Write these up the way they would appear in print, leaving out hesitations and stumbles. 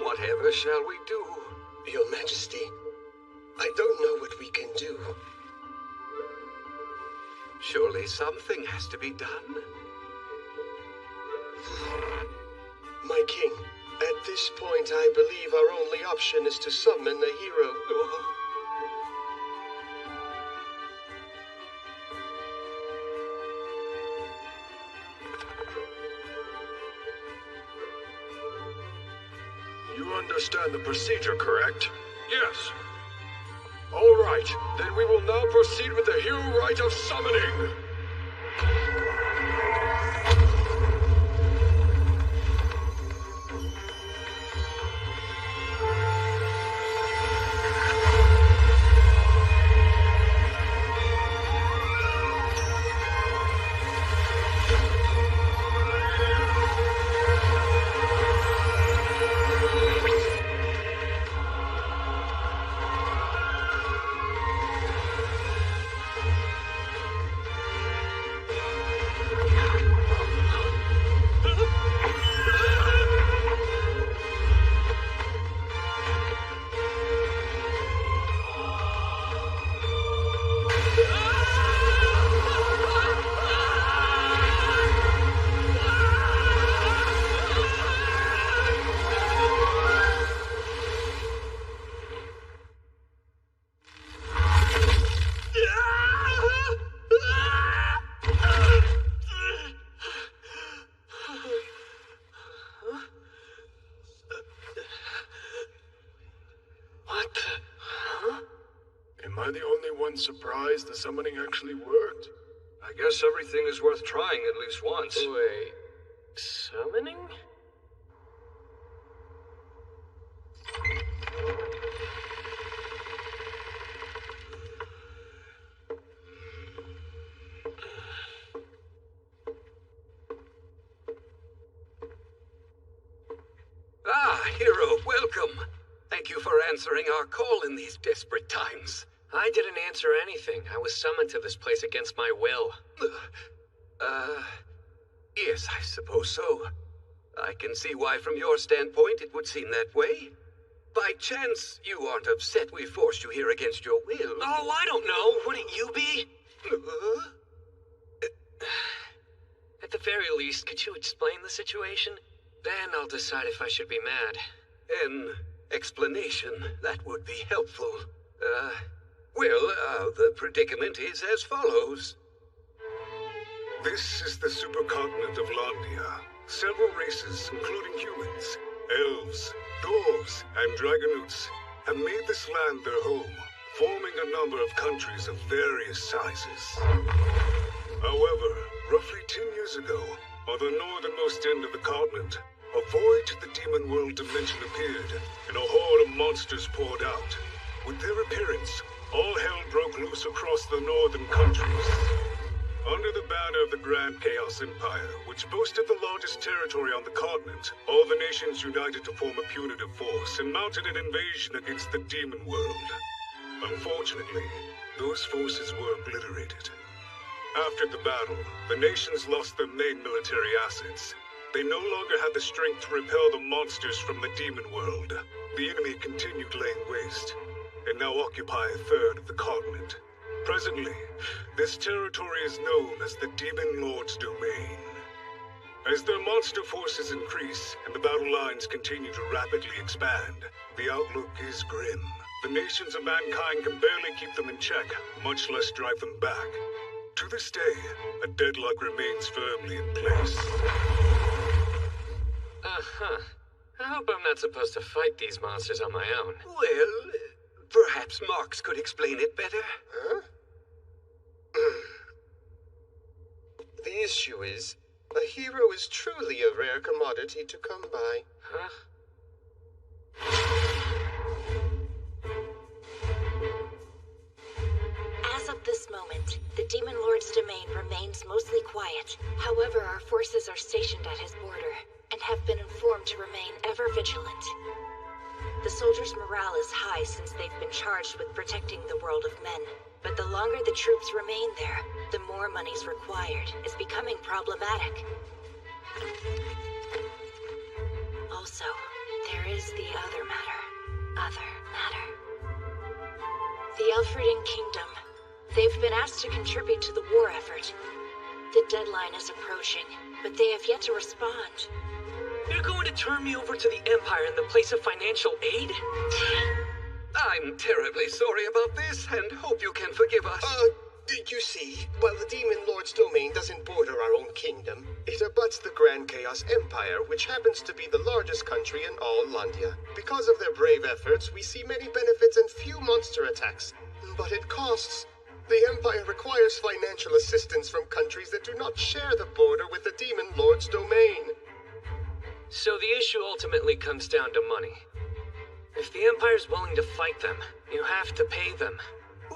Whatever shall we do? Your Majesty, I don't know what we can do. Surely something has to be done. My king, at this point I believe our only option is to summon the hero. You understand the procedure, correct? Yes. All right, then we will now proceed with the hero rite of summoning. Am I the only one surprised the summoning actually worked? I guess everything is worth trying at least once. Wait, summoning? Ah, hero, welcome. Thank you for answering our call in these desperate times. I didn't answer anything. I was summoned to this place against my will. Yes, I suppose so. I can see why from your standpoint it would seem that way. By chance, you aren't upset we forced you here against your will? Oh, I don't know. Wouldn't you be? At the very least, could you explain the situation? Then I'll decide if I should be mad. An explanation, that would be helpful. The predicament is as follows. This is the supercontinent of Landia. Several races, including humans, elves, dwarves, and dragonutes, have made this land their home, forming a number of countries of various sizes. However, roughly 10 years ago, on the northernmost end of the continent, a void to the demon world dimension appeared, and a horde of monsters poured out. With their appearance, all hell broke loose across the northern countries. Under the banner of the Grand Chaos Empire, which boasted the largest territory on the continent, all the nations united to form a punitive force and mounted an invasion against the demon world. Unfortunately, those forces were obliterated. After the battle, the nations lost their main military assets. They no longer had the strength to repel the monsters from the demon world. The enemy continued laying waste, and now occupy a third of the continent. Presently, this territory is known as the Demon Lord's Domain. As their monster forces increase and the battle lines continue to rapidly expand, the outlook is grim. The nations of mankind can barely keep them in check, much less drive them back. To this day, a deadlock remains firmly in place. I hope I'm not supposed to fight these monsters on my own. Well, perhaps Marx could explain it better. Huh? The issue is, a hero is truly a rare commodity to come by. Huh? As of this moment, the Demon Lord's domain remains mostly quiet. However, our forces are stationed at his border, and have been informed to remain ever vigilant. The soldiers' morale is high since they've been charged with protecting the world of men. But the longer the troops remain there, the more money's required. It's becoming problematic. Also, Also, there is the other matter. The Elfriden Kingdom. They've been asked to contribute to the war effort. The deadline is approaching, but they have yet to respond. You're going to turn me over to the Empire in the place of financial aid? I'm terribly sorry about this, and hope you can forgive us. You see, while the Demon Lord's domain doesn't border our own kingdom, it abuts the Grand Chaos Empire, which happens to be the largest country in all Landia. Because of their brave efforts, we see many benefits and few monster attacks. But it costs. The Empire requires financial assistance from countries that do not share the border with the Demon Lord's domain. So the issue ultimately comes down to money. If the Empire's willing to fight them, you have to pay them.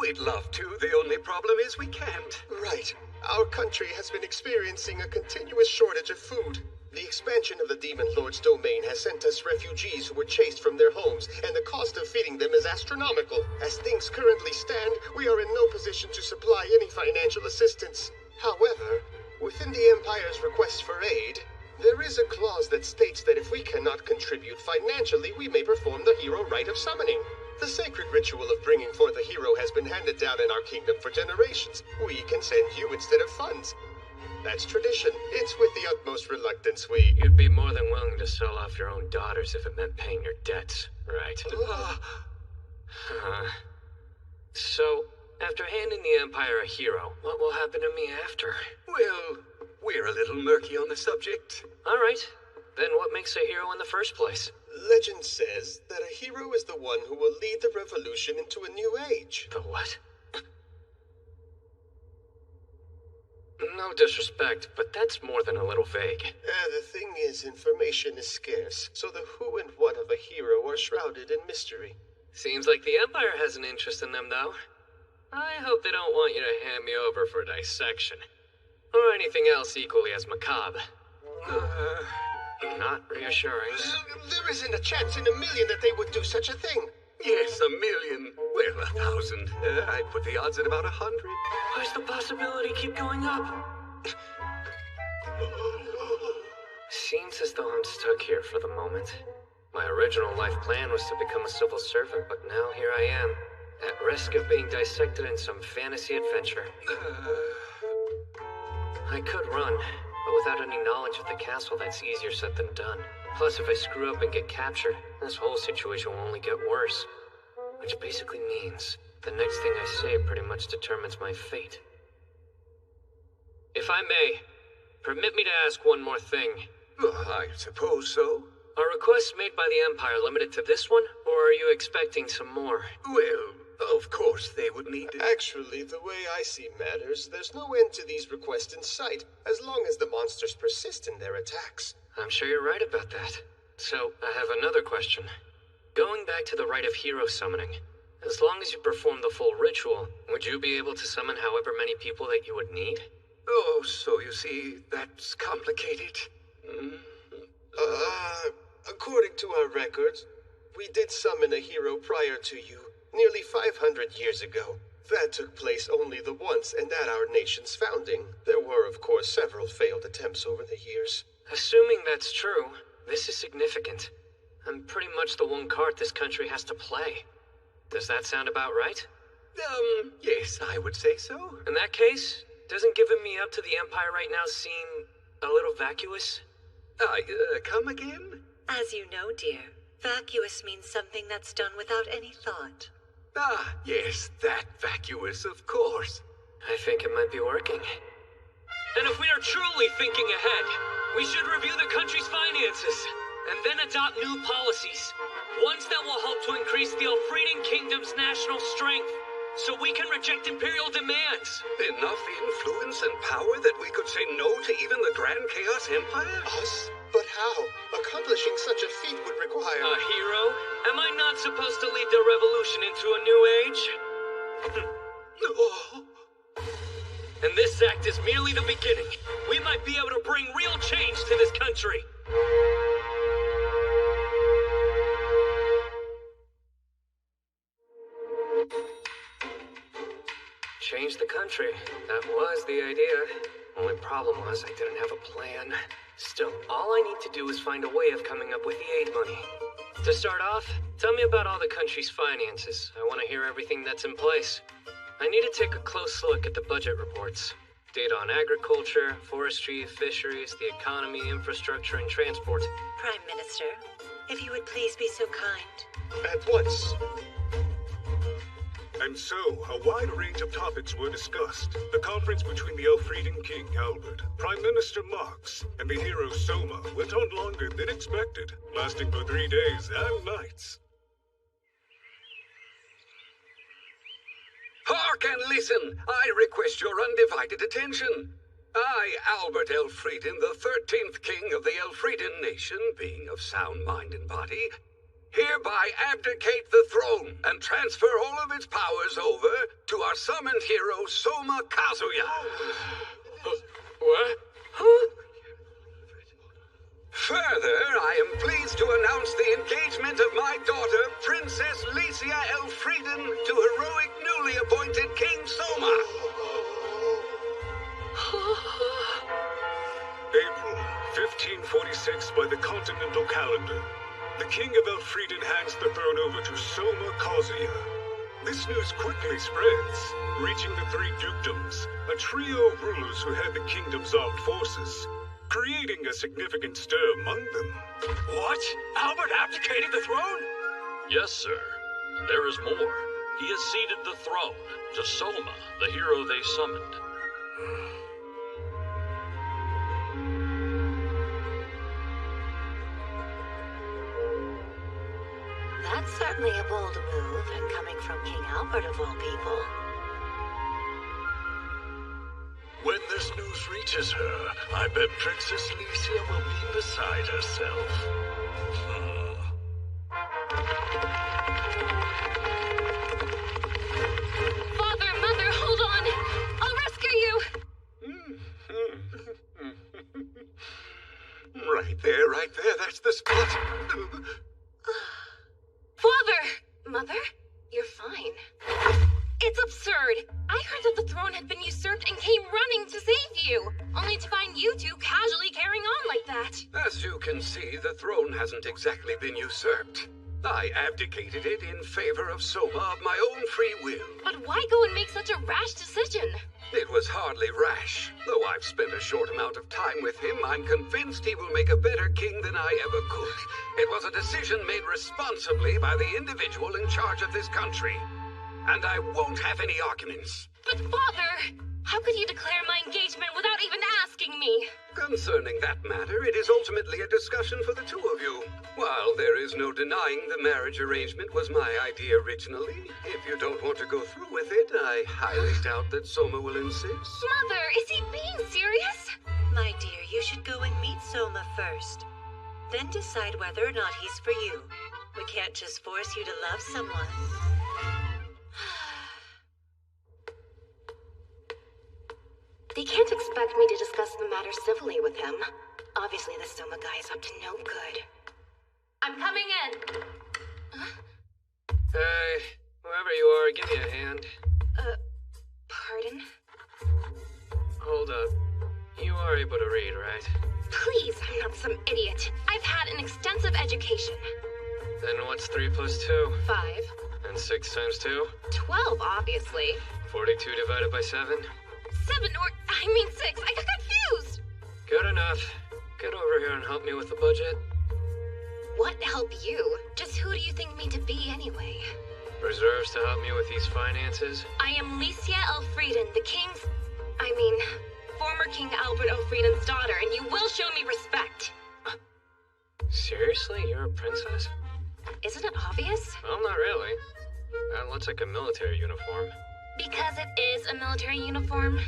We'd love to. The only problem is we can't. Right. Our country has been experiencing a continuous shortage of food. The expansion of the Demon Lord's domain has sent us refugees who were chased from their homes, and the cost of feeding them is astronomical. As things currently stand, we are in no position to supply any financial assistance. However, within the Empire's request for aid, there is a clause that states that if we cannot contribute financially, we may perform the hero rite of summoning. The sacred ritual of bringing forth a hero has been handed down in our kingdom for generations. We can send you instead of funds. That's tradition. It's with the utmost reluctance we... You'd be more than willing to sell off your own daughters if it meant paying your debts, right? So, after handing the Empire a hero, what will happen to me after? Well, we're a little murky on the subject. Alright, then what makes a hero in the first place? Legend says that a hero is the one who will lead the revolution into a new age. The what? No disrespect, but that's more than a little vague. The thing is, information is scarce, so the who and what of a hero are shrouded in mystery. Seems like the Empire has an interest in them, though. I hope they don't want you to hand me over for dissection. Or anything else equally as macabre. Not reassuring. There isn't a chance in a million that they would do such a thing. Yes, 1,000,000. Well, 1,000. I'd put the odds at about 100. Why's the possibility keep going up? Seems as though I'm stuck here for the moment. My original life plan was to become a civil servant, but now here I am, at risk of being dissected in some fantasy adventure. I could run, but without any knowledge of the castle, that's easier said than done. Plus, if I screw up and get captured, this whole situation will only get worse. Which basically means the next thing I say pretty much determines my fate. If I may, permit me to ask one more thing. I suppose so. Are requests made by the Empire limited to this one, or are you expecting some more? Well, of course they would need it. Actually, the way I see matters, there's no end to these requests in sight, as long as the monsters persist in their attacks. I'm sure you're right about that. So, I have another question. Going back to the rite of hero summoning, as long as you perform the full ritual, would you be able to summon however many people that you would need? Oh, so you see, that's complicated. According to our records, we did summon a hero prior to you, nearly 500 years ago. That took place only the once and at our nation's founding. There were, of course, several failed attempts over the years. Assuming that's true, this is significant. I'm pretty much the one card this country has to play. Does that sound about right? Yes, I would say so. In that case, doesn't giving me up to the Empire right now seem a little vacuous? Come again? As you know, dear, vacuous means something that's done without any thought. Ah, yes, that vacuous, of course. I think it might be working. And if we are truly thinking ahead, we should review the country's finances, and then adopt new policies. Ones that will help to increase the Elfriden Kingdom's national strength, so we can reject Imperial demands. Enough influence and power that we could say no to even the Grand Chaos Empire? Us? But how? Accomplishing such a feat would require... A hero? Am I not supposed to lead the revolution into a new age? Oh. And this act is merely the beginning. We might be able to bring real change to this country. Change the country. That was the idea. Only problem was I didn't have a plan. Still, all I need to do is find a way of coming up with the aid money. To start off, tell me about all the country's finances. I want to hear everything that's in place. I need to take a close look at the budget reports. Data on agriculture, forestry, fisheries, the economy, infrastructure, and transport. Prime Minister, if you would please be so kind. At once. And so, a wide range of topics were discussed. The conference between the Elfrieden King, Albert, Prime Minister Marx, and the hero Soma went on longer than expected, lasting for 3 days and nights. Hark and listen! I request your undivided attention. I, Albert Elfrieden, the 13th king of the Elfrieden nation, being of sound mind and body, hereby abdicate the throne and transfer all of its powers over to our summoned hero, Soma Kazuya. What? Huh? Further, I am pleased to announce the engagement of my daughter, Princess Lycia Elfrieden, to heroic newly appointed King Soma. April 1546 by the continental calendar. The King of Elfrieden hands the throne over to Soma Kazuya. This news quickly spreads, reaching the 3 dukedoms, a trio of rulers who head the kingdom's armed forces, creating a significant stir among them. What? Albert abdicated the throne? Yes, sir. There is more. He has ceded the throne to Soma, the hero they summoned. That's certainly a bold move, and coming from King Albert of all people. When this news reaches her, I bet Princess Lycia will be beside herself. Father, Mother, hold on! I'll rescue you! Right there, that's the spot. Father! Mother? You're fine. It's absurd! I heard that the throne had been usurped and came running to save you, only to find you two casually carrying on like that. As you can see, the throne hasn't exactly been usurped. I abdicated it in favor of Soma of my own free will. But why go and make such a rash decision? It was hardly rash. Though I've spent a short amount of time with him, I'm convinced he will make a better king than I ever could. It was a decision made responsibly by the individual in charge of this country. And I won't have any arguments. But Father, how could you declare my engagement without even asking me? Concerning that matter, it is ultimately a discussion for the two of you. While there is no denying the marriage arrangement was my idea originally, if you don't want to go through with it, I highly doubt that Soma will insist. Mother, is he being serious? My dear, you should go and meet Soma first. Then decide whether or not he's for you. We can't just force you to love someone. They can't expect me to discuss the matter civilly with him. Obviously, the Soma guy is up to no good. I'm coming in. Hey, whoever you are, give me a hand. Pardon? Hold up. You are able to read, right? Please, I'm not some idiot. I've had an extensive education. Then what's 3 plus 2? 5. And 6 times 2? 12, obviously. 42 divided by 7? 7 or, 6. I got confused. Good enough. Get over here and help me with the budget. What help you? Just who do you think me to be anyway? Reserves to help me with these finances? I am Lycia Elfrieden, the king's... former King Albert Elfrieden's daughter, and you will show me respect. Seriously? You're a princess? Isn't it obvious? Well, not really. That looks like a military uniform. Because it is a military uniform.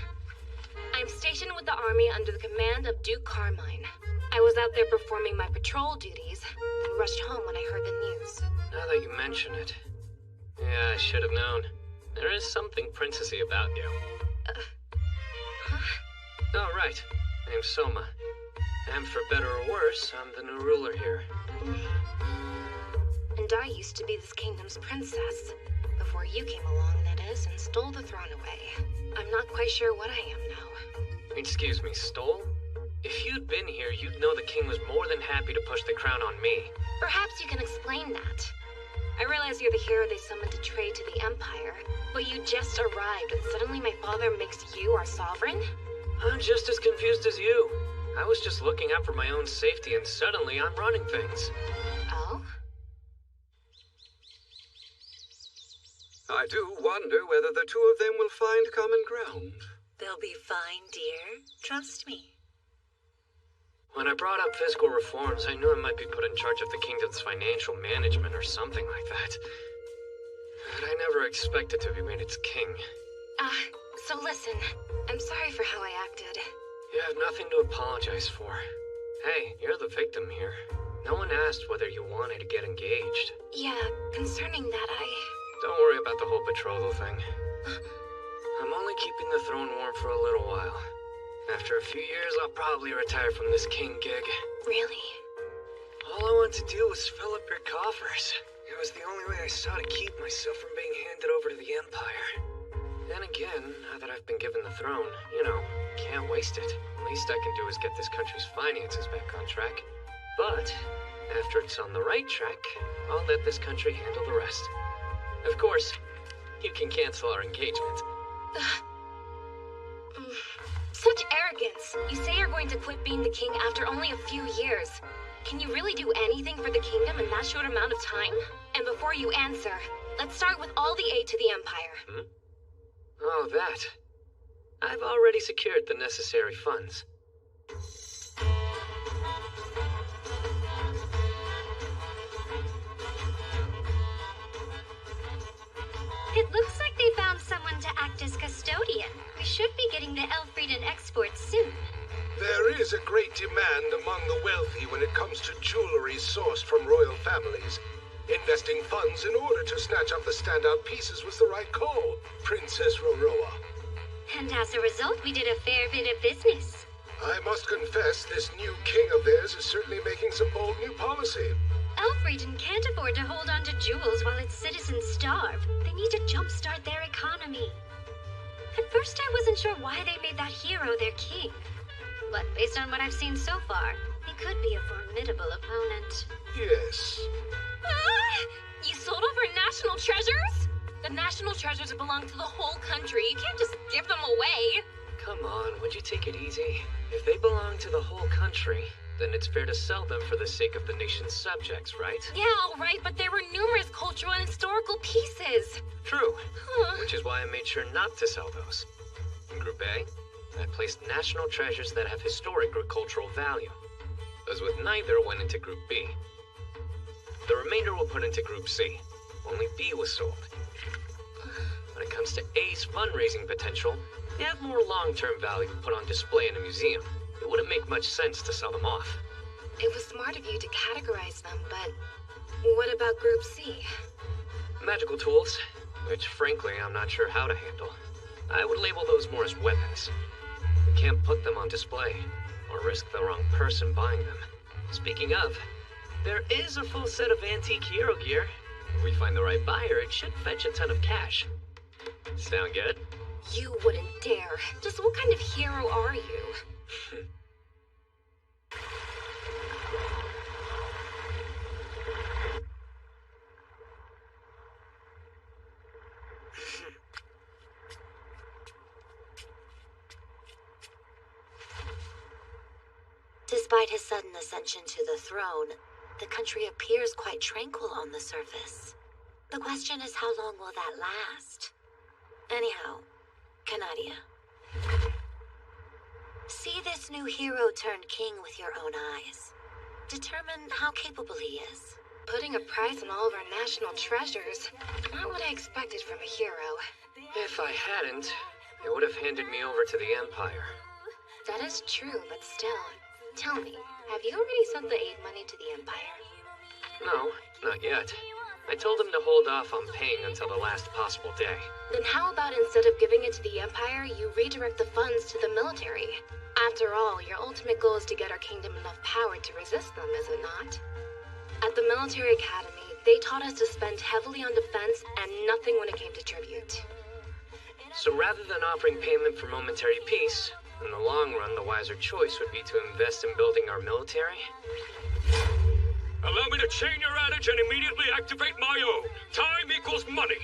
I'm stationed with the army under the command of Duke Carmine. I was out there performing my patrol duties and rushed home when I heard the news. Now that you mention it. Yeah, I should have known. There is something princessy about you. Oh, right. Name's Soma. And for better or worse, I'm the new ruler here. And I used to be this kingdom's princess. Before you came along, that is, and stole the throne away. I'm not quite sure what I am now. We just Excuse me, Stoll? If you'd been here, you'd know the king was more than happy to push the crown on me. Perhaps you can explain that. I realize you're the hero they summoned to trade to the Empire, but you just arrived and suddenly my father makes you our sovereign? I'm just as confused as you. I was just looking out for my own safety and suddenly I'm running things. Oh? I do wonder whether the two of them will find common ground. They'll be fine, dear. Trust me. When I brought up fiscal reforms, I knew I might be put in charge of the kingdom's financial management or something like that. But I never expected to be made its king. So listen, I'm sorry for how I acted. You have nothing to apologize for. Hey, you're the victim here. No one asked whether you wanted to get engaged. Yeah, concerning that Don't worry about the whole betrothal thing. I'm only keeping the throne warm for a little while. After a few years, I'll probably retire from this king gig. Really? All I want to do was fill up your coffers. It was the only way I saw to keep myself from being handed over to the Empire. Then again, now that I've been given the throne, can't waste it. The least I can do is get this country's finances back on track. But, after it's on the right track, I'll let this country handle the rest. Of course, you can cancel our engagement. Such arrogance. You say you're going to quit being the king after only a few years. Can you really do anything for the kingdom in that short amount of time? And before you answer, let's start with all the aid to the Empire. Oh, that. I've already secured the necessary funds. It looks like they found someone to act as custodian. We should be getting the Elfrieden exports soon. There is a great demand among the wealthy when it comes to jewelry sourced from royal families. Investing funds in order to snatch up the standout pieces was the right call, Princess Roroa. And as a result, we did a fair bit of business. I must confess, this new king of theirs is certainly making some bold new policy. Elfrieden can't afford to hold on to jewels while its citizens starve. They need to jumpstart their economy. At first I wasn't sure why they made that hero their king. But based on what I've seen so far, he could be a formidable opponent. Yes. You sold off our national treasures? The national treasures belong to the whole country. You can't just give them away. Come on, would you take it easy? If they belong to the whole country, then it's fair to sell them for the sake of the nation's subjects, right? Yeah, all right, but there were numerous cultural and historical pieces. True, which is why I made sure not to sell those. In Group A, I placed national treasures that have historic or cultural value. Those with neither went into Group B. The remainder were put into Group C. Only B was sold. When it comes to A's fundraising potential, they have more long-term value put on display in a museum. It wouldn't make much sense to sell them off. It was smart of you to categorize them, but what about Group C? Magical tools, which frankly I'm not sure how to handle. I would label those more as weapons. We can't put them on display, or risk the wrong person buying them. Speaking of, there is a full set of antique hero gear. If we find the right buyer, it should fetch a ton of cash. Sound good? You wouldn't dare. Just what kind of hero are you? Despite his sudden ascension to the throne, the country appears quite tranquil on the surface. The question is, how long will that last? Anyhow, Canadia. See this new hero turned king with your own eyes. Determine how capable he is. Putting a price on all of our national treasures. Not what I expected from a hero. If I hadn't, they would have handed me over to the Empire. That is true, but still. Tell me, have you already sent the aid money to the Empire? No, not yet. I told them to hold off on paying until the last possible day. Then how about instead of giving it to the Empire, you redirect the funds to the military? After all, your ultimate goal is to get our kingdom enough power to resist them, is it not? At the military academy, they taught us to spend heavily on defense and nothing when it came to tribute. So rather than offering payment for momentary peace, in the long run, the wiser choice would be to invest in building our military. Allow me to chain your adage and immediately activate my own. Time equals money.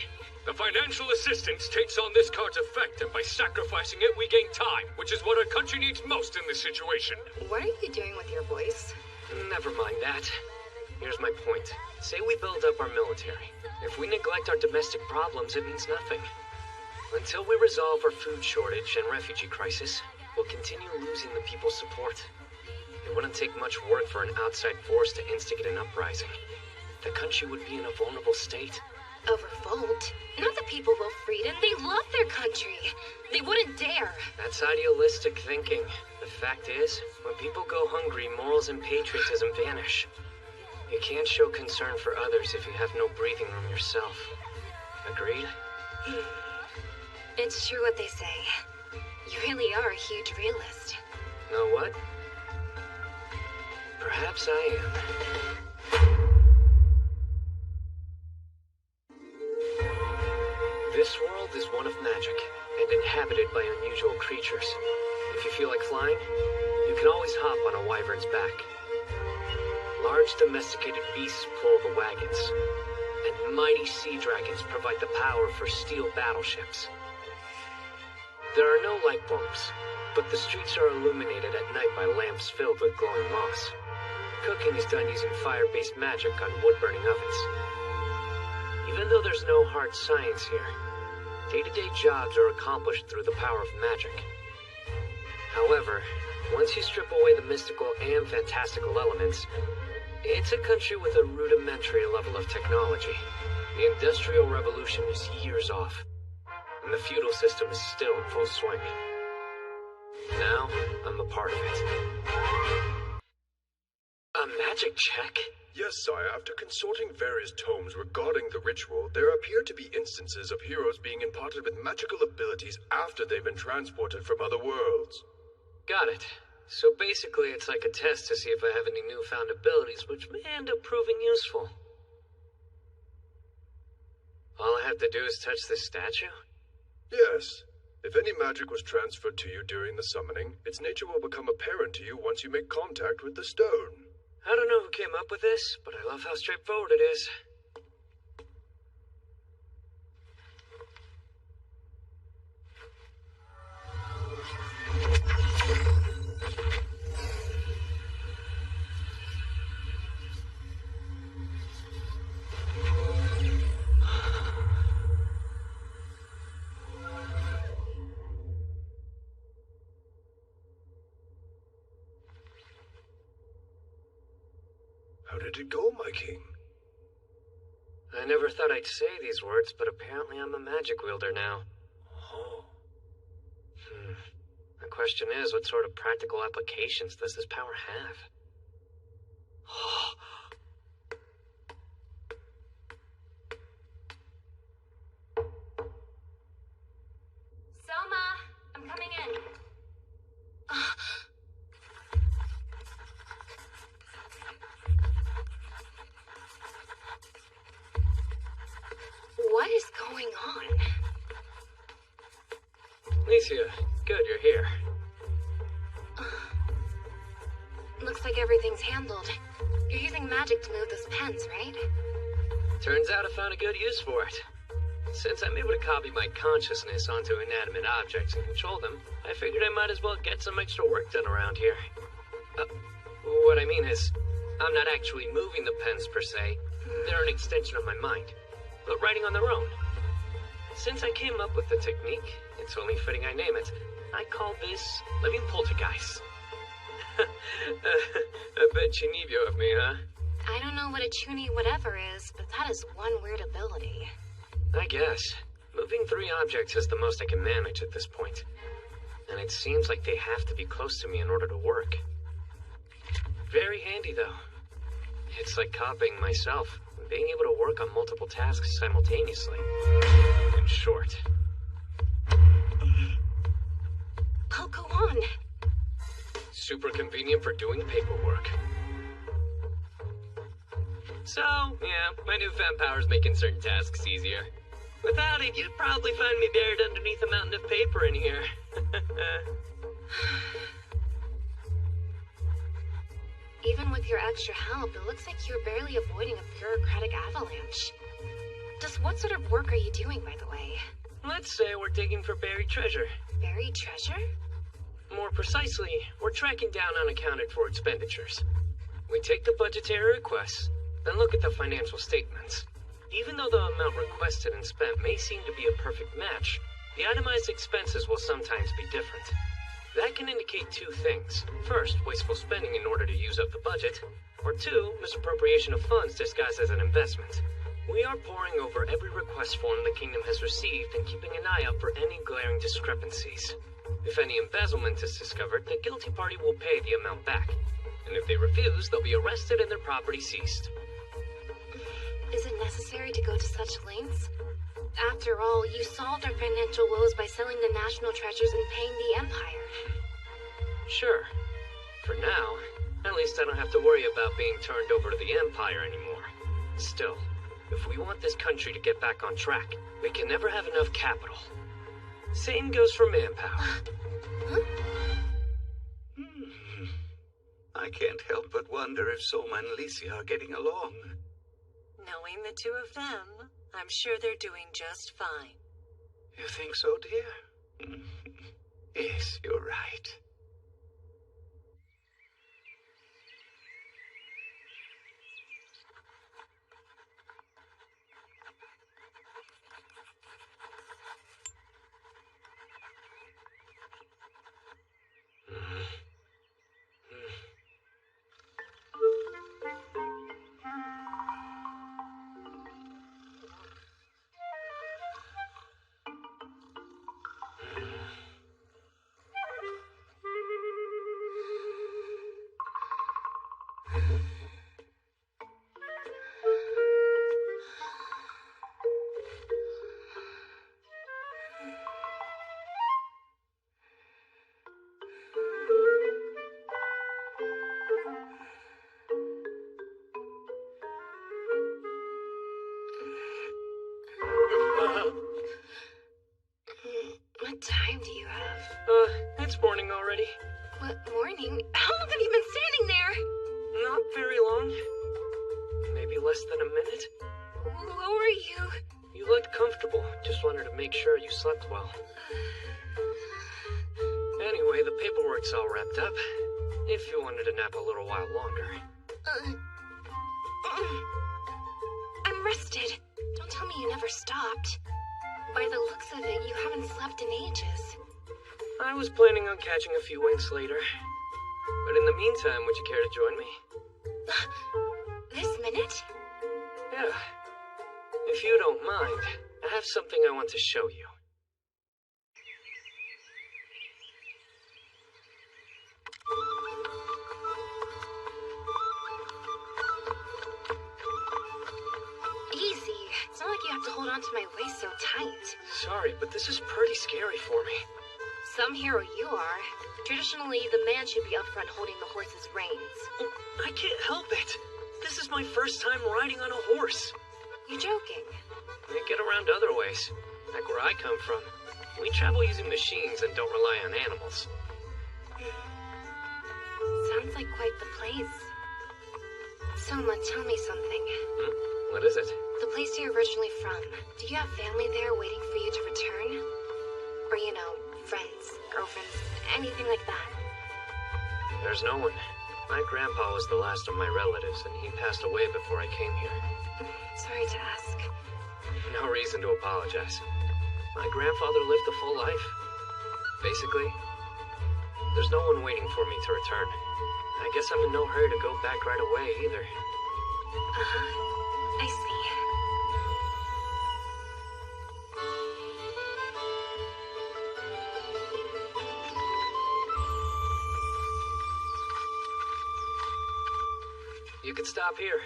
The financial assistance takes on this card's effect, and by sacrificing it, we gain time, which is what our country needs most in this situation. What are you doing with your voice? Never mind that. Here's my point. Say we build up our military. If we neglect our domestic problems, it means nothing. Until we resolve our food shortage and refugee crisis, we'll continue losing the people's support. It wouldn't take much work for an outside force to instigate an uprising. The country would be in a vulnerable state. A revolt? Not the people of Elfrieden. They love their country. They wouldn't dare. That's idealistic thinking. The fact is, when people go hungry, morals and patriotism vanish. You can't show concern for others if you have no breathing room yourself. Agreed? It's true what they say. You really are a huge realist. Know what? Perhaps I am. This world is one of magic, and inhabited by unusual creatures. If you feel like flying, you can always hop on a wyvern's back. Large domesticated beasts pull the wagons, and mighty sea dragons provide the power for steel battleships. There are no light bulbs, but the streets are illuminated at night by lamps filled with glowing moss. Cooking is done using fire-based magic on wood-burning ovens. Even though there's no hard science here, day-to-day jobs are accomplished through the power of magic. However, once you strip away the mystical and fantastical elements, it's a country with a rudimentary level of technology. The Industrial Revolution is years off, and the feudal system is still in full swing. Now, I'm a part of it. A magic check? Yes, sire. After consulting various tomes regarding the ritual, there appear to be instances of heroes being imparted with magical abilities after they've been transported from other worlds. Got it. So basically it's like a test to see if I have any newfound abilities which may end up proving useful. All I have to do is touch this statue? Yes. If any magic was transferred to you during the summoning, its nature will become apparent to you once you make contact with the stone. I don't know who came up with this, but I love how straightforward it is. How did it go, my king? I never thought I'd say these words, but apparently I'm a magic wielder now. Oh. The question is, what sort of practical applications does this power have? Selma, I'm coming in. What is going on? Licia, good you're here. Looks like everything's handled. You're using magic to move those pens, right? Turns out I found a good use for it. Since I'm able to copy my consciousness onto inanimate objects and control them, I figured I might as well get some extra work done around here. What I mean is, I'm not actually moving the pens per se. They're an extension of my mind, but writing on their own. Since I came up with the technique, it's only fitting I name it. I call this living poltergeist. A bit chinibyo of me, huh? I don't know what a chuny whatever is, but that is one weird ability. I guess. Moving 3 objects is the most I can manage at this point. And it seems like they have to be close to me in order to work. Very handy, though. It's like copying myself, being able to work on multiple tasks simultaneously. In short. Oh, go on. Super convenient for doing paperwork. So, yeah, my newfound powers making certain tasks easier. Without it, you'd probably find me buried underneath a mountain of paper in here. with your extra help, it looks like you're barely avoiding a bureaucratic avalanche. Just what sort of work are you doing, by the way? Let's say we're digging for buried treasure. Buried treasure? More precisely, we're tracking down unaccounted for expenditures. We take the budgetary requests, then look at the financial statements. Even though the amount requested and spent may seem to be a perfect match, the itemized expenses will sometimes be different. That can indicate two things. First, wasteful spending in order to use up the budget, or two, misappropriation of funds disguised as an investment. We are poring over every request form the kingdom has received and keeping an eye out for any glaring discrepancies. If any embezzlement is discovered, the guilty party will pay the amount back. And if they refuse, they'll be arrested and their property seized. Is it necessary to go to such lengths? After all, you solved our financial woes by selling the national treasures and paying the Empire. Sure. For now, at least I don't have to worry about being turned over to the Empire anymore. Still, if we want this country to get back on track, we can never have enough capital. Same goes for manpower. Huh? I can't help but wonder if Soma and Alicia are getting along. Knowing the two of them, I'm sure they're doing just fine. You think so, dear? Yes, you're right. What time do you have? It's morning already. What morning? How long have you been standing there? Not very long. Maybe less than a minute. Who are you? You looked comfortable. Just wanted to make sure you slept well. Anyway, the paperwork's all wrapped up. If you wanted to nap a little while longer. I'm rested. Don't tell me you never stopped. By the looks of it, you haven't slept in ages. I was planning on catching a few winks later. But in the meantime, would you care to join me? This minute? Yeah. If you don't mind, I have something I want to show you. Easy. It's not like you have to hold on to my waist so tight. Sorry, but this is pretty scary for me. Some hero you are. Traditionally, the man should be up front holding the horse's reins. I can't help it. This is my first time riding on a horse. You joking? They get around other ways. Like where I come from. We travel using machines and don't rely on animals. Sounds like quite the place. Soma, tell me something. What is it? The place you're originally from, do you have family there waiting for you to return? Or, you know, friends, girlfriends, anything like that? There's no one. My grandpa was the last of my relatives, and he passed away before I came here. Sorry to ask. No reason to apologize. My grandfather lived a full life. Basically, there's no one waiting for me to return. I guess I'm in no hurry to go back right away, either. I see. You could stop here.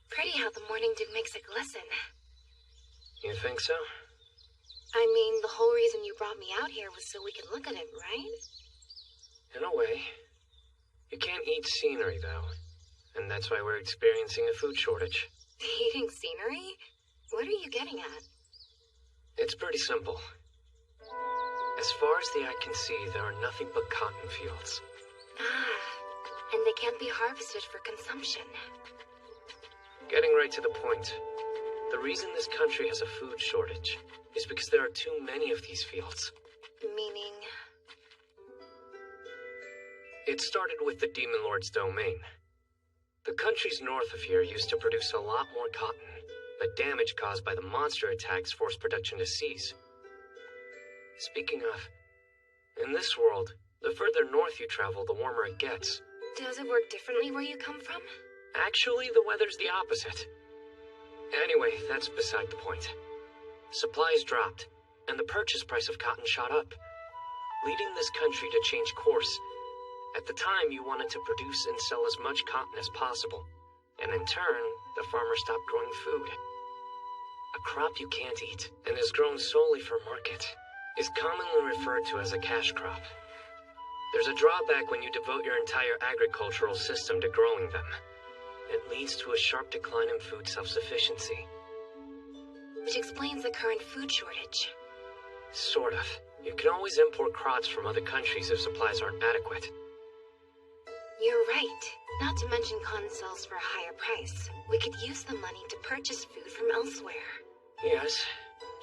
Pretty how the morning dew makes it glisten. You think so? I mean, the whole reason you brought me out here was so we could look at it, right? In a way. You can't eat scenery, though. and that's why we're experiencing a food shortage. Eating scenery? What are you getting at? It's pretty simple. As far as the eye can see, there are nothing but cotton fields. Ah, and they can't be harvested for consumption. Getting right to the point, the reason this country has a food shortage is because there are too many of these fields. Meaning? It started with the Demon Lord's domain. The countries north of here used to produce a lot more cotton, but damage caused by the monster attacks forced production to cease. Speaking of, in this world, the further north you travel, the warmer it gets. Does it work differently where you come from? Actually, the weather's the opposite. Anyway, that's beside the point. Supplies dropped, and the purchase price of cotton shot up, leading this country to change course. At the time, you wanted to produce and sell as much cotton as possible, and in turn, the farmer stopped growing food. A crop you can't eat, and is grown solely for market, is commonly referred to as a cash crop. There's a drawback when you devote your entire agricultural system to growing them. It leads to a sharp decline in food self-sufficiency. Which explains the current food shortage. Sort of. You can always import crops from other countries if supplies aren't adequate. You're right. Not to mention cotton sells for a higher price. We could use the money to purchase food from elsewhere. Yes,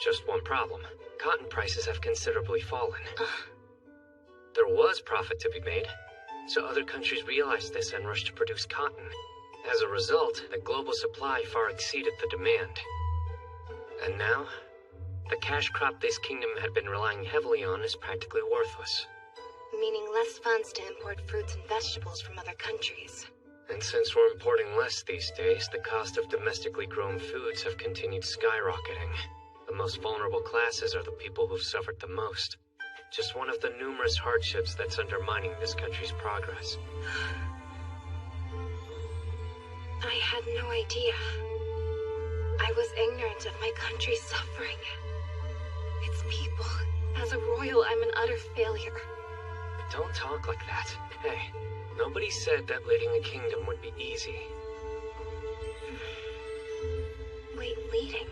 just one problem. Cotton prices have considerably fallen. There was profit to be made, so other countries realized this and rushed to produce cotton. As a result, the global supply far exceeded the demand. And now, the cash crop this kingdom had been relying heavily on is practically worthless. Meaning less funds to import fruits and vegetables from other countries. And since we're importing less these days, the cost of domestically grown foods have continued skyrocketing. The most vulnerable classes are the people who've suffered the most. Just one of the numerous hardships that's undermining this country's progress. I had no idea. I was ignorant of my country's suffering. Its people. As a royal, I'm an utter failure. Don't talk like that. Hey, nobody said that leading a kingdom would be easy. Wait, leading?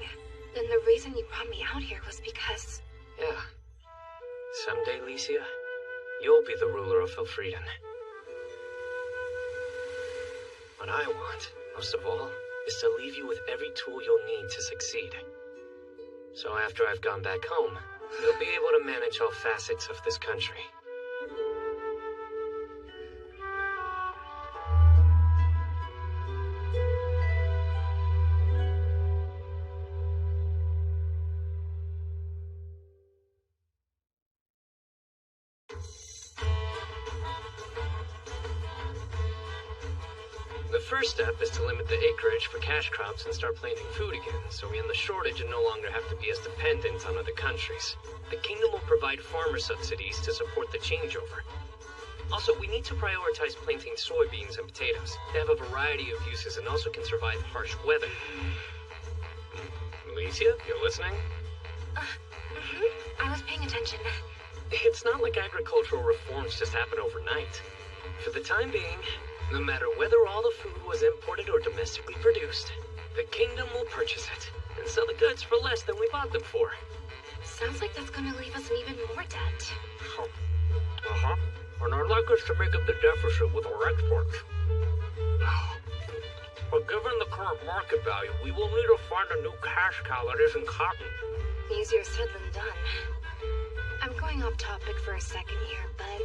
Then the reason you brought me out here was because... Yeah. Someday, Licia, you'll be the ruler of Elfrieden. What I want, most of all, is to leave you with every tool you'll need to succeed. So after I've gone back home, you'll be able to manage all facets of this country. The first step is to limit the acreage for cash crops and start planting food again, so we end the shortage and no longer have to be as dependent on other countries. The kingdom will provide farmer subsidies to support the changeover. Also, we need to prioritize planting soybeans and potatoes. They have a variety of uses and also can survive harsh weather. Licia, you're listening? I was paying attention. It's not like agricultural reforms just happen overnight. For the time being, no matter whether all the food was imported or domestically produced, the kingdom will purchase it and sell the goods for less than we bought them for. Sounds like that's gonna leave us in even more debt. And I'd like us to make up the deficit with our exports. But given the current market value, we will need to find a new cash cow that isn't cotton. Easier said than done. I'm going off topic for a second here, but...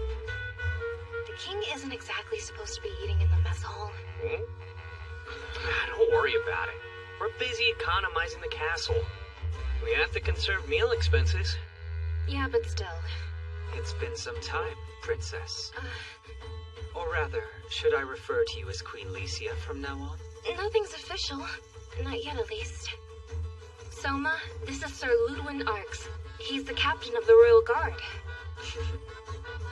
the king isn't exactly supposed to be eating in the mess hall. Don't worry about it. We're busy economizing the castle. We have to conserve meal expenses. Yeah, but still. It's been some time, Princess. Or rather, should I refer to you as Queen Licia from now on? Nothing's official. Not yet, at least. Soma, this is Sir Ludwin Arx. He's the captain of the Royal Guard.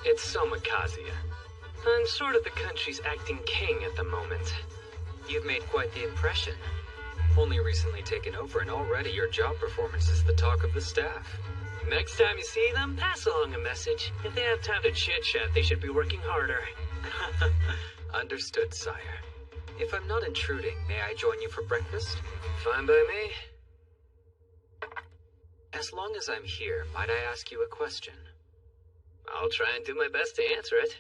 It's Soma Kazuya. I'm sort of the country's acting king at the moment. You've made quite the impression. Only recently taken over, and already your job performance is the talk of the staff. Next time you see them, pass along a message. If they have time to chit-chat, they should be working harder. Understood, sire. If I'm not intruding, may I join you for breakfast? Fine by me. As long as I'm here, might I ask you a question? I'll try and do my best to answer it.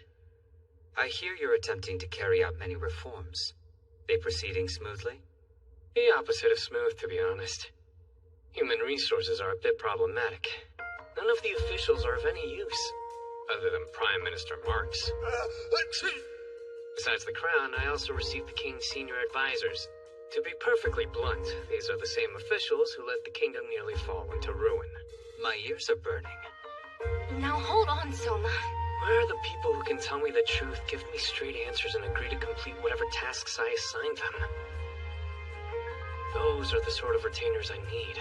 I hear you're attempting to carry out many reforms. They proceeding smoothly? The opposite of smooth, to be honest. Human resources are a bit problematic. None of the officials are of any use, other than Prime Minister Marks. Besides the crown, I also received the king's senior advisors. To be perfectly blunt, these are the same officials who let the kingdom nearly fall into ruin. My ears are burning. Now hold on, Soma. Where are the people who can tell me the truth, give me straight answers, and agree to complete whatever tasks I assign them? Those are the sort of retainers I need.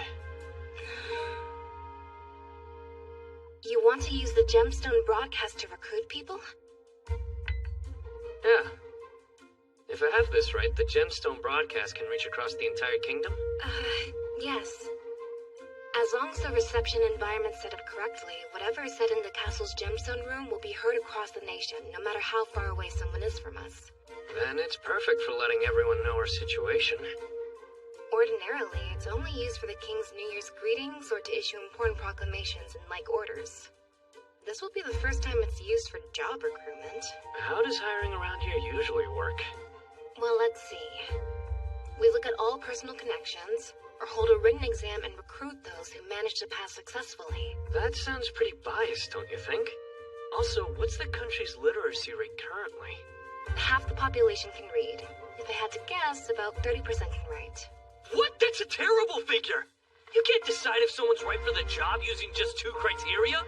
You want to use the Gemstone broadcast to recruit people? Yeah. If I have this right, the Gemstone broadcast can reach across the entire kingdom? Yes. As long as the reception environment's set up correctly, whatever is said in the castle's Gemstone room will be heard across the nation, no matter how far away someone is from us. Then it's perfect for letting everyone know our situation. Ordinarily, it's only used for the king's New Year's greetings or to issue important proclamations and like orders. This will be the first time it's used for job recruitment. How does hiring around here usually work? Well, let's see. We look at all personal connections, or hold a written exam and recruit those who manage to pass successfully. That sounds pretty biased, don't you think? Also, what's the country's literacy rate currently? Half the population can read. If I had to guess, about 30% can write. What? That's a terrible figure! You can't decide if someone's right for the job using just 2 criteria,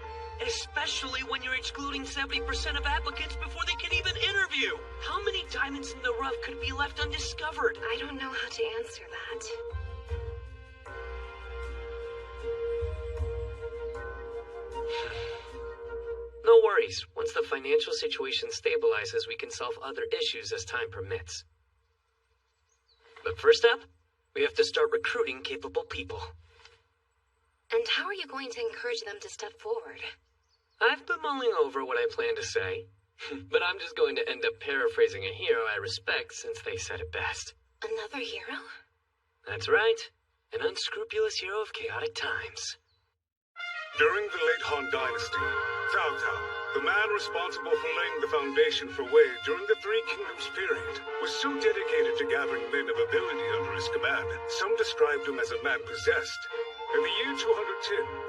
especially when you're excluding 70% of applicants before they can even interview. How many diamonds in the rough could be left undiscovered? I don't know how to answer that. No worries. Once the financial situation stabilizes, we can solve other issues as time permits. But first up, we have to start recruiting capable people. And how are you going to encourage them to step forward? I've been mulling over what I plan to say, but I'm just going to end up paraphrasing a hero I respect since they said it best. Another hero? That's right. An unscrupulous hero of chaotic times. During the late Han Dynasty, Cao Cao, the man responsible for laying the foundation for Wei during the Three Kingdoms period, was so dedicated to gathering men of ability under his command, some described him as a man possessed. In the year 210,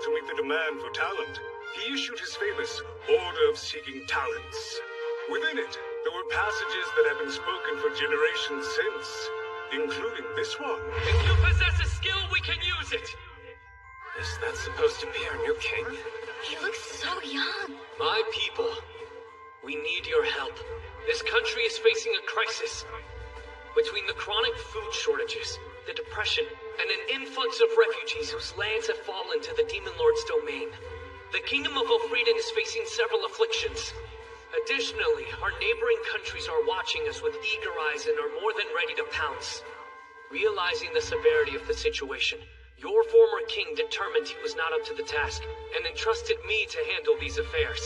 to meet the demand for talent, he issued his famous Order of Seeking Talents. Within it, there were passages that have been spoken for generations since, including this one. If you possess a skill, we can use it! Is that supposed to be our new king? He looks so young. My people, we need your help. This country is facing a crisis. Between the chronic food shortages, the depression, and an influx of refugees whose lands have fallen to the Demon Lord's domain, the Kingdom of Elfrieden is facing several afflictions. Additionally, our neighboring countries are watching us with eager eyes and are more than ready to pounce. Realizing the severity of the situation, your former king determined he was not up to the task and entrusted me to handle these affairs.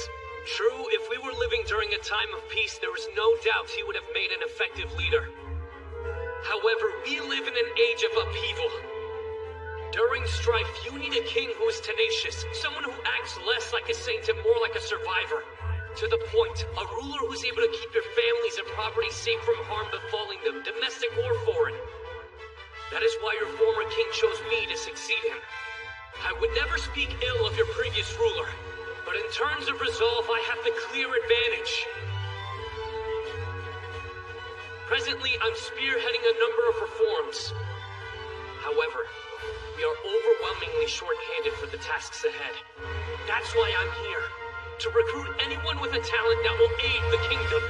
True, if we were living during a time of peace, there is no doubt he would have made an effective leader. However, we live in an age of upheaval. During strife, you need a king who is tenacious, someone who acts less like a saint and more like a survivor. To the point, a ruler who's able to keep your families and property safe from harm befalling them, domestic or foreign. That is why your former king chose me to succeed him. I would never speak ill of your previous ruler, but in terms of resolve, I have the clear advantage. Presently, I'm spearheading a number of reforms. However, we are overwhelmingly short-handed for the tasks ahead. That's why I'm here, to recruit anyone with a talent that will aid the kingdom.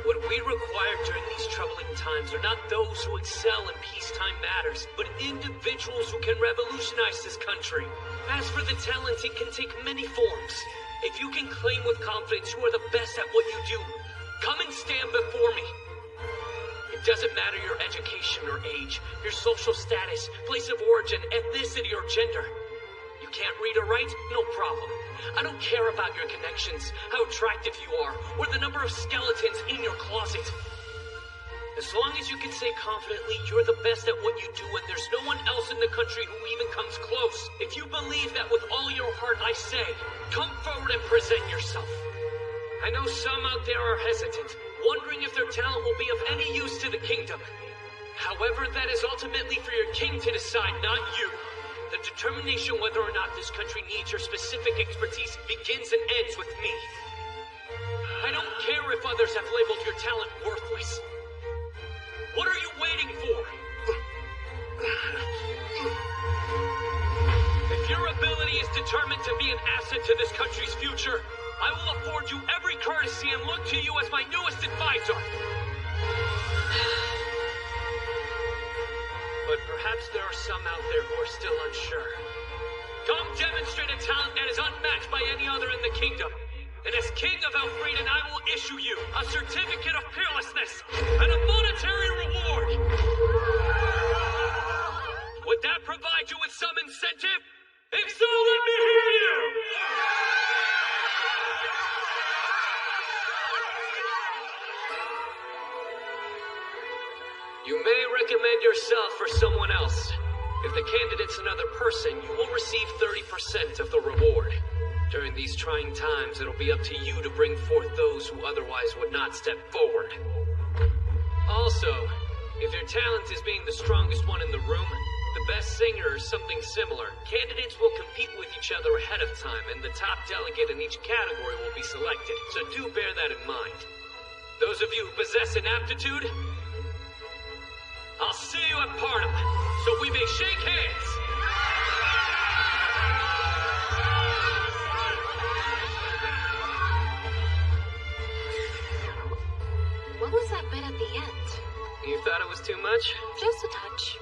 What we require during these troubling times are not those who excel in peacetime matters, but individuals who can revolutionize this country. As for the talent, it can take many forms. If you can claim with confidence you are the best at what you do, come and stand before me. It doesn't matter your education or age, your social status, place of origin, ethnicity, or gender. You can't read or write? No problem. I don't care about your connections, how attractive you are, or the number of skeletons in your closet. As long as you can say confidently you're the best at what you do and there's no one else in the country who even comes close, if you believe that with all your heart, I say, come forward and present yourself. I know some out there are hesitant, wondering if their talent will be of any use to the kingdom. However, that is ultimately for your king to decide, not you. The determination whether or not this country needs your specific expertise begins and ends with me. I don't care if others have labeled your talent worthless. What are you waiting for? If your ability is determined to be an asset to this country's future, I will afford you every courtesy and look to you as my newest advisor. But perhaps there are some out there who are still unsure. Come demonstrate a talent that is unmatched by any other in the kingdom. And as King of Elfrieden, I will issue you a certificate of fearlessness and a monetary reward. Would that provide you with some incentive? If so, let me hear you! You may recommend yourself for someone else. If the candidate's another person, you will receive 30% of the reward. During these trying times, it'll be up to you to bring forth those who otherwise would not step forward. Also, if your talent is being the strongest one in the room, the best singer or something similar, candidates will compete with each other ahead of time, and the top delegate in each category will be selected, so do bear that in mind. Those of you who possess an aptitude, I'll see you at Parnum, so we may shake hands. What was that bit at the end? You thought it was too much? Just a touch.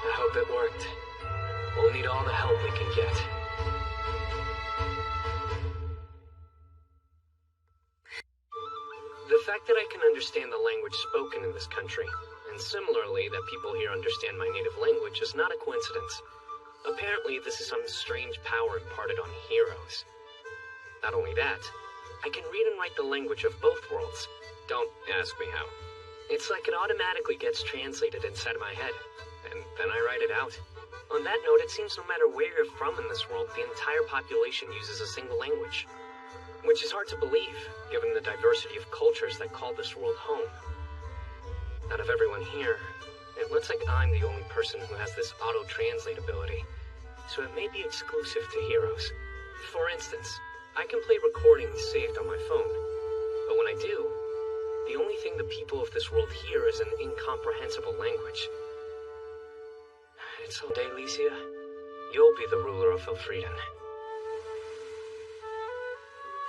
I hope it worked. We'll need all the help we can get. The fact that I can understand the language spoken in this country, and similarly that people here understand my native language, is not a coincidence. Apparently, this is some strange power imparted on heroes. Not only that, I can read and write the language of both worlds. Don't ask me how. It's like it automatically gets translated inside my head, and then I write it out. On that note, it seems no matter where you're from in this world, the entire population uses a single language. Which is hard to believe, given the diversity of cultures that call this world home. Out of everyone here, it looks like I'm the only person who has this auto-translate ability, so it may be exclusive to heroes. For instance, I can play recordings saved on my phone, but when I do, the only thing the people of this world hear is an incomprehensible language. It's all day, Licia. You'll be the ruler of Elfrieden.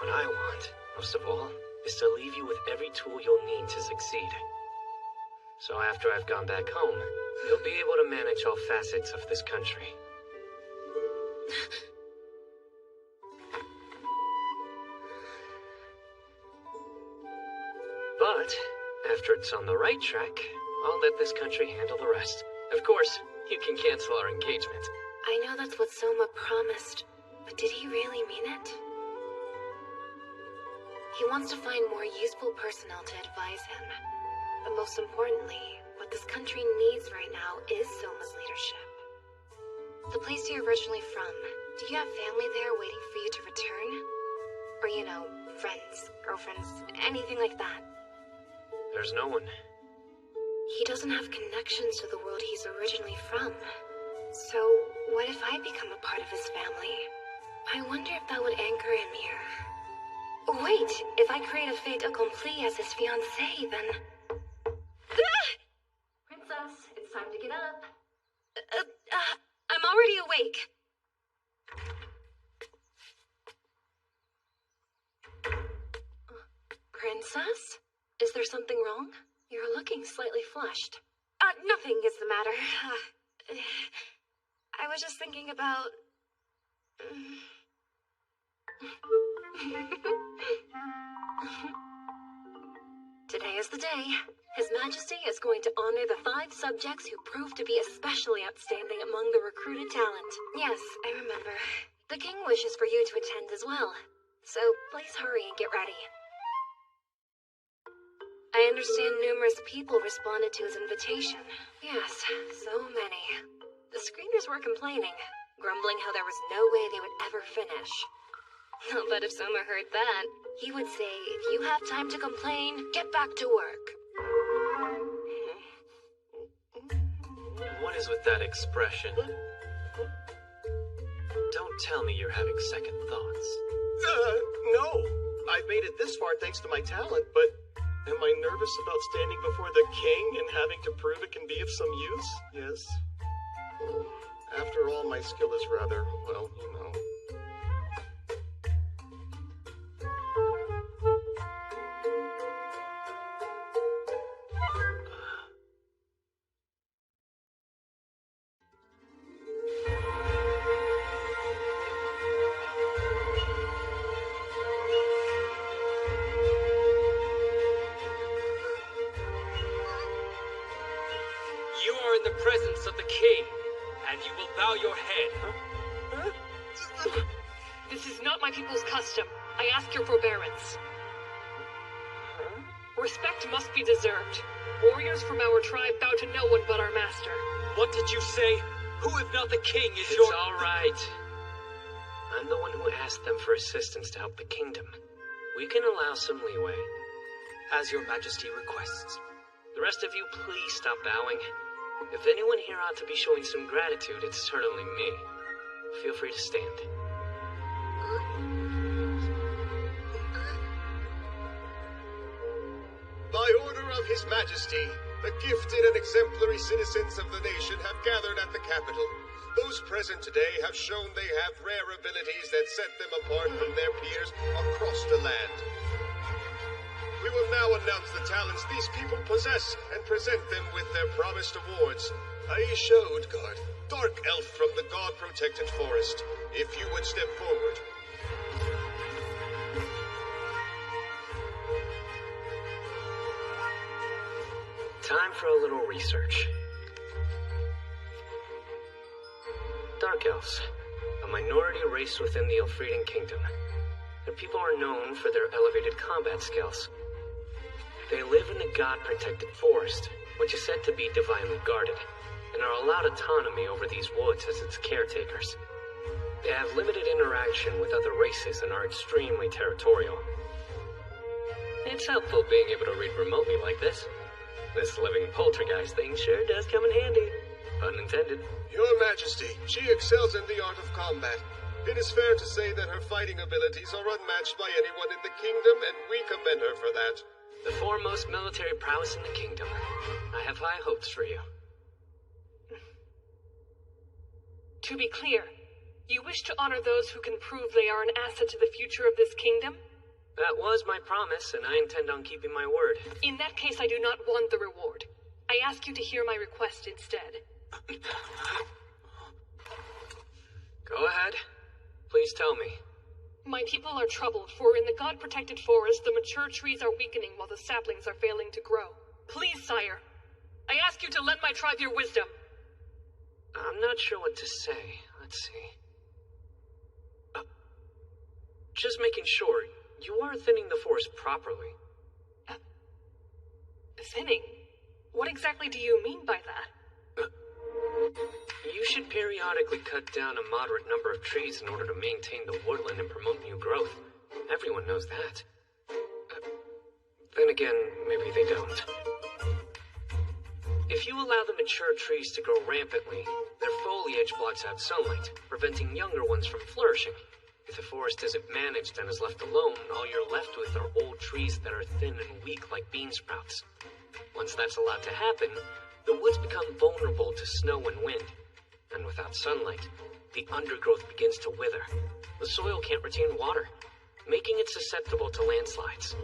What I want, most of all, is to leave you with every tool you'll need to succeed. So after I've gone back home, you'll be able to manage all facets of this country. But, after it's on the right track, I'll let this country handle the rest. Of course, you can cancel our engagement. I know that's what Soma promised, but did he really mean it? He wants to find more useful personnel to advise him. But most importantly, what this country needs right now is Soma's leadership. The place you're originally from, do you have family there waiting for you to return? Or, you know, friends, girlfriends, anything like that? There's no one. He doesn't have connections to the world he's originally from. So, what if I become a part of his family? I wonder if that would anchor him here. Wait, if I create a fait accompli as his fiancée, then... Princess, it's time to get up. I'm already awake. Princess? Is there something wrong? You're looking slightly flushed. Nothing is the matter. I was just thinking about... Today is the day. His Majesty is going to honor the 5 subjects who proved to be especially outstanding among the recruited talent. Yes, I remember. The king wishes for you to attend as well. So, please hurry and get ready. I understand numerous people responded to his invitation. Yes, so many. The screeners were complaining, grumbling how there was no way they would ever finish. I'll bet if Soma heard that, he would say, if you have time to complain, get back to work. What is with that expression? Don't tell me you're having second thoughts. No. I've made it this far thanks to my talent, but am I nervous about standing before the king and having to prove it can be of some use? Yes. After all, my skill is rather, well, you know. Of the king, and you will bow your head. This is not my people's custom. I ask your forbearance. Respect must be deserved. Warriors from our tribe bow to no one but our master. What did you say? Who if not the king is It's all right. I'm the one who asked them for assistance to help the kingdom. We can allow some leeway, as your majesty requests. The rest of you, please stop bowing. If anyone here ought to be showing some gratitude, it's certainly me. Feel free to stand. By order of His Majesty, the gifted and exemplary citizens of the nation have gathered at the capital. Those present today have shown they have rare abilities that set them apart from their peers across the land. We will now announce the talents these people possess and present them with their promised awards. Aisha Utgard, Dark Elf from the God-protected forest. If you would step forward. Time for a little research. Dark Elves, a minority race within the Elfrieden Kingdom. Their people are known for their elevated combat skills. They live in a god-protected forest, which is said to be divinely guarded, and are allowed autonomy over these woods as its caretakers. They have limited interaction with other races and are extremely territorial. It's helpful being able to read remotely like this. This living poltergeist thing sure does come in handy. Pun intended. Your Majesty, she excels in the art of combat. It is fair to say that her fighting abilities are unmatched by anyone in the kingdom, and we commend her for that. The foremost military prowess in the kingdom. I have high hopes for you. To be clear, you wish to honor those who can prove they are an asset to the future of this kingdom? That was my promise, and I intend on keeping my word. In that case, I do not want the reward. I ask you to hear my request instead. Go ahead. Please tell me. My people are troubled, for in the god-protected forest, the mature trees are weakening while the saplings are failing to grow. Please, sire, I ask you to lend my tribe your wisdom. I'm not sure what to say. Let's see. Just making sure, you are thinning the forest properly. Thinning? What exactly do you mean by that? You should periodically cut down a moderate number of trees in order to maintain the woodland and promote new growth. Everyone knows that. Then again, maybe they don't. If you allow the mature trees to grow rampantly, their foliage blocks out sunlight, preventing younger ones from flourishing. If the forest isn't managed and is left alone, all you're left with are old trees that are thin and weak like bean sprouts. Once that's allowed to happen, the woods become vulnerable to snow and wind. And without sunlight, the undergrowth begins to wither. The soil can't retain water, making it susceptible to landslides.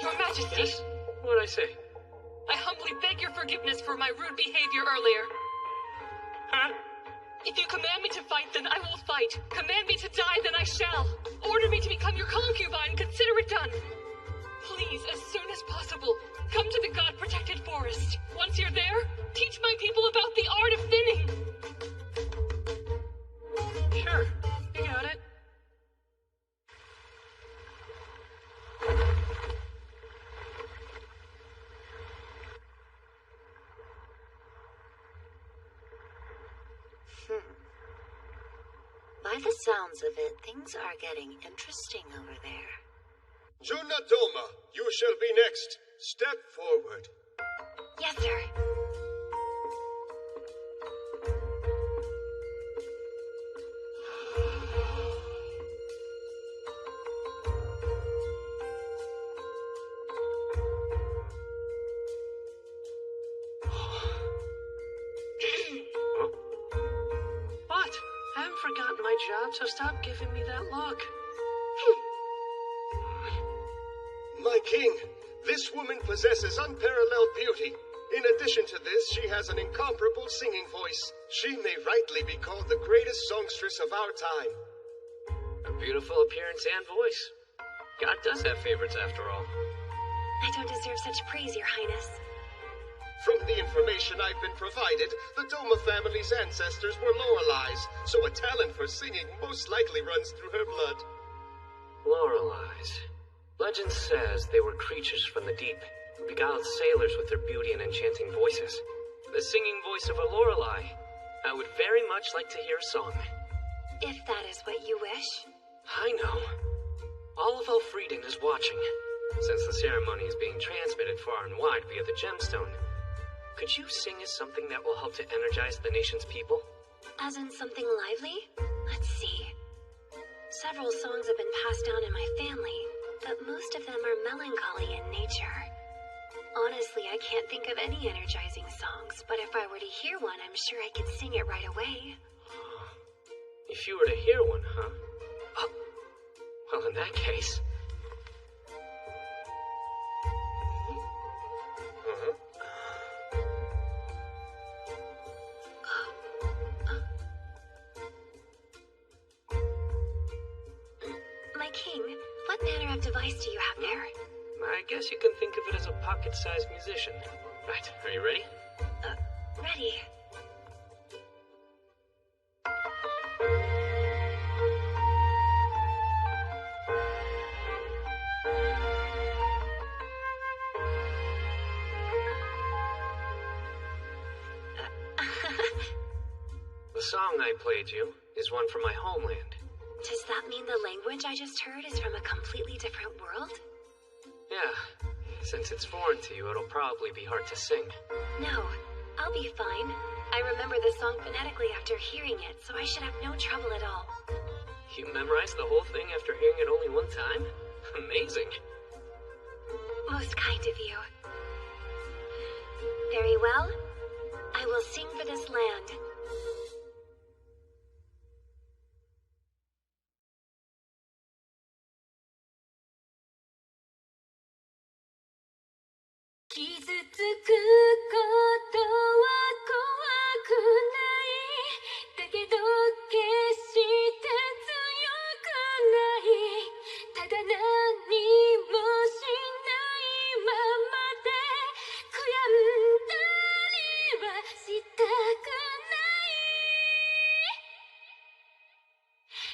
Your Majesty! Yes? What'd I say? I humbly beg your forgiveness for my rude behavior earlier. Huh? If you command me to fight, then I will fight. Command me to die, then I shall. Order me to become your concubine. Consider it done. Please, as soon as possible, come to the God-protected forest. Once you're there, teach my people about the art of thinning. Sure, you got it. By the sounds of it, things are getting interesting over there. Junadoma, you shall be next. Step forward. Yes, sir. What? I haven't forgotten my job, so stop giving me that look. My king, this woman possesses unparalleled beauty. In addition to this, she has an incomparable singing voice. She may rightly be called the greatest songstress of our time. A beautiful appearance and voice. God does have favorites after all. I don't deserve such praise, Your Highness. From the information I've been provided, the Doma family's ancestors were Loreleis, so a talent for singing most likely runs through her blood. Loreleis. Legend says they were creatures from the deep, who beguiled sailors with their beauty and enchanting voices. The singing voice of a Lorelei. I would very much like to hear a song. If that is what you wish. I know. All of Elfrieden is watching, since the ceremony is being transmitted far and wide via the gemstone. Could you sing us something that will help to energize the nation's people? As in something lively? Let's see. Several songs have been passed down in my family, but most of them are melancholy in nature. Honestly, I can't think of any energizing songs, but if I were to hear one, I'm sure I could sing it right away. If you were to hear one, huh? Oh. Well, in that case... My king, what manner of device do you have there? I guess you can think of it as a pocket-sized musician. Right, are you ready? Ready. The song I played you is one from my homeland. Does that mean the language I just heard is from a completely different world? Yeah, since it's foreign to you, it'll probably be hard to sing. No, I'll be fine. I remember the song phonetically after hearing it, so I should have no trouble at all. You memorized the whole thing after hearing it only one time? Amazing. Most kind of you. Very well. I will sing for this land.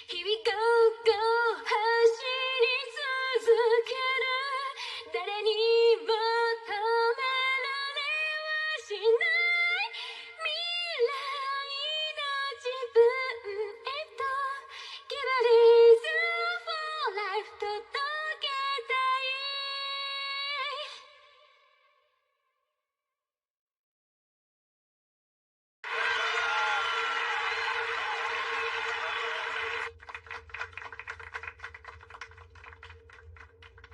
Here we go, go, 走り続ける誰にも止められはしない未来の自分へと Give a reason for life 届けたい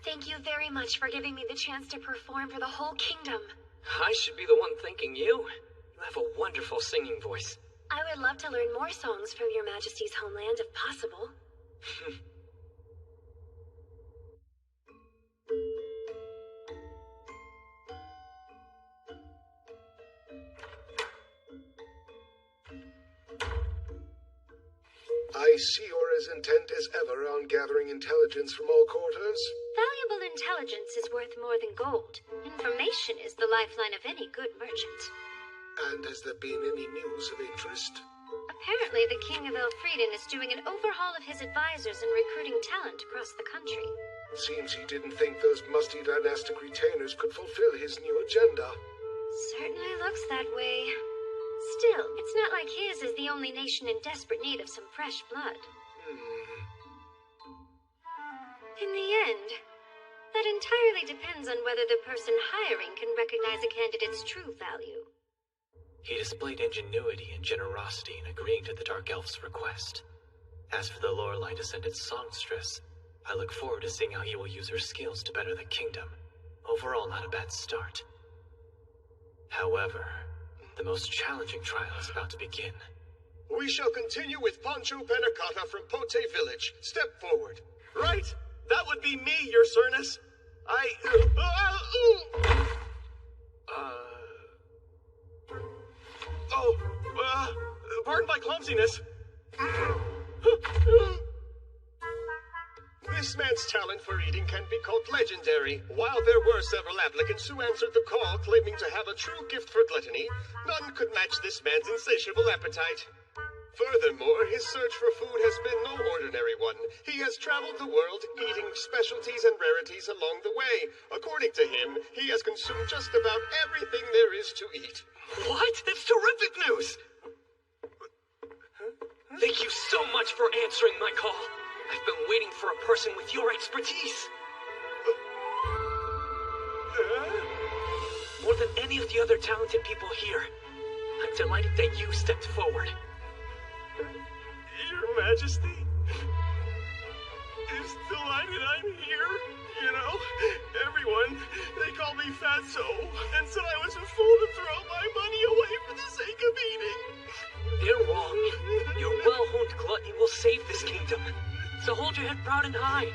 Thank you very much for giving me the chance to perform for the whole kingdom. I should be the one thanking you. You have a wonderful singing voice. I would love to learn more songs from your Majesty's homeland if possible. I Siora's intent as ever on gathering intelligence from all quarters? Valuable intelligence is worth more than gold. Information is the lifeline of any good merchant. And has there been any news of interest? Apparently, the King of Elfrieden is doing an overhaul of his advisors and recruiting talent across the country. Seems he didn't think those musty dynastic retainers could fulfill his new agenda. Certainly looks that way. Still, it's not like his is the only nation in desperate need of some fresh blood. In the end, that entirely depends on whether the person hiring can recognize a candidate's true value. He displayed ingenuity and generosity in agreeing to the Dark Elf's request. As for the Lorelei-descended songstress, I look forward to seeing how he will use her skills to better the kingdom. Overall, not a bad start. However, the most challenging trial is about to begin. We shall continue with Pancho Panacata from Pote Village. Step forward. Right! That would be me, Your Cernus. Pardon my clumsiness. This man's talent for eating can be called legendary. While there were several applicants who answered the call claiming to have a true gift for gluttony, none could match this man's insatiable appetite. Furthermore, his search for food has been no ordinary one. He has traveled the world, eating specialties and rarities along the way. According to him, he has consumed just about everything there is to eat. What? That's terrific news! Thank you so much for answering my call. I've been waiting for a person with your expertise. More than any of the other talented people here, I'm delighted that you stepped forward. Your Majesty is delighted I'm here. You know, everyone, they call me Fatso, and said I was a fool to throw my money away for the sake of eating. They're wrong. Your well-honed gluttony will save this kingdom. So hold your head proud and high.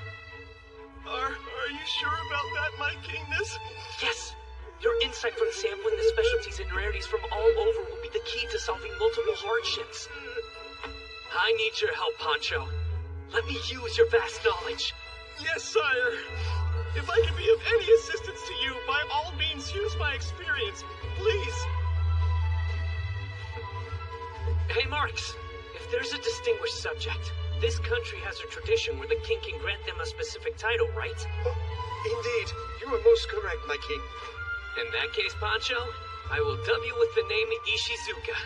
Are you sure about that, my kingness? Yes. Your insight from sampling the specialties and rarities from all over will be the key to solving multiple hardships. I need your help, Pancho. Let me use your vast knowledge. Yes, sire. If I can be of any assistance to you, by all means use my experience, please. Hey, Marx. If there's a distinguished subject, this country has a tradition where the king can grant them a specific title, right? Indeed, you are most correct, my king. In that case, Pancho, I will dub you with the name Ishizuka.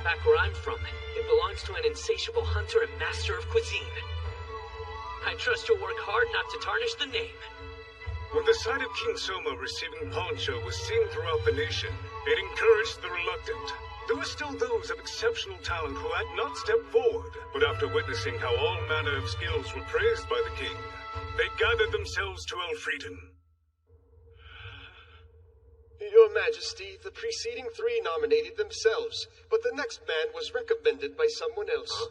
Back where I'm from, it belongs to an insatiable hunter and master of cuisine. I trust you'll work hard not to tarnish the name. When the sight of King Soma receiving Pancho was seen throughout the nation, it encouraged the reluctant. There were still those of exceptional talent who had not stepped forward, but after witnessing how all manner of skills were praised by the king, they gathered themselves to Elfrieden. Your Majesty, the preceding three nominated themselves, but the next man was recommended by someone else.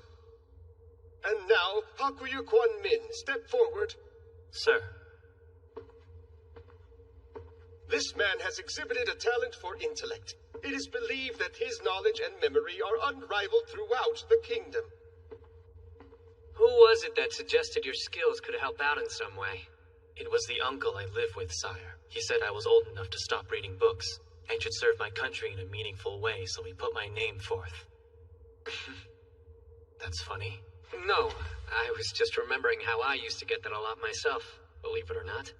And now, Hakuyu Kwan Min, step forward. Sir. This man has exhibited a talent for intellect. It is believed that his knowledge and memory are unrivaled throughout the kingdom. Who was it that suggested your skills could help out in some way? It was the uncle I live with, sire. He said I was old enough to stop reading books and should serve my country in a meaningful way, so he put my name forth. That's funny. No, I was just remembering how I used to get that a lot myself, believe it or not.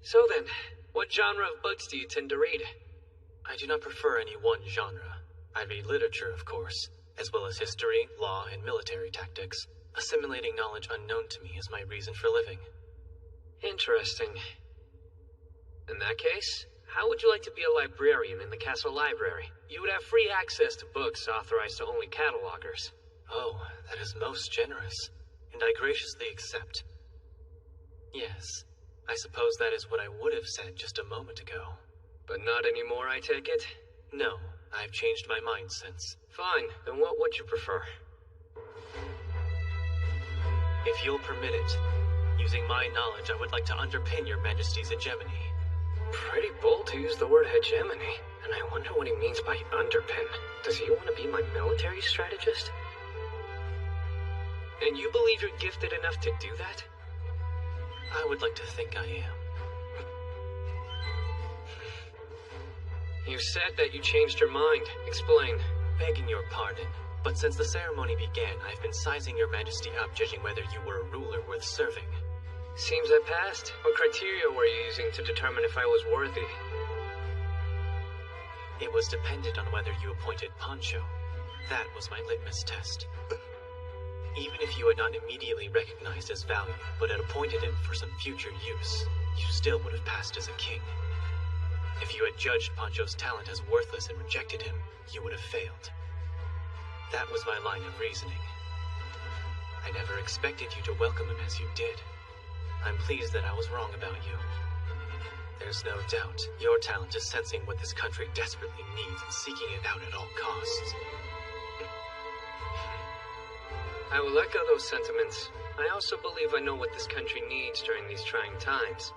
So then, what genre of books do you tend to read? I do not prefer any one genre. I read literature, of course, as well as history, law, and military tactics. Assimilating knowledge unknown to me is my reason for living. Interesting. In that case, how would you like to be a librarian in the castle library? You would have free access to books authorized to only catalogers. Oh, that is most generous, and I graciously accept. Yes, I suppose that is what I would have said just a moment ago. But not anymore, I take it? No, I've changed my mind since. Fine, then what would you prefer? If you'll permit it, using my knowledge, I would like to underpin your Majesty's hegemony. Pretty bold to use the word hegemony, and I wonder what he means by underpin. Does he want to be my military strategist? And you believe you're gifted enough to do that? I would like to think I am. You said that you changed your mind. Explain. Begging your pardon, but since the ceremony began, I've been sizing your majesty up, judging whether you were a ruler worth serving. Seems I passed. What criteria were you using to determine if I was worthy? It was dependent on whether you appointed Poncho. That was my litmus test. Even if you had not immediately recognized his value, but had appointed him for some future use, you still would have passed as a king. If you had judged Poncho's talent as worthless and rejected him, you would have failed. That was my line of reasoning. I never expected you to welcome him as you did. I'm pleased that I was wrong about you. There's no doubt your talent is sensing what this country desperately needs and seeking it out at all costs. I will echo those sentiments. I also believe I know what this country needs during these trying times.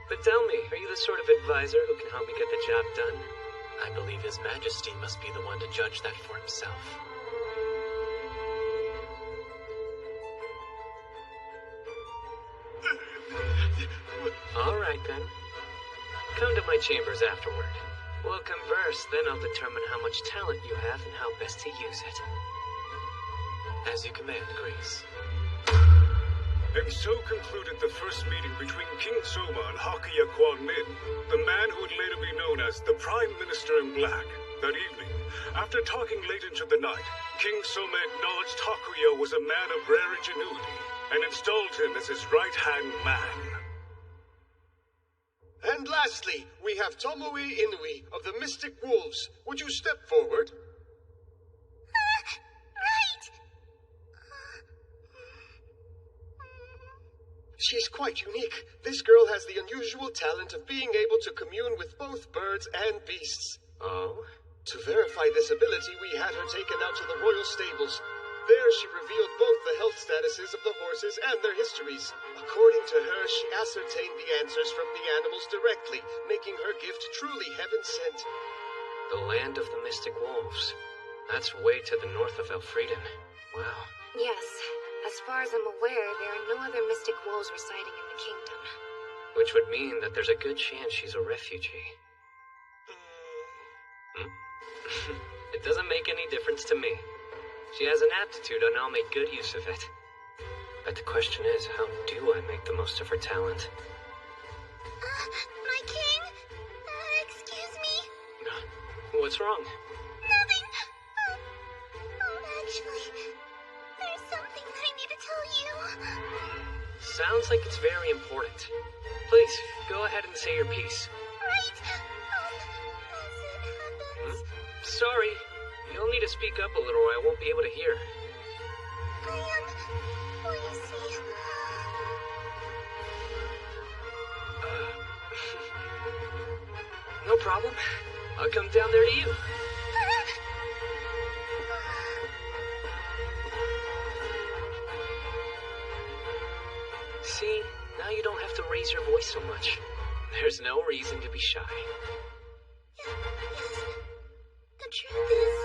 But tell me, are you the sort of advisor who can help me get the job done? I believe His Majesty must be the one to judge that for himself. All right, then. Come to my chambers afterward. We'll converse, then I'll determine how much talent you have and how best to use it. As you command, Grace. And so concluded the first meeting between King Soma and Hakuya Kwan Min, the man who would later be known as the Prime Minister in Black. That evening, after talking late into the night, King Soma acknowledged Hakuya was a man of rare ingenuity and installed him as his right-hand man. And lastly, we have Tomoe Inui of the Mystic Wolves. Would you step forward? She's quite unique. This girl has the unusual talent of being able to commune with both birds and beasts. Oh? To verify this ability, we had her taken out to the royal stables. There she revealed both the health statuses of the horses and their histories. According to her, she ascertained the answers from the animals directly, making her gift truly heaven-sent. The land of the Mystic Wolves. That's way to the north of Elfrieden. Wow. Yes. As far as I'm aware, there are no other Mystic Wolves residing in the kingdom. Which would mean that there's a good chance she's a refugee. It doesn't make any difference to me. She has an aptitude and I'll make good use of it. But the question is, how do I make the most of her talent? My king? Excuse me? What's wrong? Nothing. Actually, there's something that I need to tell you. Sounds like it's very important. Please, go ahead and say your piece. Right. As it happens. Sorry. You'll need to speak up a little or I won't be able to hear. Well, you see... No problem. I'll come down there to you. See, now you don't have to raise your voice so much. There's no reason to be shy. Yes. The truth is...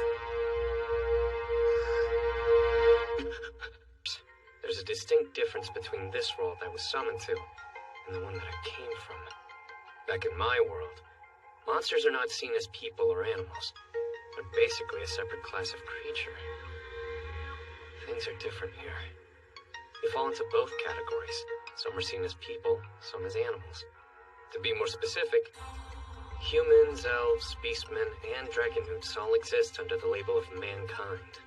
There's a distinct difference between this world I was summoned to and the one that I came from. Back in my world, monsters are not seen as people or animals. They're basically a separate class of creature. Things are different here. They fall into both categories. Some are seen as people, some as animals. To be more specific, humans, elves, beastmen, and dragonoots all exist under the label of mankind.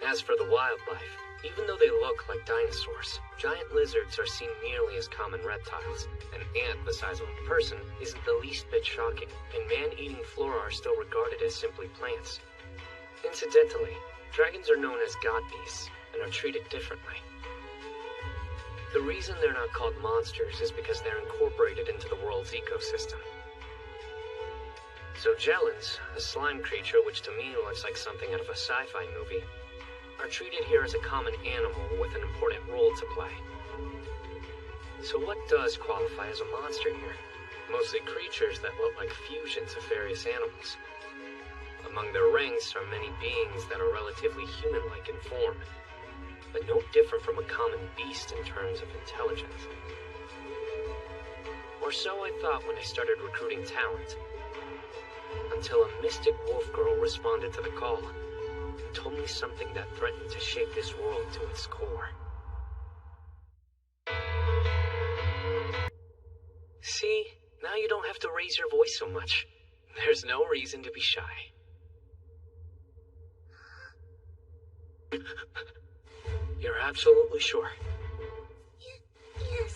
As for the wildlife, even though they look like dinosaurs, giant lizards are seen merely as common reptiles. An ant the size of a person isn't the least bit shocking, and man-eating flora are still regarded as simply plants. Incidentally, dragons are known as god beasts and are treated differently. The reason they're not called monsters is because they're incorporated into the world's ecosystem. So Jellins, a slime creature which to me looks like something out of a sci-fi movie, are treated here as a common animal with an important role to play. So what does qualify as a monster here? Mostly creatures that look like fusions of various animals. A Among their ranks are many beings that are relatively human-like in form, but no different from a common beast in terms of intelligence. Or so I thought when I started recruiting talent. Until a mystic wolf girl responded to the call and told me something that threatened to shake this world to its core. See, now you don't have to raise your voice so much. There's no reason to be shy. You're absolutely sure? Yes.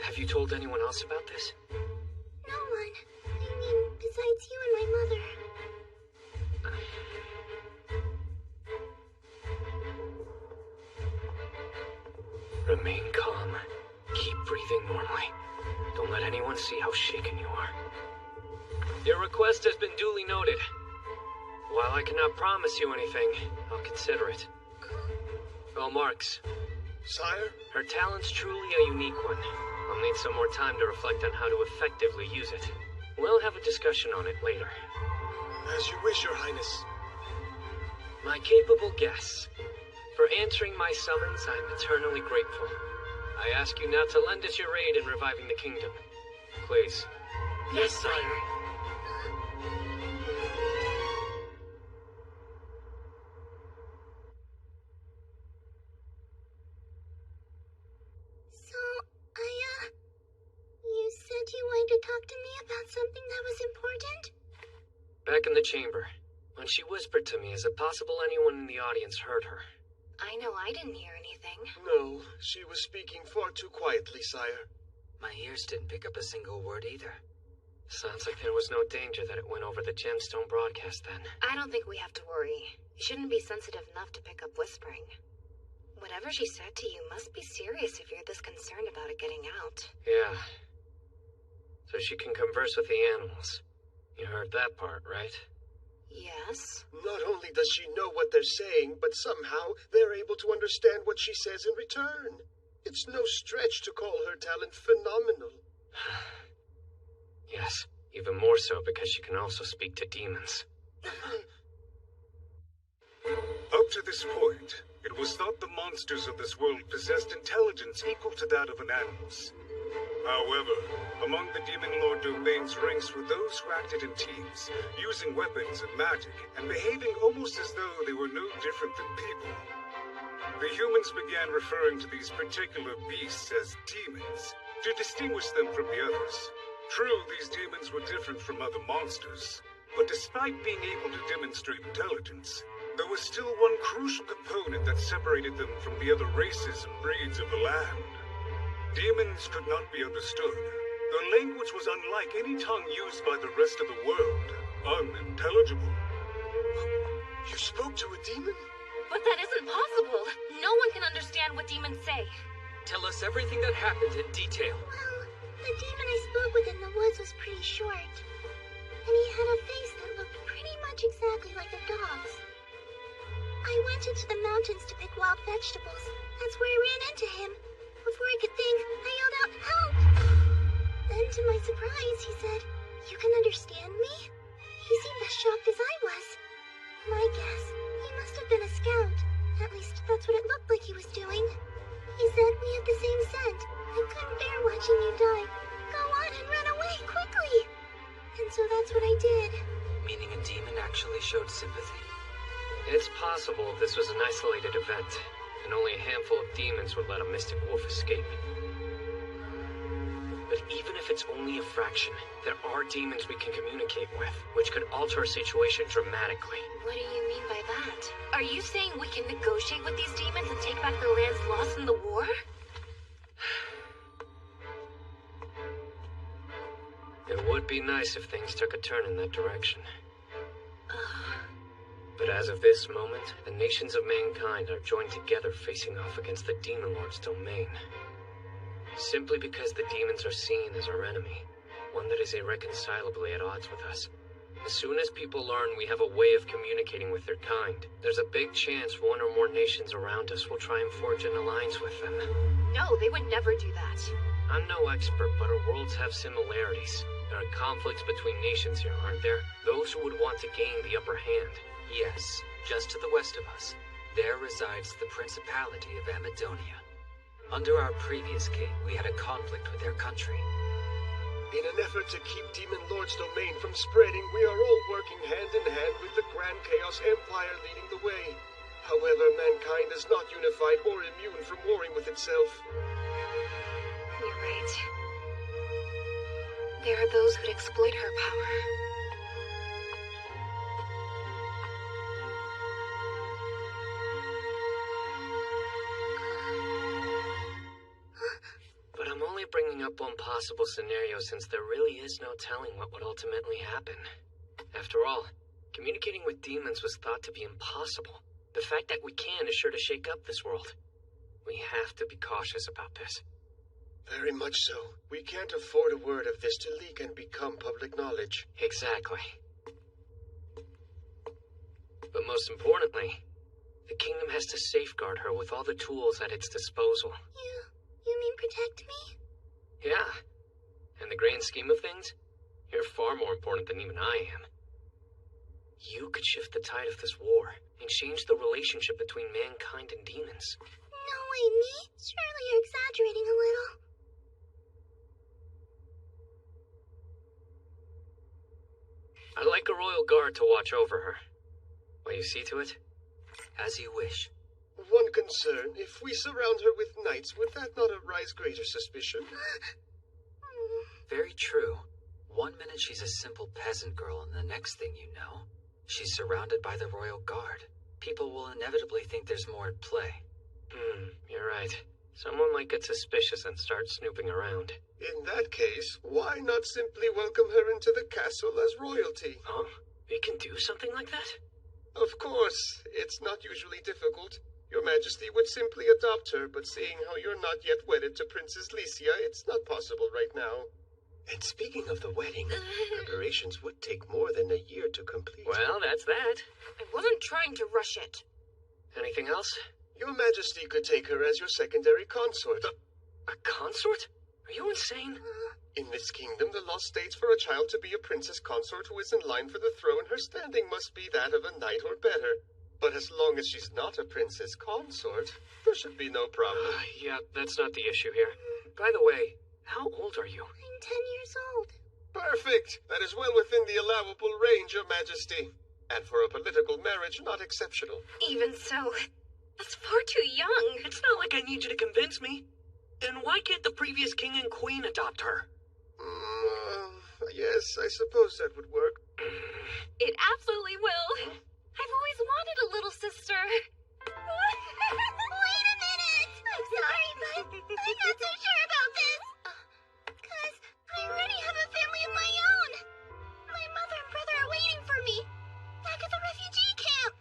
Have you told anyone else about this? No one. I mean, besides you and my mother. Remain calm. Keep breathing normally. Don't let anyone see how shaken you are. Your request has been duly noted. While I cannot promise you anything, I'll consider it. Well, Marks. Sire? Her talent's truly a unique one. I'll need some more time to reflect on how to effectively use it. We'll have a discussion on it later. As you wish, Your Highness. My capable guests. For answering my summons, I'm eternally grateful. I ask you now to lend us your aid in reviving the kingdom. Please. Yes, sire. You said you wanted to talk to me about something that was important? Back in the chamber, when she whispered to me, is it possible anyone in the audience heard her? I know I didn't hear anything. No, she was speaking far too quietly, sire. My ears didn't pick up a single word either. Sounds like there was no danger that it went over the gemstone broadcast then. I don't think we have to worry. You shouldn't be sensitive enough to pick up whispering. Whatever she said to you must be serious if you're this concerned about it getting out. Yeah. So she can converse with the animals. You heard that part, right? Yes. Not only does she know what they're saying, but somehow they're able to understand what she says in return. It's no stretch to call her talent phenomenal. Yes, even more so because she can also speak to demons. Up to this point, it was thought the monsters of this world possessed intelligence equal to that of an animal's. However, among the Demon Lord Domain's ranks were those who acted in teams, using weapons and magic, and behaving almost as though they were no different than people. The humans began referring to these particular beasts as demons, to distinguish them from the others. True, these demons were different from other monsters, but despite being able to demonstrate intelligence, there was still one crucial component that separated them from the other races and breeds of the land. Demons could not be understood. Their language was unlike any tongue used by the rest of the world. Unintelligible. You spoke to a demon? But that isn't possible. No one can understand what demons say. Tell us everything that happened in detail. Well, the demon I spoke with in the woods was pretty short. And he had a face that looked pretty much exactly like a dog's. I went into the mountains to pick wild vegetables. That's where I ran into him. Before I could think, I yelled out, "Help!" Then, to my surprise, he said, "You can understand me?" He seemed as shocked as I was. My guess, he must have been a scout. At least, that's what it looked like he was doing. He said we had the same scent. I couldn't bear watching you die. Go on and run away, quickly! And so that's what I did. Meaning a demon actually showed sympathy? It's possible this was an isolated event, and only a handful of demons would let a mystic wolf escape. But even if it's only a fraction, there are demons we can communicate with, which could alter a situation dramatically. What do you mean by that? Are you saying we can negotiate with these demons and take back the lands lost in the war? It would be nice if things took a turn in that direction. But as of this moment, the nations of mankind are joined together facing off against the Demon Lord's domain. Simply because the demons are seen as our enemy, one that is irreconcilably at odds with us. As soon as people learn we have a way of communicating with their kind, there's a big chance one or more nations around us will try and forge an alliance with them. No, they would never do that. I'm no expert, but our worlds have similarities. There are conflicts between nations here, aren't there? Those who would want to gain the upper hand. Yes, just to the west of us. There resides the Principality of Amadonia. Under our previous king, we had a conflict with their country. In an effort to keep Demon Lord's domain from spreading, we are all working hand in hand with the Grand Chaos Empire leading the way. However, mankind is not unified or immune from warring with itself. You're right. There are those who'd exploit her power. But I'm only bringing up one possible scenario since there really is no telling what would ultimately happen. After all, communicating with demons was thought to be impossible. The fact that we can is sure to shake up this world. We have to be cautious about this. Very much so. We can't afford a word of this to leak and become public knowledge. Exactly. But most importantly, the kingdom has to safeguard her with all the tools at its disposal. You mean protect me? Yeah. In the grand scheme of things, you're far more important than even I am. You could shift the tide of this war and change the relationship between mankind and demons. No way, me? Surely you're exaggerating a little. I'd like a royal guard to watch over her. Will you see to it? As you wish. One concern, if we surround her with knights, would that not arouse greater suspicion? Very true. One minute she's a simple peasant girl, and the next thing you know, she's surrounded by the royal guard. People will inevitably think there's more at play. You're right. Someone might get suspicious and start snooping around. In that case, why not simply welcome her into the castle as royalty? Huh? We can do something like that? Of course. It's not usually difficult. Your Majesty would simply adopt her, but seeing how you're not yet wedded to Princess Licia, it's not possible right now. And speaking of the wedding, preparations would take more than a year to complete. Well, that's that. I wasn't trying to rush it. Anything else? Your Majesty could take her as your secondary consort. A consort? Are you insane? In this kingdom, the law states for a child to be a princess consort who is in line for the throne, her standing must be that of a knight or better. But as long as she's not a princess consort, there should be no problem. Yeah, that's not the issue here. By the way, how old are you? I'm 10 years old. Perfect! That is well within the allowable range, Your Majesty. And for a political marriage, not exceptional. Even so, that's far too young. It's not like I need you to convince me. Then why can't the previous king and queen adopt her? Yes, I suppose that would work. It absolutely will. I've always wanted a little sister. Wait a minute! I'm sorry, but I'm not so sure about this. 'Cause I already have a family of my own. My mother and brother are waiting for me. Back at the refugee camp.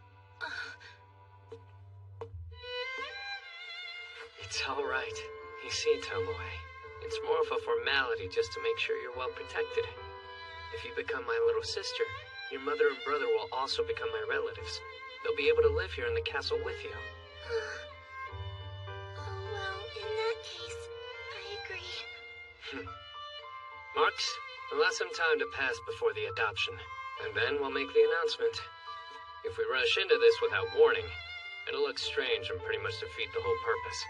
It's all right. You see, Tomoe, it's more of a formality just to make sure you're well protected. If you become my little sister, your mother and brother will also become my relatives. They'll be able to live here in the castle with you. Oh, well, in that case, I agree. Marks, we'll have some time to pass before the adoption, and then we'll make the announcement. If we rush into this without warning, it'll look strange and pretty much defeat the whole purpose.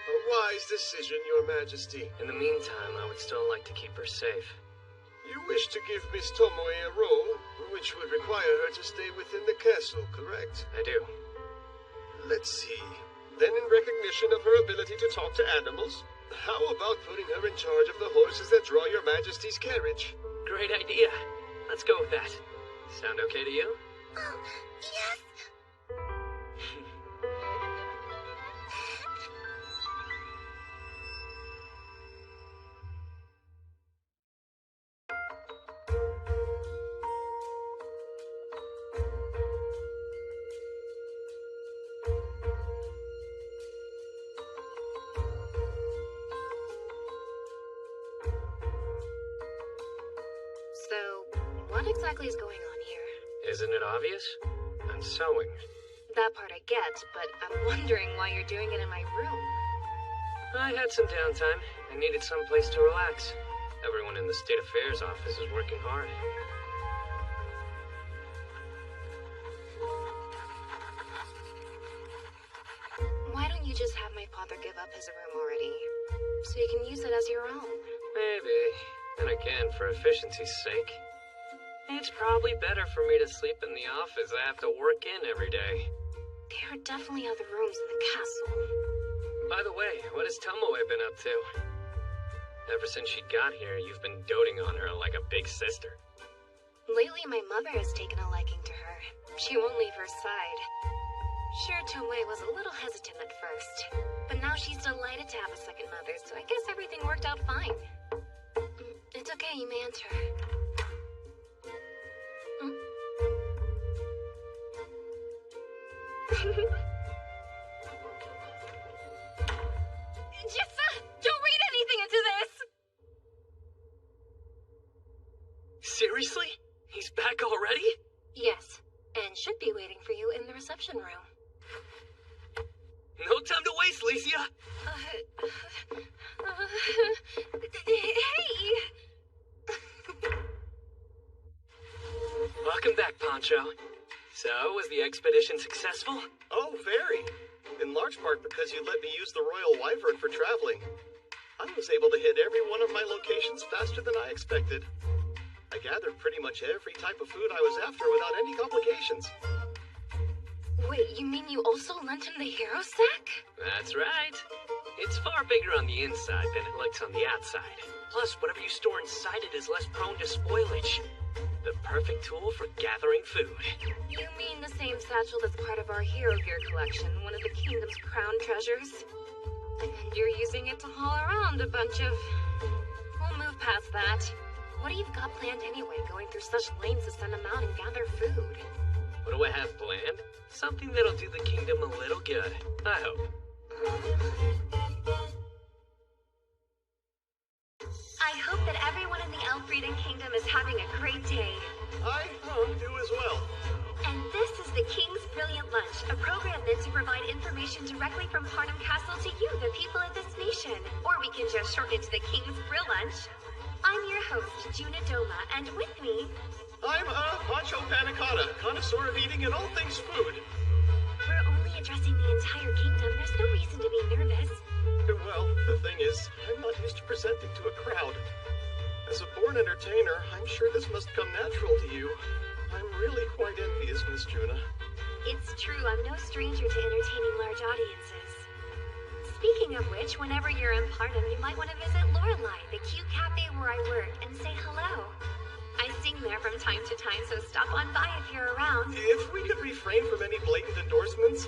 A wise decision, Your Majesty. In the meantime, I would still like to keep her safe. You wish to give Miss Tomoe a role, which would require her to stay within the castle, correct? I do. Let's see. Then in recognition of her ability to talk to animals, how about putting her in charge of the horses that draw Your Majesty's carriage? Great idea. Let's go with that. Sound okay to you? Oh, yes. So, what exactly is going on here? Isn't it obvious? I'm sewing. That part I get, but I'm wondering why you're doing it in my room. I had some downtime. I needed some place to relax. Everyone in the State Affairs office is working hard. Why don't you just have my father give up his room already? So you can use it as your own. Maybe. And again, for efficiency's sake. It's probably better for me to sleep in the office I have to work in every day. There are definitely other rooms in the castle. By the way, what has Tomoe been up to? Ever since she got here, you've been doting on her like a big sister. Lately, my mother has taken a liking to her. She won't leave her side. Sure, Tomoe was a little hesitant at first, but now she's delighted to have a second mother, so I guess everything worked out fine. It's okay, you may enter. Jitsa! Don't read anything into this! Seriously? He's back already? Yes, and should be waiting for you in the reception room. No time to waste, Licia! Hey! Welcome back, Poncho. So, was the expedition successful? Oh, very. In large part because you let me use the Royal Wyvern for traveling. I was able to hit every one of my locations faster than I expected. I gathered pretty much every type of food I was after without any complications. Wait, you mean you also lent him the hero sack? That's right. It's far bigger on the inside than it looks on the outside. Plus, whatever you store inside it is less prone to spoilage. The perfect tool for gathering food. You mean the same satchel that's part of our hero gear collection, one of the kingdom's crown treasures? And you're using it to haul around a bunch of... We'll move past that. What do you got planned anyway, going through such lanes to send them out and gather food? What do I have planned? Something that'll do the kingdom a little good, I hope. I hope that everyone in the Elfrieden Kingdom is having a great day. I do as well. And this is the King's Brilliant Lunch, a program meant to provide information directly from Harnham Castle to you, the people of this nation. Or we can just shorten it to the King's Brill Lunch. I'm your host, Juna Doma, and with me... I'm, Pancho Panicotta, connoisseur of eating and all things food. We're only addressing the entire kingdom. There's no reason to be nervous. Well, the thing is, I'm not used to presenting to a crowd. As a born entertainer, I'm sure this must come natural to you. I'm really quite envious, Miss Juna. It's true, I'm no stranger to entertaining large audiences. Speaking of which, whenever you're in Parnham, you might want to visit Lorelei, the cute cafe where I work, and say hello. I sing there from time to time, so stop on by if you're around. If we could refrain from any blatant endorsements.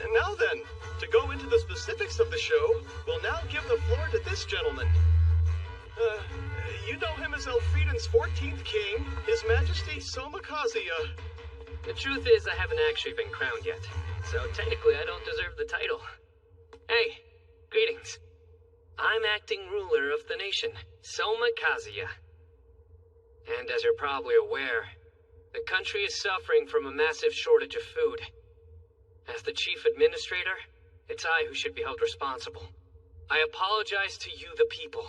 And now then, to go into the specifics of the show, we'll now give the floor to this gentleman. You know him as Elfrieden's 14th king, His Majesty Soma Kazuya. The truth is, I haven't actually been crowned yet, so technically I don't deserve the title. Hey, greetings. I'm acting ruler of the nation, Soma Kazuya. And as you're probably aware, the country is suffering from a massive shortage of food. As the chief administrator, it's I who should be held responsible. I apologize to you, the people.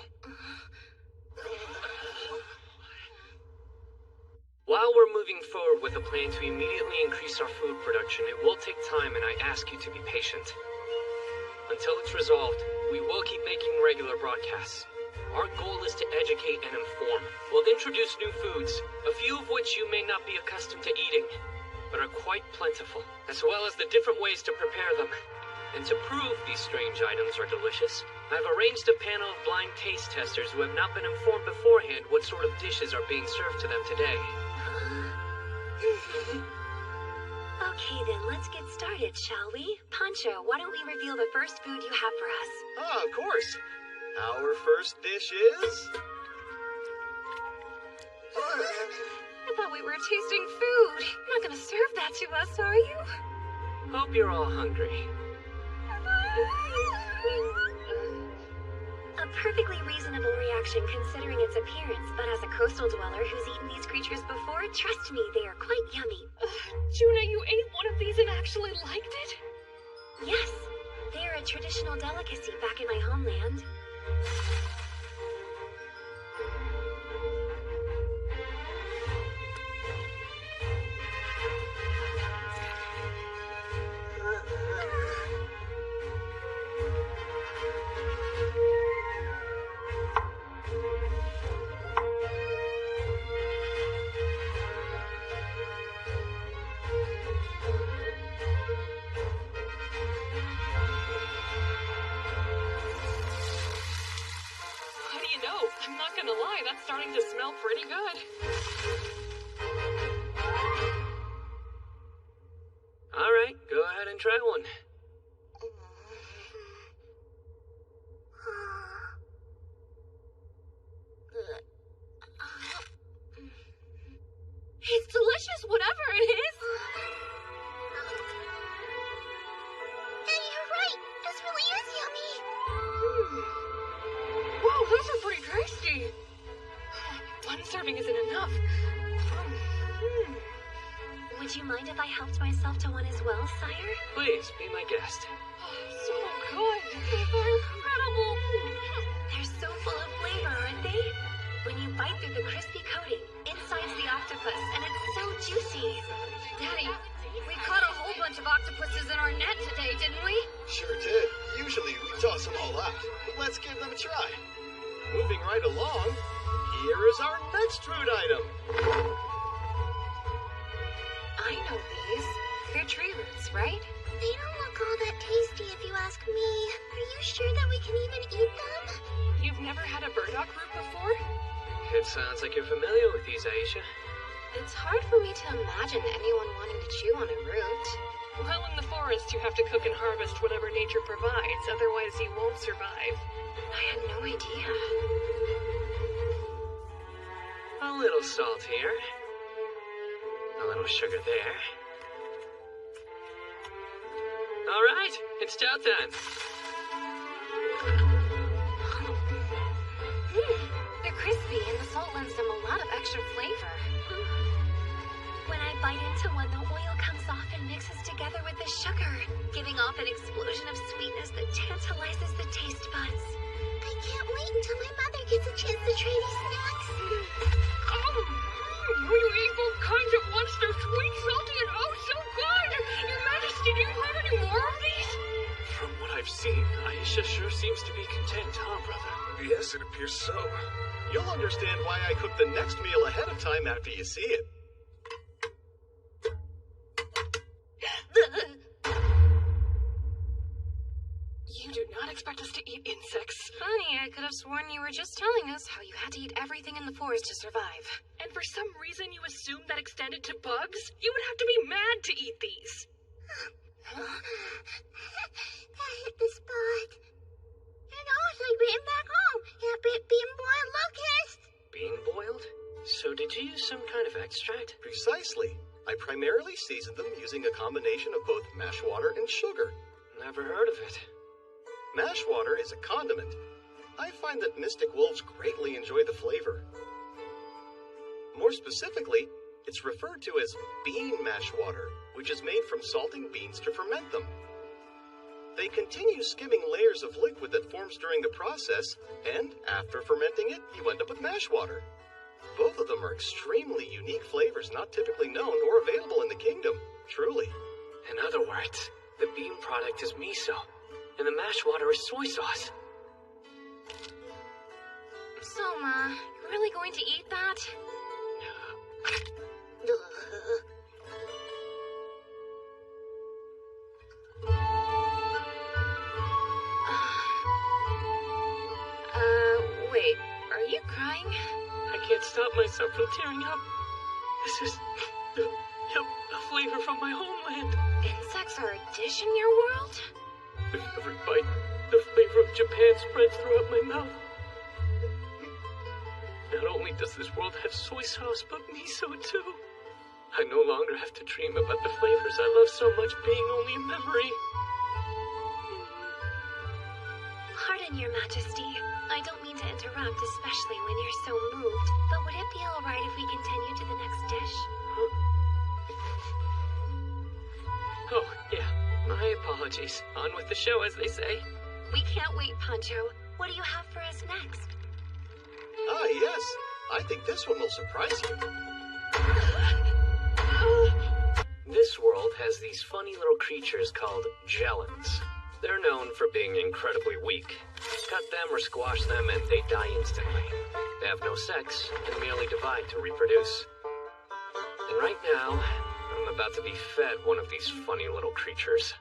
While we're moving forward with a plan to immediately increase our food production, it will take time and I ask you to be patient. Until it's resolved, we will keep making regular broadcasts. Our goal is to educate and inform. We'll introduce new foods, a few of which you may not be accustomed to eating, but are quite plentiful, as well as the different ways to prepare them. And to prove these strange items are delicious, I've arranged a panel of blind taste testers who have not been informed beforehand what sort of dishes are being served to them today. Okay then, let's get started, shall we? Pancho, why don't we reveal the first food you have for us? Of course. Our first dish is... I thought we were tasting food. You're not gonna serve that to us, are you? Hope you're all hungry. A perfectly reasonable reaction considering its appearance, but as a coastal dweller who's eaten these creatures before, trust me, they are quite yummy. Juna, you ate one of these and actually liked it? Yes, they are a traditional delicacy back in my homeland. starting to smell pretty good. Alright, go ahead and try one. It's delicious, whatever it is. Hey, you're right. This really is yummy. Wow, those are pretty tasty. One serving isn't enough. Would you mind if I helped myself to one as well, sire? Please, be my guest. So good. They're incredible. They're so full of flavor, aren't they? When you bite through the crispy coating, inside's the octopus, and it's so juicy. Daddy, we caught a whole bunch of octopuses in our net today, didn't we? Sure did. Usually we toss them all out, but let's give them a try. Moving right along, here is our next food item. I know these. They're tree roots, right? They don't look all that tasty if you ask me. Are you sure that we can even eat them? You've never had a burdock root before? It sounds like you're familiar with these, Aisha. It's hard for me to imagine anyone wanting to chew on a root. Well, in the forest, you have to cook and harvest whatever nature provides, otherwise you won't survive. I had no idea. A little salt here. A little sugar there. Alright, it's chow time. They're crispy, and the salt lends them a lot of extra flavor. When I bite into one, the oil comes off and mixes together with the sugar, giving off an explosion of sweetness that tantalizes the taste buds. I can't wait until my mother gets a chance to try these snacks. You eat both kinds at once. They're sweet, salty, and oh so good! Your Majesty, do you have any more of these? From what I've seen, Aisha sure seems to be content, huh, brother? Yes, it appears so. You'll understand why I cook the next meal ahead of time after you see it. You do not expect us to eat insects. Honey, I could have sworn you were just telling us how you had to eat everything in the forest to survive. And for some reason you assumed that extended to bugs? You would have to be mad to eat these. I hit the spot. And I was like being back home. Yeah, being boiled locust. Being boiled? So did you use some kind of extract? Precisely. I primarily seasoned them using a combination of both mash water and sugar. Never heard of it. Mash water is a condiment. I find that Mystic Wolves greatly enjoy the flavor. More specifically, it's referred to as bean mash water, which is made from salting beans to ferment them. They continue skimming layers of liquid that forms during the process, and after fermenting it, you end up with mash water. Both of them are extremely unique flavors not typically known or available in the kingdom, truly. In other words, the bean product is miso, and the mash water is soy sauce. Soma, you're really going to eat that? Wait, are you crying? I can't stop myself from tearing up. This is a flavor from my homeland. Insects are a dish in your world? With every bite, the flavor of Japan spreads throughout my mouth. Not only does this world have soy sauce, but miso too. I no longer have to dream about the flavors I love so much being only a memory. Pardon, Your Majesty. I don't mean to interrupt, especially when you're so moved, but would it be alright if we continue to the next dish? Huh? Oh, yeah. My apologies. On with the show, as they say. We can't wait, Pancho. What do you have for us next? Ah, yes. I think this one will surprise you. This world has these funny little creatures called Gelans. They're known for being incredibly weak. Cut them or squash them and they die instantly. They have no sex and merely divide to reproduce. And right now, I'm about to be fed one of these funny little creatures.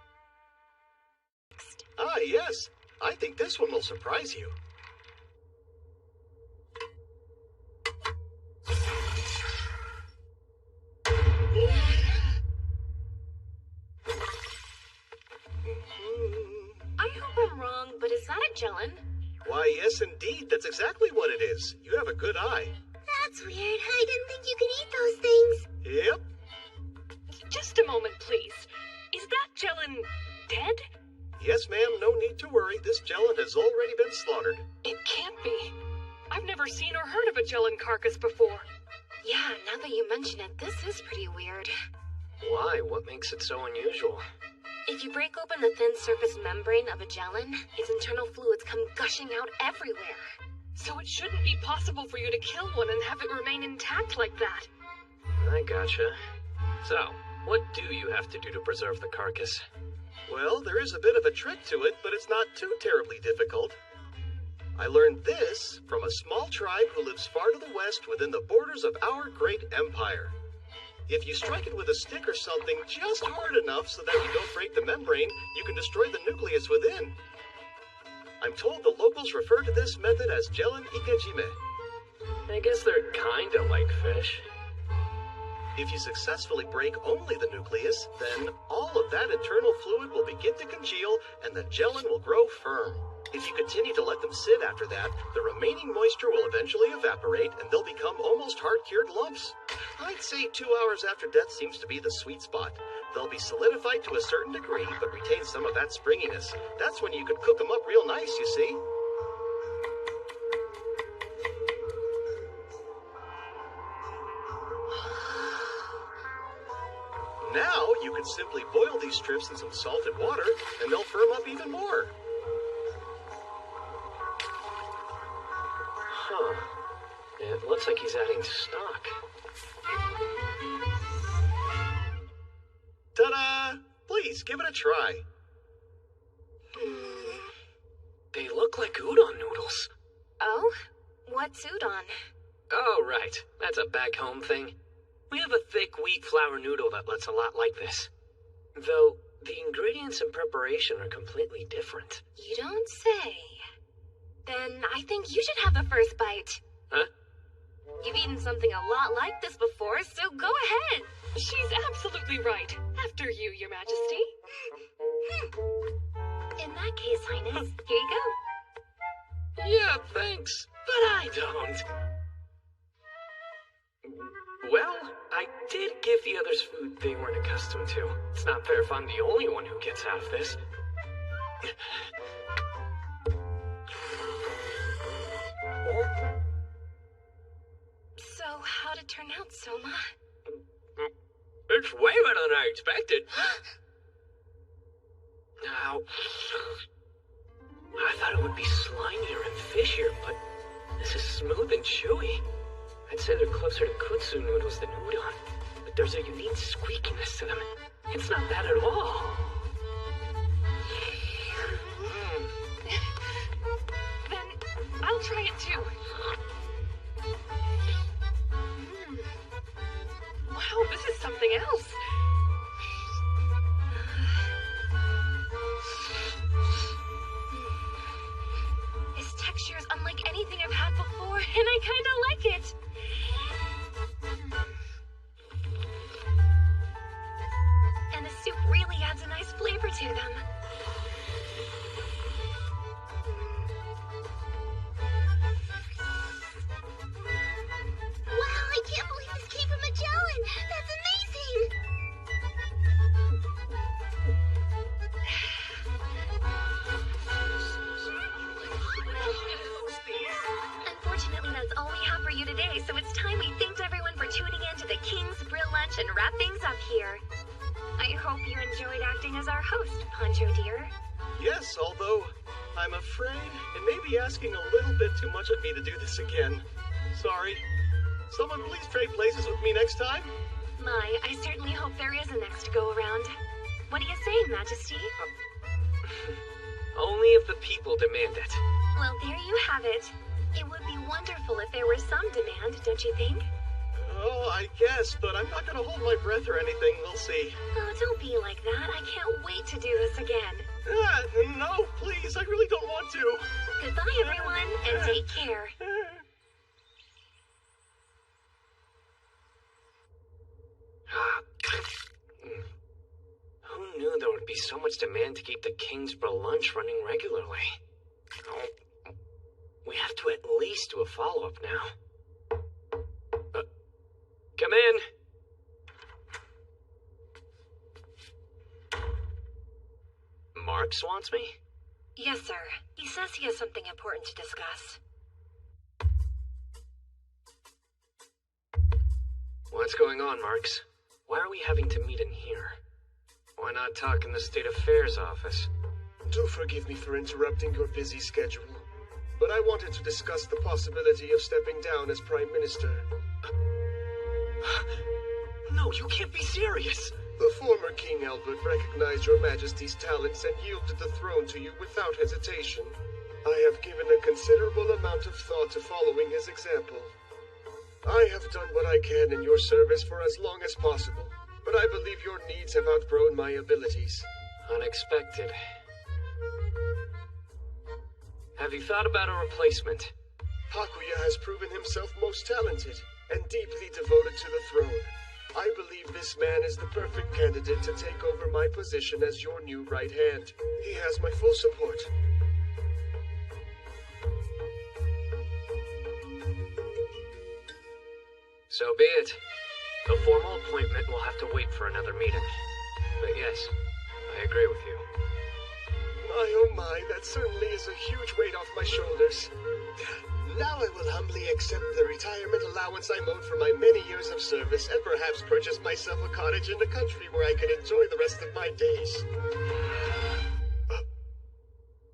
Ah, yes. I think this one will surprise you. Jellin. Why, yes, indeed. That's exactly what it is. You have a good eye. That's weird. I didn't think you could eat those things. Yep. Just a moment, please. Is that Jellin dead? Yes, ma'am. No need to worry. This Jellin has already been slaughtered. It can't be. I've never seen or heard of a Jellin carcass before. Yeah, now that you mention it, this is pretty weird. Why? What makes it so unusual? If you break open the thin surface membrane of a Jellin, its internal fluids come gushing out everywhere. So it shouldn't be possible for you to kill one and have it remain intact like that. I gotcha. So, what do you have to do to preserve the carcass? Well, there is a bit of a trick to it, but it's not too terribly difficult. I learned this from a small tribe who lives far to the west within the borders of our great empire. If you strike it with a stick or something just hard enough so that you don't break the membrane, you can destroy the nucleus within. I'm told the locals refer to this method as Jellin Ikejime. I guess they're kinda like fish. If you successfully break only the nucleus, then all of that internal fluid will begin to congeal and the Jellin will grow firm. If you continue to let them sit after that, the remaining moisture will eventually evaporate and they'll become almost hard-cured lumps. I'd say 2 hours after death seems to be the sweet spot. They'll be solidified to a certain degree, but retain some of that springiness. That's when you could cook them up real nice, you see. Now, you could simply boil these strips in some salted water, and they'll firm up even more. Huh. It looks like he's adding stock. Ta-da! Please, give it a try. They look like udon noodles. Oh? What's udon? Oh, right. That's a back home thing. We have a thick wheat flour noodle that looks a lot like this. Though, the ingredients and preparation are completely different. You don't say. Then I think you should have the first bite. Huh? You've eaten something a lot like this before, so go ahead. She's absolutely right. After you, Your Majesty. In that case, Highness, here you go. Yeah, thanks. But I don't. Well, I did give the others food they weren't accustomed to. It's not fair if I'm the only one who gets out of this. So, how'd it turn out, Soma? It's way better than I expected. Now, I thought it would be slimier and fishier, but this is smooth and chewy. I'd say they're closer to kutsu noodles than udon, but there's a unique squeakiness to them. It's not bad at all. Then I'll try it too. Wow, this is something else. Its texture is unlike anything I've had before, and I kinda like it. And the soup really adds a nice flavor to them. Wow, I can't believe this came from a Jellin! That's amazing! Unfortunately, that's all we have for you today, so it's time we thanked everyone for tuning in to the King's Brill Lunch and wrap things up here. I hope you enjoyed acting as our host, Poncho dear. Yes, although I'm afraid it may be asking a little bit too much of me to do this again. Sorry. Someone please trade places with me next time? My, I certainly hope there is a next go-around. What do you say, Majesty? Only if the people demand it. Well, there you have it. It would be wonderful if there were some demand, don't you think? Oh, I guess, but I'm not gonna hold my breath or anything. We'll see. Oh, don't be like that. I can't wait to do this again. No, please. I really don't want to. Goodbye, everyone, and take care. Who knew there would be so much demand to keep the King's Brill Lunch running regularly? have to at least do a follow-up now. Come in. Marks wants me? Yes, sir. He says he has something important to discuss. What's going on, Marks? Why are we having to meet in here? Why not talk in the State Affairs office? Do forgive me for interrupting your busy schedule, but I wanted to discuss the possibility of stepping down as Prime Minister. No, you can't be serious! The former King Albert recognized your Majesty's talents and yielded the throne to you without hesitation. I have given a considerable amount of thought to following his example. I have done what I can in your service for as long as possible, but I believe your needs have outgrown my abilities. Unexpected. Have you thought about a replacement? Hakuya has proven himself most talented and deeply devoted to the throne. I believe this man is the perfect candidate to take over my position as your new right hand. He has my full support. So be it. The formal appointment will have to wait for another meeting. But yes, I agree with you. My oh my, that certainly is a huge weight off my shoulders. Now I will humbly accept the retirement allowance I owed for my many years of service and perhaps purchase myself a cottage in the country where I can enjoy the rest of my days.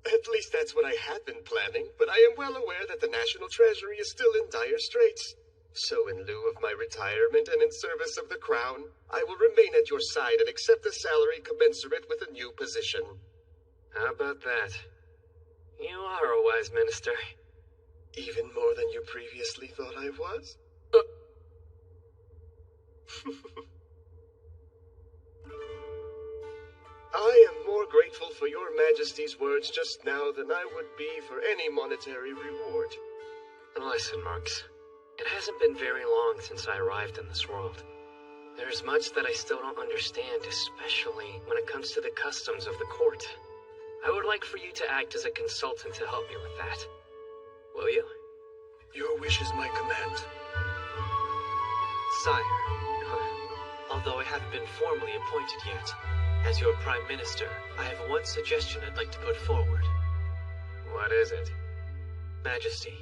At least that's what I had been planning, but I am well aware that the National Treasury is still in dire straits. So in lieu of my retirement and in service of the Crown, I will remain at your side and accept a salary commensurate with a new position. How about that? You are a wise minister. Even more than you previously thought I was? I am more grateful for your Majesty's words just now than I would be for any monetary reward. Listen, Marks. It hasn't been very long since I arrived in this world. There's much that I still don't understand, especially when it comes to the customs of the court. I would like for you to act as a consultant to help me with that. Will you? Your wish is my command. Sire, although I haven't been formally appointed yet, as your Prime Minister, I have one suggestion I'd like to put forward. What is it? Majesty,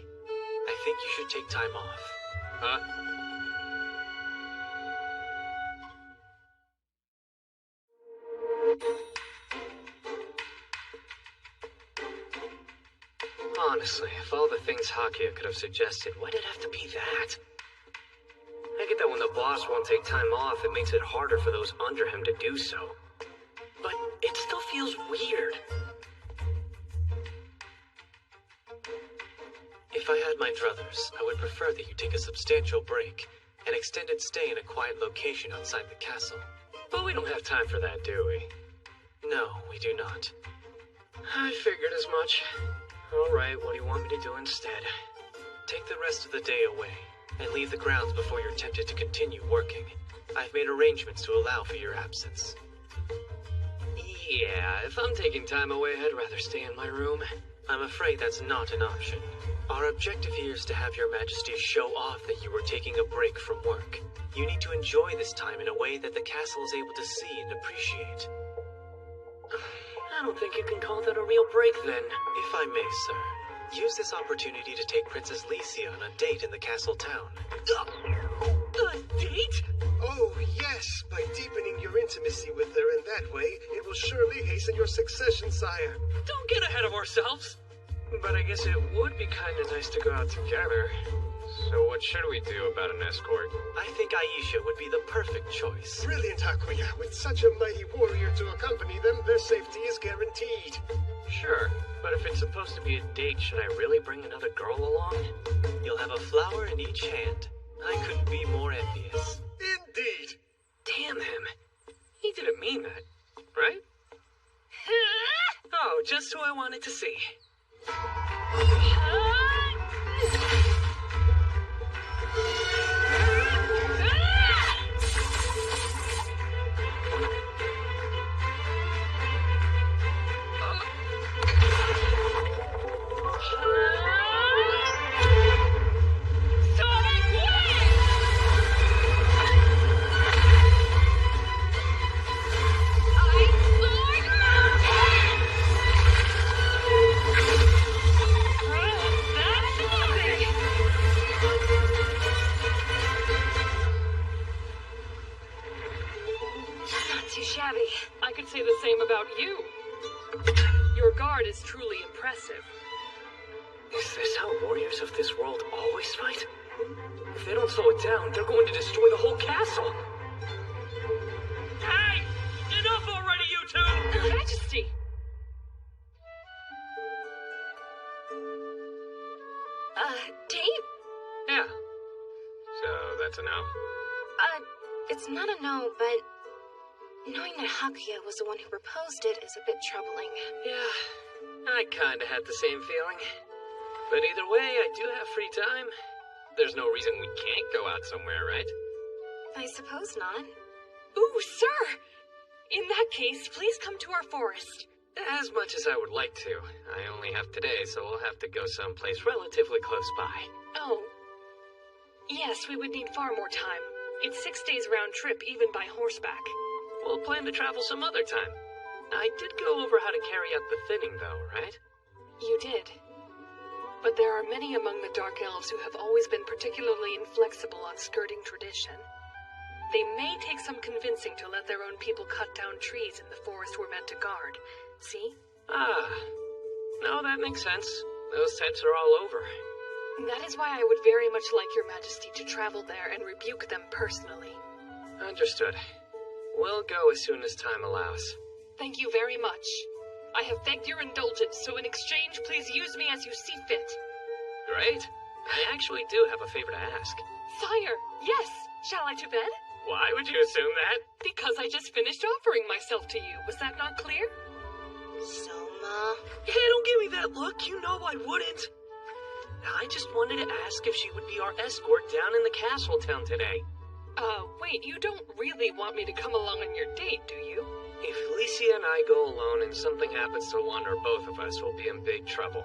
I think you should take time off. Huh? Honestly, if all the things Hakuya could have suggested, why'd it have to be that? I get that when the boss won't take time off, it makes it harder for those under him to do so. But it still feels weird. If I had my druthers, I would prefer that you take a substantial break, an extended stay in a quiet location outside the castle. But we don't have time for that, do we? No, we do not. I figured as much. Alright, what do you want me to do instead? Take the rest of the day away, and leave the grounds before you're tempted to continue working. I've made arrangements to allow for your absence. Yeah, if I'm taking time away, I'd rather stay in my room. I'm afraid that's not an option. Our objective here is to have your Majesty show off that you were taking a break from work. You need to enjoy this time in a way that the castle is able to see and appreciate. I don't think you can call that a real break, then. If I may, sir, use this opportunity to take Princess Licia on a date in the castle town. A date? Oh, yes. By deepening your intimacy with her in that way, it will surely hasten your succession, sire. Don't get ahead of ourselves. But I guess it would be kind of nice to go out together. So what should we do about an escort? I think Aisha would be the perfect choice. Brilliant, Hakuya. With such a mighty warrior to accompany them, their safety is guaranteed. Sure, but if it's supposed to be a date, should I really bring another girl along? You'll have a flower in each hand. I couldn't be more envious. Indeed. Damn him. He didn't mean that, right? Oh, just who I wanted to see. too shabby. I could say the same about you. Your guard is truly impressive. Is this how warriors of this world always fight? If they don't slow it down, they're going to destroy the whole castle. Hey! Enough already, you two! Your Majesty! Date? Yeah. So that's a no? It's not a no, but knowing that Hakuya was the one who proposed it is a bit troubling. Yeah, I kinda had the same feeling. But either way, I do have free time. There's no reason we can't go out somewhere, right? I suppose not. Ooh, sir! In that case, please come to our forest. As much as I would like to. I only have today, so we'll have to go someplace relatively close by. Oh. Yes, we would need far more time. It's 6 days round trip, even by horseback. We'll plan to travel some other time. I did go over how to carry out the thinning, though, right? You did. But there are many among the Dark Elves who have always been particularly inflexible on skirting tradition. They may take some convincing to let their own people cut down trees in the forest we're meant to guard. See? Ah. No, that makes sense. Those types are all over. That is why I would very much like your Majesty to travel there and rebuke them personally. Understood. We'll go as soon as time allows. Thank you very much. I have begged your indulgence, so in exchange, please use me as you see fit. Great. I actually do have a favor to ask. Sire, yes. Shall I to bed? Why would you assume that? Because I just finished offering myself to you. Was that not clear? Soma... Hey, don't give me that look. You know I wouldn't. I just wanted to ask if she would be our escort down in the castle town today. Wait, you don't really want me to come along on your date, do you? If Licia and I go alone and something happens to one or both of us, we'll be in big trouble.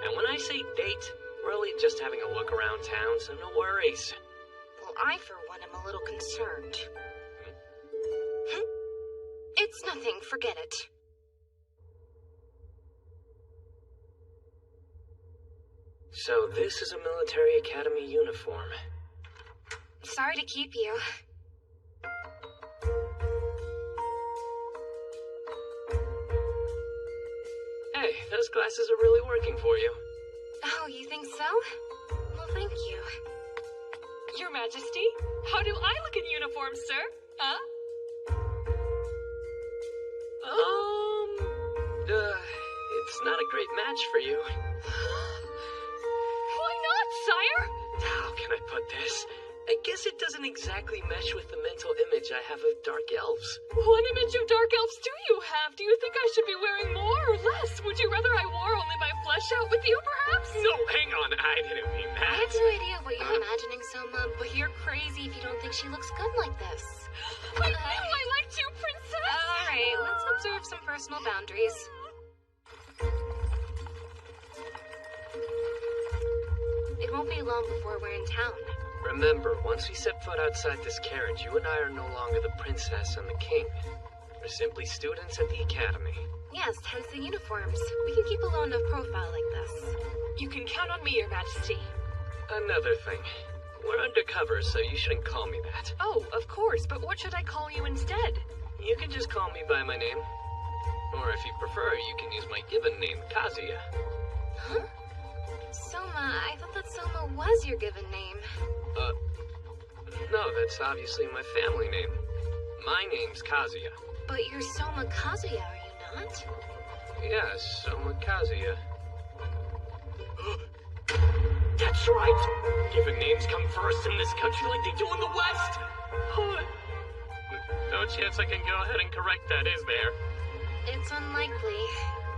And when I say date, really just having a look around town, so no worries. Well, I, for one, am a little concerned. It's nothing, forget it. So this is a military academy uniform. Sorry to keep you. Hey, those glasses are really working for you. Oh, you think so? Well, thank you. Your Majesty, how do I look in uniform, sir? Huh? It's not a great match for you. Why not, sire? How can I put this? I guess it doesn't exactly mesh with the mental image I have of Dark Elves. What image of Dark Elves do you have? Do you think I should be wearing more or less? Would you rather I wore only my flesh out with you, perhaps? No, hang on. I didn't mean that. I have no idea what you're imagining, Soma, but you're crazy if you don't think she looks good like this. I knew I liked you, princess! Alright, let's observe some personal boundaries. It won't be long before we're in town. Remember, once we set foot outside this carriage, you and I are no longer the princess and the king. We're simply students at the academy. Yes, hence the uniforms. We can keep a low enough profile like this. You can count on me, Your Majesty. Another thing. We're undercover, so you shouldn't call me that. Oh, of course, but what should I call you instead? You can just call me by my name. Or if you prefer, you can use my given name, Kazuya. Huh? Soma, I thought that Soma was your given name. No, that's obviously my family name. My name's Kazuya. But you're Soma Kazuya, are you not? Yes, Soma Kazuya. That's right! Given names come first in this country like they do in the West! No chance I can go ahead and correct that, is there? It's unlikely.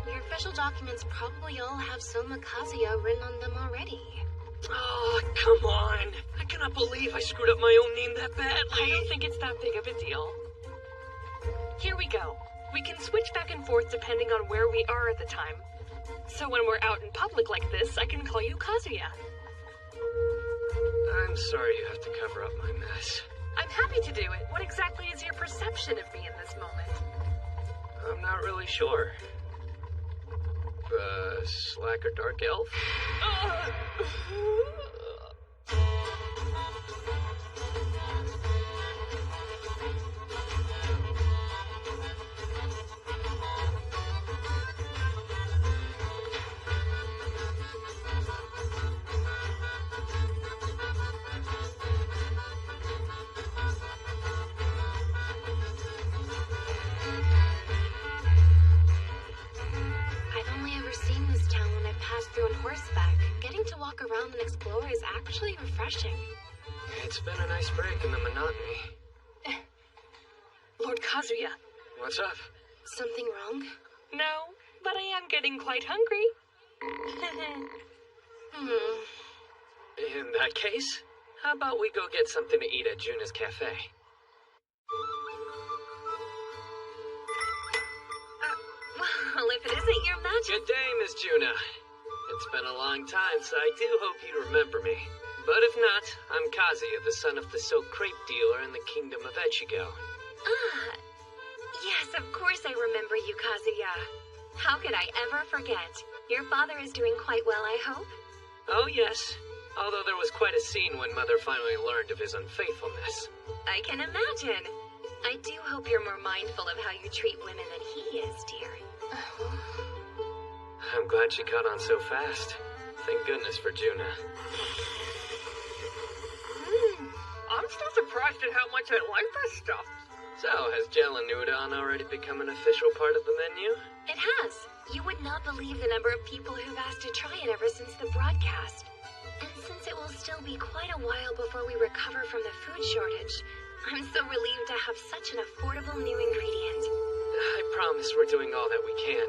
Your official documents probably all have Soma Kazuya written on them already. Oh, come on. I cannot believe I screwed up my own name that badly. I don't think it's that big of a deal. Here we go. We can switch back and forth depending on where we are at the time. So when we're out in public like this, I can call you Kazuya. I'm sorry you have to cover up my mess. I'm happy to do it. What exactly is your perception of me in this moment? I'm not really sure. Slacker Dark Elf? around and explore is actually refreshing. It's been a nice break in the monotony. Lord Kazuya. What's up? Something wrong? No, but I am getting quite hungry. In that case, how about we go get something to eat at Juna's cafe? Well, if it isn't your magic... Good day, Miss Juna. It's been a long time, so I do hope you remember me. But if not, I'm Kazuya, the son of the silk crepe dealer in the kingdom of Echigo. Ah, yes, of course I remember you, Kazuya. How could I ever forget? Your father is doing quite well, I hope? Oh, yes. Although there was quite a scene when Mother finally learned of his unfaithfulness. I can imagine. I do hope you're more mindful of how you treat women than he is, dear. I'm glad she caught on so fast. Thank goodness for Juna. I'm still surprised at how much I like this stuff. So, has gel and udon already become an official part of the menu? It has. You would not believe the number of people who've asked to try it ever since the broadcast. And since it will still be quite a while before we recover from the food shortage, I'm so relieved to have such an affordable new ingredient. I promise we're doing all that we can.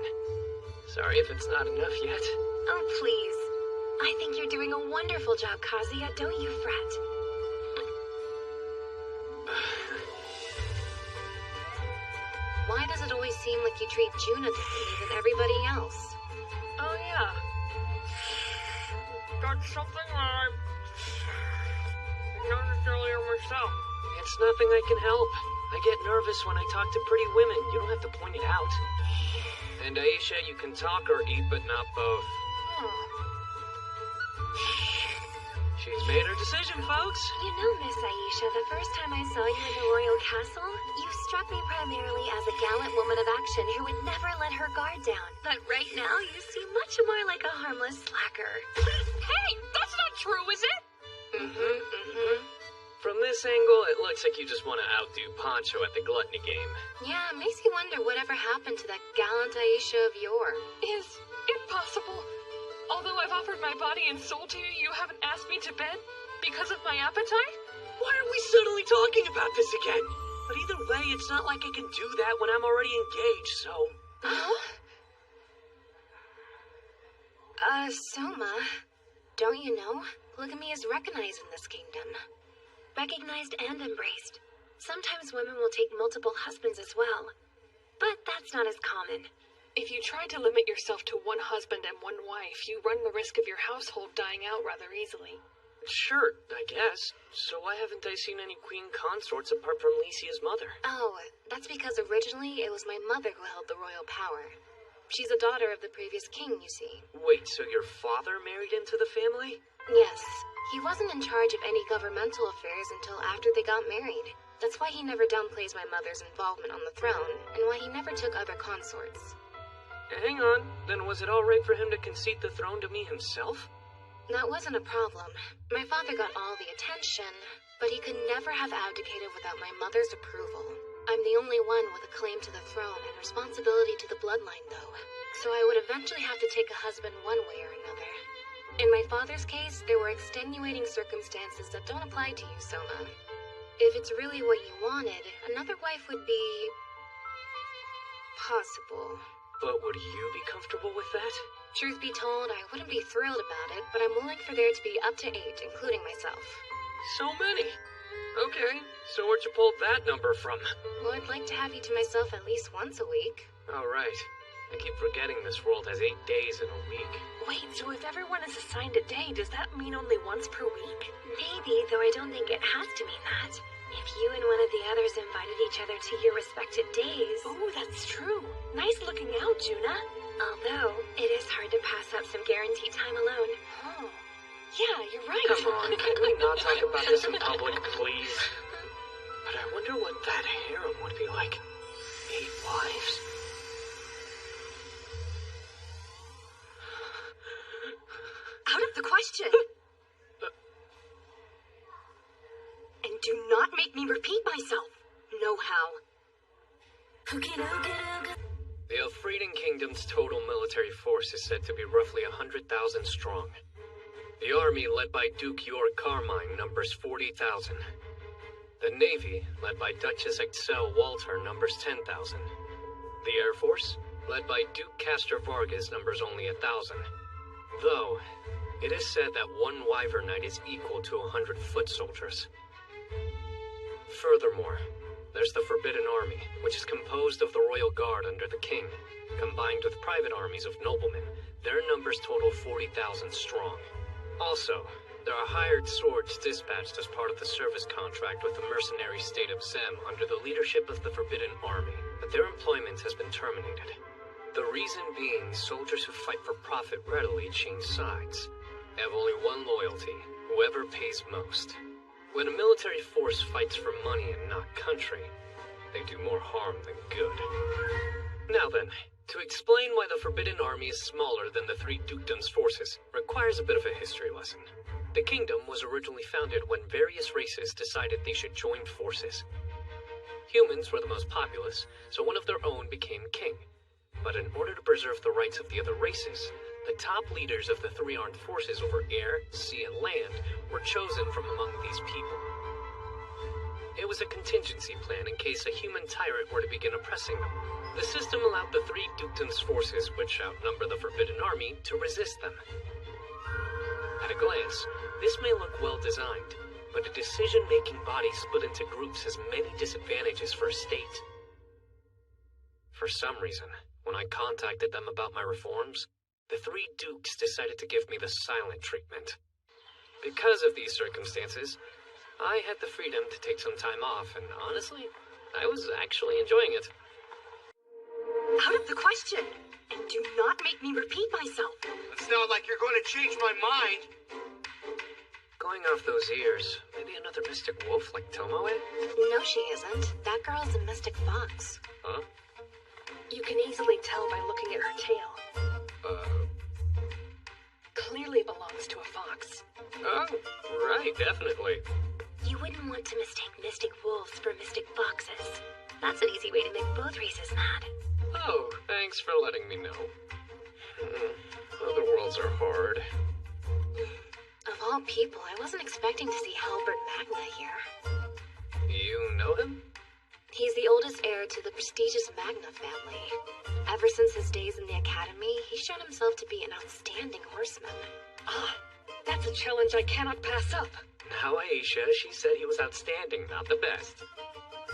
Sorry if it's not enough yet. Oh, please. I think you're doing a wonderful job, Kazuya. Don't you fret. Why does it always seem like you treat Juna differently than everybody else? Oh, yeah. That's something that I noticed earlier myself. It's nothing I can help. I get nervous when I talk to pretty women. You don't have to point it out. And Aisha, you can talk or eat, but not both. She's made her decision, folks. You know, Miss Aisha, the first time I saw you in the royal castle, you struck me primarily as a gallant woman of action who would never let her guard down. But right now, you seem much more like a harmless slacker. Hey, that's not true, is it? From this angle, it looks like you just want to outdo Poncho at the gluttony game. Yeah, it makes you wonder whatever happened to that gallant Aisha of yore. Is it possible? Although I've offered my body and soul to you, you haven't asked me to bed? Because of my appetite? Why are we suddenly talking about this again? But either way, it's not like I can do that when I'm already engaged, so... Soma, don't you know? Polygamy is recognized in this kingdom. Recognized and embraced. Sometimes women will take multiple husbands as well. But that's not as common. If you try to limit yourself to one husband and one wife, you run the risk of your household dying out rather easily. Sure, I guess. So why haven't I seen any queen consorts apart from Lycia's mother? Oh, that's because originally it was my mother who held the royal power. She's a daughter of the previous king, you see. Wait, so your father married into the family? Yes. He wasn't in charge of any governmental affairs until after they got married. That's why he never downplays my mother's involvement on the throne, and why he never took other consorts. Hang on, then was it alright for him to concede the throne to me himself? That wasn't a problem. My father got all the attention, but he could never have abdicated without my mother's approval. I'm the only one with a claim to the throne and responsibility to the bloodline, though. So I would eventually have to take a husband one way or another. In my father's case, there were extenuating circumstances that don't apply to you, Soma. If it's really what you wanted, another wife would be... possible. But would you be comfortable with that? Truth be told, I wouldn't be thrilled about it, but I'm willing for there to be up to 8, including myself. So many? Okay, so where'd you pull that number from? Well, I'd like to have you to myself at least once a week. Alright. I keep forgetting this world has 8 days in a week. Wait, so if everyone is assigned a day, does that mean only once per week? Maybe, though I don't think it has to mean that. If you and one of the others invited each other to your respective days... Oh, that's true. Nice looking out, Juna. Although, it is hard to pass up some guaranteed time alone. Oh. Yeah, you're right. Come on, can we not talk about this in public, please? But I wonder what that harem would be like. 8 wives? Out of the question! And do not make me repeat myself. No how. The Elfrieden Kingdom's total military force is said to be roughly 100,000 strong. The army, led by Duke York Carmine, numbers 40,000. The Navy, led by Duchess Excel Walter, numbers 10,000. The Air Force, led by Duke Castor Vargas, numbers only 1,000. Though, it is said that one Wyvern Knight is equal to 100 foot soldiers. Furthermore, there's the Forbidden Army, which is composed of the Royal Guard under the King. Combined with private armies of noblemen, their numbers total 40,000 strong. Also, there are hired swords dispatched as part of the service contract with the mercenary state of Zem under the leadership of the Forbidden Army, but their employment has been terminated. The reason being, soldiers who fight for profit readily change sides. They have only one loyalty: whoever pays most. When a military force fights for money and not country, they do more harm than good. Now then, to explain why the Forbidden Army is smaller than the three dukedoms' forces requires a bit of a history lesson. The kingdom was originally founded when various races decided they should join forces. Humans were the most populous, so one of their own became king. But in order to preserve the rights of the other races, the top leaders of the three armed forces over air, sea, and land were chosen from among these people. It was a contingency plan in case a human tyrant were to begin oppressing them. The system allowed the three dukedoms' forces, which outnumber the Forbidden Army, to resist them. At a glance, this may look well designed, but a decision-making body split into groups has many disadvantages for a state. For some reason, when I contacted them about my reforms, the three dukes decided to give me the silent treatment. Because of these circumstances, I had the freedom to take some time off, and honestly, I was actually enjoying it. Out of the question! And do not make me repeat myself! It's not like you're going to change my mind! Going off those ears, maybe another mystic wolf like Tomoe? No, she isn't. That girl's a mystic fox. Huh? You can easily tell by looking at her tail. Clearly belongs to a fox. Oh, right, definitely. You wouldn't want to mistake mystic wolves for mystic foxes. That's an easy way to make both races mad. Oh, thanks for letting me know. Other worlds are hard. Of all people, I wasn't expecting to see Halbert Magna here. You know him? He's the oldest heir to the prestigious Magna family. Ever since his days in the academy, he's shown himself to be an outstanding horseman. Ah, that's a challenge I cannot pass up. Now, Aisha, she said he was outstanding, not the best.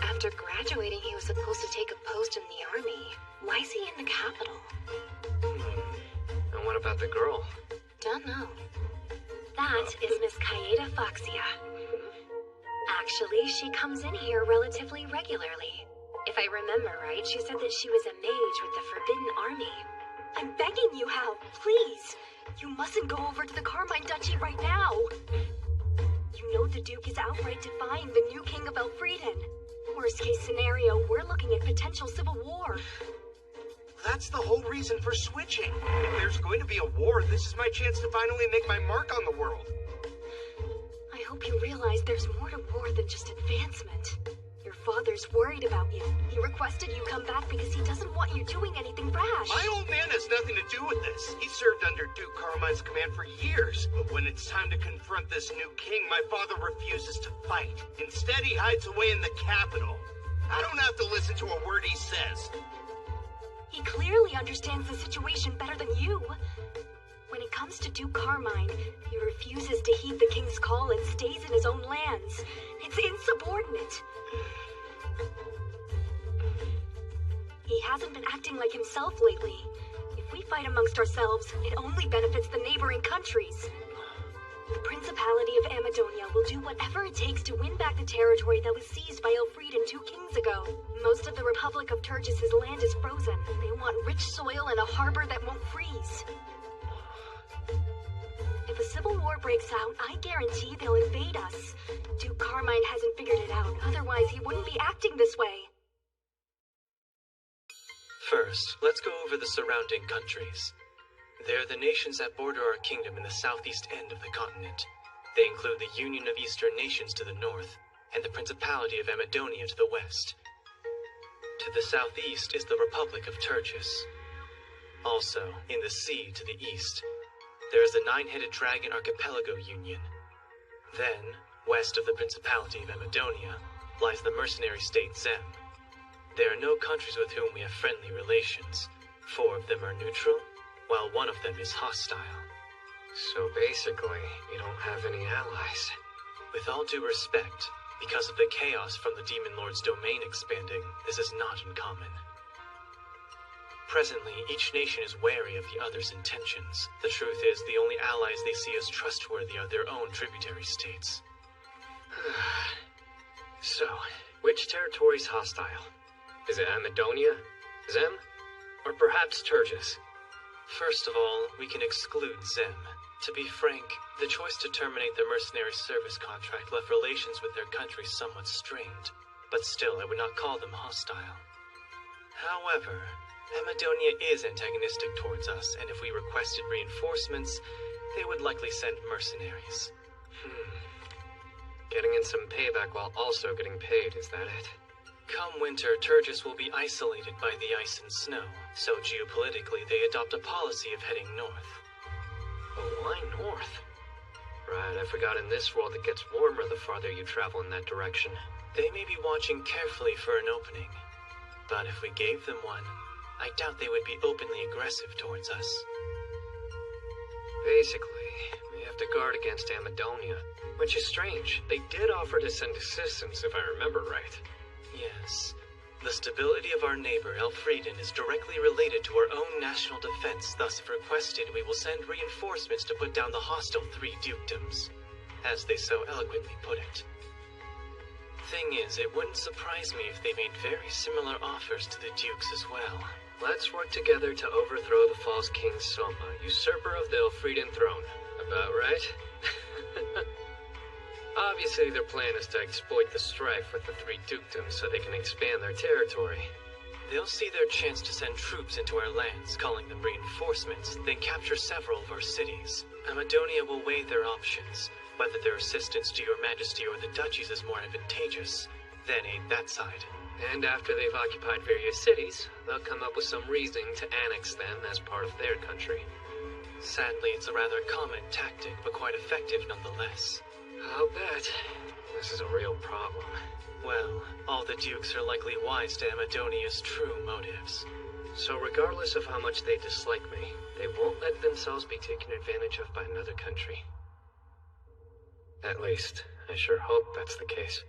After graduating, he was supposed to take a post in the army. Why is he in the capital? And what about the girl? Don't know. That is Miss Kaeda Foxia. Actually, she comes in here relatively regularly. If I remember right, she said that she was a mage with the Forbidden Army. I'm begging you, Hal, please! You mustn't go over to the Carmine Duchy right now! You know the Duke is outright defying the new King of Elfrieden. Worst case scenario, we're looking at potential civil war. That's the whole reason for switching. If there's going to be a war, this is my chance to finally make my mark on the world. I hope you realize there's more to war than just advancement. Your father's worried about you. He requested you come back because he doesn't want you doing anything rash. My old man has nothing to do with this. He served under Duke Carmine's command for years. But when it's time to confront this new king, my father refuses to fight. Instead, he hides away in the capital. I don't have to listen to a word he says. He clearly understands the situation better than you. When it comes to Duke Carmine, he refuses to heed the king's call and stays in his own lands. It's insubordinate. He hasn't been acting like himself lately. If we fight amongst ourselves, it only benefits the neighboring countries. The Principality of Amadonia will do whatever it takes to win back the territory that was seized by Elfrieden 2 kings ago. Most of the Republic of Turgis' land is frozen. They want rich soil and a harbor that won't freeze. If a civil war breaks out, I guarantee they'll invade us. Duke Carmine hasn't figured it out, otherwise he wouldn't be acting this way. First, let's go over the surrounding countries. They're the nations that border our kingdom in the southeast end of the continent. They include the Union of Eastern Nations to the north, and the Principality of Amadonia to the west. To the southeast is the Republic of Turgis. Also, in the sea to the east, there is the Nine-Headed Dragon Archipelago Union. Then, west of the Principality of Amadonia, lies the mercenary state Zem. There are no countries with whom we have friendly relations. 4 of them are neutral, while 1 of them is hostile. So basically, you don't have any allies. With all due respect, because of the chaos from the Demon Lord's domain expanding, this is not uncommon. Presently, each nation is wary of the other's intentions. The truth is, the only allies they see as trustworthy are their own tributary states. So, which territory's hostile? Is it Amadonia, Zem, or perhaps Turgis? First of all, we can exclude Zem. To be frank, the choice to terminate their mercenary service contract left relations with their country somewhat strained, but still I would not call them hostile. However, Amadonia is antagonistic towards us, and if we requested reinforcements, they would likely send mercenaries. Getting in some payback while also getting paid, is that it? Come winter, Turgis will be isolated by the ice and snow, so geopolitically they adopt a policy of heading north. But why north? Right, I forgot in this world it gets warmer the farther you travel in that direction. They may be watching carefully for an opening, but if we gave them one, I doubt they would be openly aggressive towards us. Basically, we have to guard against Amadonia, which is strange. They did offer to send assistance, if I remember right. Yes. The stability of our neighbor, Elfrieden, is directly related to our own national defense, thus if requested, we will send reinforcements to put down the hostile 3 dukedoms, as they so eloquently put it. Thing is, it wouldn't surprise me if they made very similar offers to the dukes as well. Let's work together to overthrow the false King Soma, usurper of the Elfrieden throne. About right? Obviously, their plan is to exploit the strife with the 3 dukedoms so they can expand their territory. They'll see their chance to send troops into our lands, calling them reinforcements, then capture several of our cities. Amadonia will weigh their options, whether their assistance to your majesty or the duchies is more advantageous, then aid that side. And after they've occupied various cities, they'll come up with some reasoning to annex them as part of their country. Sadly, it's a rather common tactic, but quite effective nonetheless. I'll bet. This is a real problem. Well, all the dukes are likely wise to Amadonia's true motives. So regardless of how much they dislike me, they won't let themselves be taken advantage of by another country. At least, I sure hope that's the case.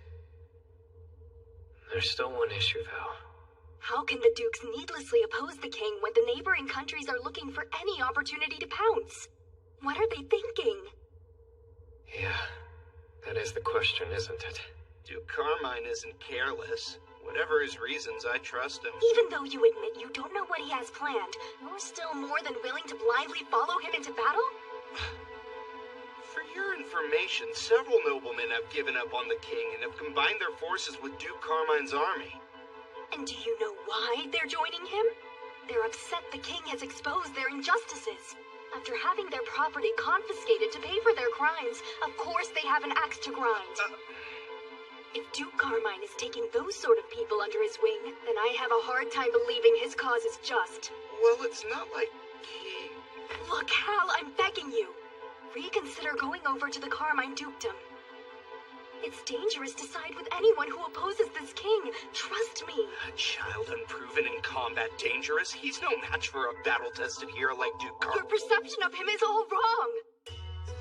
There's still one issue, though. How can the dukes needlessly oppose the king when the neighboring countries are looking for any opportunity to pounce? What are they thinking? Yeah, that is the question, isn't it? Duke Carmine isn't careless. Whatever his reasons, I trust him. Even though you admit you don't know what he has planned, you're still more than willing to blindly follow him into battle? For your information, several noblemen have given up on the king and have combined their forces with Duke Carmine's army. And do you know why they're joining him? They're upset the king has exposed their injustices. After having their property confiscated to pay for their crimes, of course they have an axe to grind. If Duke Carmine is taking those sort of people under his wing, then I have a hard time believing his cause is just. Well, it's not like he... Look, Hal, I'm begging you. Reconsider going over to the Carmine Dukedom. It's dangerous to side with anyone who opposes this king. Trust me. A child unproven in combat dangerous? He's no match for a battle-tested hero like Duke Carmine. Your perception of him is all wrong.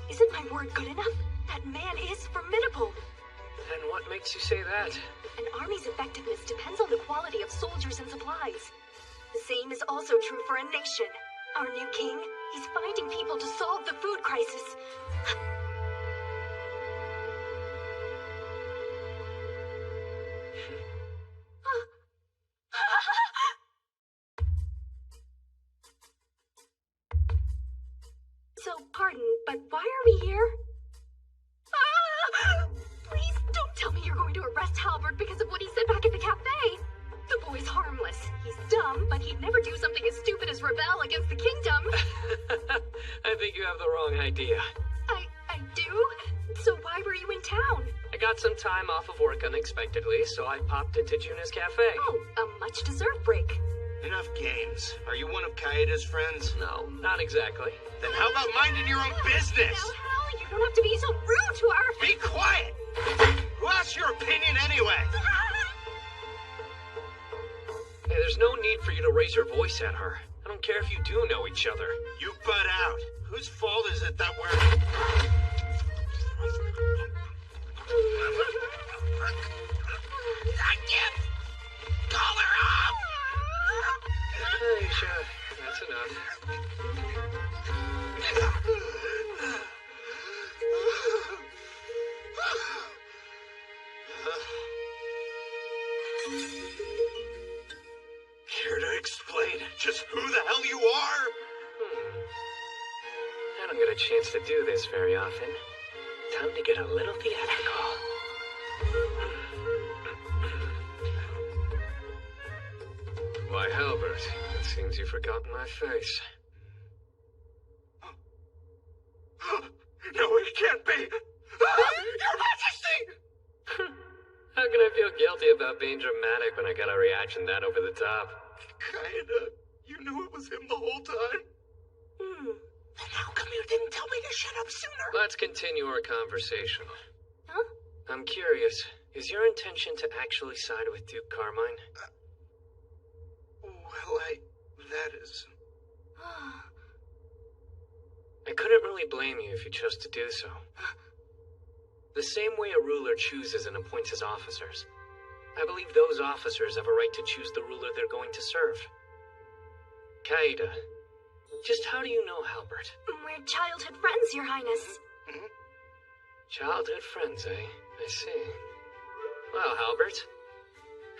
Isn't my word good enough? That man is formidable. And what makes you say that? An army's effectiveness depends on the quality of soldiers and supplies. The same is also true for a nation. Our new king, he's finding people to solve the food crisis. So, pardon, but why are we here? Please don't tell me you're going to arrest Halbert because of what he said back at the cafe. The boy's harmless. He's dumb, but he'd never do something as stupid as rebel against the kingdom. I think you have the wrong idea. I do? So why were you in town? I got some time off of work unexpectedly, so I popped into Juna's cafe. Oh, a much-deserved break. Enough games. Are you one of Kaeda's friends? No, not exactly. Then how about minding your own business? Hal, you don't have to be so rude to our... Be quiet! Who asked your opinion anyway? Hey, there's no need for you to raise your voice at her. I don't care if you do know each other. You butt out. Whose fault is it that we're... Call her up! Aisha, that's enough. Care to explain just who the hell you are? I don't get a chance to do this very often. Time to get a little theatrical. Why, Halbert, it seems you've forgotten my face. No, it can't be! Your Majesty! How can I feel guilty about being dramatic when I got a reaction that over the top? Kaeda, you knew it was him the whole time? Then how come you didn't tell me to shut up sooner? Let's continue our conversation. Huh? I'm curious, is your intention to actually side with Duke Carmine? Well, that is... I couldn't really blame you if you chose to do so. The same way a ruler chooses and appoints his officers. I believe those officers have a right to choose the ruler they're going to serve. Kaeda, just how do you know Halbert? We're childhood friends, Your Highness. Childhood friends, eh? I see. Well, Halbert,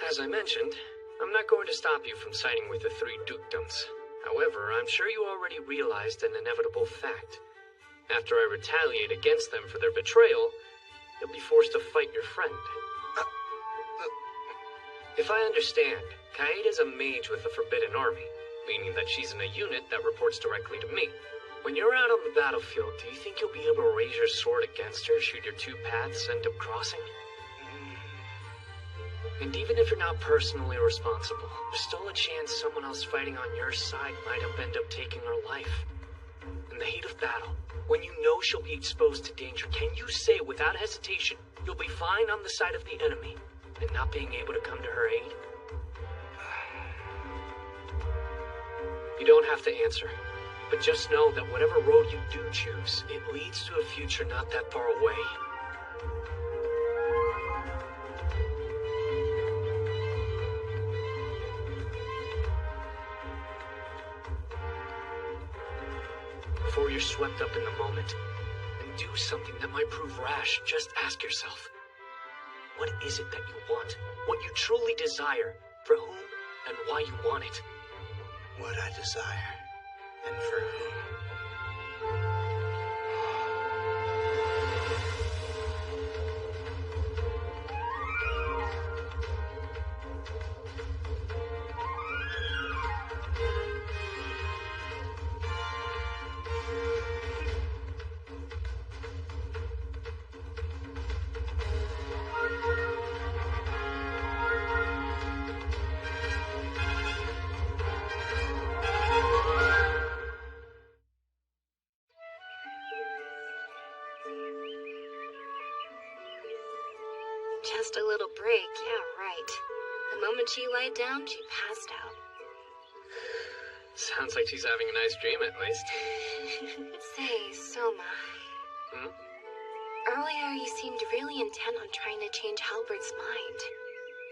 as I mentioned, I'm not going to stop you from siding with the three dukedoms. However, I'm sure you already realized an inevitable fact. After I retaliate against them for their betrayal, you'll be forced to fight your friend. If I understand, Kaeda's a mage with the Forbidden Army, meaning that she's in a unit that reports directly to me. When you're out on the battlefield, do you think you'll be able to raise your sword against her should your two paths end up crossing? And even if you're not personally responsible, there's still a chance someone else fighting on your side might have ended up taking her life. In the heat of battle, when you know she'll be exposed to danger, can you say without hesitation you'll be fine on the side of the enemy and not being able to come to her aid? You don't have to answer, but just know that whatever road you do choose, it leads to a future not that far away. Before you're swept up in the moment and do something that might prove rash, just ask yourself, what is it that you want? What you truly desire? For whom and why you want it? What I desire, and for whom. Just a little break, yeah, right. The moment she lied down, she passed out. Sounds like she's having a nice dream, at least. Say, Soma. Earlier you seemed really intent on trying to change Halbert's mind.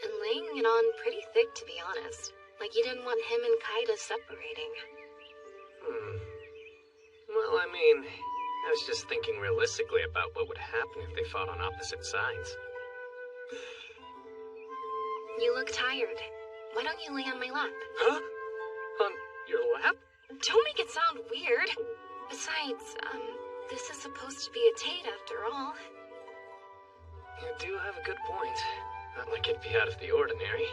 And laying it on pretty thick, to be honest. Like you didn't want him and Kaeda separating. Well, I mean, I was just thinking realistically about what would happen if they fought on opposite sides. You look tired. Why don't you lay on my lap? Huh? On your lap? Don't make it sound weird. Besides, this is supposed to be a date after all. You do have a good point. Not like it'd be out of the ordinary.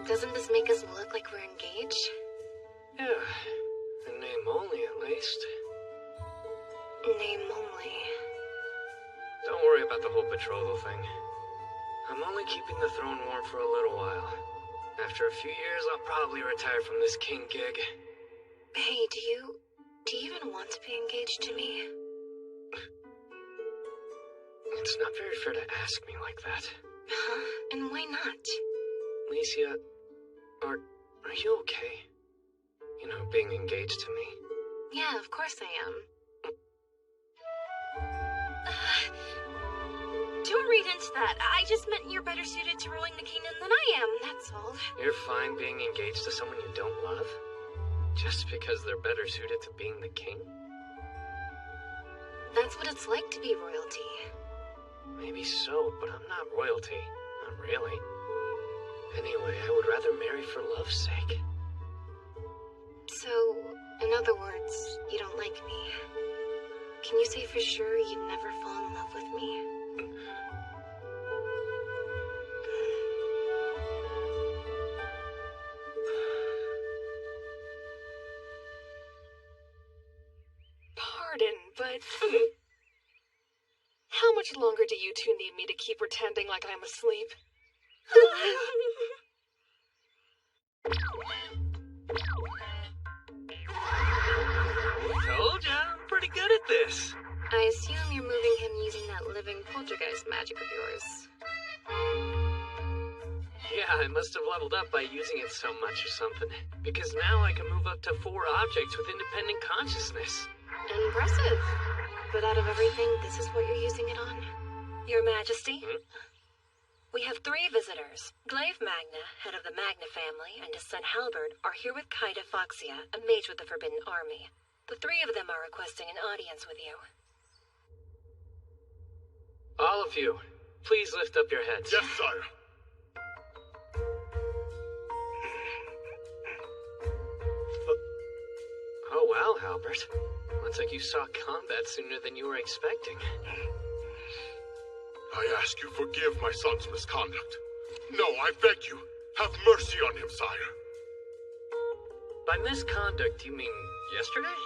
Doesn't this make us look like we're engaged? Yeah, in name only, at least. Name only. Don't worry about the whole betrothal thing. I'm only keeping the throne warm for a little while. After a few years, I'll probably retire from this king gig. Hey, do you even want to be engaged to me? It's not very fair to ask me like that. Huh? And why not? Licia, are you okay? You know, being engaged to me? Yeah, of course I am. Don't read into that. I just meant you're better suited to ruling the kingdom than I am, that's all. You're fine being engaged to someone you don't love? Just because they're better suited to being the king? That's what it's like to be royalty. Maybe so, but I'm not royalty. Not really. Anyway, I would rather marry for love's sake. So, in other words, you don't like me. Can you say for sure you'd never fall in love with me? Pardon, but... How much longer do you two need me to keep pretending like I'm asleep? Told ya, I'm pretty good at this. I assume you're moving him using that living poltergeist magic of yours. Yeah, I must have leveled up by using it so much or something. Because now I can move up to 4 objects with independent consciousness. Impressive. But out of everything, this is what you're using it on? Your Majesty? We have 3 visitors. Glaive Magna, head of the Magna family, and his son Halberd are here with Kaida Foxia, a mage with the Forbidden Army. The 3 of them are requesting an audience with you. All of you, please lift up your heads. Yes, sire. Oh wow, Halbert. Looks like you saw combat sooner than you were expecting. I ask you forgive my son's misconduct. No, I beg you, have mercy on him, sire. By misconduct, you mean yesterday?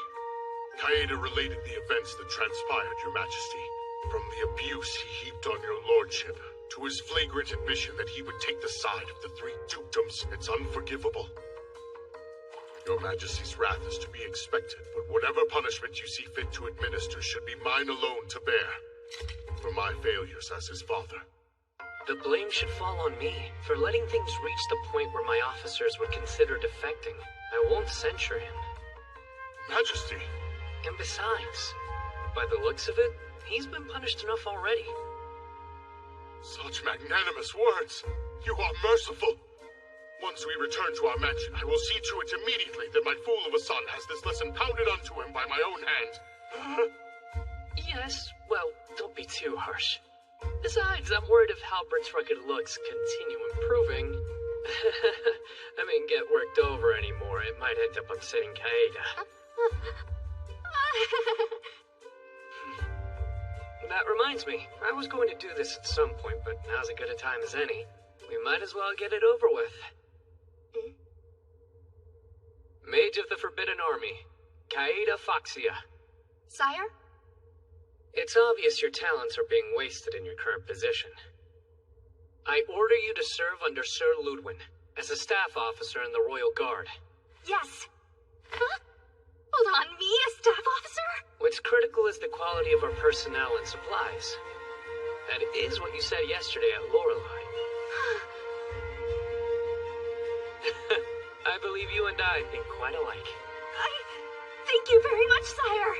Kaeda related the events that transpired, Your Majesty. From the abuse he heaped on your lordship, to his flagrant admission that he would take the side of the 3 dukedoms. It's unforgivable. Your Majesty's wrath is to be expected, but whatever punishment you see fit to administer should be mine alone to bear. For my failures as his father. The blame should fall on me for letting things reach the point where my officers would consider defecting. I won't censure him. Majesty! And besides, by the looks of it, he's been punished enough already. Such magnanimous words! You are merciful! Once we return to our mansion, I will see to it immediately that my fool of a son has this lesson pounded onto him by my own hand. Yes, well, don't be too harsh. Besides, I'm worried if Halbert's rugged looks continue improving. I mean, get worked over anymore, it might end up upsetting Kaeda. That reminds me, I was going to do this at some point, but now's as good a time as any. We might as well get it over with. Mage of the Forbidden Army, Kaeda Foxia. Sire? It's obvious your talents are being wasted in your current position. I order you to serve under Sir Ludwin, as a staff officer in the Royal Guard. Yes. Huh? Hold on, me, a staff officer? What's critical is the quality of our personnel and supplies. That is what you said yesterday at Lorelei. I believe you and I think quite alike. Thank you very much, sire.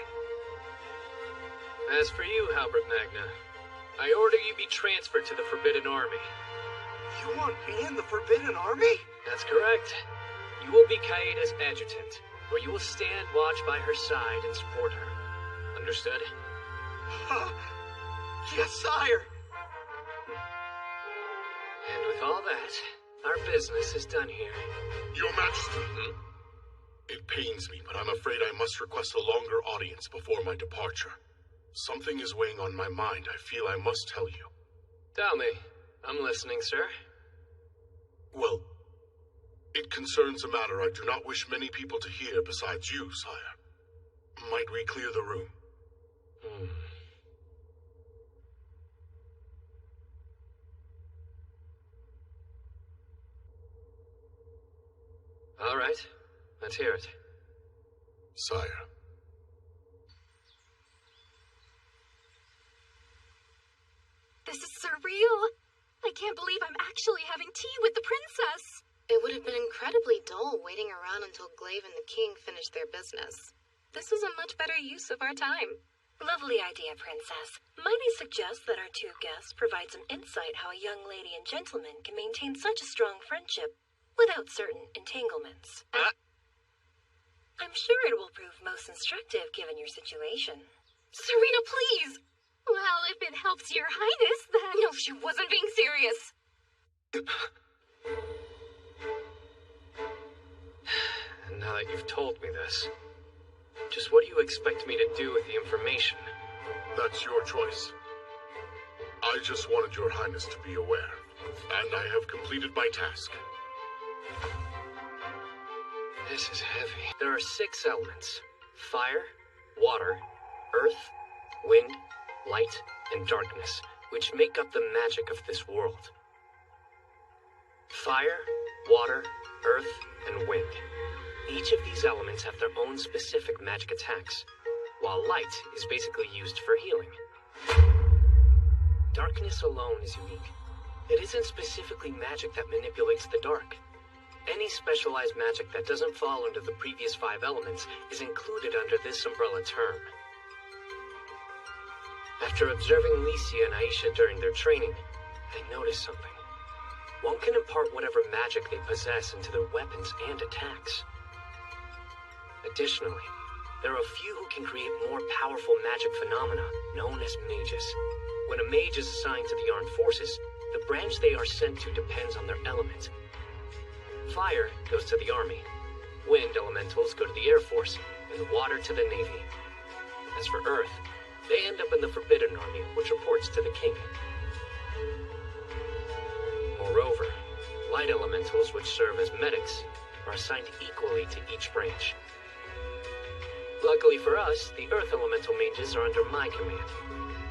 As for you, Halbert Magna, I order you be transferred to the Forbidden Army. You want me in the Forbidden Army? That's correct. You will be Kaeda's adjutant, where you will stand watch by her side and support her. Understood? Yes, sire. And with all that, our business is done here. Your Majesty. It pains me, but I'm afraid I must request a longer audience before my departure. Something is weighing on my mind. I feel I must tell you. Tell me. I'm listening, sir. Well, it concerns a matter I do not wish many people to hear besides you, sire. Might we clear the room? All right, let's hear it. Sire. This is surreal. I can't believe I'm actually having tea with the princess. It would have been incredibly dull waiting around until Glaive and the king finished their business. This is a much better use of our time. Lovely idea, Princess. Might I suggest that our two guests provide some insight how a young lady and gentleman can maintain such a strong friendship without certain entanglements. I'm sure it will prove most instructive given your situation. Serena, please! Well, if it helps your highness, then... No, she wasn't being serious. And now that you've told me this, just what do you expect me to do with the information? That's your choice. I just wanted your highness to be aware, and I have completed my task. This is heavy. There are 6 elements: fire, water, earth, wind, light, and darkness, which make up the magic of this world. Fire, water, earth, and wind. Each of these elements have their own specific magic attacks, while light is basically used for healing. Darkness alone is unique. It isn't specifically magic that manipulates the dark. Any specialized magic that doesn't fall under the previous 5 elements is included under this umbrella term. After observing Licia and Aisha during their training, I noticed something. One can impart whatever magic they possess into their weapons and attacks. Additionally, there are a few who can create more powerful magic phenomena known as mages. When a mage is assigned to the armed forces, the branch they are sent to depends on their element. Fire goes to the army, wind elementals go to the Air Force, and water to the Navy. As for earth, they end up in the Forbidden Army, which reports to the king. Moreover, light elementals, which serve as medics, are assigned equally to each branch. Luckily for us, the earth elemental mages are under my command.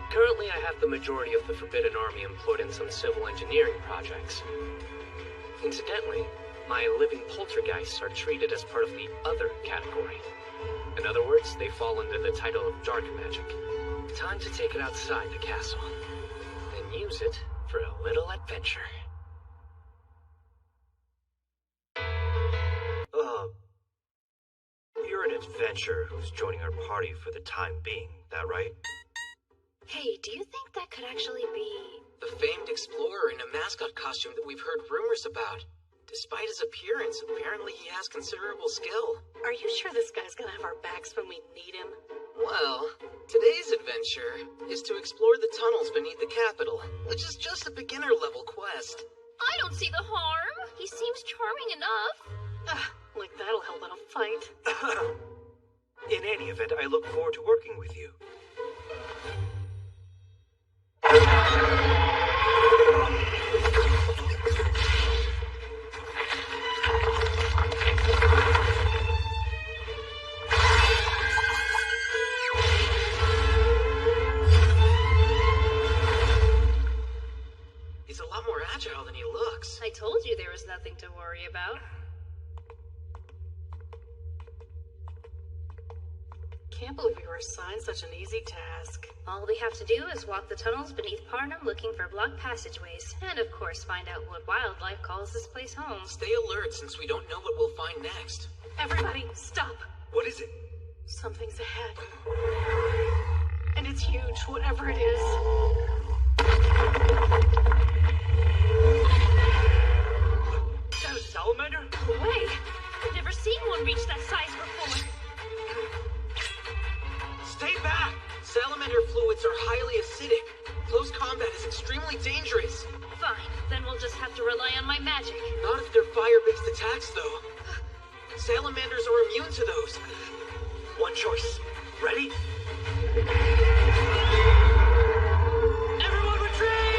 Currently, I have the majority of the Forbidden Army employed in some civil engineering projects. Incidentally, my living poltergeists are treated as part of the other category. In other words, they fall under the title of dark magic. Time to take it outside the castle, and use it for a little adventure. You're an adventurer who's joining our party for the time being, that right? Hey, do you think that could actually be... The famed explorer in a mascot costume that we've heard rumors about. Despite his appearance, apparently he has considerable skill. Are you sure this guy's gonna have our backs when we need him? Well, today's adventure is to explore the tunnels beneath the capital, which is just a beginner-level quest. I don't see the harm. He seems charming enough. Like that'll help in a fight. In any event, I look forward to working with you. He's a lot more agile than he looks. I told you there was nothing to worry about. Can't believe we were assigned such an easy task. All we have to do is walk the tunnels beneath Parnham looking for blocked passageways, and of course find out what wildlife calls this place home. Stay alert since we don't know what we'll find next. Everybody, stop! What is it? Something's ahead. And it's huge, whatever it is. Is that a salamander? No way! I've never seen one reach that size before. Stay back! Salamander fluids are highly acidic. Close combat is extremely dangerous. Fine, then we'll just have to rely on my magic. Not if they're fire-based attacks, though. Salamanders are immune to those. One choice. Ready? Everyone retreat!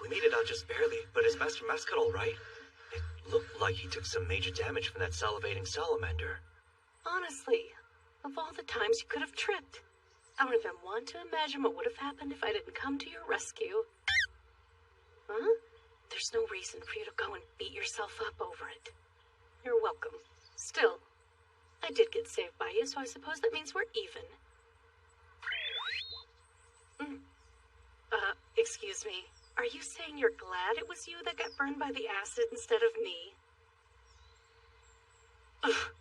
We made it out just barely, but is Master Mascot all right? It looked like he took some major damage from that salivating salamander. Honestly, of all the times you could have tripped, I don't even want to imagine what would have happened if I didn't come to your rescue. Huh? There's no reason for you to go and beat yourself up over it. You're welcome. Still, I did get saved by you, so I suppose that means we're even. Excuse me. Are you saying you're glad it was you that got burned by the acid instead of me? Ugh.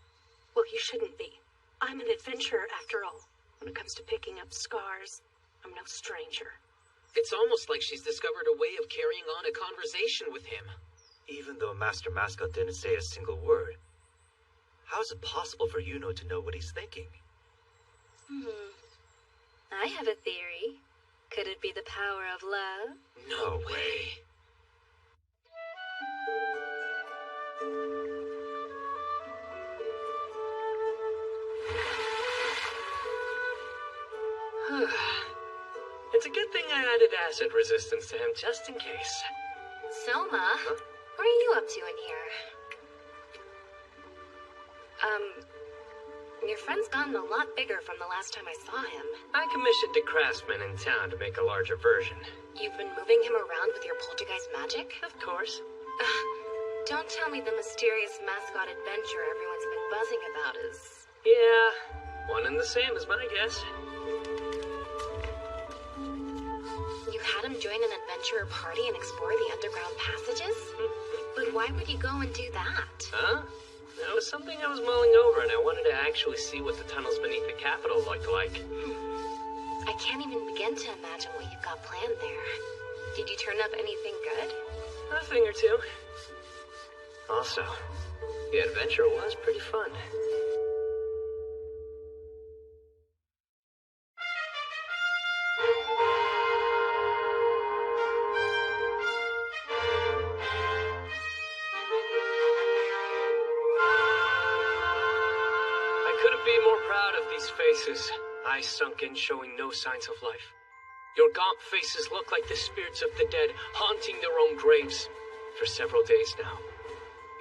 Well, you shouldn't be. I'm an adventurer after all. When it comes to picking up scars, I'm no stranger. It's almost like she's discovered a way of carrying on a conversation with him. Even though Master Mascot didn't say a single word, how is it possible for Yuno to know what he's thinking? I have a theory. Could it be the power of love? No way. It's a good thing I added acid resistance to him just in case. Soma, what are you up to in here? Your friend's gotten a lot bigger from the last time I saw him. I commissioned a craftsman in town to make a larger version. You've been moving him around with your poltergeist magic? Of course. Don't tell me the mysterious mascot adventure everyone's been buzzing about is... Yeah, one and the same is my guess. You had him join an adventurer party and explore the underground passages? But why would you go and do that? Huh? That was something I was mulling over, and I wanted to actually see what the tunnels beneath the capital looked like. I can't even begin to imagine what you've got planned there. Did you turn up anything good? A thing or two. Also, the adventure was pretty fun. Faces, eyes sunken, showing no signs of life. Your gaunt faces look like the spirits of the dead haunting their own graves. For several days now,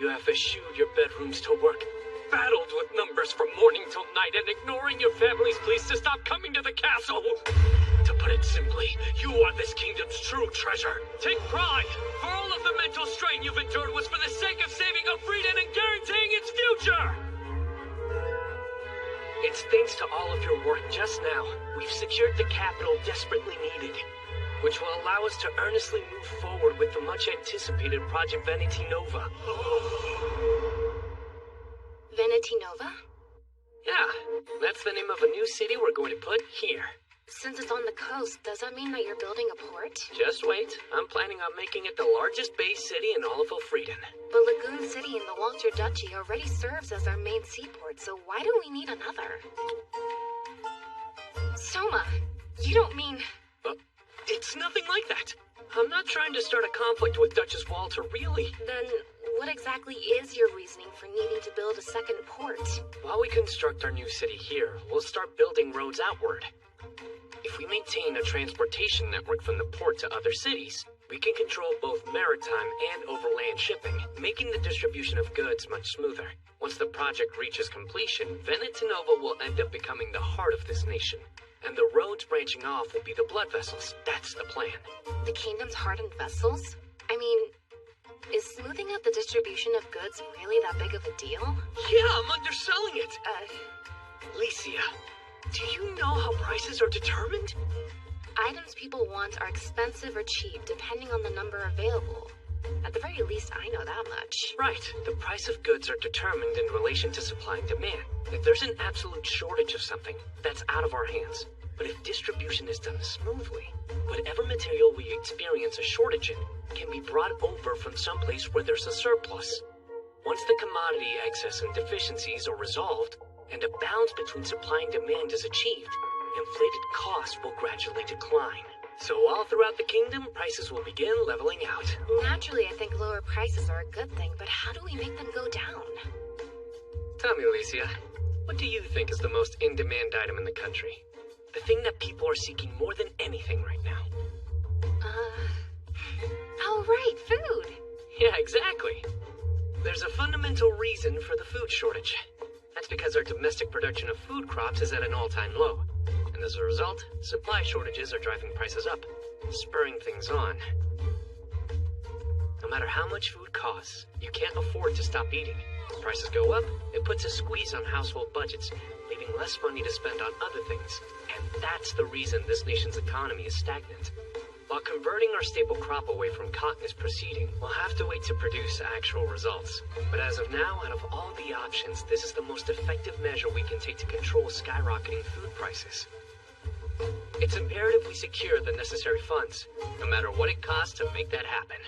you have eschewed your bedrooms to work, battled with numbers from morning till night, and ignoring your family's pleas to stop coming to the castle. To put it simply, you are this kingdom's true treasure. Take pride, for all of the mental strain you've endured was for the sake of saving Elfrieden and guaranteeing its future. It's thanks to all of your work just now, we've secured the capital desperately needed, which will allow us to earnestly move forward with the much-anticipated Project Vanity Nova. Vanity Nova? Yeah, that's the name of a new city we're going to put here. Since it's on the coast, does that mean that you're building a port? Just wait. I'm planning on making it the largest bay city in all of Elfrieden. But Lagoon City in the Walter Duchy already serves as our main seaport, so why do we need another? Soma, you don't mean... It's nothing like that. I'm not trying to start a conflict with Duchess Walter, really. Then what exactly is your reasoning for needing to build a second port? While we construct our new city here, we'll start building roads outward. If we maintain a transportation network from the port to other cities, we can control both maritime and overland shipping, making the distribution of goods much smoother. Once the project reaches completion, Vanity Nova will end up becoming the heart of this nation. And the roads branching off will be the blood vessels. That's the plan. The kingdom's hardened vessels? I mean, is smoothing out the distribution of goods really that big of a deal? Yeah, I'm underselling it. Licia, do you know how prices are determined? Items people want are expensive or cheap, depending on the number available. At the very least, I know that much. Right. The price of goods are determined in relation to supply and demand. If there's an absolute shortage of something, that's out of our hands. But if distribution is done smoothly, whatever material we experience a shortage in can be brought over from someplace where there's a surplus. Once the commodity excess and deficiencies are resolved, and a balance between supply and demand is achieved, inflated costs will gradually decline. So all throughout the kingdom, prices will begin leveling out. Naturally, I think lower prices are a good thing, but how do we make them go down? Tell me, Licia, what do you think is the most in-demand item in the country? The thing that people are seeking more than anything right now? there's a fundamental reason for the food shortage. That's because our domestic production of food crops is at an all-time low. And as a result, supply shortages are driving prices up, spurring things on. No matter how much food costs, you can't afford to stop eating. If prices go up, it puts a squeeze on household budgets, leaving less money to spend on other things. And that's the reason this nation's economy is stagnant. While converting our staple crop away from cotton is proceeding, we'll have to wait to produce actual results. But as of now, out of all the options, this is the most effective measure we can take to control skyrocketing food prices. It's imperative we secure the necessary funds, no matter what it costs to make that happen.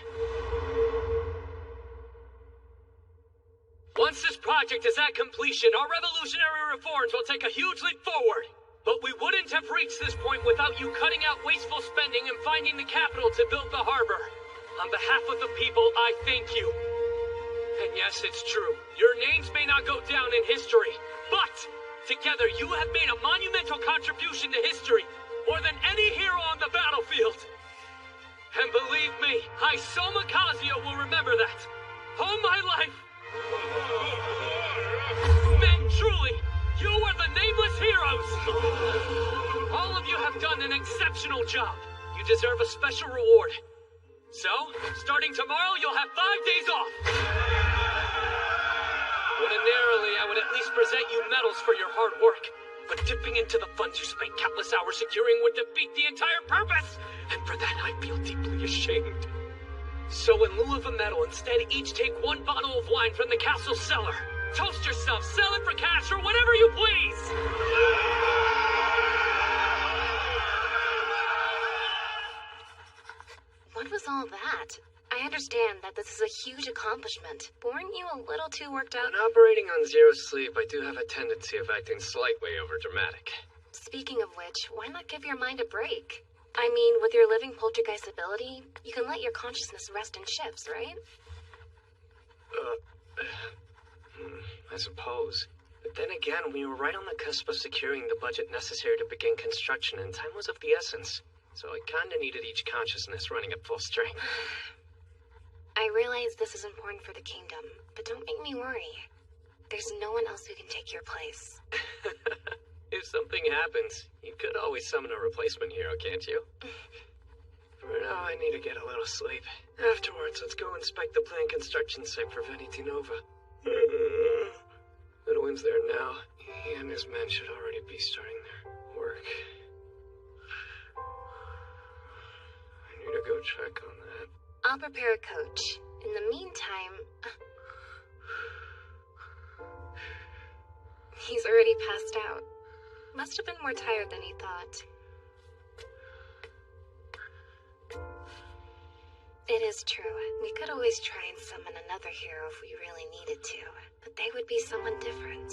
Once this project is at completion, our revolutionary reforms will take a huge leap forward. But we wouldn't have reached this point without you cutting out wasteful spending and finding the capital to build the harbor. On behalf of the people, I thank you. And yes, it's true. Your names may not go down in history, but together you have made a monumental contribution to history, more than any hero on the battlefield. And believe me, Soma Kazuya will remember that. All my life. Men, truly, you are the nameless heroes! All of you have done an exceptional job. You deserve a special reward. So, starting tomorrow, you'll have 5 days off. Ordinarily, I would at least present you medals for your hard work. But dipping into the funds you spent countless hours securing would defeat the entire purpose. And for that, I feel deeply ashamed. So in lieu of a medal, instead each take 1 bottle of wine from the castle cellar. Toast yourself, sell it for cash, or whatever you please! What was all that? I understand that this is a huge accomplishment, but weren't you a little too worked up? When operating on zero sleep, I do have a tendency of acting slightly overdramatic. Speaking of which, why not give your mind a break? I mean, with your living poltergeist ability, you can let your consciousness rest in shifts, right? I suppose. But then again, we were right on the cusp of securing the budget necessary to begin construction, and time was of the essence. So I kinda needed each consciousness running at full strength. I realize this is important for the kingdom, but don't make me worry. There's no one else who can take your place. If something happens, you could always summon a replacement hero, can't you? For now, I need to get a little sleep. Afterwards, let's go inspect the planned construction site for Veneti Nova. Goodwin's there now. He and his men should already be starting their work. I need to go check on that. I'll prepare a coach. In the meantime... He's already passed out. Must have been more tired than he thought. It is true. We could always try and summon another hero if we really needed to, but they would be someone different.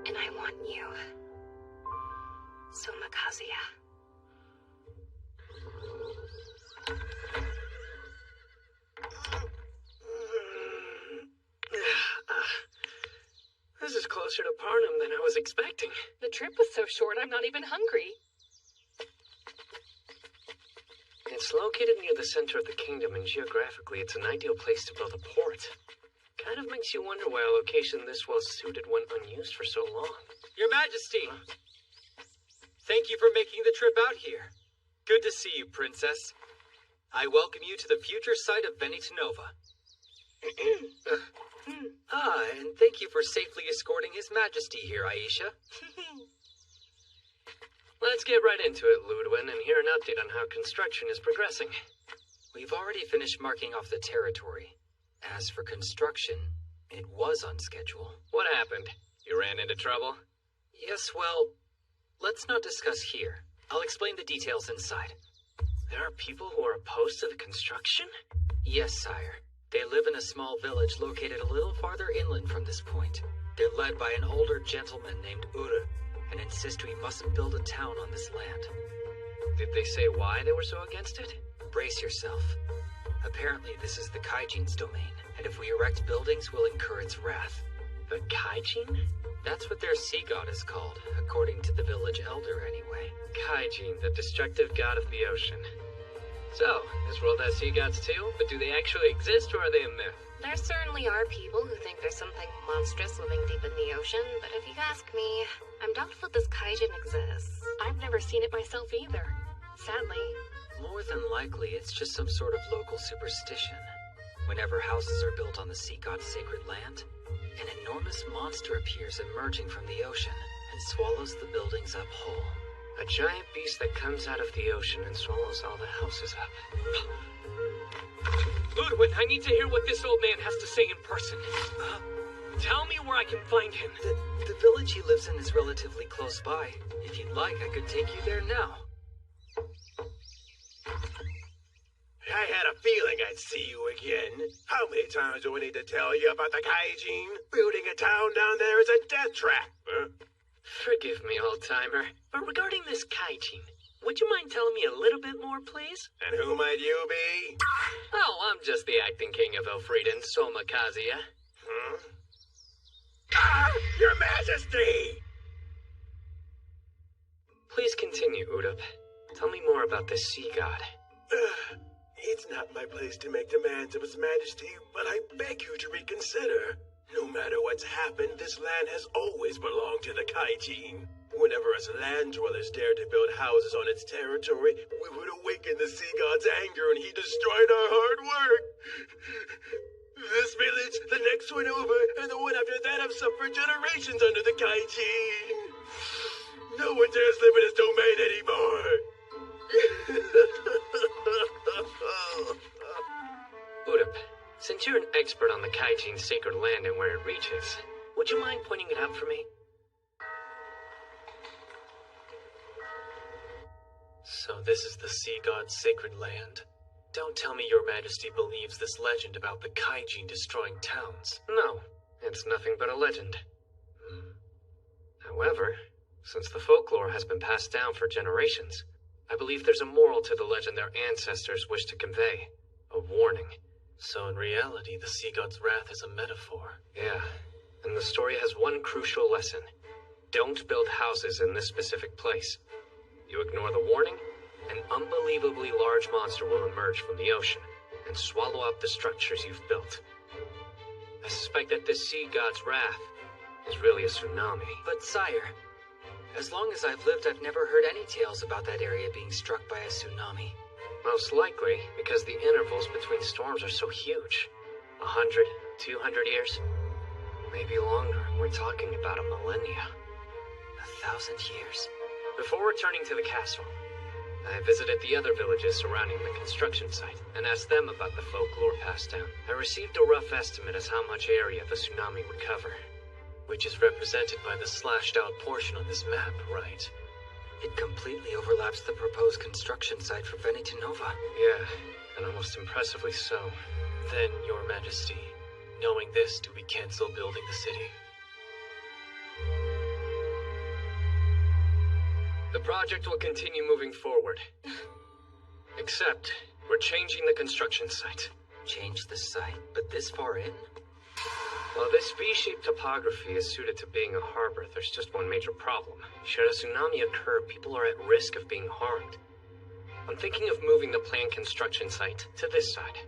And I want you. Soma Kazuya. This is closer to Parnum than I was expecting. The trip was so short, I'm not even hungry. It's located near the center of the kingdom, and geographically, it's an ideal place to build a port. Kind of makes you wonder why a location this well suited went unused for so long. Your Majesty! Thank you for making the trip out here. Good to see you, Princess. I welcome you to the future site of Veneti Nova. And thank you for safely escorting His Majesty here, Aisha. Let's get right into it, Ludwin, and hear an update on how construction is progressing. We've already finished marking off the territory. As for construction, it was on schedule. What happened? You ran into trouble? Yes, well, let's not discuss here. I'll explain the details inside. There are people who are opposed to the construction? Yes, sire. They live in a small village located a little farther inland from this point. They're led by an older gentleman named Uru, and insist we mustn't build a town on this land. Did they say why they were so against it? Brace yourself. Apparently this is the Kaijin's domain, and if we erect buildings, we'll incur its wrath. The Kaijin? That's what their sea god is called, according to the village elder anyway. Kaijin, the destructive god of the ocean. So, this world has sea gods too, but do they actually exist or are they a myth? There certainly are people who think there's something monstrous living deep in the ocean, but if you ask me, I'm doubtful this kaijin exists. I've never seen it myself either. Sadly. More than likely, it's just some sort of local superstition. Whenever houses are built on the sea god's sacred land, an enormous monster appears emerging from the ocean and swallows the buildings up whole. A giant beast that comes out of the ocean and swallows all the houses up. Ludwig, I need to hear what this old man has to say in person. Tell me where I can find him. The village he lives in is relatively close by. If you'd like, I could take you there now. I had a feeling I'd see you again. How many times do I need to tell you about the kaijin? Building a town down there is a death trap. Huh? Forgive me, old-timer, but regarding this kaijin, would you mind telling me a little bit more, please? And who might you be? Oh, I'm just the acting king of Elfrieden, Soma Kazuya. Huh? Ah! Your Majesty! Please continue, Udap. Tell me more about this sea god. It's not my place to make demands of His Majesty, but I beg you to reconsider. No matter what's happened, this land has always belonged to the kaijin. Whenever us land dwellers dared to build houses on its territory, we would awaken the sea god's anger and he destroyed our hard work. This village, the next one over, and the one after that have suffered generations under the kaijin. No one dares live in his domain anymore. Udap, since you're an expert on the kaijin's sacred land and where it reaches, would you mind pointing it out for me? So this is the sea god's sacred land. Don't tell me your majesty believes this legend about the kaijin destroying towns. No, it's nothing but a legend. However, since the folklore has been passed down for generations, I believe there's a moral to the legend their ancestors wish to convey. A warning. So in reality, the sea god's wrath is a metaphor. Yeah, and the story has one crucial lesson. Don't build houses in this specific place. You ignore the warning, an unbelievably large monster will emerge from the ocean and swallow up the structures you've built. I suspect that this sea god's wrath is really a tsunami. But sire, as long as I've lived, I've never heard any tales about that area being struck by a tsunami. Most likely because the intervals between storms are so huge. 100, 200 years, maybe longer. We're talking about a millennia. 1,000 years. Before returning to the castle, I visited the other villages surrounding the construction site and asked them about the folklore passed down. I received a rough estimate as how much area the tsunami would cover. Which is represented by the slashed out portion on this map, right? It completely overlaps the proposed construction site for Veneti Nova. Yeah, and almost impressively so. Then, your majesty, knowing this, do we cancel building the city? The project will continue moving forward. Except, we're changing the construction site. Change the site? But this far in? While this V-shaped topography is suited to being a harbor, there's just one major problem. Should a tsunami occur, people are at risk of being harmed. I'm thinking of moving the planned construction site to this side.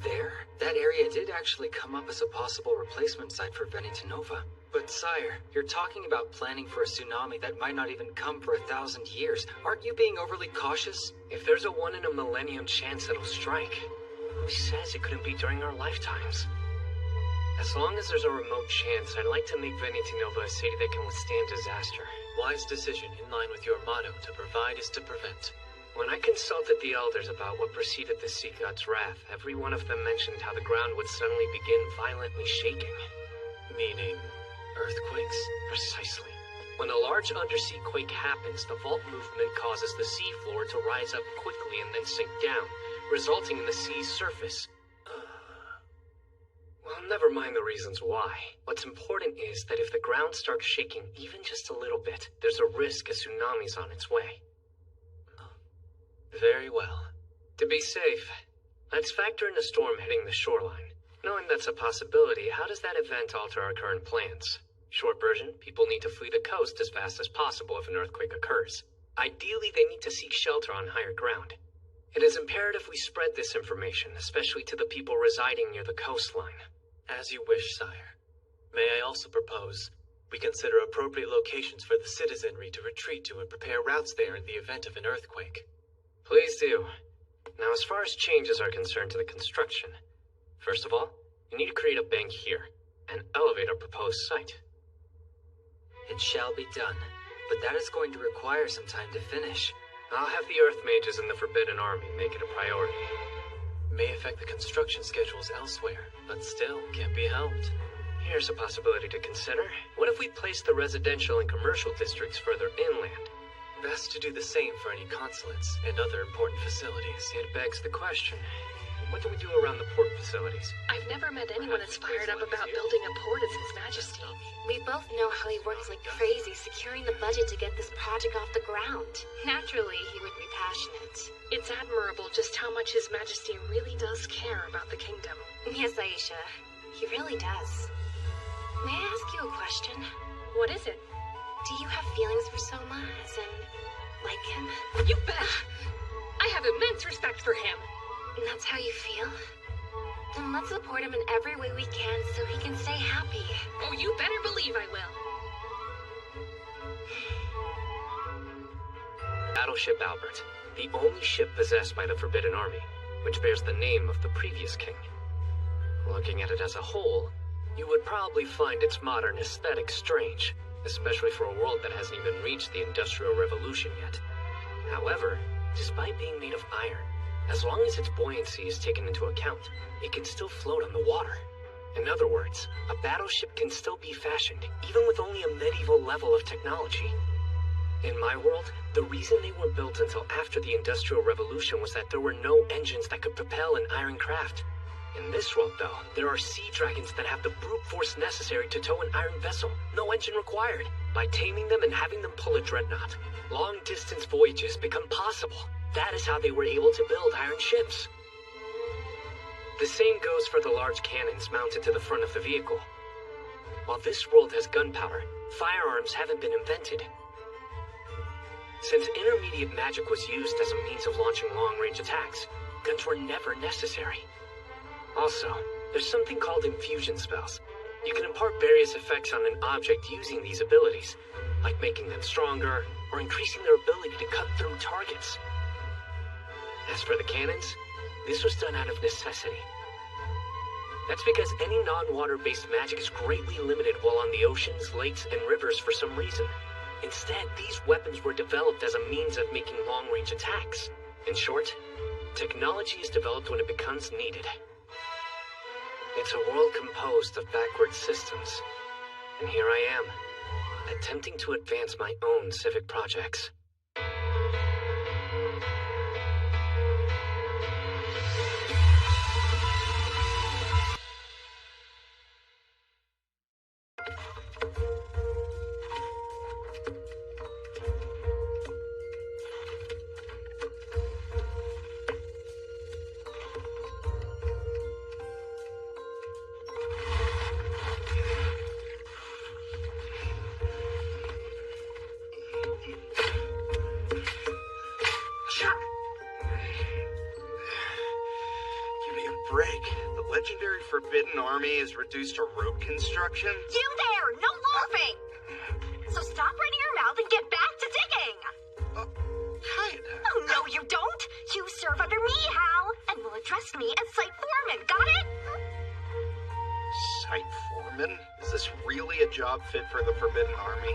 There? That area did actually come up as a possible replacement site for Veneti Nova. But sire, you're talking about planning for a tsunami that might not even come for 1,000 years. Aren't you being overly cautious? If there's a 1 in a millennium chance it'll strike, who says it couldn't be during our lifetimes? As long as there's a remote chance, I'd like to make Veneti Nova a city that can withstand disaster. Wise decision in line with your motto, to provide is to prevent. When I consulted the elders about what preceded the sea god's wrath, every one of them mentioned how the ground would suddenly begin violently shaking. Meaning earthquakes? Precisely. When a large undersea quake happens, the fault movement causes the seafloor to rise up quickly and then sink down, resulting in the sea's surface. Well, never mind the reasons why. What's important is that if the ground starts shaking even just a little bit, there's a risk a tsunami's on its way. Very well. To be safe, let's factor in a storm hitting the shoreline. Knowing that's a possibility, how does that event alter our current plans? Short version, people need to flee the coast as fast as possible if an earthquake occurs. Ideally, they need to seek shelter on higher ground. It is imperative we spread this information, especially to the people residing near the coastline. As you wish, sire. May I also propose we consider appropriate locations for the citizenry to retreat to and prepare routes there in the event of an earthquake? Please do. Now, as far as changes are concerned to the construction, first of all, you need to create a bank here and elevate our proposed site. It shall be done, but that is going to require some time to finish. I'll have the Earth Mages in the Forbidden Army make it a priority. May affect the construction schedules elsewhere, but still can't be helped. Here's a possibility to consider. What if we place the residential and commercial districts further inland? Best to do the same for any consulates and other important facilities. It begs the question, what do we do around the port facilities? I've never met anyone as fired up about building a port as His Majesty. We both know how he works like crazy securing the budget to get this project off the ground. Naturally, he would be passionate. It's admirable just how much His Majesty really does care about the kingdom. Yes, Aisha, he really does. May I ask you a question? What is it? Do you have feelings for Soma, as in, like him? You bet! I have immense respect for him. And that's how you feel? Then let's support him in every way we can so he can stay happy. Oh, you better believe I will. Battleship Albert, the only ship possessed by the Forbidden Army, which bears the name of the previous king. Looking at it as a whole, you would probably find its modern aesthetic strange, especially for a world that hasn't even reached the Industrial Revolution yet. However, despite being made of iron, as long as its buoyancy is taken into account, it can still float on the water. In other words, a battleship can still be fashioned, even with only a medieval level of technology. In my world, the reason they weren't built until after the Industrial Revolution was that there were no engines that could propel an iron craft. In this world, though, there are sea dragons that have the brute force necessary to tow an iron vessel, no engine required. By taming them and having them pull a dreadnought, long-distance voyages become possible. That is how they were able to build iron ships. The same goes for the large cannons mounted to the front of the vehicle. While this world has gunpowder, firearms haven't been invented. Since intermediate magic was used as a means of launching long-range attacks, guns were never necessary. Also, there's something called infusion spells. You can impart various effects on an object using these abilities, like making them stronger or increasing their ability to cut through targets. As for the cannons, this was done out of necessity. That's because any non-water-based magic is greatly limited while on the oceans, lakes, and rivers for some reason. Instead, these weapons were developed as a means of making long-range attacks. In short, technology is developed when it becomes needed. It's a world composed of backward systems, and here I am, attempting to advance my own civic projects. Forbidden Army is reduced to road construction? You there! No laughing! So stop running your mouth and get back to digging! Kinda. Oh, no you don't! You serve under me, Hal, and will address me as Site Foreman, got it? Site Foreman? Is this really a job fit for the Forbidden Army?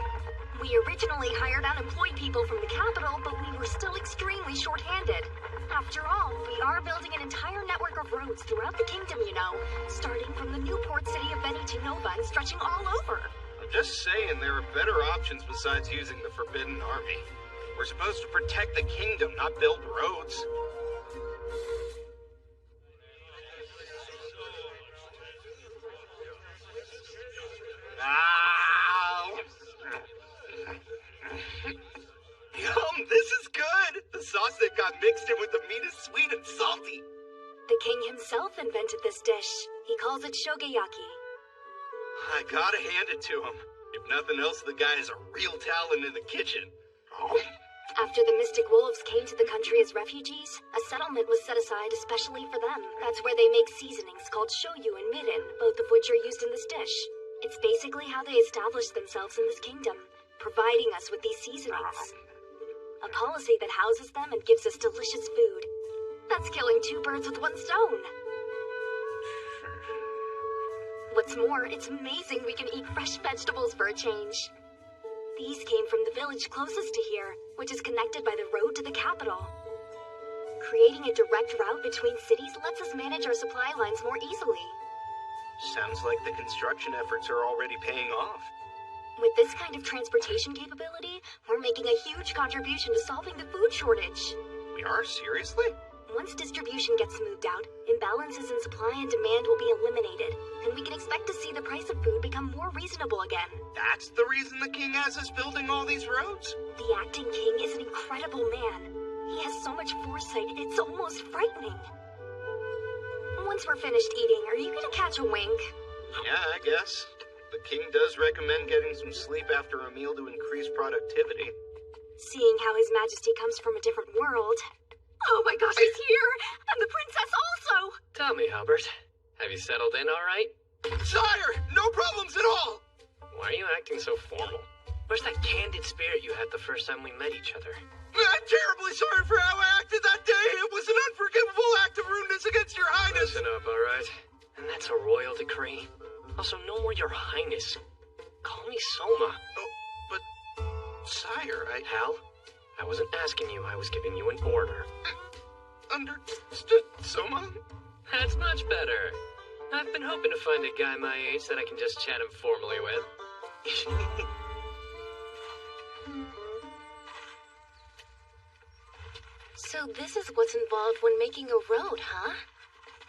We originally hired unemployed people from the capital, but we were still extremely short-handed. After all, we are building an entire network of roads throughout the kingdom, you know, starting from the new port city of Benitinova and stretching all over. I'm just saying there are better options besides using the Forbidden Army. We're supposed to protect the kingdom, not build roads. Yum, this is good! The sauce that got mixed in with the meat is sweet and salty. The king himself invented this dish. He calls it shogeyaki. I gotta hand it to him. If nothing else, the guy is a real talent in the kitchen. After the Mystic Wolves came to the country as refugees, a settlement was set aside especially for them. That's where they make seasonings called shoyu and mirin, both of which are used in this dish. It's basically how they established themselves in this kingdom, providing us with these seasonings. A policy that houses them and gives us delicious food. That's killing 2 birds with 1 stone. What's more, it's amazing we can eat fresh vegetables for a change. These came from the village closest to here, which is connected by the road to the capital. Creating a direct route between cities lets us manage our supply lines more easily. Sounds like the construction efforts are already paying off. With this kind of transportation capability, we're making a huge contribution to solving the food shortage. We are? Seriously? Once distribution gets smoothed out, imbalances in supply and demand will be eliminated, and we can expect to see the price of food become more reasonable again. That's the reason the king has us building all these roads? The acting king is an incredible man. He has so much foresight, it's almost frightening. Once we're finished eating, are you gonna catch a wink? Yeah, I guess. The king does recommend getting some sleep after a meal to increase productivity. Seeing how His Majesty comes from a different world... Oh my gosh, he's here! And the princess also! Tell me, Albert, have you settled in all right? Sire, no problems at all! Why are you acting so formal? Where's that candid spirit you had the first time we met each other? I'm terribly sorry for how I acted that day. It was an unforgivable act of rudeness against your highness. Listen up, all right? And that's a royal decree. Also, no more your highness. Call me Soma. Oh, but... Sire, Hal, I wasn't asking you, I was giving you an order. Understood, Soma? That's much better. I've been hoping to find a guy my age that I can just chat informally with. So this is what's involved when making a road, huh?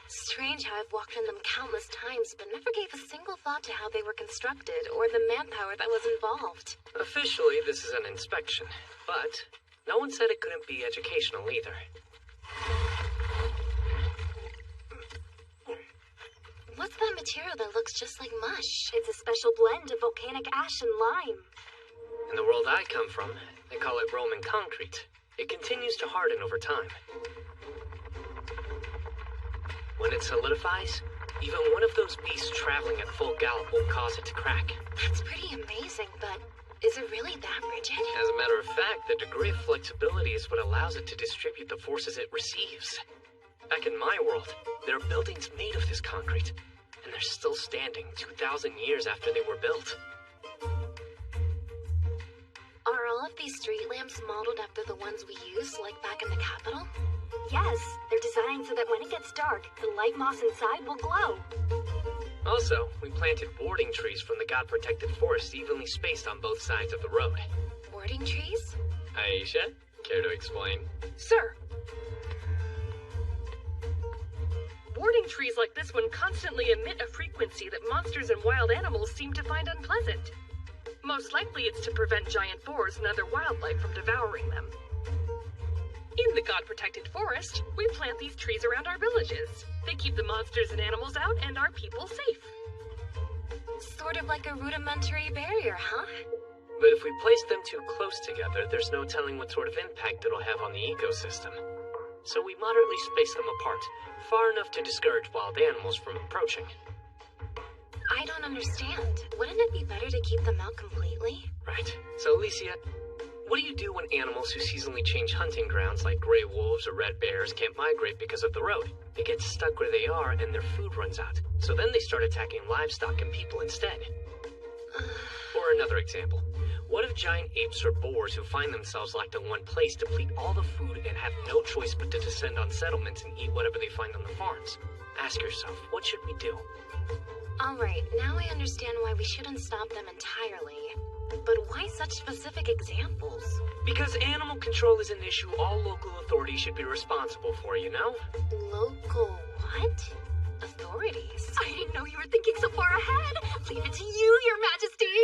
Strange how I've walked on them countless times, but never gave a single thought to how they were constructed or the manpower that was involved. Officially, this is an inspection, but no one said it couldn't be educational either. What's that material that looks just like mush? It's a special blend of volcanic ash and lime. In the world I come from, they call it Roman concrete. It continues to harden over time. When it solidifies, even one of those beasts traveling at full gallop won't cause it to crack. That's pretty amazing, but is it really that rigid? As a matter of fact, the degree of flexibility is what allows it to distribute the forces it receives. Back in my world, there are buildings made of this concrete, and they're still standing 2,000 years after they were built. Are all of these street lamps modeled after the ones we used, like back in the capital? Yes, they're designed so that when it gets dark, the light moss inside will glow. Also, we planted boarding trees from the God-protected forest evenly spaced on both sides of the road. Boarding trees? Aisha, care to explain? Sir. Boarding trees like this one constantly emit a frequency that monsters and wild animals seem to find unpleasant. Most likely it's to prevent giant boars and other wildlife from devouring them. In the God-protected forest, we plant these trees around our villages. They keep the monsters and animals out and our people safe. Sort of like a rudimentary barrier, huh? But if we place them too close together, there's no telling what sort of impact it'll have on the ecosystem. So we moderately space them apart, far enough to discourage wild animals from approaching. I don't understand. Wouldn't it be better to keep them out completely? Right. So, Alicia, what do you do when animals who seasonally change hunting grounds, like gray wolves or red bears, can't migrate because of the road? They get stuck where they are and their food runs out. So then they start attacking livestock and people instead. Or another example. What if giant apes or boars who find themselves locked in one place deplete all the food and have no choice but to descend on settlements and eat whatever they find on the farms? Ask yourself, what should we do? Alright, now I understand why we shouldn't stop them entirely. But why such specific examples? Because animal control is an issue all local authorities should be responsible for, you know? Local what? Authorities? I didn't know you were thinking so far ahead. Leave it to you, Your Majesty.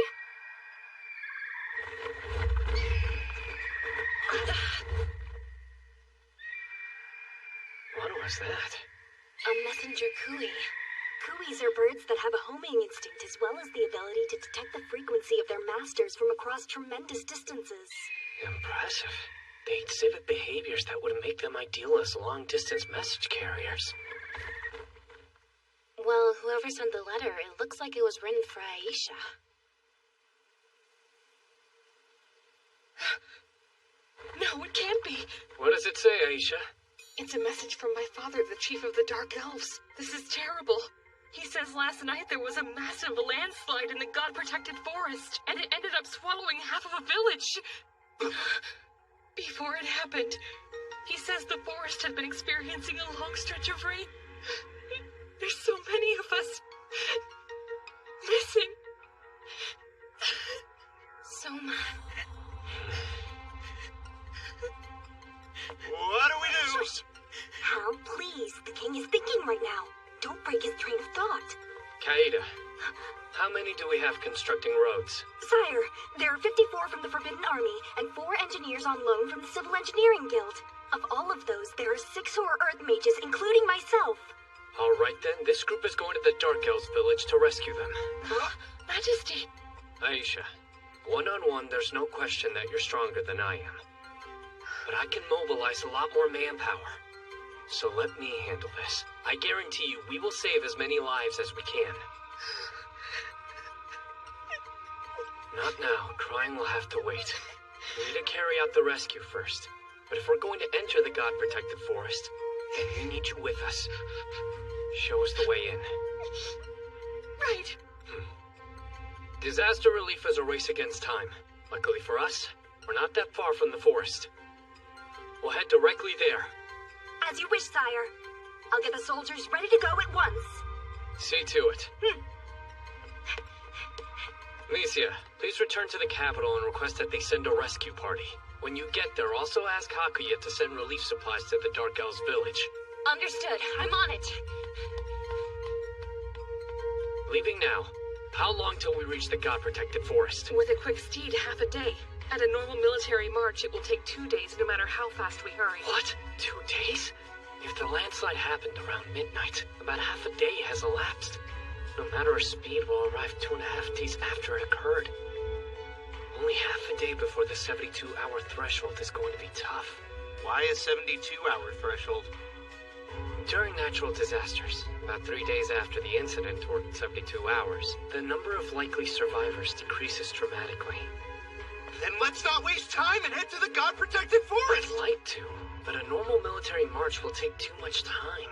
What was that? A messenger cooey. Cooeys are birds that have a homing instinct as well as the ability to detect the frequency of their masters from across tremendous distances. Impressive. They exhibit behaviors that would make them ideal as long-distance message carriers. Well, whoever sent the letter, it looks like it was written for Aisha. No, it can't be. What does it say, Aisha? It's a message from my father, the chief of the Dark Elves. This is terrible. He says last night there was a massive landslide in the god-protected forest, and it ended up swallowing half of a village. Before it happened, he says the forest had been experiencing a long stretch of rain. There's so many of us missing. Soma. What do we do? Hal, please. The king is thinking right now. Don't break his train of thought. Kaeda, how many do we have constructing roads? Sire, there are 54 from the Forbidden Army and 4 engineers on loan from the Civil Engineering Guild. Of all of those, there are 6 who are Earth mages, including myself. All right then, this group is going to the Dark Elves village to rescue them. Majesty! Aisha, one-on-one, there's no question that you're stronger than I am. But I can mobilize a lot more manpower. So let me handle this. I guarantee you we will save as many lives as we can. Not now. Crying will have to wait. We need to carry out the rescue first. But if we're going to enter the god-protected forest, then we need you with us. Show us the way in. Right. Disaster relief is a race against time. Luckily for us, we're not that far from the forest. We'll head directly there. As you wish, sire. I'll get the soldiers ready to go at once. See to it. Licia, please return to the capital and request that they send a rescue party. When you get there, also ask Hakuya to send relief supplies to the Dark Elves village. Understood. I'm on it. Leaving now. How long till we reach the god-protected forest? With a quick steed, half a day. At a normal military march, it will take 2 days, no matter how fast we hurry. What? 2 days? If the landslide happened around midnight, about half a day has elapsed. No matter our speed, we'll arrive 2.5 days after it occurred. Only half a day before the 72-hour threshold is going to be tough. Why a 72-hour threshold? During natural disasters, about 3 days after the incident, or 72 hours, the number of likely survivors decreases dramatically. Then let's not waste time and head to the god-protected forest! I'd like to, but a normal military march will take too much time.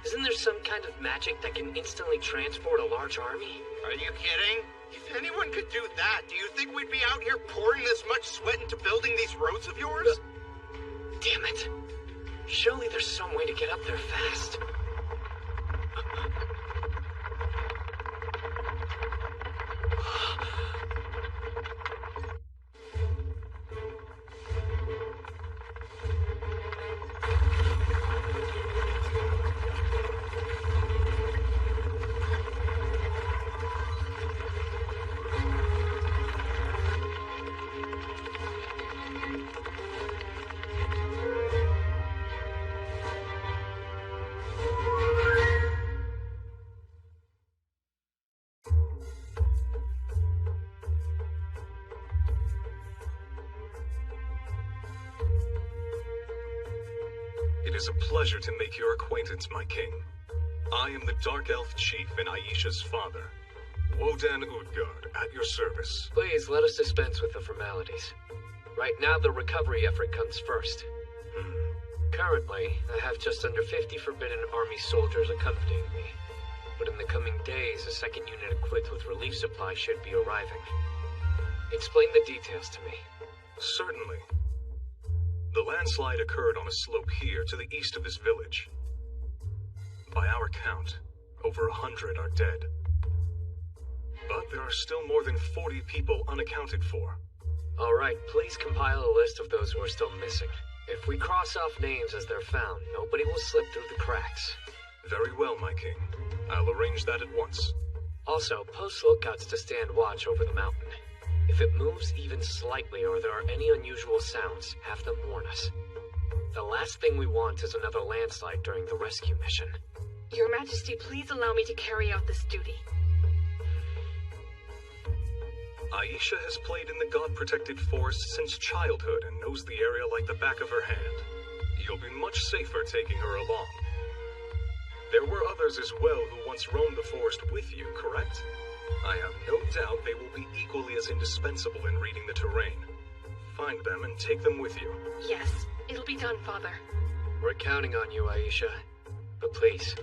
Isn't there some kind of magic that can instantly transport a large army? Are you kidding? If anyone could do that, do you think we'd be out here pouring this much sweat into building these roads of yours? Damn it. Surely there's some way to get up there fast. It is a pleasure to make your acquaintance, my king. I am the Dark Elf Chief and Aisha's father, Wodan Utgard, at your service. Please, let us dispense with the formalities. Right now, the recovery effort comes first. Currently, I have just under 50 Forbidden Army soldiers accompanying me. But in the coming days, a second unit equipped with relief supplies should be arriving. Explain the details to me. Certainly. The landslide occurred on a slope here to the east of this village. By our count, over 100 are dead. But there are still more than 40 people unaccounted for. All right, please compile a list of those who are still missing. If we cross off names as they're found, nobody will slip through the cracks. Very well, my king. I'll arrange that at once. Also, post lookouts to stand watch over the mountain. If it moves even slightly or there are any unusual sounds, have them warn us. The last thing we want is another landslide during the rescue mission. Your Majesty, please allow me to carry out this duty. Aisha has played in the God-protected forest since childhood and knows the area like the back of her hand. You'll be much safer taking her along. There were others as well who once roamed the forest with you, correct? I have no doubt they will be equally as indispensable in reading the terrain. Find them and take them with you. Yes, it'll be done, Father. We're counting on you, Aisha. But please,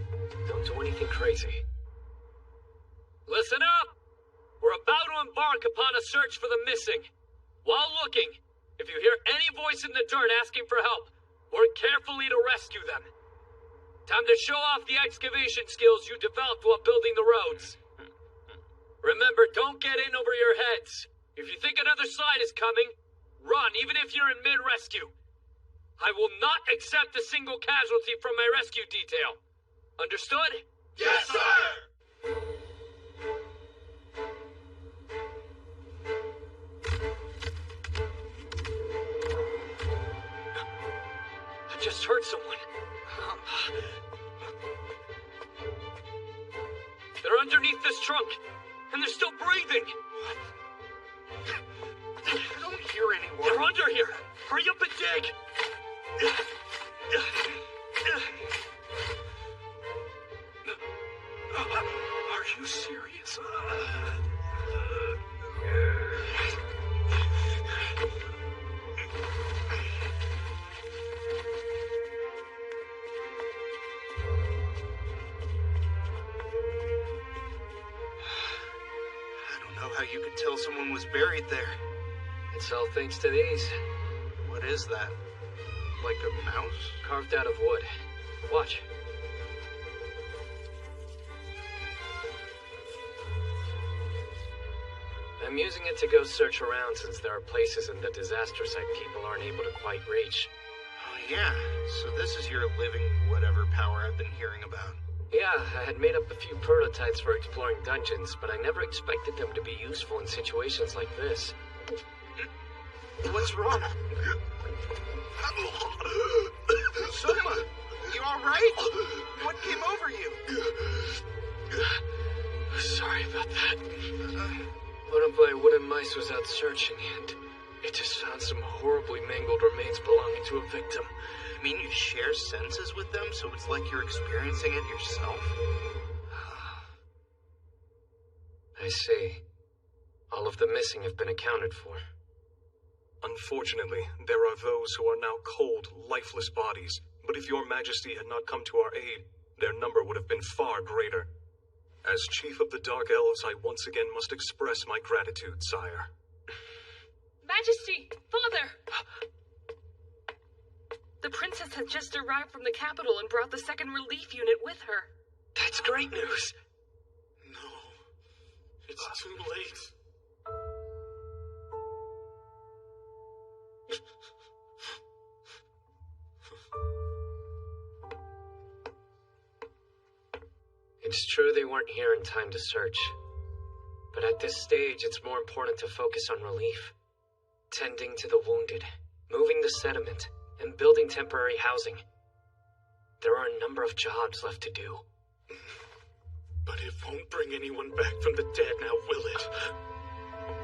don't do anything crazy. Listen up! We're about to embark upon a search for the missing. While looking, if you hear any voice in the dirt asking for help, work carefully to rescue them. Time to show off the excavation skills you developed while building the roads. Remember, don't get in over your heads. If you think another slide is coming, run, even if you're in mid-rescue. I will not accept a single casualty from my rescue detail. Understood? Yes, sir! I just heard someone. They're underneath this trunk, and they're still breathing. I don't hear anyone. They're under here. Hurry up and dig. Are you serious? How you could tell someone was buried there. It's all thanks to these. What is that? Like a mouse? Carved out of wood. Watch. I'm using it to go search around since there are places in the disaster site people aren't able to quite reach. Oh yeah, so this is your living whatever power I've been hearing about. Yeah, I had made up a few prototypes for exploring dungeons, but I never expected them to be useful in situations like this. What's wrong? Soma, you alright? What came over you? Sorry about that. One of my wooden mice was out searching, and it just found some horribly mangled remains belonging to a victim. You mean you share senses with them, so it's like you're experiencing it yourself? I see. All of the missing have been accounted for. Unfortunately, there are those who are now cold, lifeless bodies. But if your majesty had not come to our aid, their number would have been far greater. As chief of the Dark Elves, I once again must express my gratitude, sire. Majesty! Father! The princess has just arrived from the capital and brought the second relief unit with her. That's great news! No. It's too late. It's true they weren't here in time to search. But at this stage, it's more important to focus on relief. Tending to the wounded, moving the sediment, and building temporary housing. There are a number of jobs left to do. But it won't bring anyone back from the dead now, will it?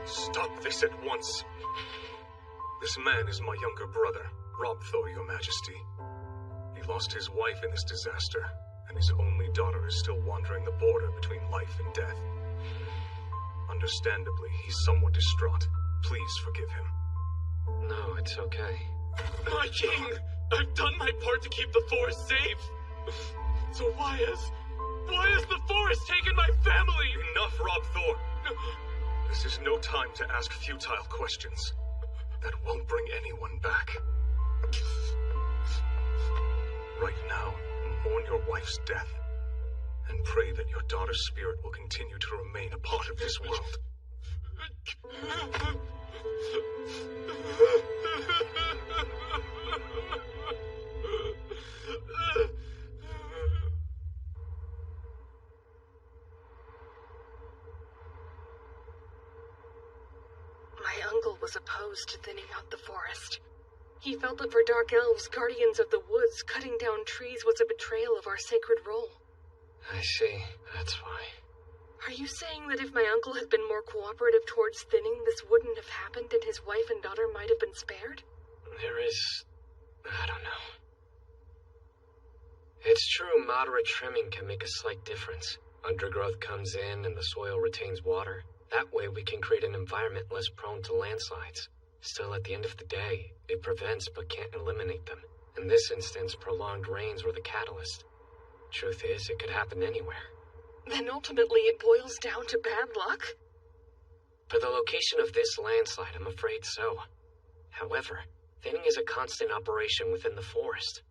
Stop this at once. This man is my younger brother, Robthor, your majesty. He lost his wife in this disaster, and his only daughter is still wandering the border between life and death. Understandably, he's somewhat distraught. Please forgive him. No, it's okay. My king! I've done my part to keep the forest safe! So why has the forest taken my family? Enough, Robthor! This is no time to ask futile questions. That won't bring anyone back. Right now, mourn your wife's death, and pray that your daughter's spirit will continue to remain a part of this world. My uncle was opposed to thinning out the forest. He felt that for Dark Elves, guardians of the woods, cutting down trees was a betrayal of our sacred role. I see. That's why. Are you saying that if my uncle had been more cooperative towards thinning, this wouldn't have happened and his wife and daughter might have been spared? There is... I don't know. It's true, moderate trimming can make a slight difference. Undergrowth comes in and the soil retains water. That way we can create an environment less prone to landslides. Still, at the end of the day, it prevents but can't eliminate them. In this instance, prolonged rains were the catalyst. Truth is, it could happen anywhere. Then ultimately it boils down to bad luck? For the location of this landslide, I'm afraid so. However, thinning is a constant operation within the forest.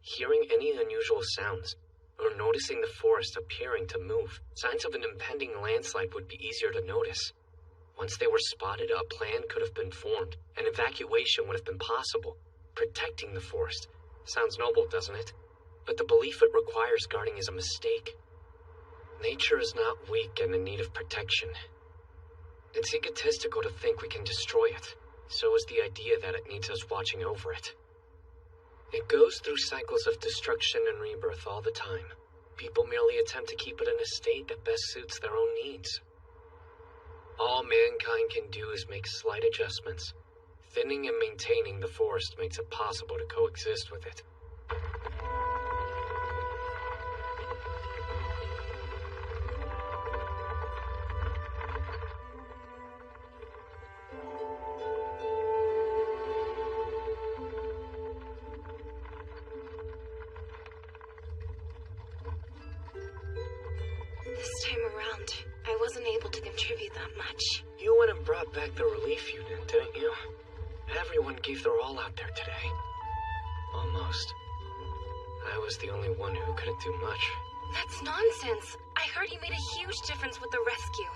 Hearing any unusual sounds, or noticing the forest appearing to move, signs of an impending landslide would be easier to notice. Once they were spotted, a plan could have been formed, and evacuation would have been possible. Protecting the forest. Sounds noble, doesn't it? But the belief it requires guarding is a mistake. Nature is not weak and in need of protection. It's egotistical to think we can destroy it. So is the idea that it needs us watching over it. It goes through cycles of destruction and rebirth all the time. People merely attempt to keep it in a state that best suits their own needs. All mankind can do is make slight adjustments. Thinning and maintaining the forest makes it possible to coexist with it. This time around, I wasn't able to contribute that much. You went and brought back the relief unit, didn't you? Everyone gave their all out there today. Almost. I was the only one who couldn't do much. That's nonsense. I heard you made a huge difference with the rescue.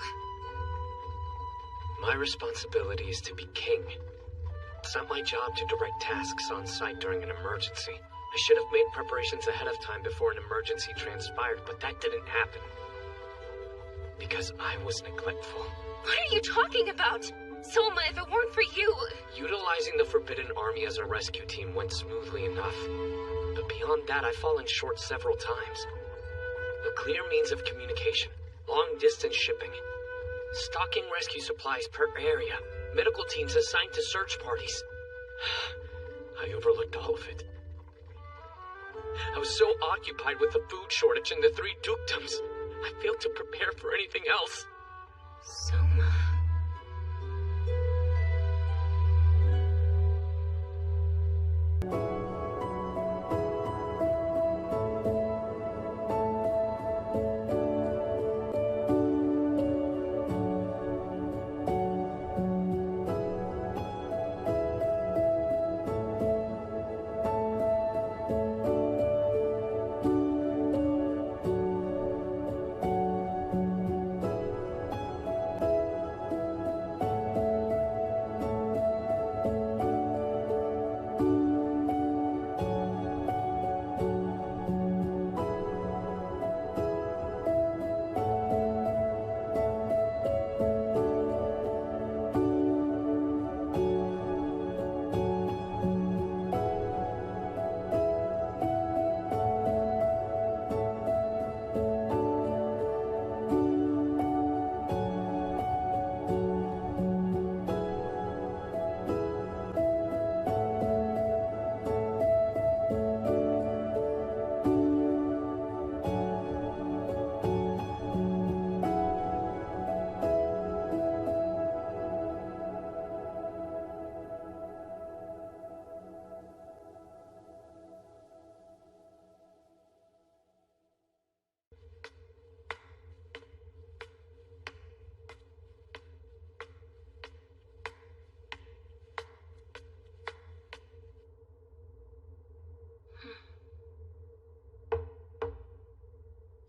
My responsibility is to be king. It's not my job to direct tasks on site during an emergency. I should have made preparations ahead of time before an emergency transpired, but that didn't happen. Because I was neglectful. What are you talking about? Soma, if it weren't for you... Utilizing the Forbidden Army as a rescue team went smoothly enough. But beyond that, I've fallen short several times. A clear means of communication, long-distance shipping, stocking rescue supplies per area, medical teams assigned to search parties. I overlooked all of it. I was so occupied with the food shortage and the 3 dukedoms, I failed to prepare for anything else. Soma...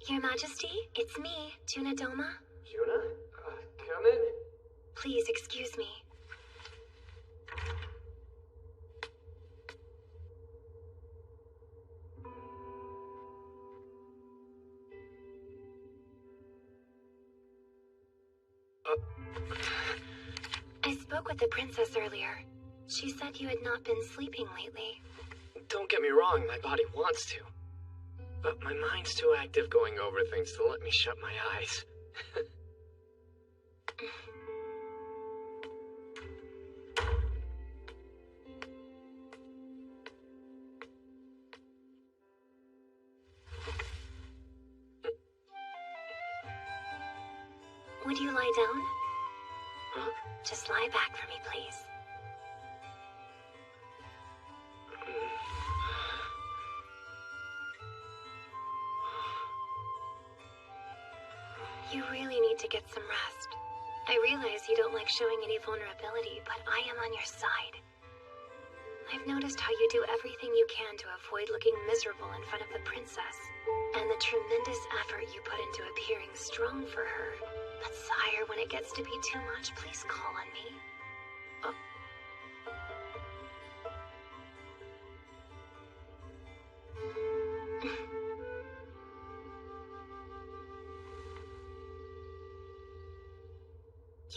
Your Majesty, it's me, Juna Doma. Juna? Come in. Please excuse me. I spoke with the princess earlier. She said you had not been sleeping lately. Don't get me wrong, my body wants to. But my mind's too active going over things to let me shut my eyes. Would you lie down? Huh? Just lie back for me, please. You really need to get some rest. I realize you don't like showing any vulnerability, but I am on your side. I've noticed how you do everything you can to avoid looking miserable in front of the princess, and the tremendous effort you put into appearing strong for her. But sire, when it gets to be too much, please call on me. Oh.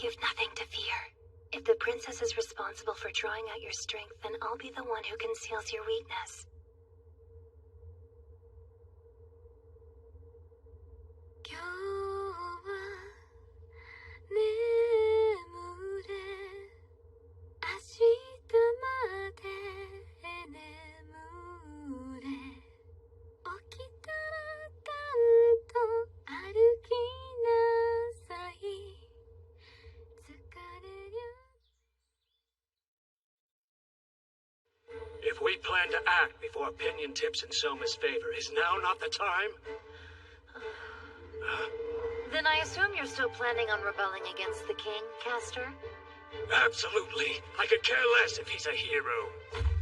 You've nothing to fear. If the princess is responsible for drawing out your strength, then I'll be the one who conceals your weakness. If we plan to act before opinion tips in Soma's favor, is now not the time? Then I assume you're still planning on rebelling against the king, Castor? Absolutely. I could care less if he's a hero.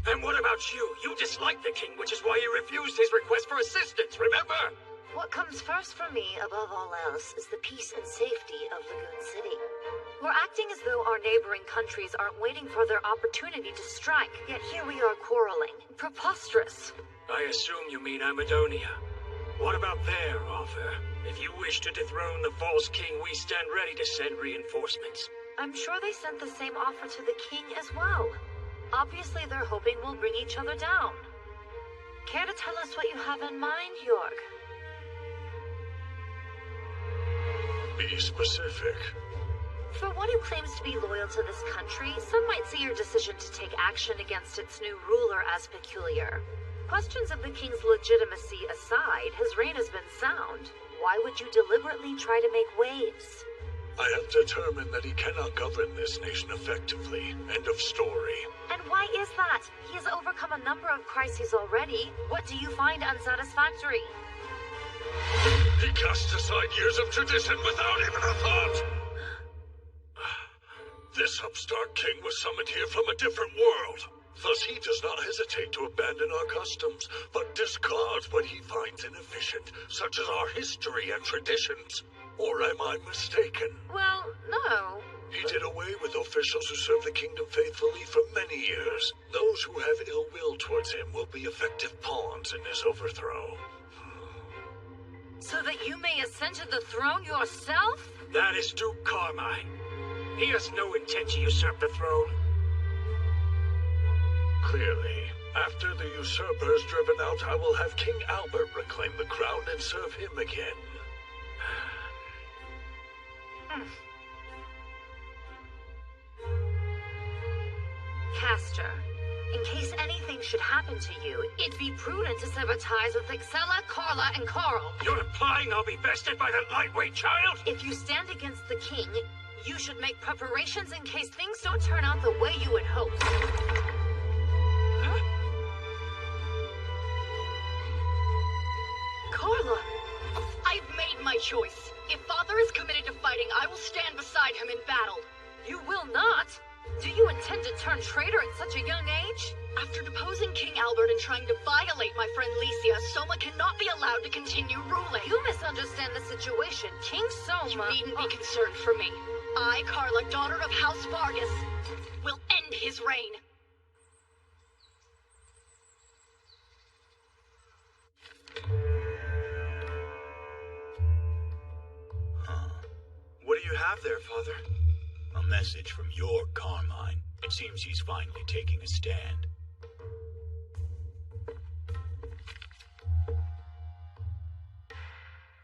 And what about you? You dislike the king, which is why you refused his request for assistance, remember? What comes first for me, above all else, is the peace and safety of Lagoon City. We're acting as though our neighboring countries aren't waiting for their opportunity to strike, yet here we are quarreling. Preposterous. I assume you mean Amadonia. What about there, Arthur? If you wish to dethrone the false king, we stand ready to send reinforcements. I'm sure they sent the same offer to the king as well. Obviously, they're hoping we'll bring each other down. Care to tell us what you have in mind, Jorg? Be specific. For one who claims to be loyal to this country, some might see your decision to take action against its new ruler as peculiar. Questions of the king's legitimacy aside, his reign has been sound. Why would you deliberately try to make waves? I have determined that he cannot govern this nation effectively. End of story. And why is that? He has overcome a number of crises already. What do you find unsatisfactory? He cast aside years of tradition without even a thought! This upstart king was summoned here from a different world. Thus he does not hesitate to abandon our customs, but discards what he finds inefficient, such as our history and traditions. Or am I mistaken? Well, no. He did away with officials who served the kingdom faithfully for many years. Those who have ill will towards him will be effective pawns in his overthrow. So that you may ascend to the throne yourself? That is Duke Carmine. He has no intent to usurp the throne. Clearly, after the usurper is driven out, I will have King Albert reclaim the crown and serve him again. Castor, in case anything should happen to you, it'd be prudent to sever ties with Excella, Carla, and Carl. You're implying I'll be bested by that lightweight child? If you stand against the king, you should make preparations in case things don't turn out the way you had hoped. Carla! I've made my choice. If Father is committed to fighting, I will stand beside him in battle. You will not? Do you intend to turn traitor at such a young age? After deposing King Albert and trying to violate my friend Licia, Soma cannot be allowed to continue ruling. You misunderstand the situation. King Soma... You needn't be concerned for me. I, Carla, daughter of House Vargas, will end his reign. What do you have there, Father? A message from your Carmine. It seems he's finally taking a stand.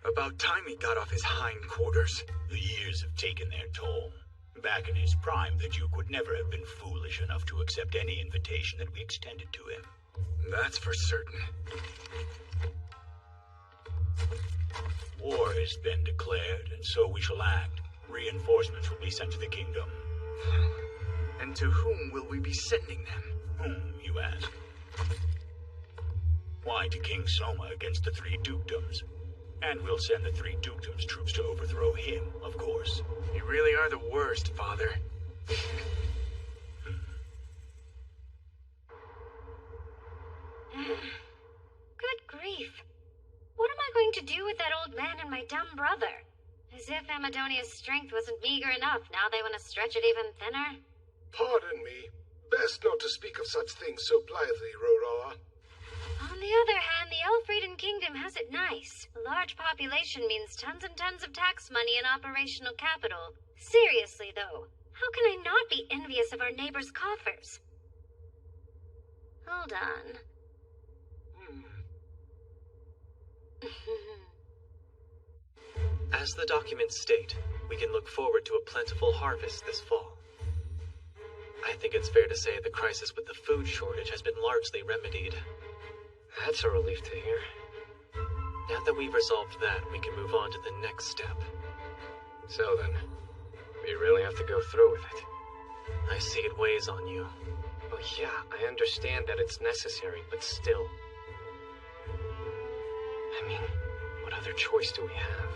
A About time he got off his hindquarters. The years have taken their toll. Back in his prime, the Duke would never have been foolish enough to accept any invitation that we extended to him. That's for certain. War has been declared, and so we shall act. Reinforcements will be sent to the kingdom. And to whom will we be sending them? Whom, you ask? Why, to King Soma against the three dukedoms. And we'll send the three dukedoms troops to overthrow him, of course. You really are the worst, Father. Good grief. What am I going to do with that old man and my dumb brother? As if Amadonia's strength wasn't meager enough, now they want to stretch it even thinner? Pardon me. Best not to speak of such things so blithely, Rorara. On the other hand, the Elfrieden Kingdom has it nice. A large population means tons and tons of tax money and operational capital. Seriously, though, how can I not be envious of our neighbors' coffers? Hold on. As the documents state, we can look forward to a plentiful harvest this fall. I think it's fair to say the crisis with the food shortage has been largely remedied. That's a relief to hear. Now that we've resolved that, we can move on to the next step. So then, we really have to go through with it. I see it weighs on you. Oh yeah, I understand that it's necessary, but still. I mean, what other choice do we have?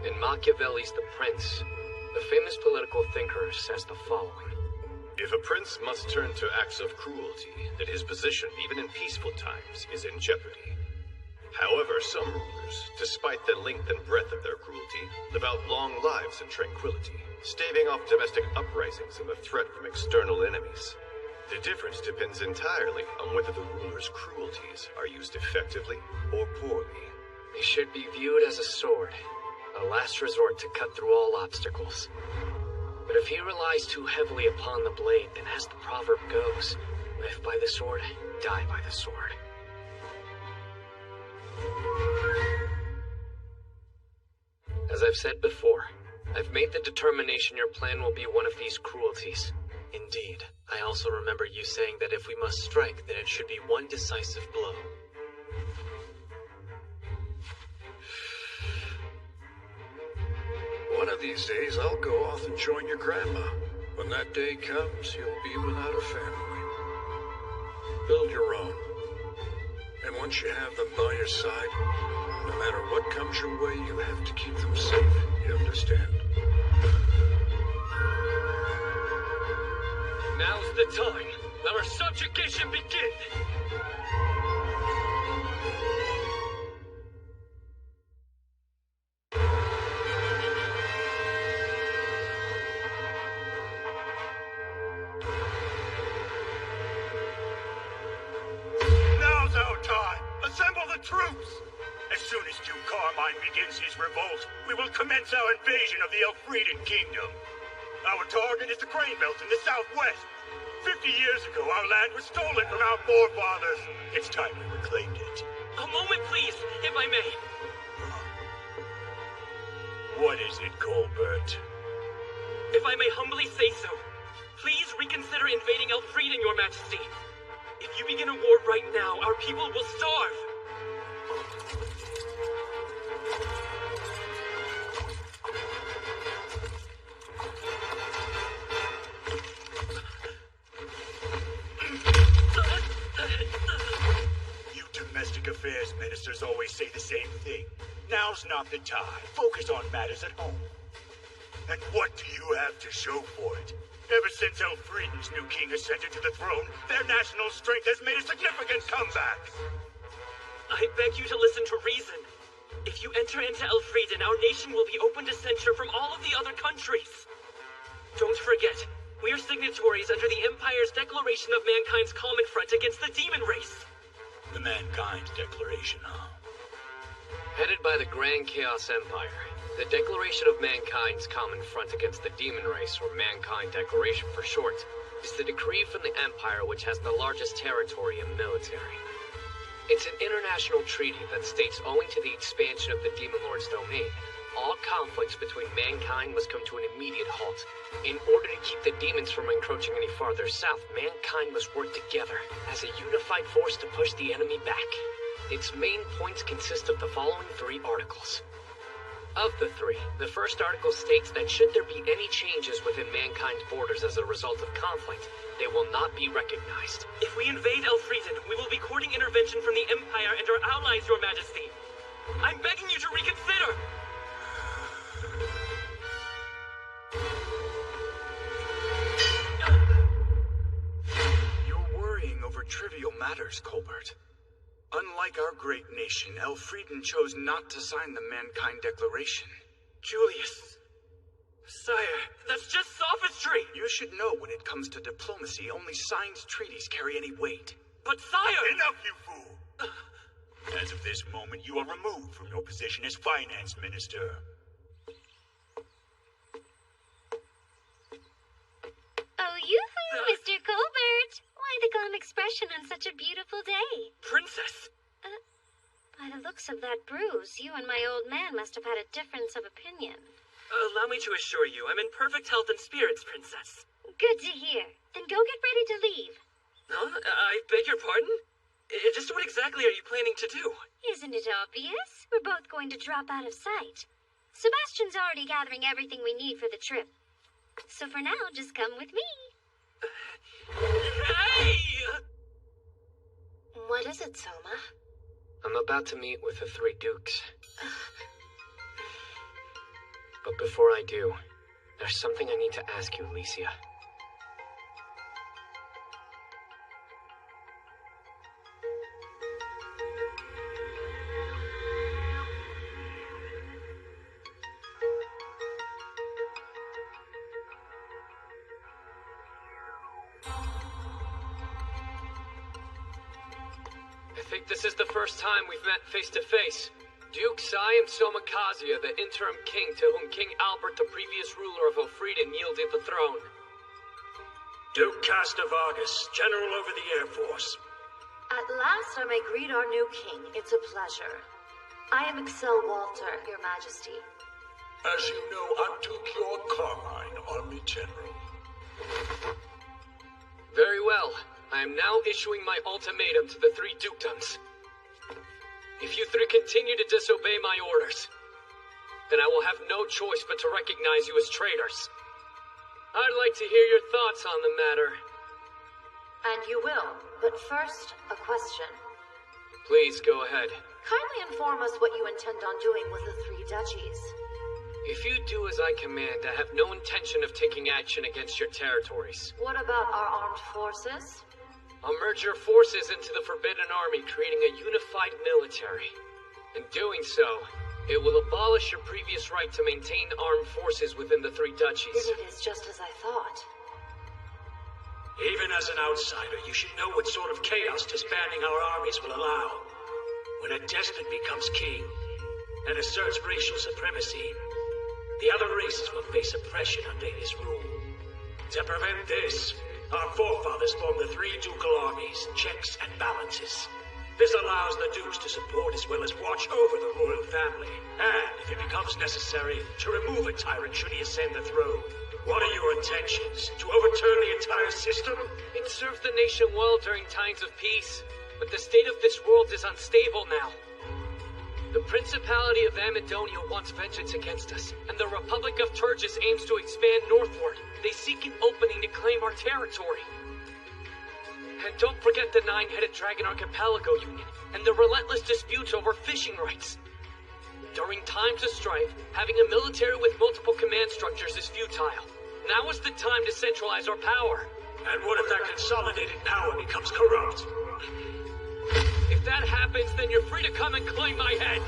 In Machiavelli's The Prince, the famous political thinker says the following. If a prince must turn to acts of cruelty, then his position, even in peaceful times, is in jeopardy. However, some rulers, despite the length and breadth of their cruelty, live out long lives in tranquility, staving off domestic uprisings and the threat from external enemies. The difference depends entirely on whether the ruler's cruelties are used effectively or poorly. They should be viewed as a sword, a last resort to cut through all obstacles. But if he relies too heavily upon the blade, then as the proverb goes, live by the sword, die by the sword. As I've said before, I've made the determination your plan will be one of these cruelties. Indeed. I also remember you saying that if we must strike, then it should be one decisive blow. One of these days, I'll go off and join your grandma. When that day comes, you'll be without a family. Build your own. And once you have them by your side, no matter what comes your way, you have to keep them safe. You understand? Now's the time. Let our subjugation begin. Now's our time. Assemble the troops. As soon as Duke Carmine begins his revolt, we will commence our invasion of the Elfrieden Kingdom. Our target is the grain belt in the southwest. 50 years ago, our land was stolen from our forefathers. It's time we reclaimed it. A moment, please, if I may. What is it, Colbert? If I may humbly say so, please reconsider invading Elfrieden, Your Majesty. If you begin a war right now, our people will starve. You domestic affairs ministers always say the same thing. Now's not the time. Focus on matters at home. And what do you have to show for it? Ever since Elfrieden's new king ascended to the throne, their national strength has made a significant comeback. I beg you to listen to reason. If you enter into Elfrieden, our nation will be open to censure from all of the other countries. Don't forget, we are signatories under the Empire's Declaration of Mankind's Common Front against the demon race. The Mankind Declaration, huh? Headed by the Grand Chaos Empire, the Declaration of Mankind's Common Front against the Demon Race, or Mankind Declaration for short, is the decree from the Empire which has the largest territory and military. It's an international treaty that states owing to the expansion of the Demon Lord's domain, all conflicts between mankind must come to an immediate halt. In order to keep the demons from encroaching any farther south, mankind must work together as a unified force to push the enemy back. Its main points consist of the following 3 articles. Of the 3, the first article states that should there be any changes within mankind's borders as a result of conflict, they will not be recognized. If we invade Elfrieden, we will be courting intervention from the Empire and our allies, Your Majesty. I'm begging you to reconsider! You're worrying over trivial matters, Colbert. Unlike our great nation, Elfrieden chose not to sign the Mankind Declaration. Julius. Sire, that's just sophistry! You should know when it comes to diplomacy, only signed treaties carry any weight. But sire! Enough, you fool! As of this moment, you are removed from your position as Finance Minister. Oh, yoo-hoo, Mr. Colbert! Why the glum expression on such a beautiful day? Princess! By the looks of that bruise, you and my old man must have had a difference of opinion. Allow me to assure you, I'm in perfect health and spirits, Princess. Good to hear. Then go get ready to leave. Huh? I beg your pardon? Just what exactly are you planning to do? Isn't it obvious? We're both going to drop out of sight. Sebastian's already gathering everything we need for the trip. So for now, just come with me. Hey! What is it, Soma? I'm about to meet with the 3 dukes. But before I do, there's something I need to ask you, Alicia. I think this is the first time we've met face to face. Dukes, I am Soma Kazuya, the interim king to whom King Albert, the previous ruler of Elfrieden, yielded the throne. Duke Castor Vargas, General over the Air Force. At last I may greet our new king. It's a pleasure. I am Excel Walter, Your Majesty. As you know, I'm Duke York Carmine, Army General. Very well. I am now issuing my ultimatum to the 3 dukedoms. If you 3 continue to disobey my orders, then I will have no choice but to recognize you as traitors. I'd like to hear your thoughts on the matter. And you will. But first, a question. Please go ahead. Kindly inform us what you intend on doing with the 3 duchies. If you do as I command, I have no intention of taking action against your territories. What about our armed forces? I'll merge your forces into the Forbidden Army, creating a unified military. In doing so, it will abolish your previous right to maintain armed forces within the 3 duchies. Then it is just as I thought. Even as an outsider, you should know what sort of chaos disbanding our armies will allow. When a despot becomes king and asserts racial supremacy, the other races will face oppression under his rule. To prevent this, our forefathers formed the 3 ducal armies, checks and balances. This allows the dukes to support as well as watch over the royal family, and, if it becomes necessary, to remove a tyrant should he ascend the throne. What are your intentions? To overturn the entire system? It served the nation well during times of peace, but the state of this world is unstable now. The Principality of Amadonia wants vengeance against us, and the Republic of Turgis aims to expand northward. They seek an opening to claim our territory. And don't forget the 9-headed Dragon Archipelago Union, and the relentless disputes over fishing rights. During times of strife, having a military with multiple command structures is futile. Now is the time to centralize our power. And what if that consolidated power becomes corrupt? If that happens, then you're free to come and claim my head.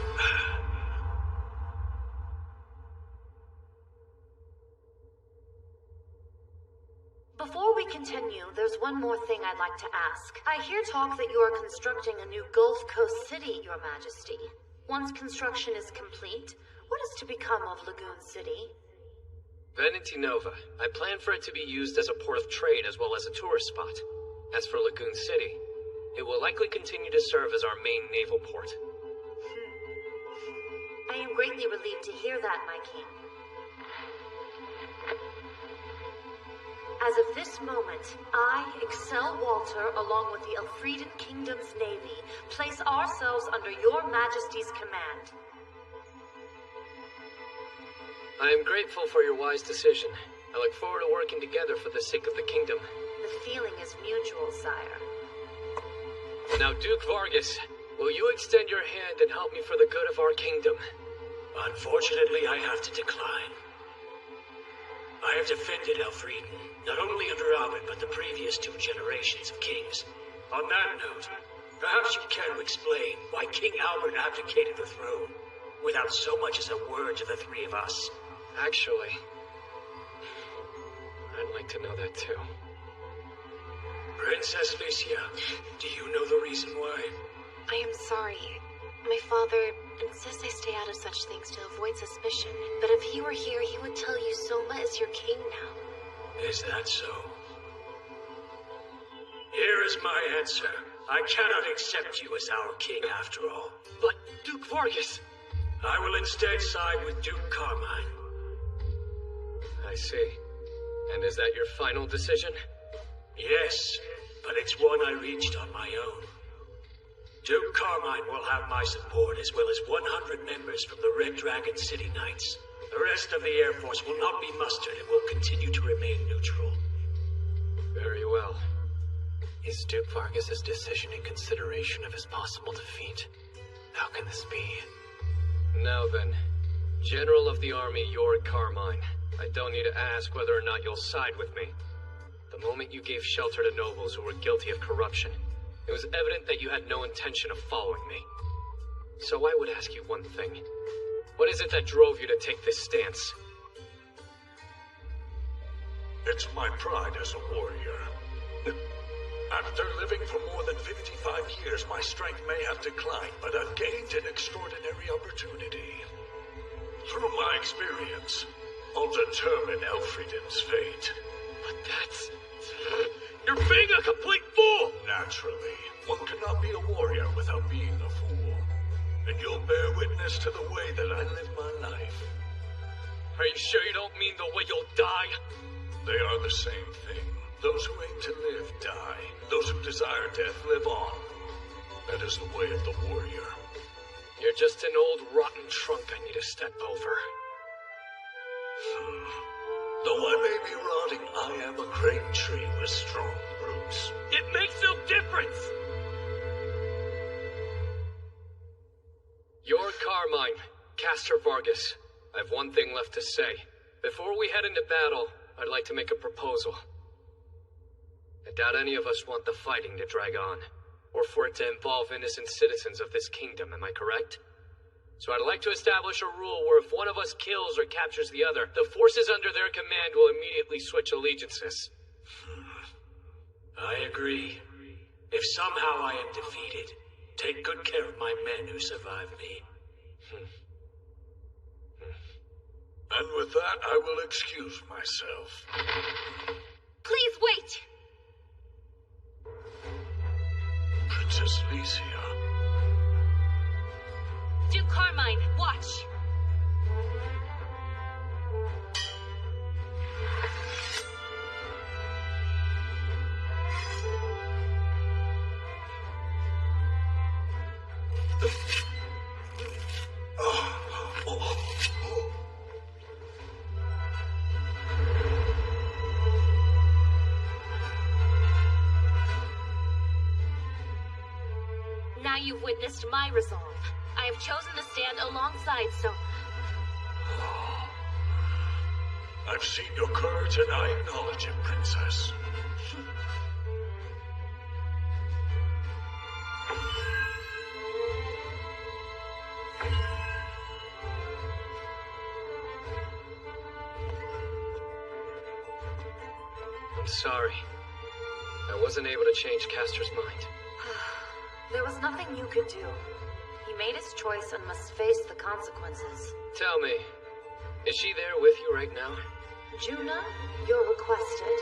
Before we continue, there's one more thing I'd like to ask. I hear talk that you are constructing a new Gulf Coast city, Your Majesty. Once construction is complete, what is to become of Lagoon City? Veneti Nova. I plan for it to be used as a port of trade as well as a tourist spot. As for Lagoon City, It will likely continue to serve as our main naval port. I am greatly relieved to hear that, my king. As of this moment, I, Excel Walter, along with the Elfrieden Kingdom's navy, place ourselves under your majesty's command. I am grateful for your wise decision. I look forward to working together for the sake of the kingdom. The feeling is mutual, sire. Now, Duke Vargas, will you extend your hand and help me for the good of our kingdom? Unfortunately, I have to decline. I have defended Elfrieden, not only under Albert, but the previous 2 generations of kings. On that note, perhaps you can explain why King Albert abdicated the throne, without so much as a word to the 3 of us. Actually, I'd like to know that too. Princess Lycia, do you know the reason why? I am sorry. My father insists I stay out of such things to avoid suspicion. But if he were here, he would tell you Soma is your king now. Is that so? Here is my answer. I cannot accept you as our king after all. But, Duke Vargas... I will instead side with Duke Carmine. I see. And is that your final decision? Yes, but it's one I reached on my own. Duke Carmine will have my support, as well as 100 members from the Red Dragon City Knights. The rest of the Air Force will not be mustered and will continue to remain neutral. Very well. Is Duke Vargas' decision in consideration of his possible defeat? How can this be? Now then, General of the Army Jord Carmine, I don't need to ask whether or not you'll side with me. The moment you gave shelter to nobles who were guilty of corruption, it was evident that you had no intention of following me. So I would ask you one thing. What is it that drove you to take this stance? It's my pride as a warrior. After living for more than 55 years, my strength may have declined, but I've gained an extraordinary opportunity. Through my experience, I'll determine Elfrieden's fate. But that's... You're being a complete fool! Naturally, one cannot be a warrior without being a fool. And you'll bear witness to the way that I live my life. Are you sure you don't mean the way you'll die? They are the same thing. Those who aim to live die. Those who desire death live on. That is the way of the warrior. You're just an old rotten trunk I need to step over. Though I may be rotting, I am a great tree with strong roots. It makes no difference! Jord Carmine, Castor Vargas. I have one thing left to say. Before we head into battle, I'd like to make a proposal. I doubt any of us want the fighting to drag on, or for it to involve innocent citizens of this kingdom, am I correct? So I'd like to establish a rule where if one of us kills or captures the other, the forces under their command will immediately switch allegiances. I agree. If somehow I am defeated, take good care of my men who survived me. And with that, I will excuse myself. Please wait! Princess Lycia. Duke Carmine, watch! Now you've witnessed my resolve. I have chosen to stand alongside Soma. I've seen your courage and I acknowledge it, Princess. I'm sorry. I wasn't able to change Castor's mind. There was nothing you could do. He made his choice and must face the consequences. Tell me, is she there with you right now? Juna, you're requested.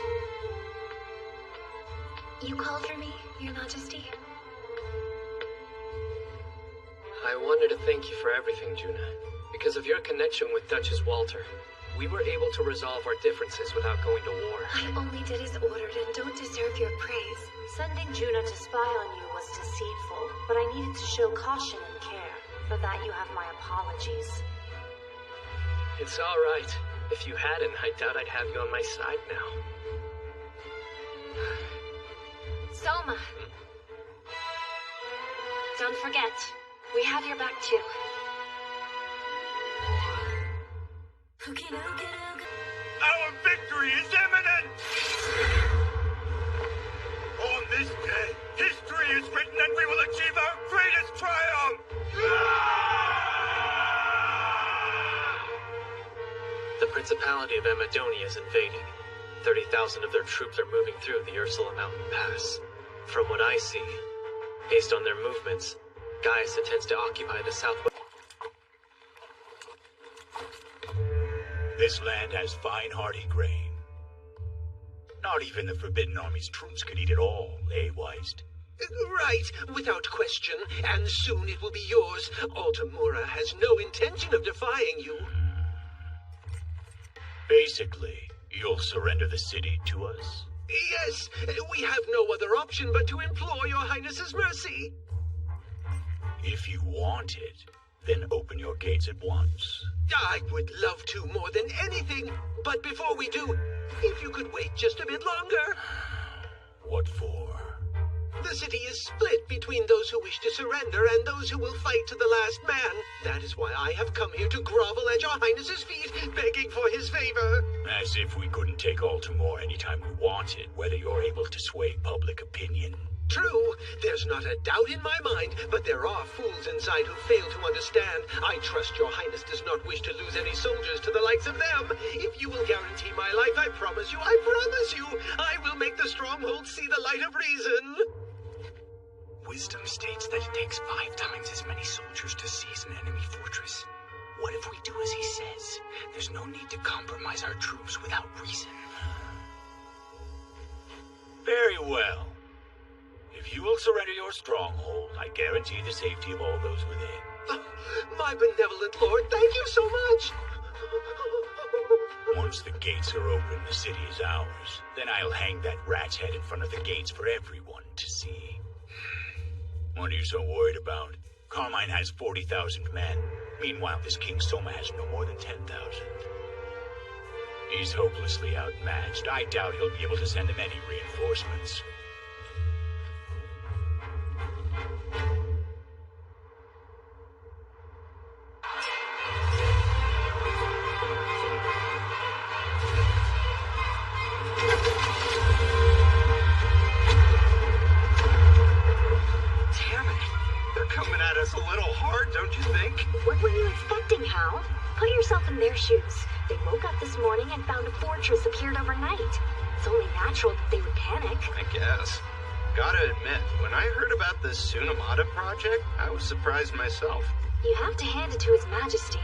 You called for me, Your Majesty? I wanted to thank you for everything, Juna. Because of your connection with Duchess Walter, we were able to resolve our differences without going to war. I only did as ordered and don't deserve your praise. Sending Juna to spy on you was deceitful, but I needed to show caution and care. For that, you have my apologies. It's all right. If you hadn't, I doubt I'd have you on my side now. Soma. Don't forget, we have your back too. Our victory is imminent! On this day, history is written and we will achieve our greatest triumph! The Principality of Amadonia is invading. 30,000 of their troops are moving through the Ursula Mountain Pass. From what I see, based on their movements, Gaius intends to occupy the southwest. This land has fine hardy grain. Not even the Forbidden Army's troops could eat it all, eh, Weist? Right, without question, and soon it will be yours. Altamura has no intention of defying you. Basically, you'll surrender the city to us. Yes, we have no other option but to implore your highness's mercy. If you want it, then open your gates at once. I would love to more than anything, but before we do, if you could wait just a bit longer. What for? The city is split between those who wish to surrender and those who will fight to the last man. That is why I have come here to grovel at your highness's feet, begging for his favor. As if we couldn't take Altamore anytime we wanted, whether you're able to sway public opinion. True, there's not a doubt in my mind, but there are fools inside who fail to understand. I trust your highness does not wish to lose any soldiers to the likes of them. If you will guarantee my life, I promise you, I will make the stronghold see the light of reason. Wisdom states that it takes 5 times as many soldiers to seize an enemy fortress. What if we do as he says? There's no need to compromise our troops without reason. Very well. If you will surrender your stronghold, I guarantee the safety of all those within. Oh, my benevolent lord, thank you so much. Once the gates are open, the city is ours. Then I'll hang that rat's head in front of the gates for everyone to see. What are you so worried about? Carmine has 40,000 men. Meanwhile, this King Soma has no more than 10,000. He's hopelessly outmatched. I doubt he'll be able to send him any reinforcements. A little hard, don't you think? What were you expecting, Hal? Put yourself in their shoes. They woke up this morning and found a fortress appeared overnight. It's only natural that they would panic. I guess. Gotta admit, when I heard about this Tsunemata project, I was surprised myself. You have to hand it to His Majesty.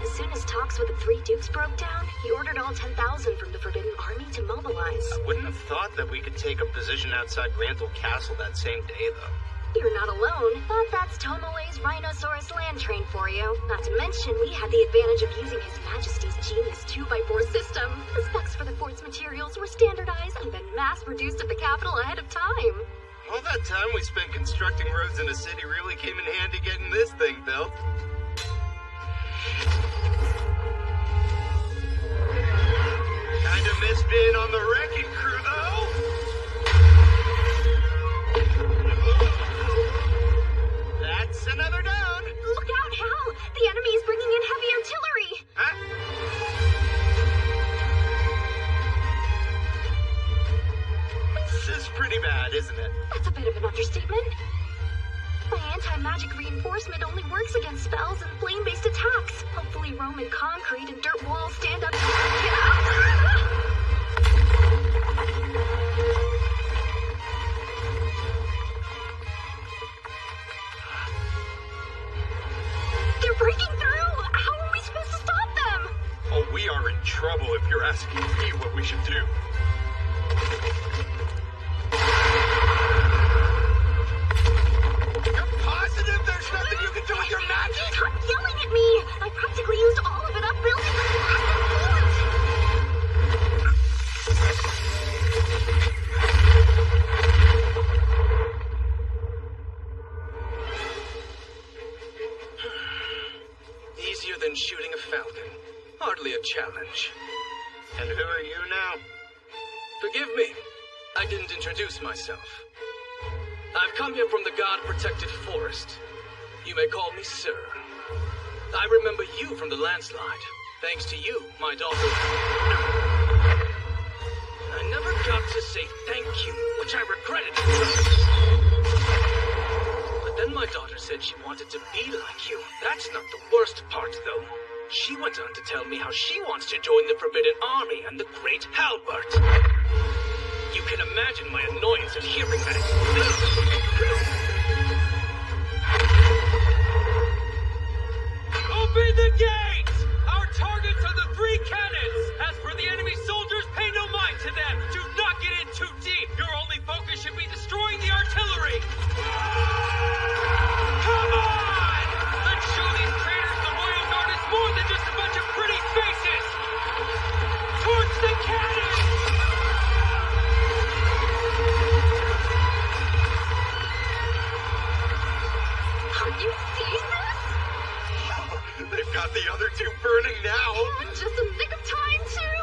As soon as talks with the 3 dukes broke down, he ordered all 10,000 from the Forbidden Army to mobilize. I wouldn't have thought that we could take a position outside Granthal Castle that same day, though. You're not alone, but that's Tomoe's Rhinosaurus land train for you. Not to mention, we had the advantage of using His Majesty's genius 2x4 system. The specs for the fort's materials were standardized and then mass-produced at the capital ahead of time. All that time we spent constructing roads in a city really came in handy getting this thing built. Kinda missed being on the wrecking crew, though. That's another down. Look out, Hal! The enemy is bringing in heavy artillery. Huh? This is pretty bad, isn't it? That's a bit of an understatement. My anti-magic reinforcement only works against spells and flame-based attacks. Hopefully Roman concrete and dirt walls stand up to They're breaking through! How are we supposed to stop them? Oh, we are in trouble if you're asking me what we should do. You're positive there's nothing something you can do with your magic? Stop yelling at me! I practically used all of it up building this massive fort! Easier than shooting a falcon. Hardly a challenge. And who are you now? Forgive me. I didn't introduce myself. I've come here from the God-protected forest. You may call me Sir. I remember you from the landslide. Thanks to you, my daughter... I never got to say thank you, which I regretted. But then my daughter said she wanted to be like you. That's not the worst part, though. She went on to tell me how she wants to join the Forbidden Army and the Great Halbert. You can imagine my annoyance at hearing that. Open the gates! Our targets are the 3 cannons! As for the enemy soldiers, pay no mind to them! Do not get in too deep! Your only focus should be destroying the artillery! Come on! Let's show these traitors the Royal Guard is more than just a bunch of pretty faces! Towards the cannons! Are you seeing this? They've got the other 2 burning now. Just a nick of time, too!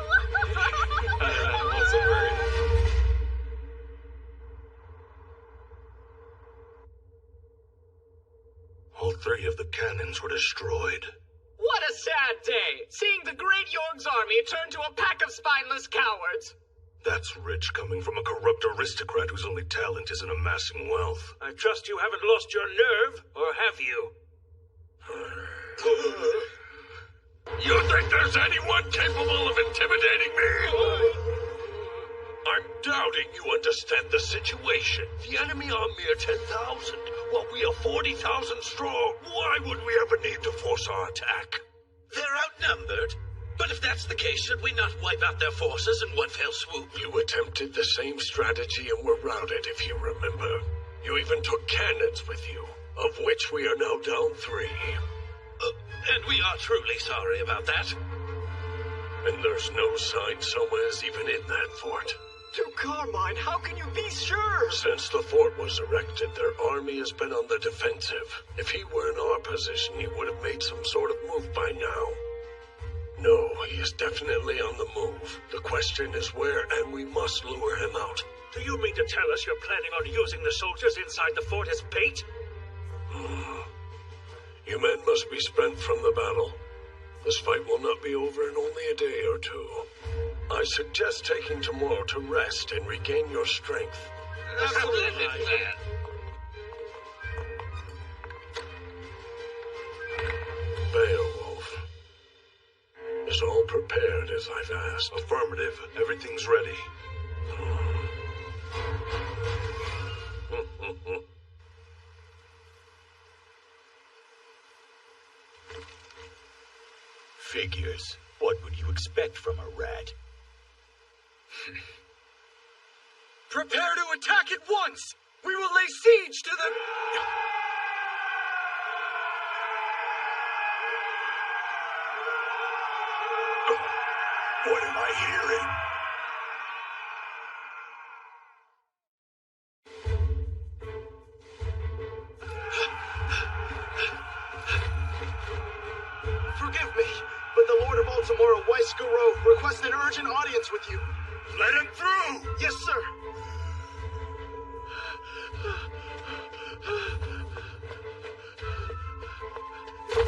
I wasn't worried. All 3 of the cannons were destroyed. What a sad day! Seeing the great Yorg's army turn to a pack of spineless cowards! That's rich coming from a corrupt aristocrat whose only talent is in amassing wealth. I trust you haven't lost your nerve, or have you? You think there's anyone capable of intimidating me? I'm doubting you understand the situation. The enemy are mere 10,000, while we are 40,000 strong. Why would we ever need to force our attack? They're outnumbered. But if that's the case, should we not wipe out their forces in one fell swoop? You attempted the same strategy and were routed, if you remember. You even took cannons with you, of which we are now down 3. And we are truly sorry about that. And there's no sign Soma is even in that fort. Duke Carmine, how can you be sure? Since the fort was erected, their army has been on the defensive. If he were in our position, he would have made some sort of move by now. No, he is definitely on the move. The question is where, and we must lure him out. Do you mean to tell us you're planning on using the soldiers inside the fort as bait? You men must be spent from the battle. This fight will not be over in only a day or 2. I suggest taking tomorrow to rest and regain your strength. Absolutely. Beowulf. Is all prepared as I've asked? Affirmative. Everything's ready. Figures. What would you expect from a rat? Prepare to attack at once! We will lay siege to the... What am I hearing? Forgive me, but the Lord of Altamora, Weiskaro, requests an urgent audience with you. Let him through! Yes, sir.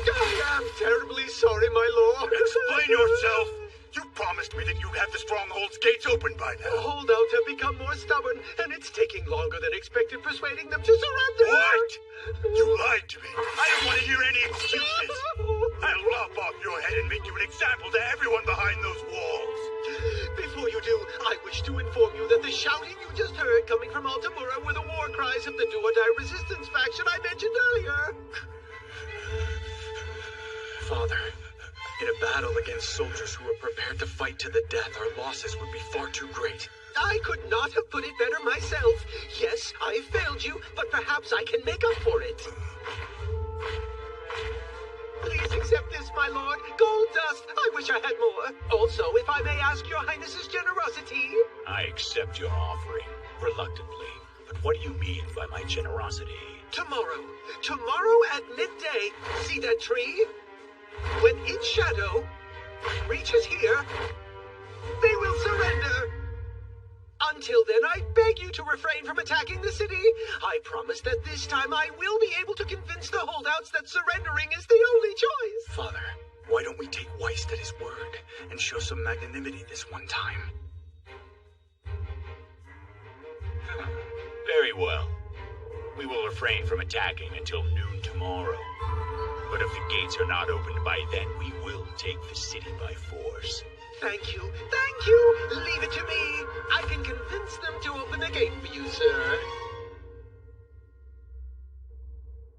I am terribly sorry, my lord. Explain yourself! You promised me that you'd have the stronghold's gates open by now. The holdouts have become more stubborn, and it's taking longer than expected persuading them to surrender. What? You lied to me. I don't want to hear any excuses. I'll lop off your head and make you an example to everyone behind those walls. Before you do, I wish to inform you that the shouting you just heard coming from Altamura were the war cries of the do-or-die resistance faction I mentioned earlier. Father, in a battle against soldiers who are prepared to fight to the death, our losses would be far too great. I could not have put it better myself. Yes, I failed you, but perhaps I can make up for it. accept this, my lord. Gold dust. I wish I had more. Also, if I may ask your highness's generosity. I accept your offering, reluctantly. But what do you mean by my generosity? Tomorrow at midday, see that tree? When its shadow reaches here, they will surrender. Until then, I beg you to refrain from attacking the city. I promise that this time I will be able to convince the holdouts that surrendering is the only choice. Father, why don't we take Weist at his word and show some magnanimity this one time? Very well. We will refrain from attacking until noon tomorrow. But if the gates are not opened by then, we will take the city by force. Thank you. Thank you. Leave it to me. I can convince them to open the gate for you, sir.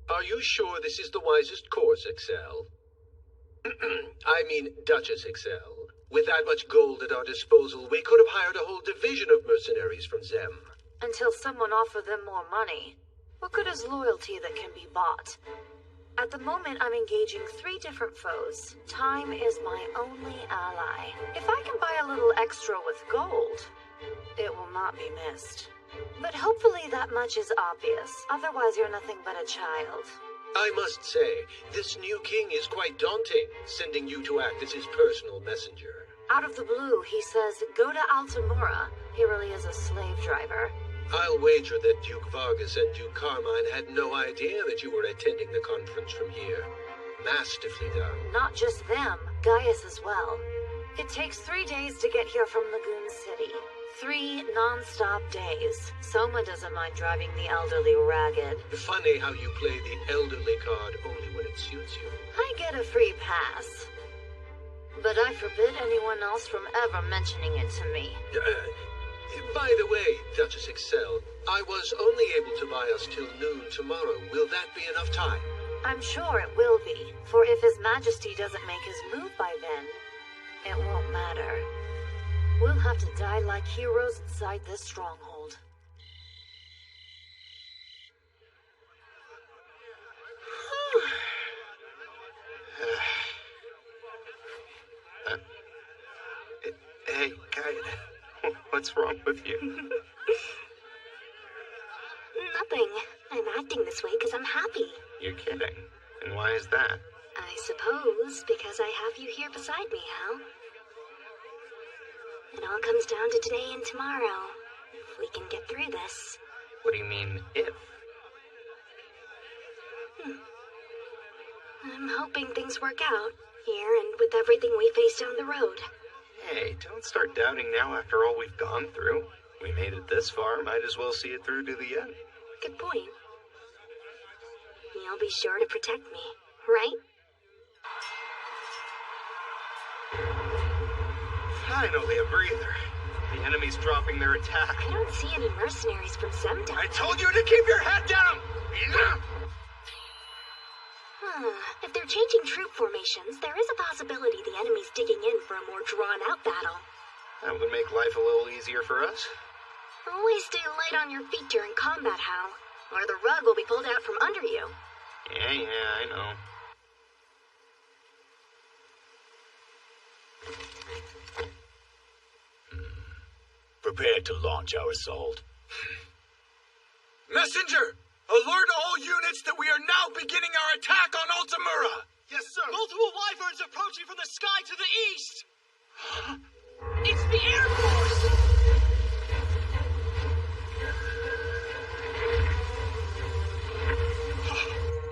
Are you sure this is the wisest course, Excel? I mean, Duchess Excel. With that much gold at our disposal, we could have hired a whole division of mercenaries from Zem. Until someone offered them more money. What good is loyalty that can be bought? At the moment, I'm engaging 3 different foes. Time is my only ally. If I can buy a little extra with gold, it will not be missed. But hopefully that much is obvious. Otherwise, you're nothing but a child. I must say, this new king is quite daunting, sending you to act as his personal messenger. Out of the blue, he says, go to Altamura. He really is a slave driver. I'll wager that Duke Vargas and Duke Carmine had no idea that you were attending the conference from here. Masterfully done. Not just them, Gaius as well. It takes 3 days to get here from Lagoon City. 3 non-stop days. Soma doesn't mind driving the elderly ragged. Funny how you play the elderly card only when it suits you. I get a free pass. But I forbid anyone else from ever mentioning it to me. By the way, Duchess Excel, I was only able to buy us till noon tomorrow. Will that be enough time? I'm sure it will be, for if His Majesty doesn't make his move by then, it won't matter. We'll have to die like heroes inside this stronghold. Hey, Kaede. What's wrong with you? Nothing. I'm acting this way because I'm happy. You're kidding. And why is that? I suppose because I have you here beside me, Hal. It all comes down to today and tomorrow. If we can get through this. What do you mean, if? I'm hoping things work out, here and with everything we face down the road. Hey, don't start doubting now after all we've gone through. We made it this far, might as well see it through to the end. Good point. You'll be sure to protect me, right? Finally, a breather. The enemy's dropping their attack. I don't see any mercenaries from Semda. I told you to keep your head down! If they're changing troop formations, there is a possibility the enemy's digging in for a more drawn-out battle. That would make life a little easier for us. Always stay light on your feet during combat, Hal, or the rug will be pulled out from under you. Yeah, I know. Prepare to launch our assault. Messenger! Alert all units that we are now beginning our attack on Altamura! Yes, sir. Multiple wyverns approaching from the sky to the east! It's the Air Force!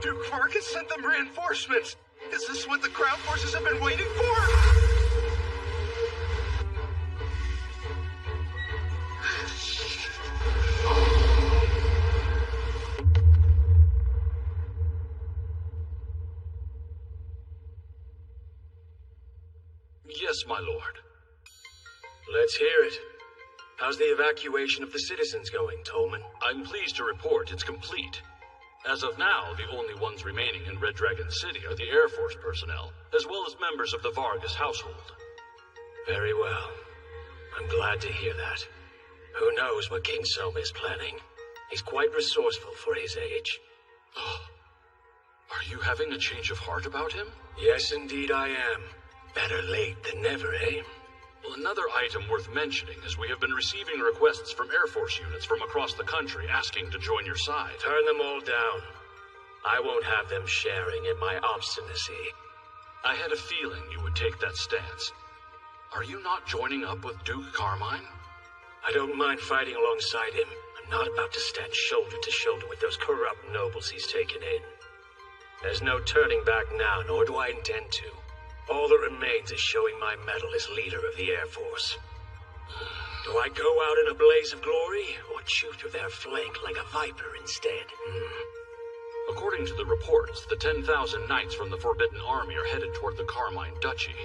Duke Vargas sent them reinforcements! Is this what the Crown forces have been waiting for? Yes, my lord. Let's hear it. How's the evacuation of the citizens going, Tolman? I'm pleased to report it's complete. As of now, the only ones remaining in Red Dragon City are the Air Force personnel, as well as members of the Vargas household. Very well. I'm glad to hear that. Who knows what King Soma is planning? He's quite resourceful for his age. Are you having a change of heart about him? Yes, indeed I am. Better late than never, eh? Well, another item worth mentioning is we have been receiving requests from Air Force units from across the country asking to join your side. Turn them all down. I won't have them sharing in my obstinacy. I had a feeling you would take that stance. Are you not joining up with Duke Carmine? I don't mind fighting alongside him. I'm not about to stand shoulder to shoulder with those corrupt nobles he's taken in. There's no turning back now, nor do I intend to. All that remains is showing my mettle as leader of the Air Force. Do I go out in a blaze of glory, or chew through their flank like a viper instead? According to the reports, the 10,000 knights from the Forbidden Army are headed toward the Carmine Duchy.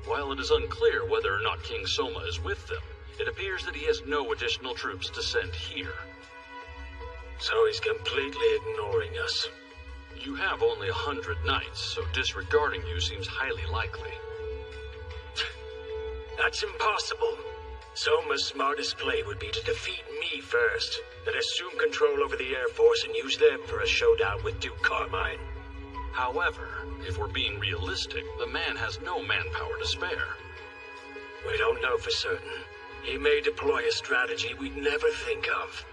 While it is unclear whether or not King Soma is with them, it appears that he has no additional troops to send here. So he's completely ignoring us. You have only 100 knights, so disregarding you seems highly likely. That's impossible. Soma's smartest play would be to defeat me first, then assume control over the Air Force and use them for a showdown with Duke Carmine. However, if we're being realistic, the man has no manpower to spare. We don't know for certain. He may deploy a strategy we'd never think of.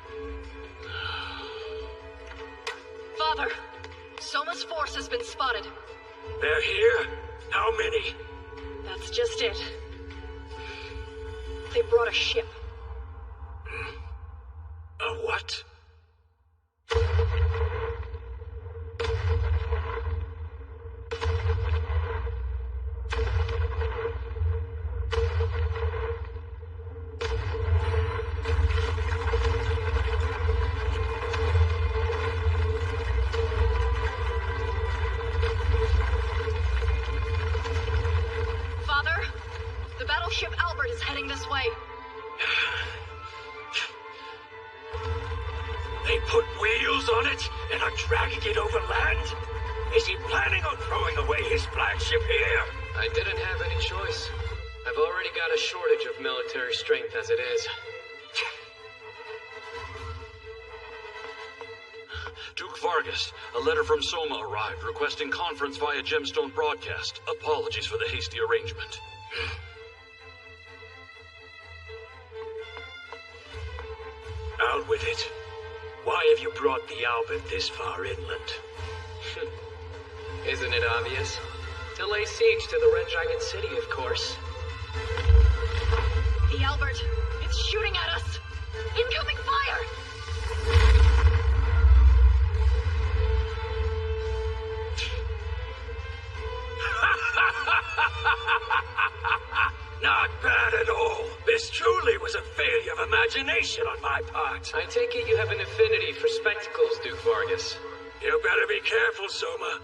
Father, Soma's force has been spotted. They're here? How many? That's just it. They brought a ship. A what? Father, the battleship Albert is heading this way. They put wheels on it and are dragging it over land? Is he planning on throwing away his flagship here? I didn't have any choice. I've already got a shortage of military strength as it is. Duke Vargas, a letter from Soma arrived requesting conference via Gemstone broadcast. Apologies for the hasty arrangement. Out with it. Why have you brought the Albert this far inland? Isn't it obvious? To lay siege to the Red Dragon City, of course. The Albert, it's shooting at us. Incoming fire! Not bad at all. This truly was a failure of imagination on my part. I take it you have an affinity for spectacles, Duke Vargas. You better be careful, Soma.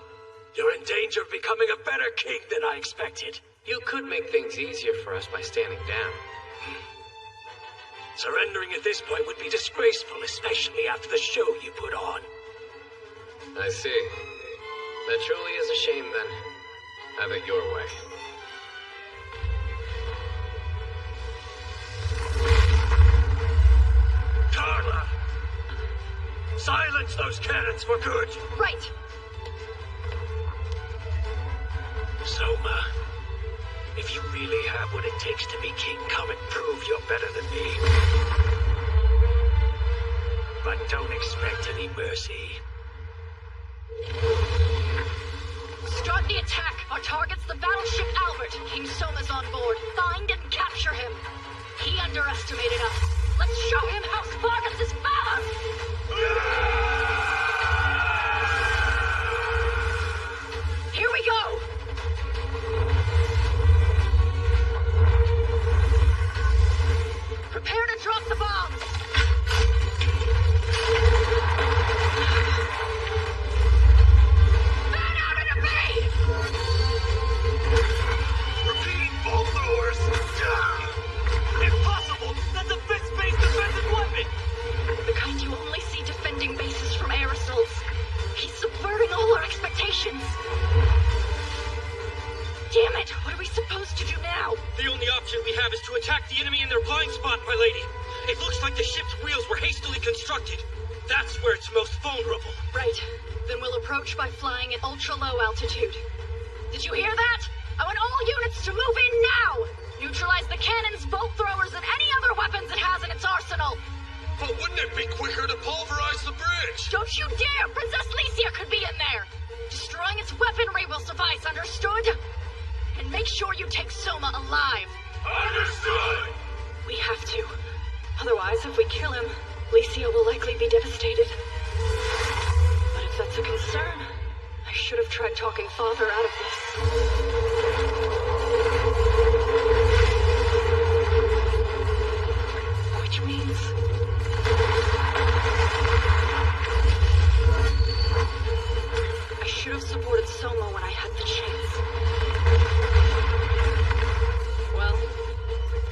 You're in danger of becoming a better king than I expected. You could make things easier for us by standing down. Surrendering at this point would be disgraceful, especially after the show you put on. I see. That truly is a shame, then. Have it your way. Carla! Silence those cannons for good! Right! Soma, if you really have what it takes to be king, come and prove you're better than me. But don't expect any mercy. Start the attack! Our target's the battleship Albert. King Soma's on board. Find and capture him. He underestimated us. Let's show him House Vargas' valor! Here we go! Prepare to drop the bombs! Man out of the bay! Repeat, followers! Impossible! That's a fist-based defensive weapon! The kind you only see defending bases from air assaults. He's subverting all our expectations. Damn it! What are we supposed to do now? The only option we have is to attack the enemy in their blind spot, my lady. It looks like the ship's wheels were hastily constructed. That's where it's most vulnerable. Right. Then we'll approach by flying at ultra-low altitude. Did you hear that? I want all units to move in now! Neutralize the cannons, bolt throwers, and any other weapons it has in its arsenal! But wouldn't it be quicker to pulverize the bridge? Don't you dare! Princess Lycia could be in there! Destroying its weaponry will suffice, understood? And make sure you take Soma alive. Understood! We have to. Otherwise, if we kill him, Lycia will likely be devastated. But if that's a concern, I should have tried talking Father out of this. Which means... I should have supported Soma when I had the chance. Well,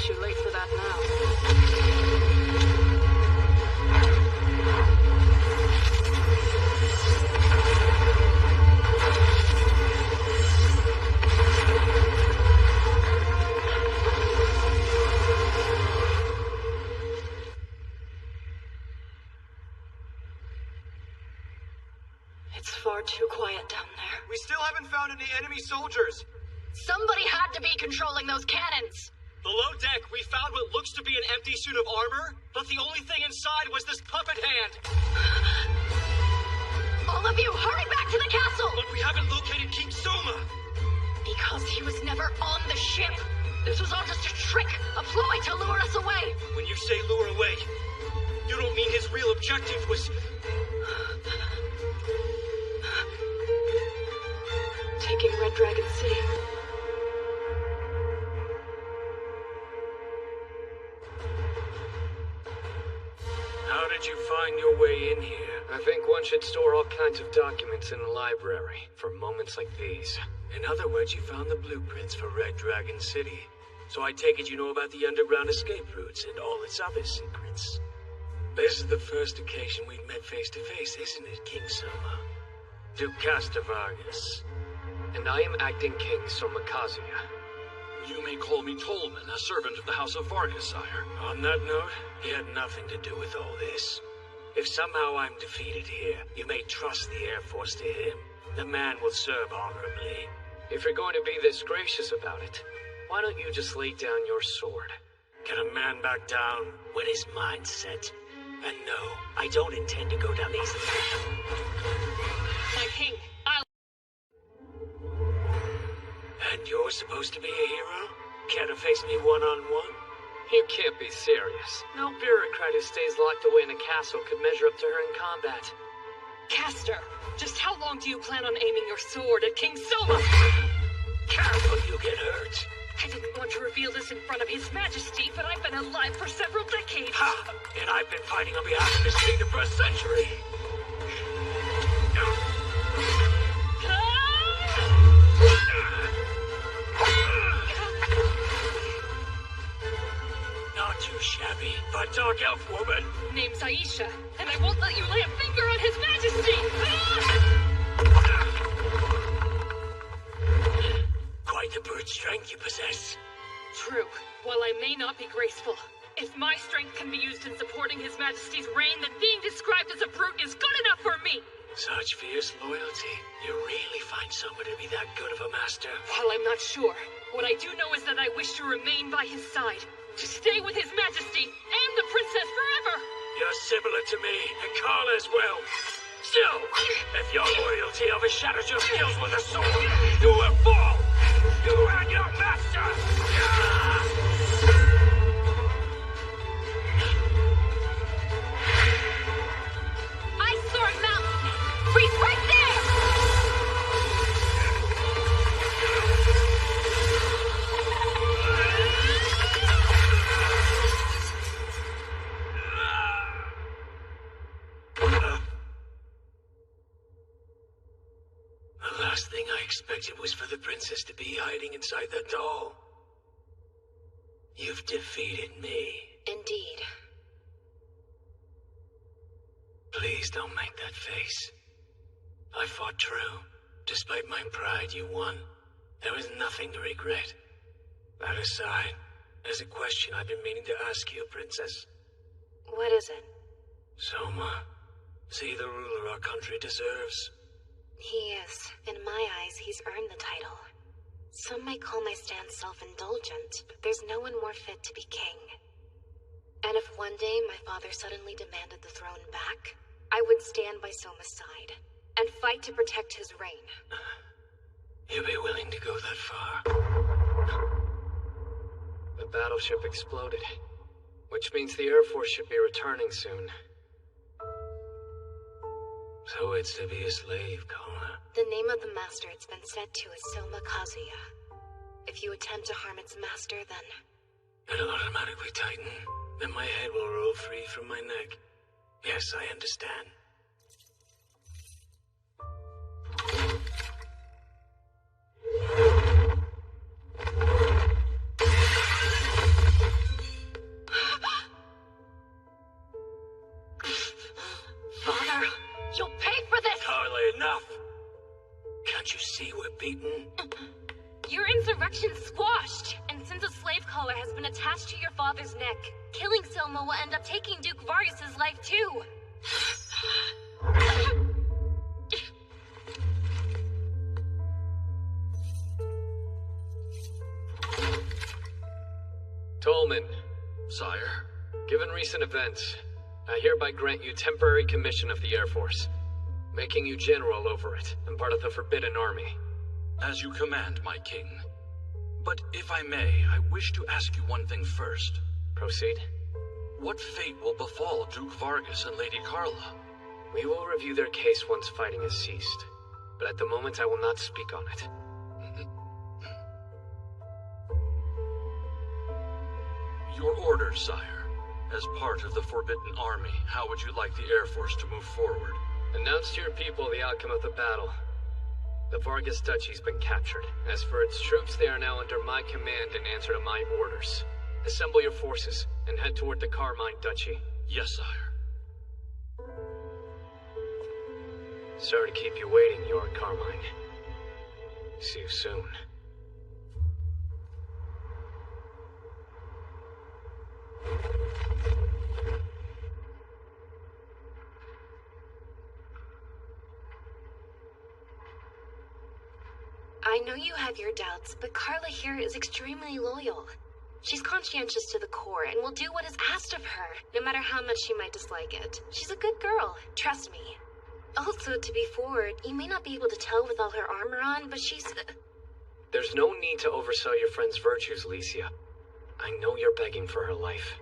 too late for that now. It's far too quiet down there. We still haven't found any enemy soldiers. Somebody had to be controlling those cannons! Below deck, we found what looks to be an empty suit of armor, but the only thing inside was this puppet hand. All of you, hurry back to the castle! But we haven't located King Soma. Because he was never on the ship. This was all just a trick, a ploy to lure us away. When you say lure away, you don't mean his real objective was... taking Red Dragon City. How did you find your way in here? I think one should store all kinds of documents in a library for moments like these. In other words, you found the blueprints for Red Dragon City. So I take it you know about the underground escape routes and all its other secrets. This is the first occasion we've met face to face, isn't it, King Soma? Duke Castor Vargas. And I am acting King Soma Kazuya. You may call me Tolman, a servant of the House of Vargas, sire. On that note, he had nothing to do with all this. If somehow I'm defeated here, you may trust the Air Force to him. The man will serve honorably. If you're going to be this gracious about it, why don't you just lay down your sword? Can a man back down when his mind's set? And no, I don't intend to go down easily. My king, And you're supposed to be a hero? Care to face me one-on-one? You can't be serious. No bureaucrat who stays locked away in a castle could measure up to her in combat. Castor, just how long do you plan on aiming your sword at King Soma? Careful, you get hurt. I didn't want to reveal this in front of His Majesty, but I've been alive for several decades. Ha! And I've been fighting on behalf of this kingdom for a century. Not too shabby, but dark elf woman. Name's Aisha, and I won't let you lay a finger on His Majesty! Quite the brute strength you possess. True. While I may not be graceful, if my strength can be used in supporting His Majesty's reign, then being described as a brute is good enough for me! Such fierce loyalty. You really find someone to be that good of a master? While I'm not sure, what I do know is that I wish to remain by his side, to stay with His Majesty and the princess forever! You're similar to me, and Carla as well. Still, if your loyalty overshadows your skills with a sword, you will fall! You and your master! Ice Sword Mountain! Freeze right there! The last thing I expected was for the princess to be hiding inside that doll. You've defeated me. Indeed. Please don't make that face. I fought true. Despite my pride, you won. There was nothing to regret. That aside, there's a question I've been meaning to ask you, Princess. What is it? Soma, Is he the ruler our country deserves? He is. In my eyes, he's earned the title. Some might call my stance self-indulgent, but there's no one more fit to be king. And if one day my father suddenly demanded the throne back, I would stand by Soma's side and fight to protect his reign. You'd be willing to go that far? The battleship exploded, which means the Air Force should be returning soon. So it's to be a slave, Karla? The name of the master it's been said to is Soma Kazuya. If you attempt to harm its master, then... It'll automatically tighten, then my head will roll free from my neck. Yes, I understand. Father, you'll pay for this! Karla, enough! Can't you see we're beaten? Your insurrection's squashed, and since a slave collar has been attached to your father's neck, killing Soma will end up taking Duke Vargas' life too. Tolman. Sire? Given recent events, I hereby grant you temporary commission of the Air Force, making you general over it and part of the Forbidden Army. As you command, my king. But if I may, I wish to ask you one thing first. Proceed. What fate will befall Duke Vargas and Lady Karla? We will review their case once fighting has ceased, but at the moment I will not speak on it. Your orders, sire. As part of the Forbidden Army, how would you like the Air Force to move forward? Announce to your people the outcome of the battle. The Vargas Duchy's been captured. As for its troops, they are now under my command and answer to my orders. Assemble your forces and head toward the Carmine Duchy. Yes, sire. Sorry to keep you waiting, Your Carmine. See you soon. I know you have your doubts, but Karla here is extremely loyal. She's conscientious to the core and will do what is asked of her, no matter how much she might dislike it. She's a good girl, trust me. Also, to be forward, you may not be able to tell with all her armor on, but she's... There's no need to oversell your friend's virtues, Licia. I know you're begging for her life.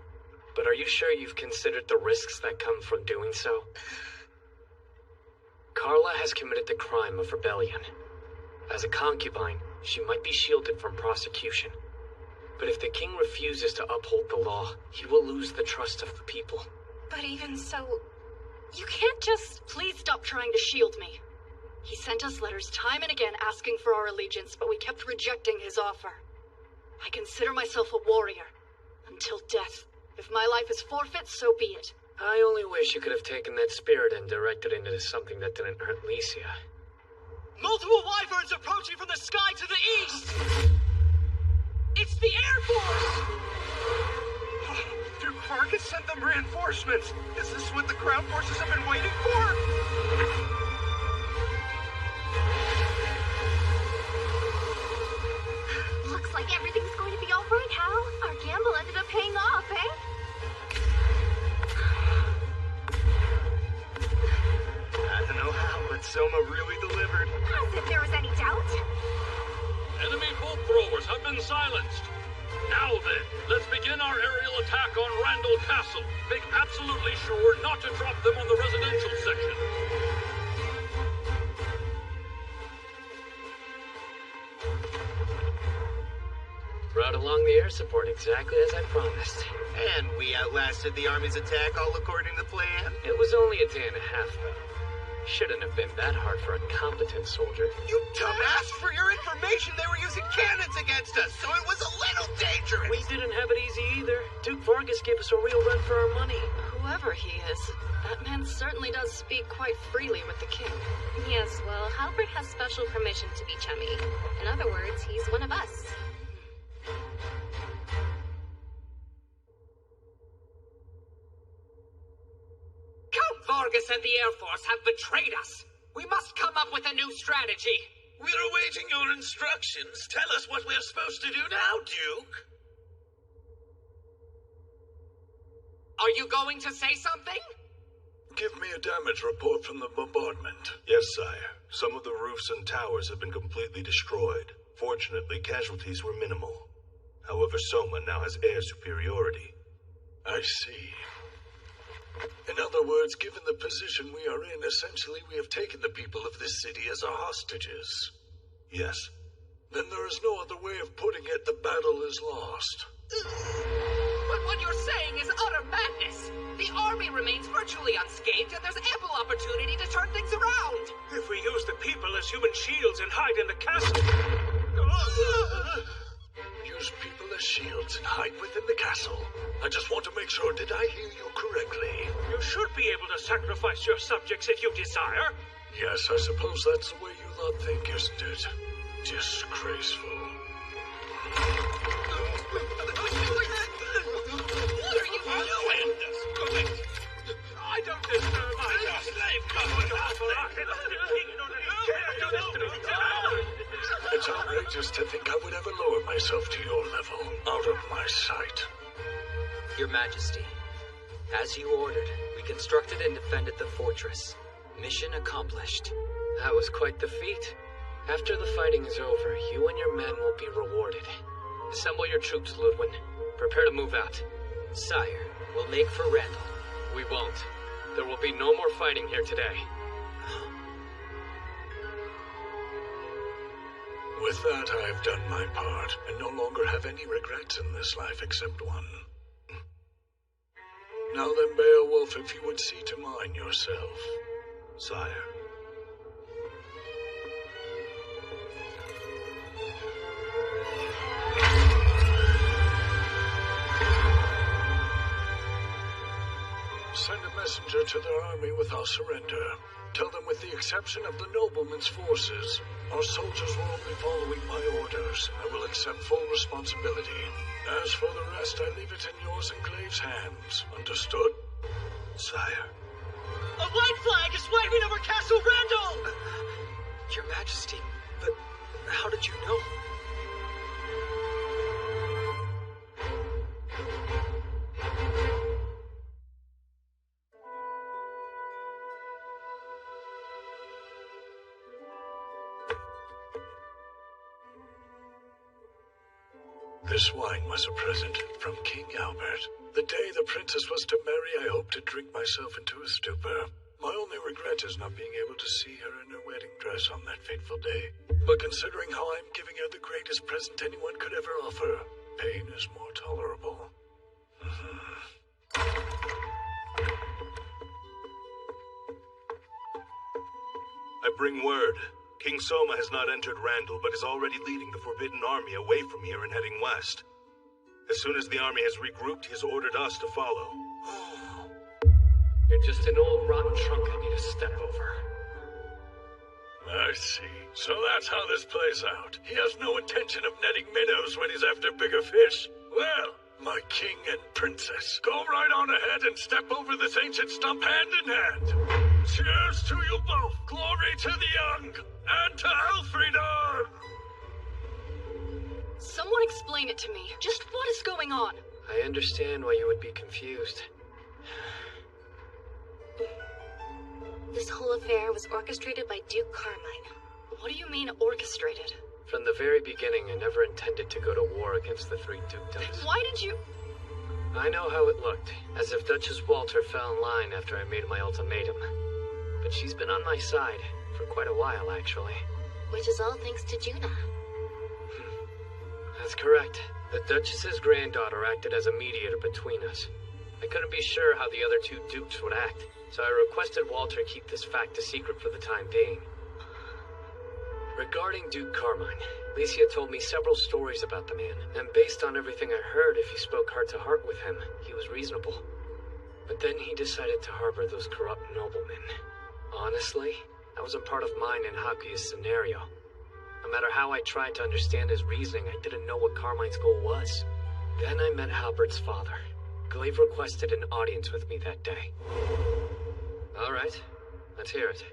But are you sure you've considered the risks that come from doing so? Karla has committed the crime of rebellion. As a concubine, she might be shielded from prosecution. But if the king refuses to uphold the law, he will lose the trust of the people. But even so, you can't just... Please stop trying to shield me. He sent us letters time and again asking for our allegiance, but we kept rejecting his offer. I consider myself a warrior. Until death. If my life is forfeit, so be it. I only wish you could have taken that spirit and directed it into something that didn't hurt Licia. Multiple wyverns approaching from the sky to the east! It's the Air Force! Duke Vargas sent them reinforcements! Is this what the ground forces have been waiting for? Looks like everything's going to be all right, Hal. Our gamble ended up paying off, eh? I don't know how, but Soma really delivered. As if there was any doubt. Enemy bolt throwers have been silenced. Now then, let's begin our aerial attack on Randall Castle. Make absolutely sure not to drop them on the residential section. Brought along the air support exactly as I promised. And we outlasted the army's attack all according to plan. It was only a day and a half, though. Shouldn't have been that hard for a competent soldier. You dumbass! For your information, they were using cannons against us, so it was a little dangerous! We didn't have it easy either. Duke Vargas gave us a real run for our money. Whoever he is, that man certainly does speak quite freely with the king. Yes, well, Halbert has special permission to be chummy. In other words, he's one of us. Count Argus and the Air Force have betrayed us. We must come up with a new strategy. We're awaiting your instructions. Tell us what we're supposed to do now, Duke. Are you going to say something? Give me a damage report from the bombardment. Yes, sire. Some of the roofs and towers have been completely destroyed. Fortunately, casualties were minimal. However, Soma now has air superiority. I see. In other words, given the position we are in, essentially we have taken the people of this city as our hostages. Yes. Then there is no other way of putting it. The battle is lost. But what you're saying is utter madness. The army remains virtually unscathed, and there's ample opportunity to turn things around. If we use the people as human shields and hide in the castle... Use people as shields and hide within the castle. I just want to make sure, did I hear you correctly? You should be able to sacrifice your subjects if you desire. Yes, I suppose that's the way you lot think, isn't it? Disgraceful. What are you doing? I don't deserve my slave It's outrageous to think I would ever lower myself to your level, out of my sight. Your Majesty, as you ordered, we constructed and defended the fortress. Mission accomplished. That was quite the feat. After the fighting is over, you and your men will be rewarded. Assemble your troops, Ludwin. Prepare to move out. Sire, we'll make for Randall. We won't. There will be no more fighting here today. With that, I have done my part, and no longer have any regrets in this life except one. Now then, Beowulf, if you would see to mine yourself, sire. Send a messenger to their army with our surrender. Tell them with the exception of the nobleman's forces, our soldiers will only following my orders. I will accept full responsibility. As for the rest, I leave it in yours and Glaive's hands. Understood? Sire. A white flag is waving over Castle Randall! Your Majesty, but how did you know? This wine was a present from King Albert. The day the princess was to marry, I hoped to drink myself into a stupor. My only regret is not being able to see her in her wedding dress on that fateful day. But considering how I'm giving her the greatest present anyone could ever offer, pain is more tolerable. I bring word. King Soma has not entered Randall, but is already leading the Forbidden Army away from here and heading west. As soon as the army has regrouped, he has ordered us to follow. You're just an old rotten trunk I need to step over. I see. So that's how this plays out. He has no intention of netting minnows when he's after bigger fish. Well, my king and princess, go right on ahead and step over this ancient stump hand in hand. Cheers to you both. Glory to the young and to Elfrida! Someone explain it to me. Just what is going on? I understand why you would be confused. This whole affair was orchestrated by Duke Carmine. What do you mean, orchestrated? From the very beginning, I never intended to go to war against the three dukedoms. Why did you... I know how it looked, as if Duchess Walter fell in line after I made my ultimatum. But she's been on my side, for quite a while, actually. Which is all thanks to Juna. That's correct. The Duchess's granddaughter acted as a mediator between us. I couldn't be sure how the other two dukes would act, so I requested Walter keep this fact a secret for the time being. Regarding Duke Carmine, Licia told me several stories about the man, and based on everything I heard, if you spoke heart to heart with him, he was reasonable. But then he decided to harbor those corrupt noblemen. Honestly, that wasn't part of mine and Hakuya's scenario. No matter how I tried to understand his reasoning, I didn't know what Carmine's goal was. Then I met Halbert's father. Glaive requested an audience with me that day. All right. Let's hear it.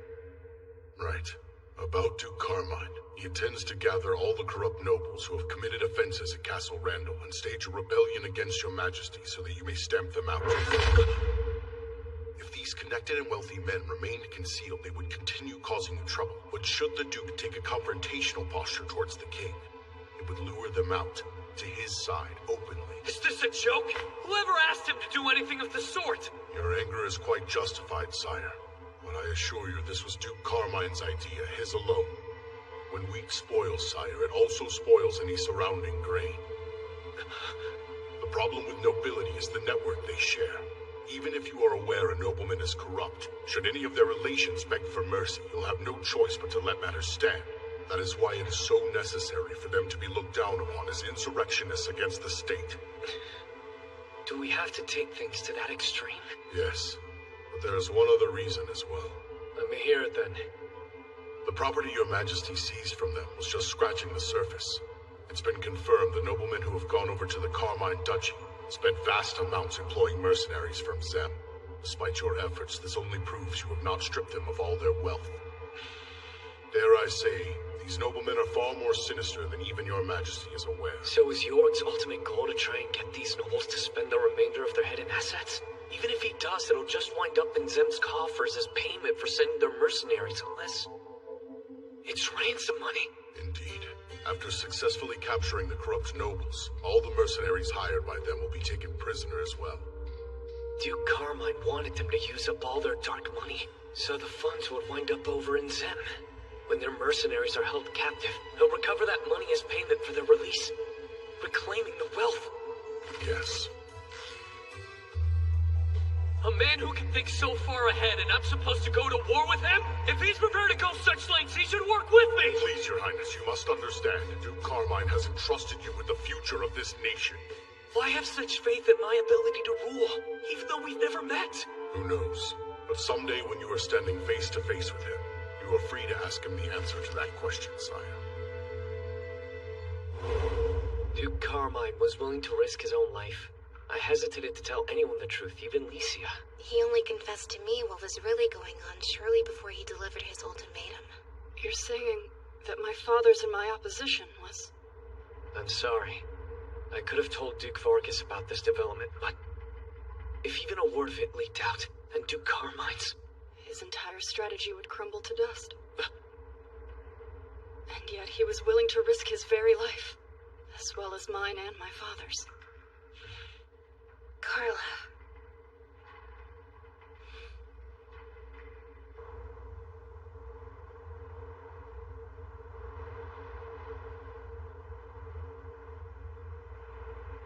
Right. About Duke Carmine. He intends to gather all the corrupt nobles who have committed offenses at Castle Randall and stage a rebellion against your majesty so that you may stamp them out. If these connected and wealthy men remained concealed, they would continue causing you trouble. But should the Duke take a confrontational posture towards the king, it would lure them out to his side openly. Is this a joke? Whoever asked him to do anything of the sort? Your anger is quite justified, sire. But I assure you this was Duke Carmine's idea, his alone. When wheat spoils, sire, it also spoils any surrounding grain. The problem with nobility is the network they share. Even if you are aware a nobleman is corrupt, should any of their relations beg for mercy, you'll have no choice but to let matters stand. That is why it is so necessary for them to be looked down upon as insurrectionists against the state. Do we have to take things to that extreme? Yes, but there is one other reason as well. Let me hear it then. The property your majesty seized from them was just scratching the surface. It's been confirmed the noblemen who have gone over to the Carmine Duchy spent vast amounts employing mercenaries from Zem. Despite your efforts, this only proves you have not stripped them of all their wealth. Dare I say, these noblemen are far more sinister than even your majesty is aware. So is Jorg's ultimate goal to try and get these nobles to spend the remainder of their hidden assets? Even if he does, it'll just wind up in Zem's coffers as payment for sending their mercenaries, unless it's ransom money. Indeed. After successfully capturing the corrupt nobles, all the mercenaries hired by them will be taken prisoner as well. Duke Carmine wanted them to use up all their dark money, so the funds would wind up over in Zem. When their mercenaries are held captive, he'll recover that money as payment for their release, reclaiming the wealth. Yes. A man who can think so far ahead, and I'm supposed to go to war with him? If he's prepared to go such lengths, he should work with me! Please, your highness, you must understand. Duke Carmine has entrusted you with the future of this nation. Why have such faith in my ability to rule, even though we've never met? Who knows? But someday when you are standing face to face with him, you are free to ask him the answer to that question, sire. Duke Carmine was willing to risk his own life. I hesitated to tell anyone the truth, even Licia. He only confessed to me what was really going on shortly before he delivered his ultimatum. You're saying that my father's in my opposition was... I'm sorry. I could have told Duke Vargas about this development, but if even a word of it leaked out, and Duke Carmine's... his entire strategy would crumble to dust. And yet he was willing to risk his very life, as well as mine and my father's. Carla.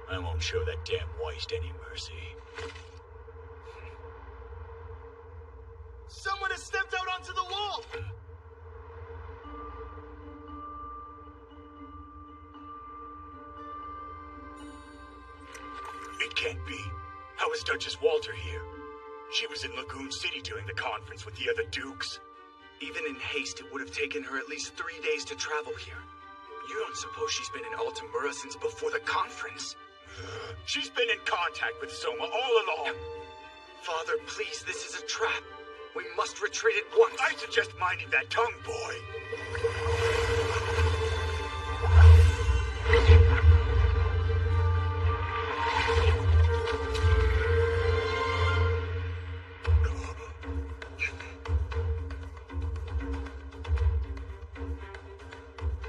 I won't show that damn Weist any mercy. Someone has stepped out onto the wall! It can't be. How is Duchess Walter here? She was in Lagoon City during the conference with the other dukes. Even in haste, it would have taken her at least 3 days to travel here. You don't suppose she's been in Altamura since before the conference? She's been in contact with Soma all along. Father, please, this is a trap. We must retreat at once. I suggest minding that tongue, boy.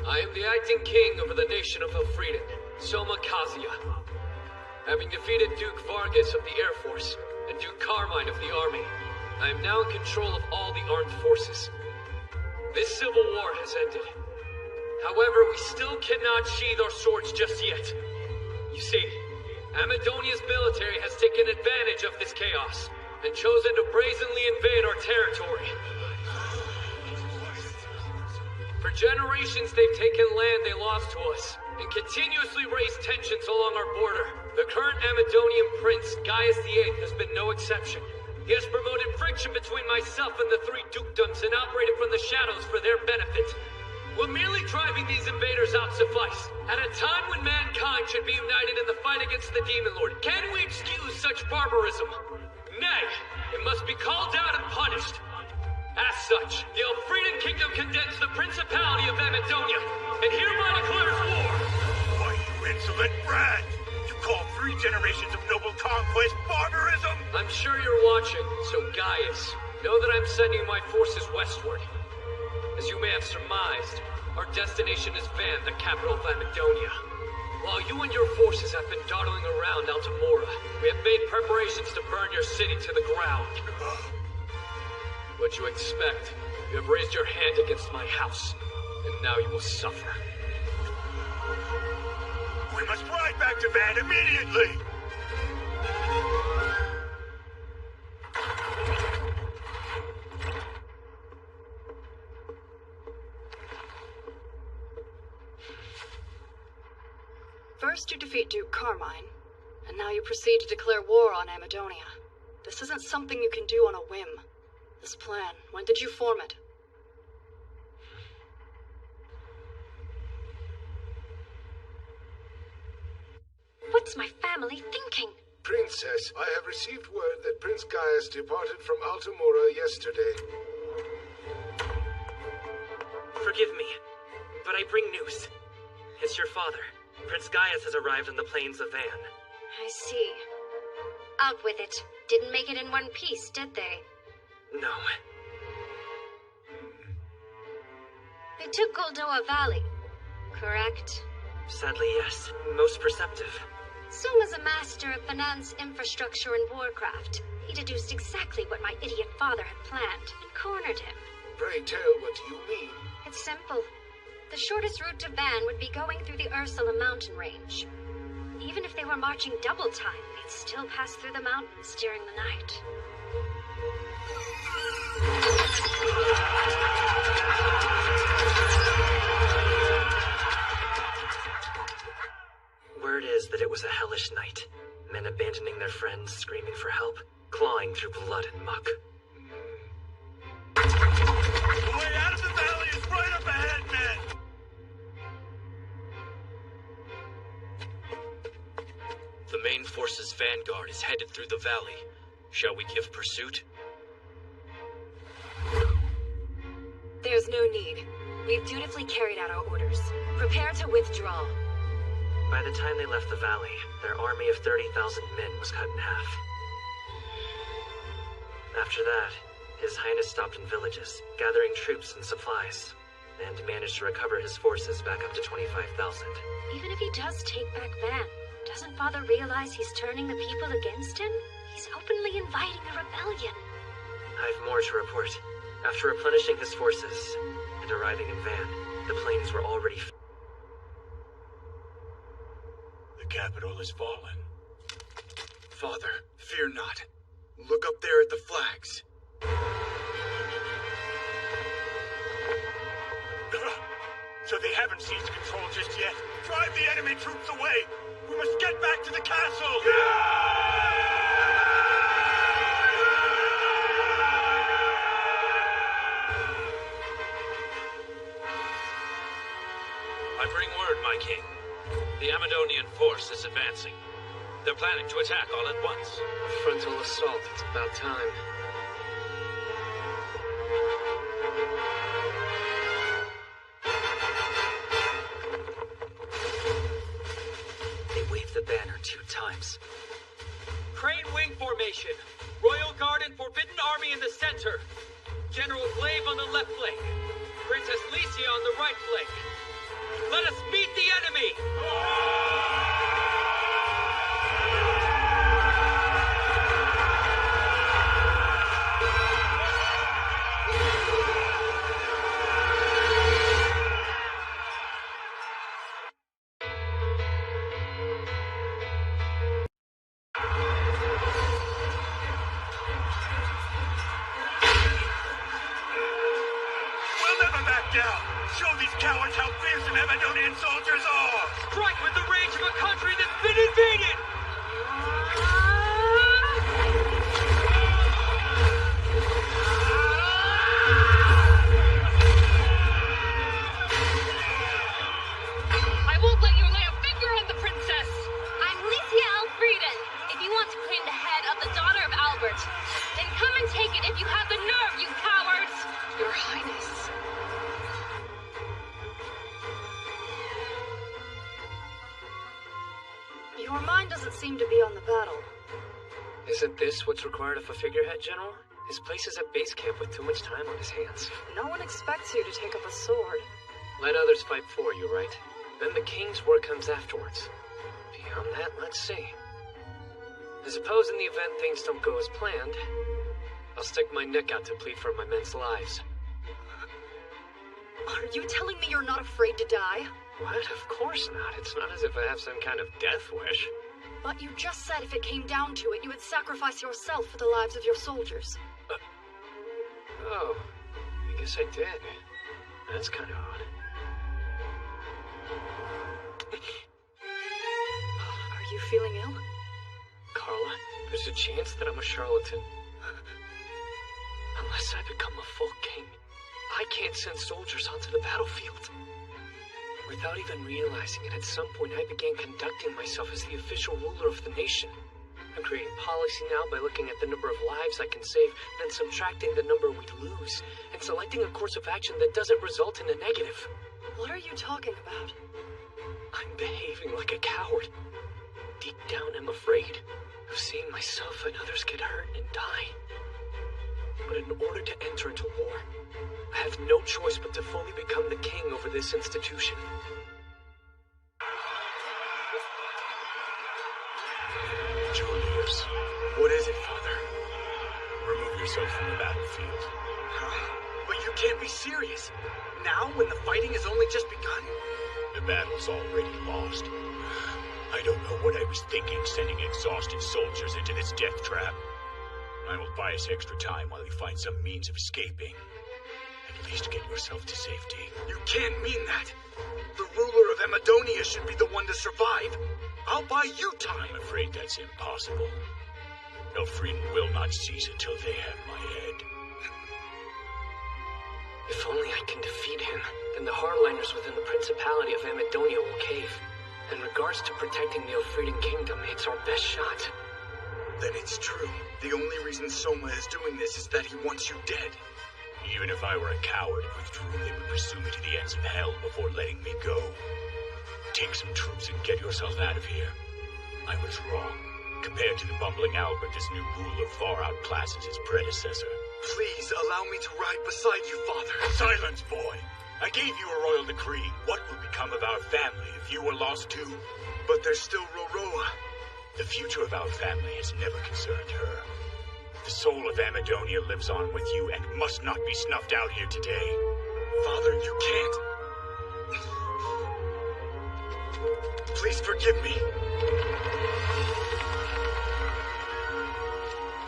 I am the acting king over the nation of Elfrieden, Soma Kazuya. Having defeated Duke Vargas of the Air Force and Duke Carmine of the Army, I am now in control of all the armed forces. This civil war has ended. However, we still cannot sheathe our swords just yet. You see, Amadonia's military has taken advantage of this chaos and chosen to brazenly invade our territory. For generations, they've taken land they lost to us and continuously raised tensions along our border. The current Amadonian prince, Gaius VIII, has been no exception. He has promoted friction between myself and the three dukedoms and operated from the shadows for their benefit. Will merely driving these invaders out suffice? At a time when mankind should be united in the fight against the Demon Lord, can we excuse such barbarism? Nay, it must be called out and punished. As such, the Elfrieden Kingdom condemns the Principality of Amadonia, and hereby declares war. Why, you insolent brat! You call 3 generations of noble conquest barbarism? I'm sure you're watching, so Gaius, know that I'm sending my forces westward. As you may have surmised, our destination is Van, the capital of Amadonia. While you and your forces have been dawdling around Altamora, we have made preparations to burn your city to the ground. What you expect? You have raised your hand against my house, and now you will suffer. We must ride back to Van immediately! First you defeat Duke Carmine, and now you proceed to declare war on Amadonia. This isn't something you can do on a whim. This plan, when did you form it? What's my family thinking? Princess, I have received word that Prince Gaius departed from Altamora yesterday. Forgive me, but I bring news. It's your father. Prince Gaius has arrived on the plains of Van. I see. Out with it. Didn't make it in one piece, did they? No. They took Goldoa Valley, correct? Sadly, yes. Most perceptive. Soon as a master of finance, infrastructure, and warcraft, he deduced exactly what my idiot father had planned and cornered him. Pray tell, what do you mean? It's simple. The shortest route to Van would be going through the Ursula mountain range. Even if they were marching double time, they'd still pass through the mountains during the night. Word is that it was a hellish night. Men abandoning their friends, screaming for help, clawing through blood and muck. The way out of the valley is right up ahead, men! The main force's vanguard is headed through the valley. Shall we give pursuit? There's no need. We've dutifully carried out our orders. Prepare to withdraw. By the time they left the valley, their army of 30,000 men was cut in half. After that, His Highness stopped in villages, gathering troops and supplies, and managed to recover his forces back up to 25,000. Even if he does take back Van, doesn't Father realize he's turning the people against him? He's openly inviting a rebellion. I've more to report. After replenishing his forces and arriving in Van, the plains were already... The capital has fallen. Father, fear not. Look up there at the flags. So they haven't seized control just yet. Drive the enemy troops away! We must get back to the castle! I bring word, my king. The Amadonian force is advancing. They're planning to attack all at once. A frontal assault. It's about time. They waved the banner 2 times. Crane Wing Formation. Royal Guard and Forbidden Army in the center. General Glaive on the left flank. Princess Lycia on the right flank. Let us meet the enemy! We'll never back down! Show these cowards how fearsome Amadonian soldiers are! Strike with the rage of a country that's been invaded! I won't let you lay a finger on the princess! I'm Lycia Elfrieden. If you want to claim the head of the daughter of Albert, Your mind doesn't seem to be on the battle. Isn't this what's required of a figurehead, General? His place is at base camp with too much time on his hands. No one expects you to take up a sword. Let others fight for you, right? Then the king's work comes afterwards. Beyond that, let's see. I suppose in the event things don't go as planned, I'll stick my neck out to plead for my men's lives. Are you telling me you're not afraid to die? What? Of course not. It's not as if I have some kind of death wish. But you just said if it came down to it, you would sacrifice yourself for the lives of your soldiers. Oh, I guess I did. That's kind of odd. Are you feeling ill? Carla, there's a chance that I'm a charlatan. Unless I become a full king, I can't send soldiers onto the battlefield. Without even realizing it, at some point I began conducting myself as the official ruler of the nation. I'm creating policy now by looking at the number of lives I can save, then subtracting the number we lose, and selecting a course of action that doesn't result in a negative. What are you talking about? I'm behaving like a coward. Deep down, I'm afraid of seeing myself and others get hurt and die. But in order to enter into war, I have no choice but to fully become the king over this institution. Julius, what is it, Father? Remove yourself from the battlefield. Huh? But you can't be serious. Now, when the fighting has only just begun? The battle's already lost. I don't know what I was thinking sending exhausted soldiers into this death trap. I will buy us extra time while you find some means of escaping. At least get yourself to safety. You can't mean that. The ruler of Amadonia should be the one to survive. I'll buy you time. I'm afraid that's impossible. Elfriden will not cease until they have my head. If only I can defeat him, then the hardliners within the Principality of Amadonia will cave. In regards to protecting the Elfriden Kingdom, it's our best shot. Then it's true. The only reason Soma is doing this is that he wants you dead. Even if I were a coward and withdrew, they would pursue me to the ends of hell before letting me go. Take some troops and get yourself out of here. I was wrong. Compared to the bumbling Albert, this new ruler far outclasses his predecessor. Please allow me to ride beside you, Father. Silence, boy! I gave you a royal decree. What will become of our family if you were lost too? But there's still Roroa. The future of our family has never concerned her. The soul of Amadonia lives on with you and must not be snuffed out here today. Father, you can't. Please forgive me.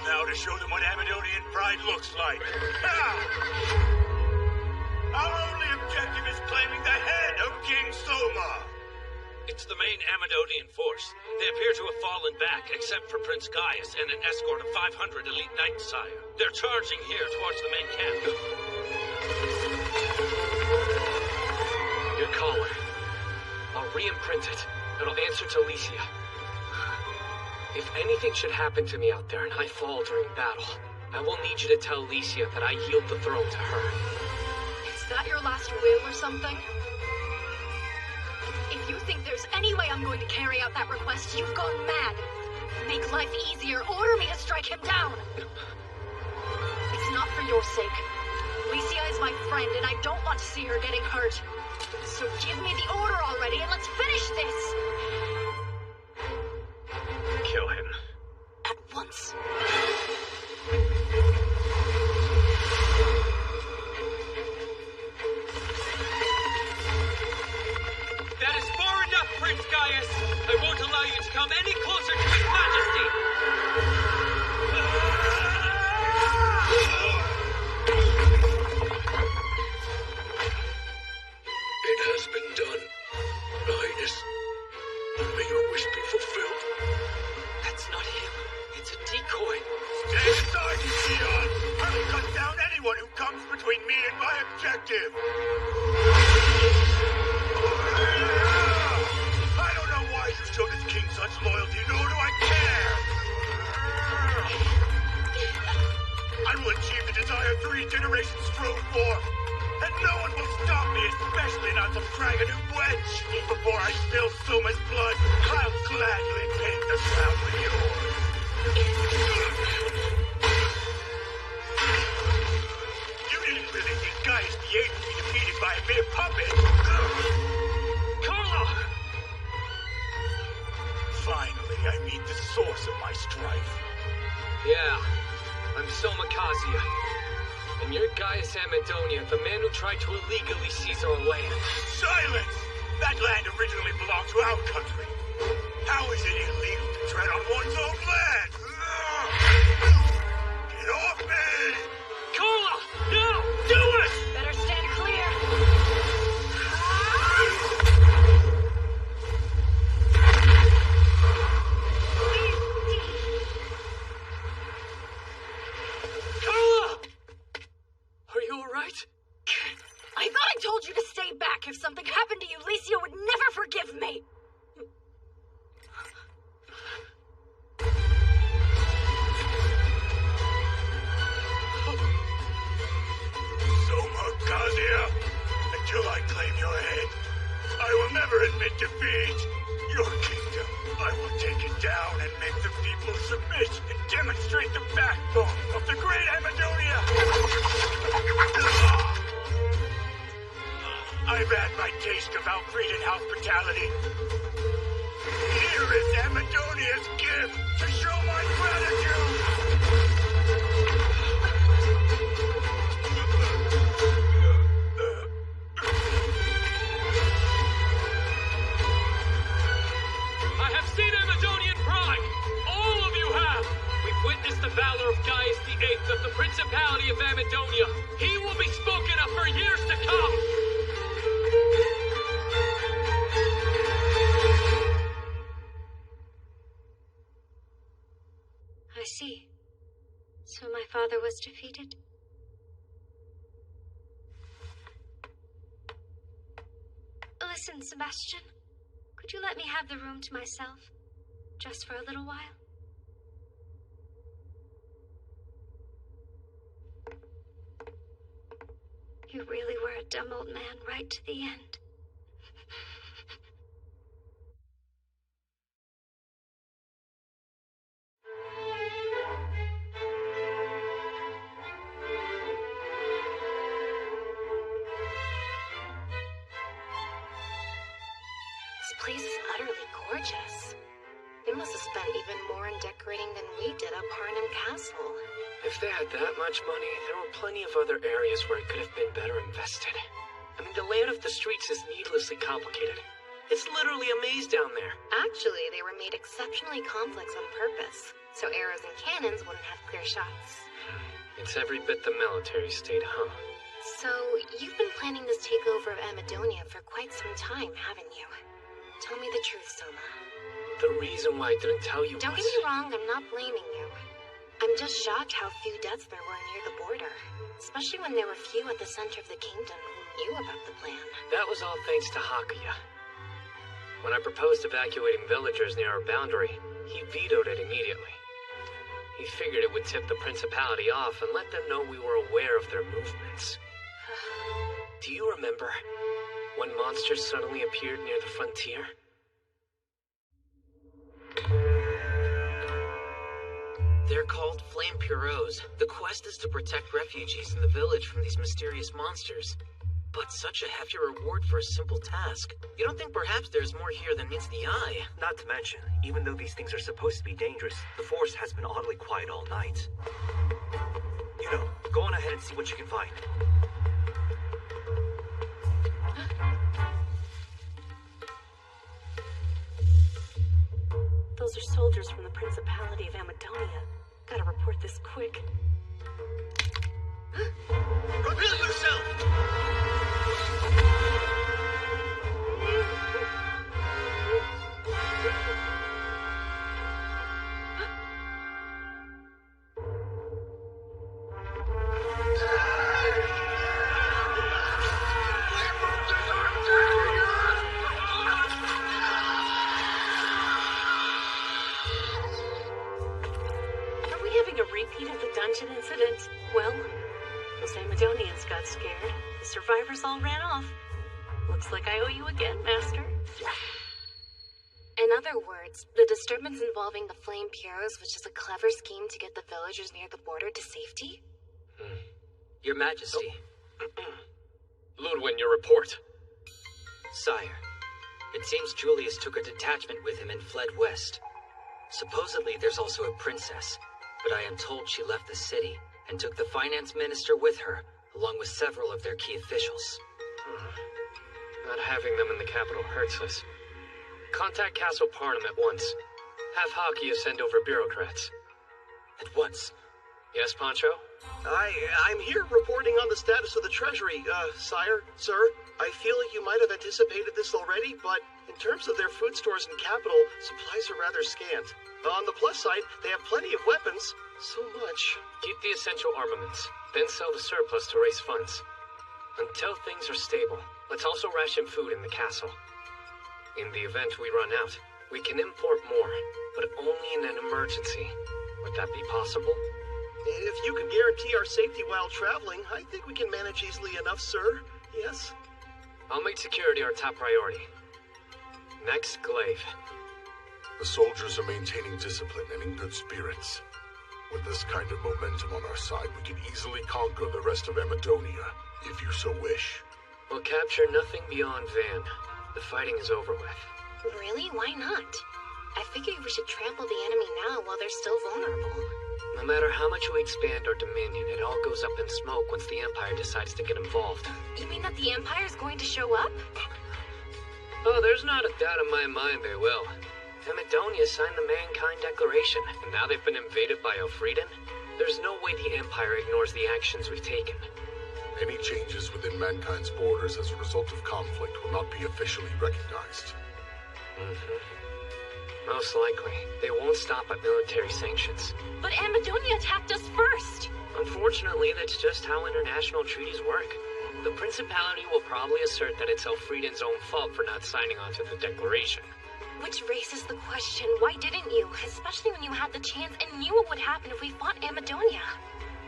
Now to show them what Amadonian pride looks like. Our only objective is claiming the head of King Soma. It's the main Amadonian force. They appear to have fallen back, except for Prince Gaius and an escort of 500 elite knights, sire. They're charging here towards the main camp. Your collar. I'll re-imprint it. It'll answer to Alicia. If anything should happen to me out there and I fall during battle, I will need you to tell Alicia that I yield the throne to her. Is that your last will or something? If you think there's any way I'm going to carry out that request, you've gone mad. Make life easier. Order me to strike him down. It's not for your sake. Alicia is my friend, and I don't want to see her getting hurt. So give me the order already, and let's finish this. Kill him. At once. That is far enough, Prince Gaius! I won't allow you to come any closer to His Majesty! It has been done, Highness. May your wish be fulfilled. That's not him. It's a decoy. Stay aside, you peon! I will cut down anyone who comes between me and my objective! I don't know why you show this king such loyalty, nor do I care! I will achieve the desire 3 generations strove for, and no one will stop me, especially not some Dragonoot wench. Before I spill Soma's blood, I'll gladly paint the ground with yours. You didn't really think Gaius VIII would be defeated by a mere puppet? Carla! Finally, I meet the source of my strife. Yeah, I'm Soma Kazuya. And you're Gaius Amadonia, the man who tried to illegally seize our land. Silence! That land originally belonged to our country. How is it illegal to tread on one's own land? Get off me! Carla! No! Do it! Better stand clear. Carla! Are you alright? I thought I told you to stay back. If something happened to you, Licia would never forgive me. Soma Kazuya, until I claim your head, I will never admit defeat. Your kingdom, I will take it down and make the people submit and demonstrate the backbone of the great Amadonia. I've had my taste of Alfredan hospitality. Here is Amadonia's gift to show my gratitude. I have seen Amadonian pride! All of you have! We've witnessed the valor of Gaius VIII of the Principality of Amadonia. He will be spoken of for years to come! I see. So my father was defeated? Listen, Sebastian. Could you let me have the room to myself? Just for a little while? You really were a dumb old man right to the end. This place is utterly gorgeous. They must have spent even more in decorating than we did at Parnham Castle. If they had that much money, there were plenty of other areas where it could have been better invested. I mean, the layout of the streets is needlessly complicated. It's literally a maze down there. Actually, they were made exceptionally complex on purpose, so arrows and cannons wouldn't have clear shots. It's every bit the military state, huh? So, you've been planning this takeover of Amadonia for quite some time, haven't you? Tell me the truth, Soma. The reason why I didn't tell you Don't was... get me wrong, I'm not blaming you. I'm just shocked how few deaths there were near the border. Especially when there were few at the center of the kingdom who knew about the plan. That was all thanks to Hakuya. When I proposed evacuating villagers near our boundary, he vetoed it immediately. He figured it would tip the Principality off and let them know we were aware of their movements. Do you remember when monsters suddenly appeared near the frontier? They're called Flame Pureaux. The quest is to protect refugees in the village from these mysterious monsters. But such a hefty reward for a simple task. You don't think perhaps there's more here than meets the eye? Not to mention, even though these things are supposed to be dangerous, the force has been oddly quiet all night. You know, go on ahead and see what you can find. Those are soldiers from the Principality of Amadonia. Gotta report this quick. Reveal yourself! Are we having a repeat of the dungeon incident? Well, Those Amadonians got scared. The survivors all ran off. Looks like I owe you again, Master. In other words, the disturbance involving the Flame Pierrots was just a clever scheme to get the villagers near the border to safety? Your Majesty. Ludwin, your report. Sire, it seems Julius took a detachment with him and fled west. Supposedly there's also a princess, but I am told she left the city and took the finance minister with her, along with several of their key officials. Not having them in the capital hurts us. Contact Castle Parnham at once. Have Hakia send over bureaucrats. At once? Yes, Pancho? I'm here reporting on the status of the Treasury, sire, sir. I feel like you might have anticipated this already, but in terms of their food stores and capital, supplies are rather scant. On the plus side, they have plenty of weapons. So much. Keep the essential armaments, then sell the surplus to raise funds. Until things are stable, let's also ration food in the castle. In the event we run out, we can import more, but only in an emergency. Would that be possible? If you can guarantee our safety while traveling, I think we can manage easily enough, sir. Yes? I'll make security our top priority. Next, Glaive. The soldiers are maintaining discipline and in good spirits. With this kind of momentum on our side, we can easily conquer the rest of Amadonia, if you so wish. We'll capture nothing beyond Van. The fighting is over with. Really? Why not? I figured we should trample the enemy now while they're still vulnerable. No matter how much we expand our dominion, it all goes up in smoke once the Empire decides to get involved. You mean that the Empire's going to show up? Oh, there's not a doubt in my mind they will. Amadonia signed the Mankind Declaration, and now they've been invaded by Elfrieden. There's no way the Empire ignores the actions we've taken. Any changes within Mankind's borders as a result of conflict will not be officially recognized. Most likely. They won't stop at military sanctions. But Amadonia attacked us first! Unfortunately, that's just how international treaties work. The Principality will probably assert that it's Elfrieden's own fault for not signing on to the Declaration. Which raises the question, why didn't you? Especially when you had the chance and knew what would happen if we fought Amadonia.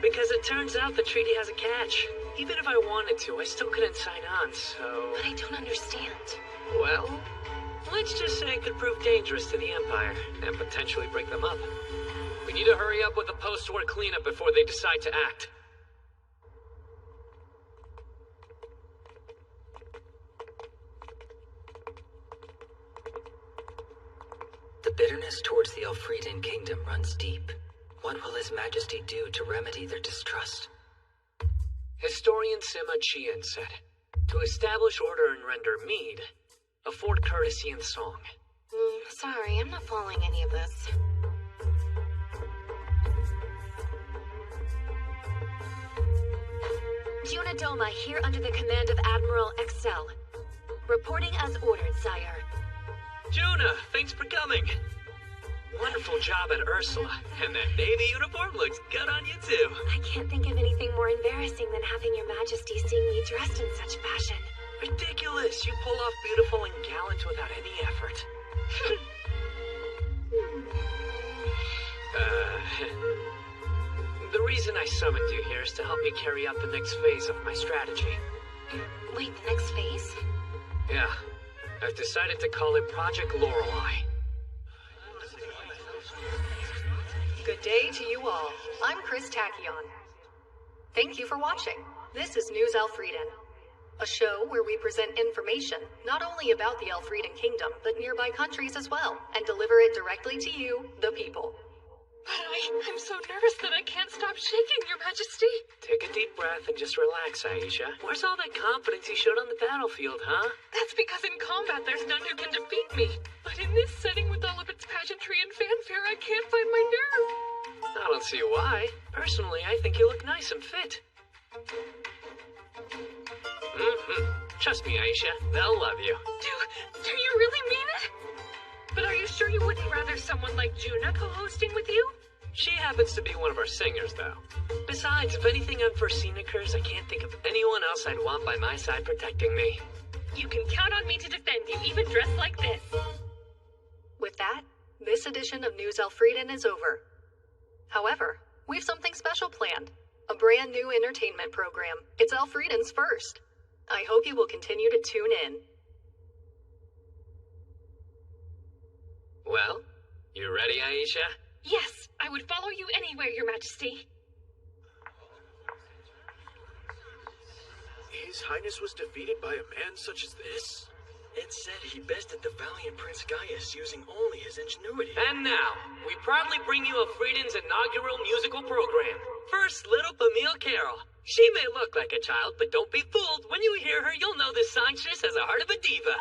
Because it turns out the treaty has a catch. Even if I wanted to, I still couldn't sign on, so... But I don't understand. Well, let's just say it could prove dangerous to the Empire, and potentially break them up. We need to hurry up with the post-war cleanup before they decide to act. The bitterness towards the Elfrieden kingdom runs deep. What will His Majesty do to remedy their distrust? Historian Sima Qian said, to establish order and render meed, afford courtesy and song. Sorry, I'm not following any of this. Junadoma here under the command of Admiral Excel. Reporting as ordered, sire. Juna, thanks for coming. Wonderful job at Ursula, and that navy uniform looks good on you too. I can't think of anything more embarrassing than having your majesty seeing me dressed in such fashion. Ridiculous, you pull off beautiful and gallant without any effort. The reason I summoned you here is to help me carry out the next phase of my strategy. Wait, the next phase? Yeah, I've decided to call it Project Lorelei. Good day to you all. I'm Chris Tachyon. Thank you for watching. This is News Elfrieden, a show where we present information not only about the Elfrieden Kingdom, but nearby countries as well, and deliver it directly to you, the people. But I'm so nervous that I can't stop shaking, Your Majesty. Take a deep breath and just relax, Aisha. Where's all that confidence you showed on the battlefield, huh? That's because in combat there's none who can defeat me. But in this setting with all of its pageantry and fanfare, I can't find my nerve. I don't see why. Personally, I think you look nice and fit. Trust me, Aisha. They'll love you. Do you really mean it? But are you sure you wouldn't rather someone like Juna co-hosting with you? She happens to be one of our singers, though. Besides, if anything unforeseen occurs, I can't think of anyone else I'd want by my side protecting me. You can count on me to defend you, even dressed like this. With that, this edition of News Elfrieden is over. However, we've something special planned. a brand new entertainment program. It's Elfrieden's first. I hope you will continue to tune in. Well, you ready, Aisha? Yes, I would follow you anywhere, Your Majesty. His Highness was defeated by a man such as this? It said he bested the valiant Prince Gaius using only his ingenuity. And now, we proudly bring you Elfrieden's inaugural musical program. First, little Pamille Carroll. She may look like a child, but don't be fooled. When you hear her, you'll know this songstress has a heart of a diva.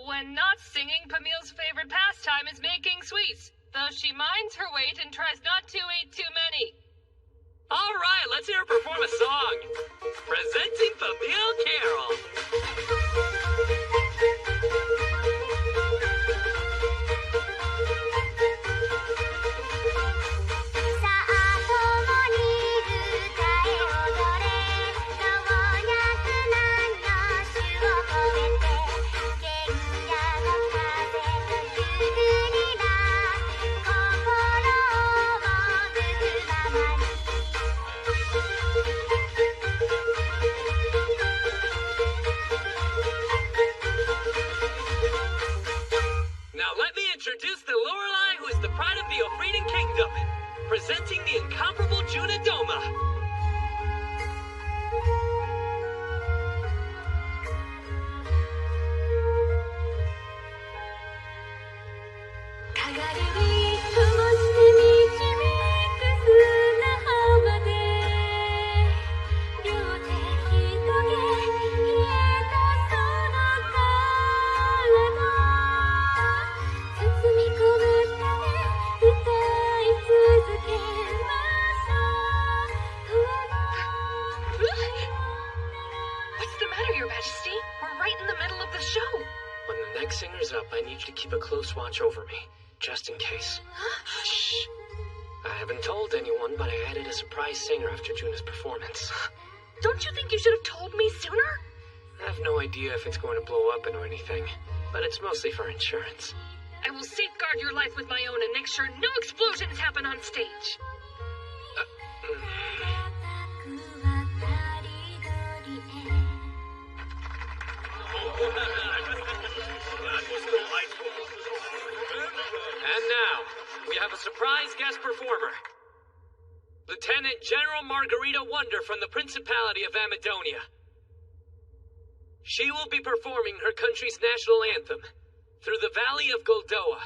When not singing, Pamille's favorite pastime is making sweets, though she minds her weight and tries not to eat too many. All right, let's hear her perform a song. Presenting Pamille Carroll. Introduce the Lorelei who is the pride of the Elfrieden Kingdom, presenting the incomparable Junidoma. Watch over me, just in case. Shh. I haven't told anyone, but I added a surprise singer after Juna's performance. Don't you think you should have told me sooner? I have no idea if it's going to blow up or anything, but it's mostly for insurance. I will safeguard your life with my own and make sure no explosions happen on stage. And now, we have a surprise guest performer. Lieutenant General Margarita Wonder from the Principality of Amadonia. She will be performing her country's national anthem, Through the Valley of Goldoa.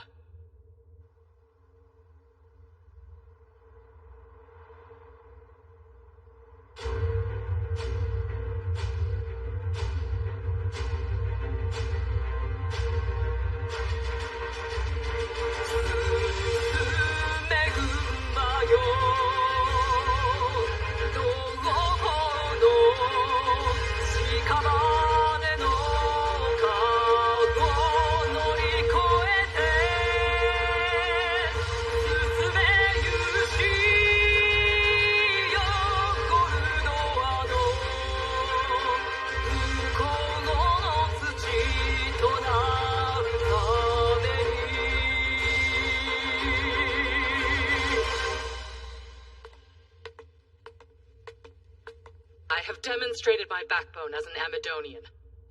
Demonstrated my backbone as an Amadonian.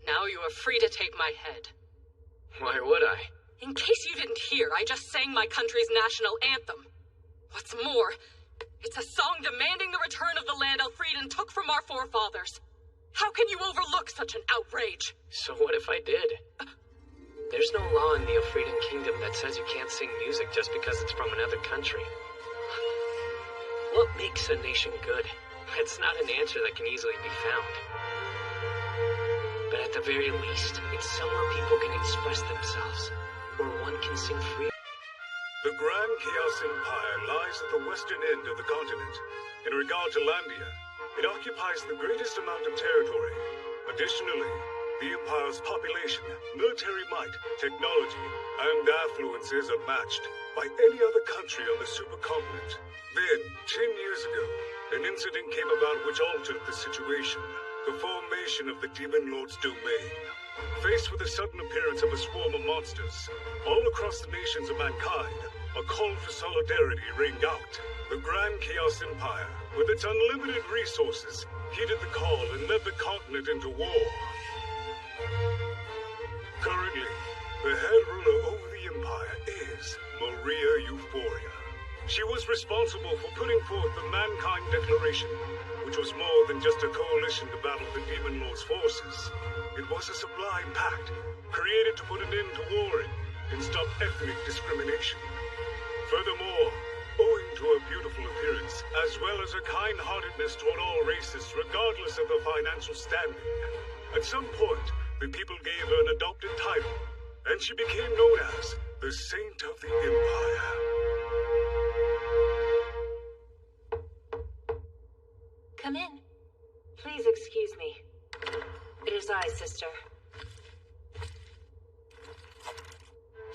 Now you are free to take my head. Why would I? In case you didn't hear, I just sang my country's national anthem. What's more, it's a song demanding the return of the land Elfrieden took from our forefathers. How can you overlook such an outrage? So what if I did? There's no law in the Elfrieden Kingdom that says you can't sing music just because it's from another country. What makes a nation good? It's not an answer that can easily be found. But at the very least, it's somewhere people can express themselves, where one can sing freely. The Grand Chaos Empire lies at the western end of the continent. In regard to Landia, it occupies the greatest amount of territory. Additionally, the Empire's population, military might, technology, and affluences are matched by any other country on the supercontinent. Then, 10 years ago, an incident came about which altered the situation. The formation of the Demon Lord's domain. Faced with the sudden appearance of a swarm of monsters, all across the nations of mankind, a call for solidarity rang out. The Grand Chaos Empire, with its unlimited resources, heeded the call and led the continent into war. Currently, the head ruler over the Empire is Maria Euphoria. She was responsible for putting forth the Mankind Declaration, which was more than just a coalition to battle the Demon Lord's forces. It was a sublime pact, created to put an end to warring and stop ethnic discrimination. Furthermore, owing to her beautiful appearance, as well as her kind-heartedness toward all races, regardless of their financial standing, at some point, the people gave her an adopted title, and she became known as the Saint of the Empire. Come in. Please excuse me. It is I, sister.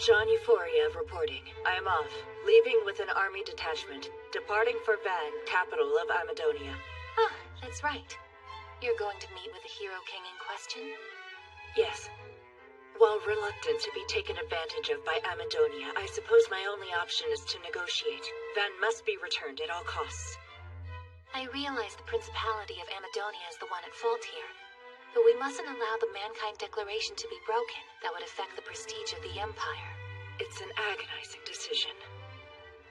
Jean Euphoria reporting. I am off, leaving with an army detachment, departing for Van, capital of Amadonia. Ah, that's right. You're going to meet with the Hero King in question? Yes. While reluctant to be taken advantage of by Amadonia, I suppose my only option is to negotiate. Van must be returned at all costs. I realize the Principality of Amadonia is the one at fault here. But we mustn't allow the Mankind Declaration to be broken. That would affect the prestige of the Empire. It's an agonizing decision.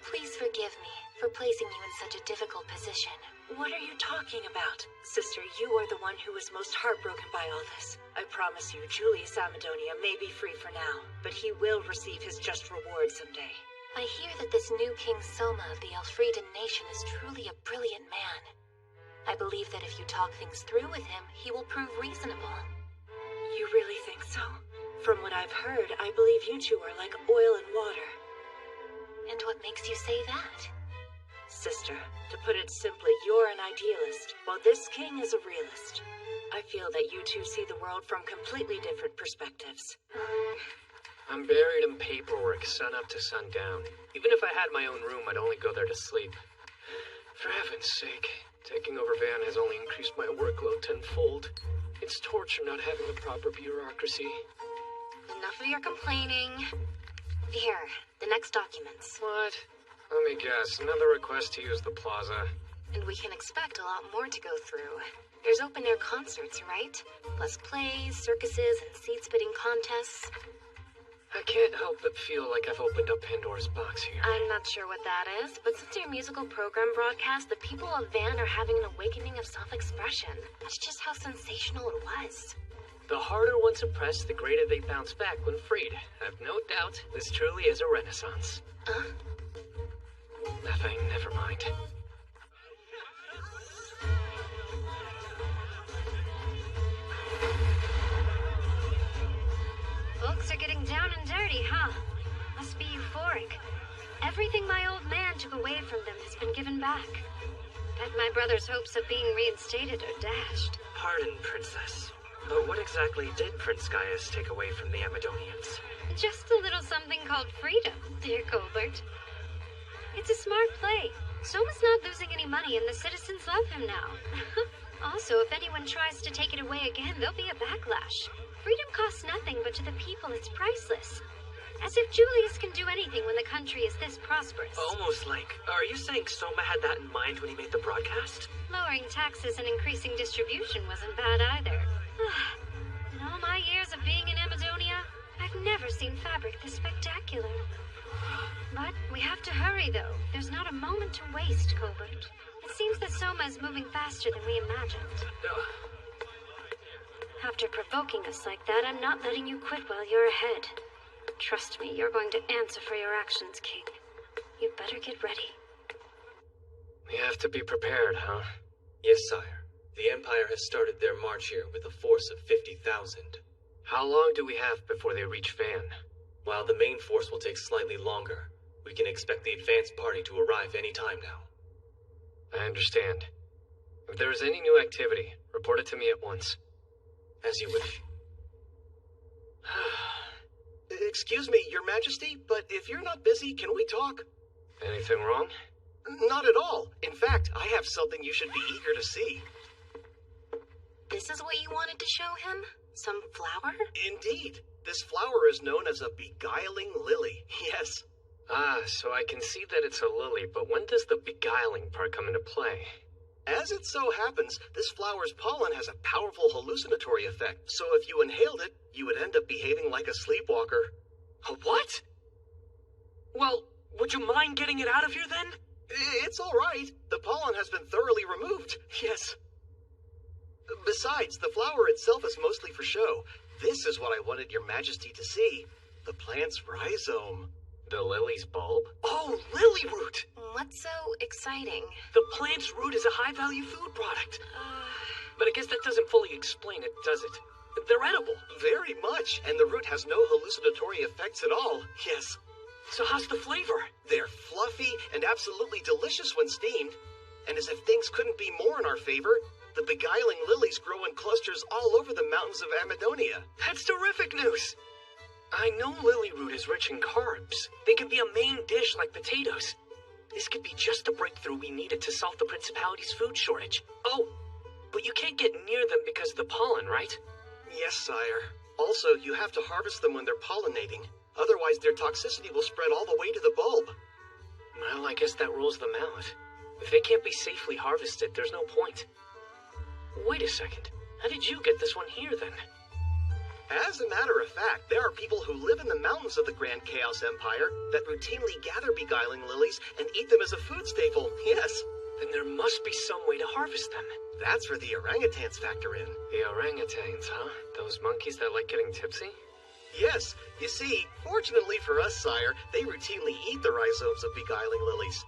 Please forgive me for placing you in such a difficult position. What are you talking about? Sister, you are the one who was most heartbroken by all this. I promise you, Julius Amadonia may be free for now, but he will receive his just reward someday. I hear that this new King Soma of the Elfrieden nation is truly a brilliant man. I believe that if you talk things through with him, he will prove reasonable. You really think so? From what I've heard, I believe you two are like oil and water. And what makes you say that? Sister, to put it simply, you're an idealist, while this king is a realist. I feel that you two see the world from completely different perspectives. I'm buried in paperwork, sun up to sundown. Even if I had my own room, I'd only go there to sleep. For heaven's sake, taking over Van has only increased my workload tenfold. It's torture not having a proper bureaucracy. Enough of your complaining. Here, the next documents. What? Let me guess, another request to use the plaza. And we can expect a lot more to go through. There's open-air concerts, right? Plus plays, circuses, and seed-spitting contests. I can't help but feel like I've opened up Pandora's box here. I'm not sure what that is, but since your musical program broadcast, the people of Van are having an awakening of self-expression. That's just how sensational it was. The harder one suppressed, the greater they bounce back when freed. I've no doubt this truly is a renaissance. Huh? Nothing, never mind. Folks are getting down and dirty, huh? Must be euphoric. Everything my old man took away from them has been given back. Bet my brother's hopes of being reinstated are dashed. Pardon, Princess, but what exactly did Prince Gaius take away from the Amadonians? Just a little something called freedom, dear Colbert. It's a smart play. Soma's not losing any money and the citizens love him now. Also, if anyone tries to take it away again, there'll be a backlash. Freedom costs nothing, but to the people it's priceless. As if Julius can do anything when the country is this prosperous. Almost like, are you saying Soma had that in mind when he made the broadcast? Lowering taxes and increasing distribution wasn't bad either. In all my years of being in Amadonia, I've never seen fabric this spectacular. But we have to hurry, though. There's not a moment to waste, Colbert. It seems that Soma is moving faster than we imagined. After provoking us like that, I'm not letting you quit while you're ahead. Trust me, you're going to answer for your actions, King. You'd better get ready. We have to be prepared, huh? Yes, sire. The Empire has started their march here with a force of 50,000. How long do we have before they reach Van? While the main force will take slightly longer, we can expect the advance party to arrive any time now. I understand. If there is any new activity, report it to me at once. As you wish. Excuse me, Your Majesty, but if you're not busy, can we talk? Anything wrong? Not at all. In fact, I have something you should be eager to see. This is what you wanted to show him? Some flower? Indeed. This flower is known as a beguiling lily. Yes. Ah, so I can see that it's a lily, but when does the beguiling part come into play? As it so happens, this flower's pollen has a powerful hallucinatory effect, so if you inhaled it, you would end up behaving like a sleepwalker. A what? Well, would you mind getting it out of here then? It's all right. The pollen has been thoroughly removed. Yes. Besides, the flower itself is mostly for show. This is what I wanted your majesty to see. The plant's rhizome. The lily's bulb? Oh, lily root! What's so exciting? The plant's root is a high-value food product. But I guess that doesn't fully explain it, does it? They're edible. Very much, and the root has no hallucinatory effects at all. Yes. So how's the flavor? They're fluffy and absolutely delicious when steamed. And as if things couldn't be more in our favor, the beguiling lilies grow in clusters all over the mountains of Amadonia. That's terrific news! I know lily root is rich in carbs. They can be a main dish like potatoes. This could be just the breakthrough we needed to solve the Principality's food shortage. Oh, but you can't get near them because of the pollen, right? Yes, sire. Also, you have to harvest them when they're pollinating. Otherwise, their toxicity will spread all the way to the bulb. Well, I guess that rules them out. If they can't be safely harvested, there's no point. Wait a second. How did you get this one here, then? As a matter of fact, there are people who live in the mountains of the Grand Chaos Empire that routinely gather beguiling lilies and eat them as a food staple, yes. Then there must be some way to harvest them. That's where the orangutans factor in. The orangutans, huh? Those monkeys that like getting tipsy? Yes. You see, fortunately for us, sire, they routinely eat the rhizomes of beguiling lilies.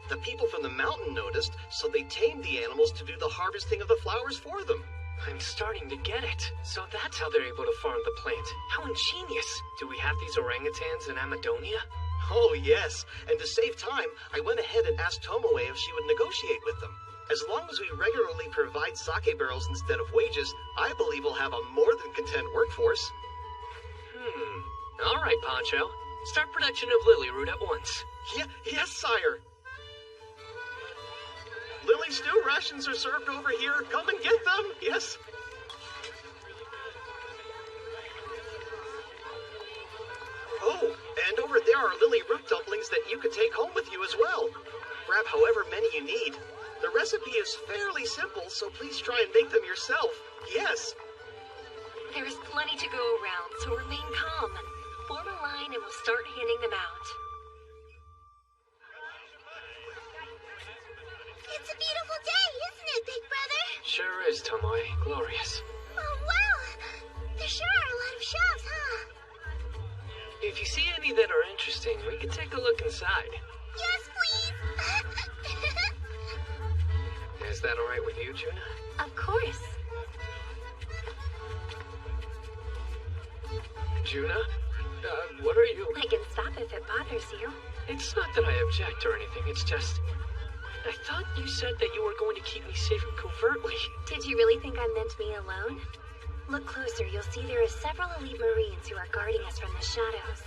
The people from the mountain noticed, so they tamed the animals to do the harvesting of the flowers for them. I'm starting to get it. So that's how they're able to farm the plant. How ingenious. Do we have these orangutans in Amadonia? Oh, yes. And to save time, I went ahead and asked Tomoe if she would negotiate with them. As long as we regularly provide sake barrels instead of wages, I believe we'll have a more than content workforce. All right, Poncho. Start production of lily root at once. Yes, sire. Lily stew rations are served over here. Come and get them. Yes. Oh, and over there are lily root dumplings that you could take home with you as well. Grab however many you need. The recipe is fairly simple, so please try and make them yourself. Yes. There is plenty to go around, so remain calm. Form a line and we'll start handing them out. It's a beautiful day, isn't it, Big Brother? Sure is, Tomoe. Glorious. Oh, wow. There sure are a lot of shops, huh? If you see any that are interesting, we can take a look inside. Yes, please. Is that all right with you, Juna? Of course. Juna? What are you? I can stop if it bothers you. It's not that I object or anything, it's just... I thought you said that you were going to keep me safe covertly. Did you really think I meant me alone? Look closer, you'll see there are several elite Marines who are guarding us from the shadows.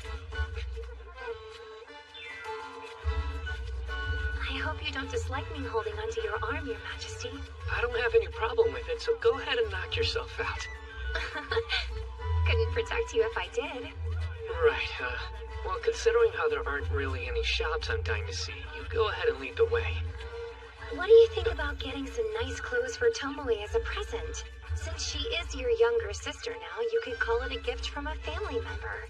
I hope you don't dislike me holding onto your arm, Your Majesty. I don't have any problem with it, so go ahead and knock yourself out. Couldn't protect you if I did. Right, well, considering how there aren't really any shops I'm dying to see, you go ahead and lead the way. What do you think about getting some nice clothes for Tomoe as a present? Since she is your younger sister now, you could call it a gift from a family member.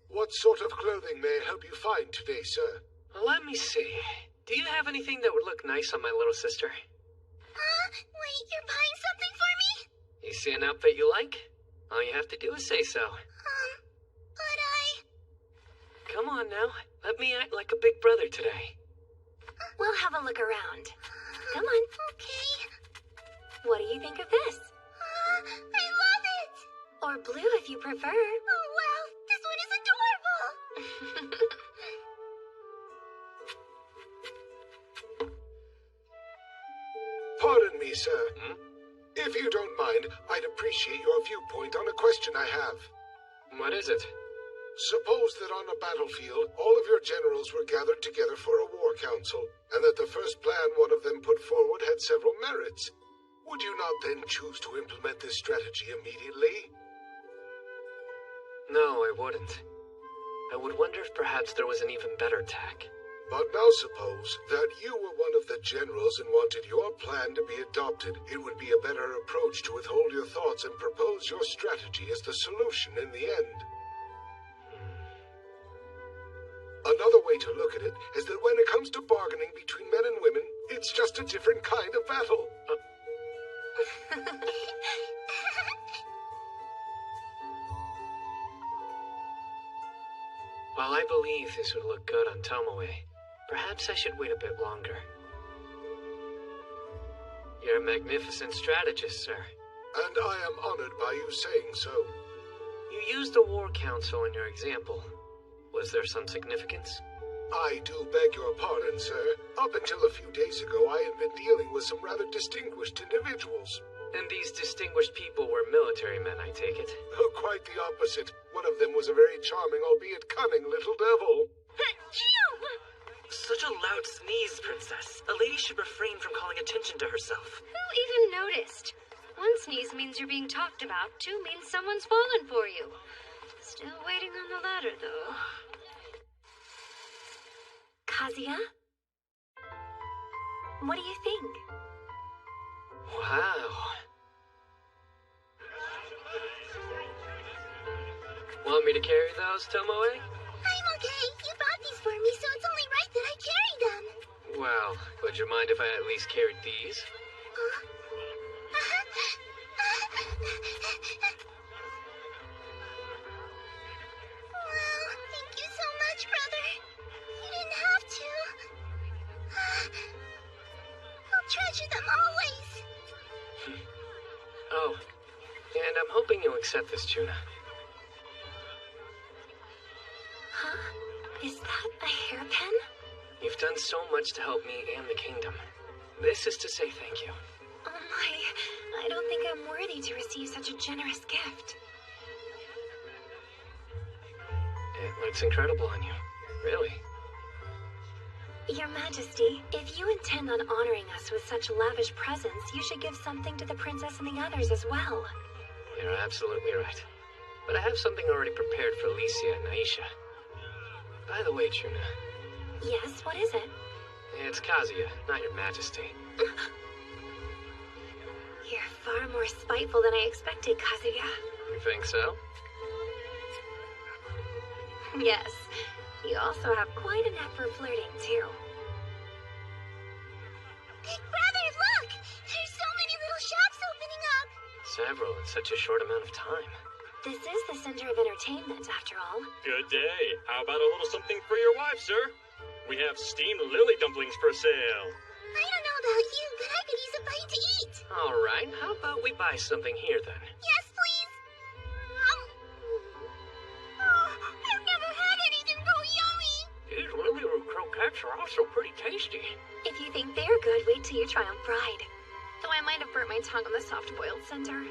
What sort of clothing may I help you find today, sir? Let me see. Do you have anything that would look nice on my little sister? Wait, you're buying something for me? You see an outfit you like? All you have to do is say so. But Come on now. Let me act like a big brother today. We'll have a look around. Come on. Okay. What do you think of this? I love it! Or blue if you prefer. Oh, wow! This one is adorable! Pardon me, sir. If you don't mind, I'd appreciate your viewpoint on a question I have. What is it? Suppose that on a battlefield, all of your generals were gathered together for a war council, and that the first plan one of them put forward had several merits. Would you not then choose to implement this strategy immediately? No, I wouldn't. I would wonder if perhaps there was an even better tack. But now suppose that you were one of the generals and wanted your plan to be adopted. It would be a better approach to withhold your thoughts and propose your strategy as the solution in the end. Another way to look at it is that when it comes to bargaining between men and women, it's just a different kind of battle. While I believe this would look good on Tomoe, perhaps I should wait a bit longer. You're a magnificent strategist, sir. And I am honored by you saying so. You used the War Council in your example. Was there some significance? I do beg your pardon, sir. Up until a few days ago, I had been dealing with some rather distinguished individuals. And these distinguished people were military men, I take it? Oh, quite the opposite. One of them was a very charming, albeit cunning, little devil. Such a loud sneeze, Princess. A lady should refrain from calling attention to herself. Who even noticed? One sneeze means you're being talked about, two means someone's fallen for you. Still waiting on the ladder, though. Kazuya? What do you think? Wow. Want me to carry those, Tomoe? I'm okay. You bought these for me, so it's only right that I carry them. Well, would you mind if I at least carried these? Well, thank you so much, brother. You didn't have to. I'll treasure them always. Oh, and I'm hoping you'll accept this, Juna. Huh? Is that a hairpin? You've done so much to help me and the kingdom. This is to say thank you. Oh my, I don't think I'm worthy to receive such a generous gift. It looks incredible on you. Really. Your Majesty, if you intend on honoring us with such lavish presents, you should give something to the princess and the others as well. You're absolutely right. But I have something already prepared for Alicia and Aisha. By the way, Juna. Yes, what is it? It's Kazuya, not your Majesty. You're far more spiteful than I expected, Kazuya. You think so? Yes. You also have quite a knack for flirting, too. Big brother, look! There's so many little shops opening up! Several in such a short amount of time. This is the center of entertainment, after all. Good day. How about a little something for your wife, sir? We have steamed lily dumplings for sale. I don't know about you, but I could use a bite to eat. All right, how about we buy something here, then? Yes, please. I've never had anything so yummy. These lily root croquettes are also pretty tasty. If you think they're good, wait till you try them fried. Though I might have burnt my tongue on the soft-boiled center.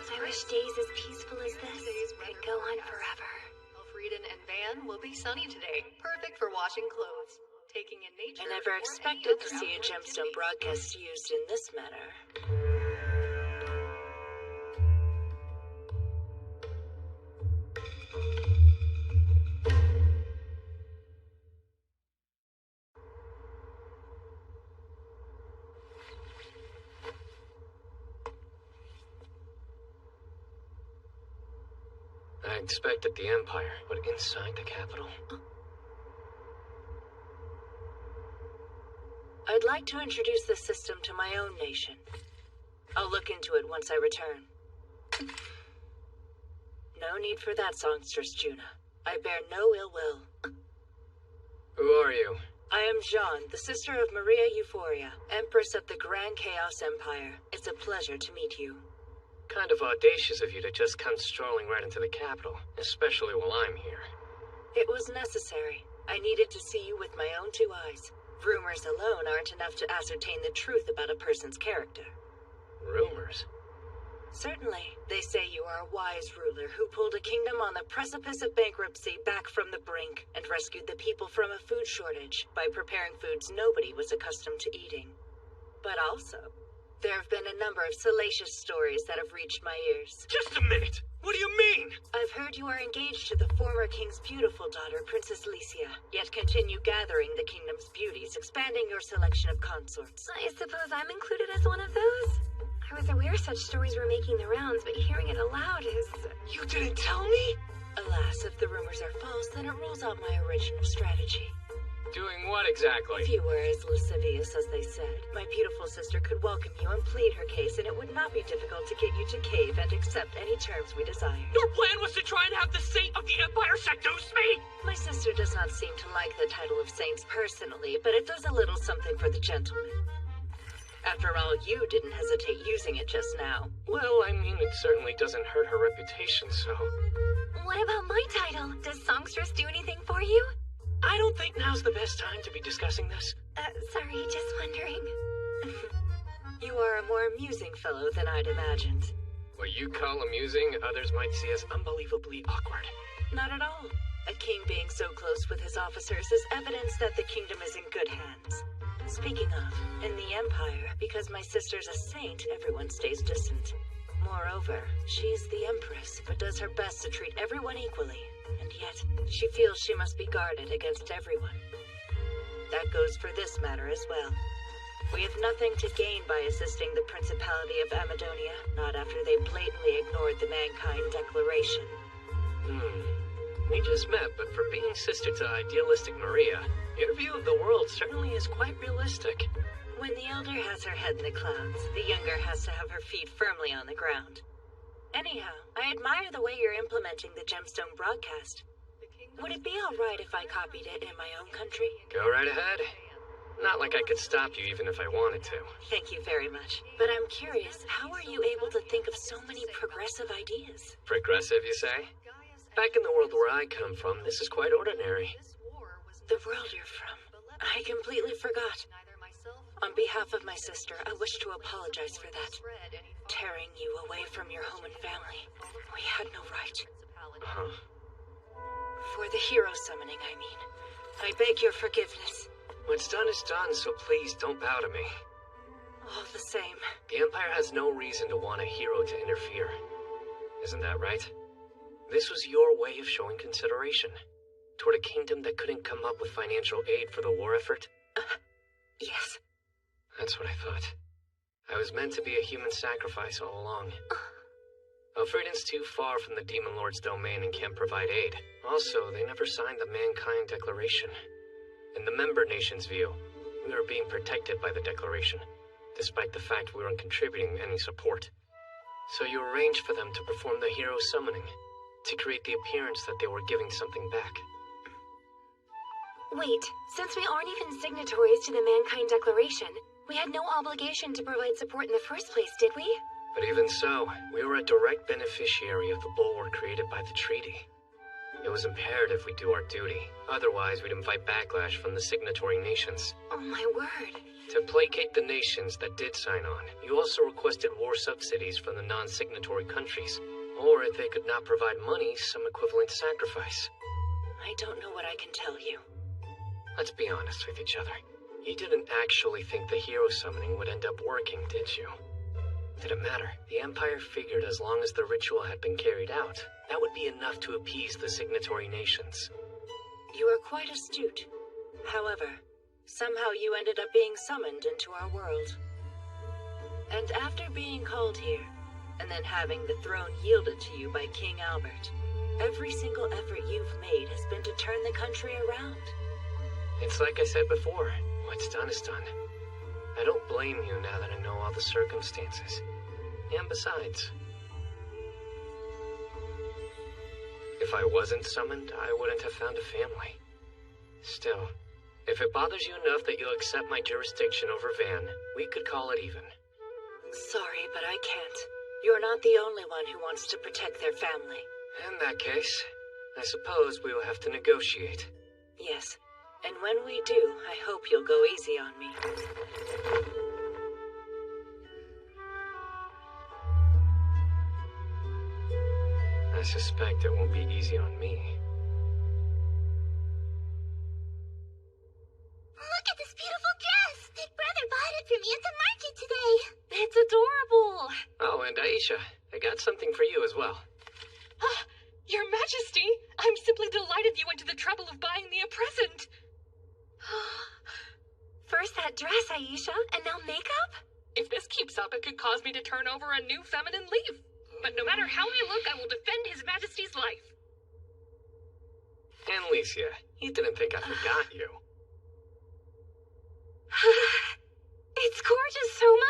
I wish days as peaceful as this could go on forever. Elfrieden and Van will be sunny today, perfect for washing clothes. Taking in nature. I never expected to see a gemstone broadcast used in this manner. I expected the Empire, but inside the capital? I'd like to introduce this system to my own nation. I'll look into it once I return. No need for that, songstress Juna. I bear no ill will. Who are you? I am Jeanne, the sister of Maria Euphoria, Empress of the Grand Chaos Empire. It's a pleasure to meet you. Kind of audacious of you to just come strolling right into the capital, especially while I'm here. It was necessary. I needed to see you with my own two eyes. Rumors alone aren't enough to ascertain the truth about a person's character. Rumors? Certainly. They say you are a wise ruler who pulled a kingdom on the precipice of bankruptcy back from the brink and rescued the people from a food shortage by preparing foods nobody was accustomed to eating. But also, there have been a number of salacious stories that have reached my ears. Just a minute! What do you mean? I've heard you are engaged to the former king's beautiful daughter, Princess Licia, yet continue gathering the kingdom's beauties, expanding your selection of consorts. I suppose I'm included as one of those? I was aware such stories were making the rounds, but hearing it aloud is... You didn't tell me? Alas, if the rumors are false, then it rules out my original strategy. Doing what exactly? If you were as lascivious as they said, my beautiful sister could welcome you and plead her case, and it would not be difficult to get you to cave and accept any terms we desire. Your plan was to try and have the Saint of the Empire seduce me? My sister does not seem to like the title of Saints personally, but it does a little something for the gentleman. After all, you didn't hesitate using it just now. Well, I mean, it certainly doesn't hurt her reputation, so... What about my title? Does songstress do anything for you? I don't think now's the best time to be discussing this. Sorry, just wondering. You are a more amusing fellow than I'd imagined. What you call amusing, others might see as unbelievably awkward. Not at all. A king being so close with his officers is evidence that the kingdom is in good hands. Speaking of, in the Empire, because my sister's a saint, everyone stays distant. Moreover, she's the Empress, but does her best to treat everyone equally. And yet, she feels she must be guarded against everyone. That goes for this matter as well. We have nothing to gain by assisting the Principality of Amadonia, not after they blatantly ignored the Mankind Declaration. We just met, but for being sister to idealistic Maria, your view of the world certainly is quite realistic. When the elder has her head in the clouds, the younger has to have her feet firmly on the ground. Anyhow, I admire the way you're implementing the Gemstone broadcast. Would it be alright if I copied it in my own country? Go right ahead. Not like I could stop you even if I wanted to. Thank you very much. But I'm curious, how are you able to think of so many progressive ideas? Progressive, you say? Back in the world where I come from, this is quite ordinary. The world you're from. I completely forgot. On behalf of my sister, I wish to apologize for that. Tearing you away from your home and family. We had no right. For the hero summoning, I mean. I beg your forgiveness. What's done is done, so please don't bow to me. All the same. The Empire has no reason to want a hero to interfere. Isn't that right? This was your way of showing consideration toward a kingdom that couldn't come up with financial aid for the war effort? Yes. That's what I thought. I was meant to be a human sacrifice all along. Elfriden's too far from the Demon Lord's domain and can't provide aid. Also, they never signed the Mankind Declaration. In the member nation's view, we were being protected by the Declaration, despite the fact we weren't contributing any support. So you arranged for them to perform the hero summoning, to create the appearance that they were giving something back. Wait, since we aren't even signatories to the Mankind Declaration, we had no obligation to provide support in the first place, did we? But even so, we were a direct beneficiary of the bulwark created by the treaty. It was imperative we do our duty, otherwise we'd invite backlash from the signatory nations. Oh my word. To placate the nations that did sign on, you also requested war subsidies from the non-signatory countries, or if they could not provide money, some equivalent sacrifice. I don't know what I can tell you. Let's be honest with each other. You didn't actually think the hero summoning would end up working, did you? Did it matter? The Empire figured as long as the ritual had been carried out, that would be enough to appease the signatory nations. You are quite astute. However, somehow you ended up being summoned into our world. And after being called here, and then having the throne yielded to you by King Albert, every single effort you've made has been to turn the country around. It's like I said before, what's done is done. I don't blame you now that I know all the circumstances. And besides, if I wasn't summoned, I wouldn't have found a family. Still, if it bothers you enough that you'll accept my jurisdiction over Van, we could call it even. Sorry, but I can't. You're not the only one who wants to protect their family. In that case, I suppose we will have to negotiate. Yes. And when we do, I hope you'll go easy on me. suspect it won't be easy on me. Look at this beautiful dress! Big brother bought it for me at the market today. It's adorable. Oh, and Aisha, I got something for you as well. Your Majesty, I'm simply delighted you went to the trouble of buying me a present. First that dress, Aisha, and now makeup? If this keeps up, it could cause me to turn over a new feminine leaf. But no matter how I look, I will defend His Majesty's life. And Licia, he didn't think I forgot you. It's gorgeous, Soma.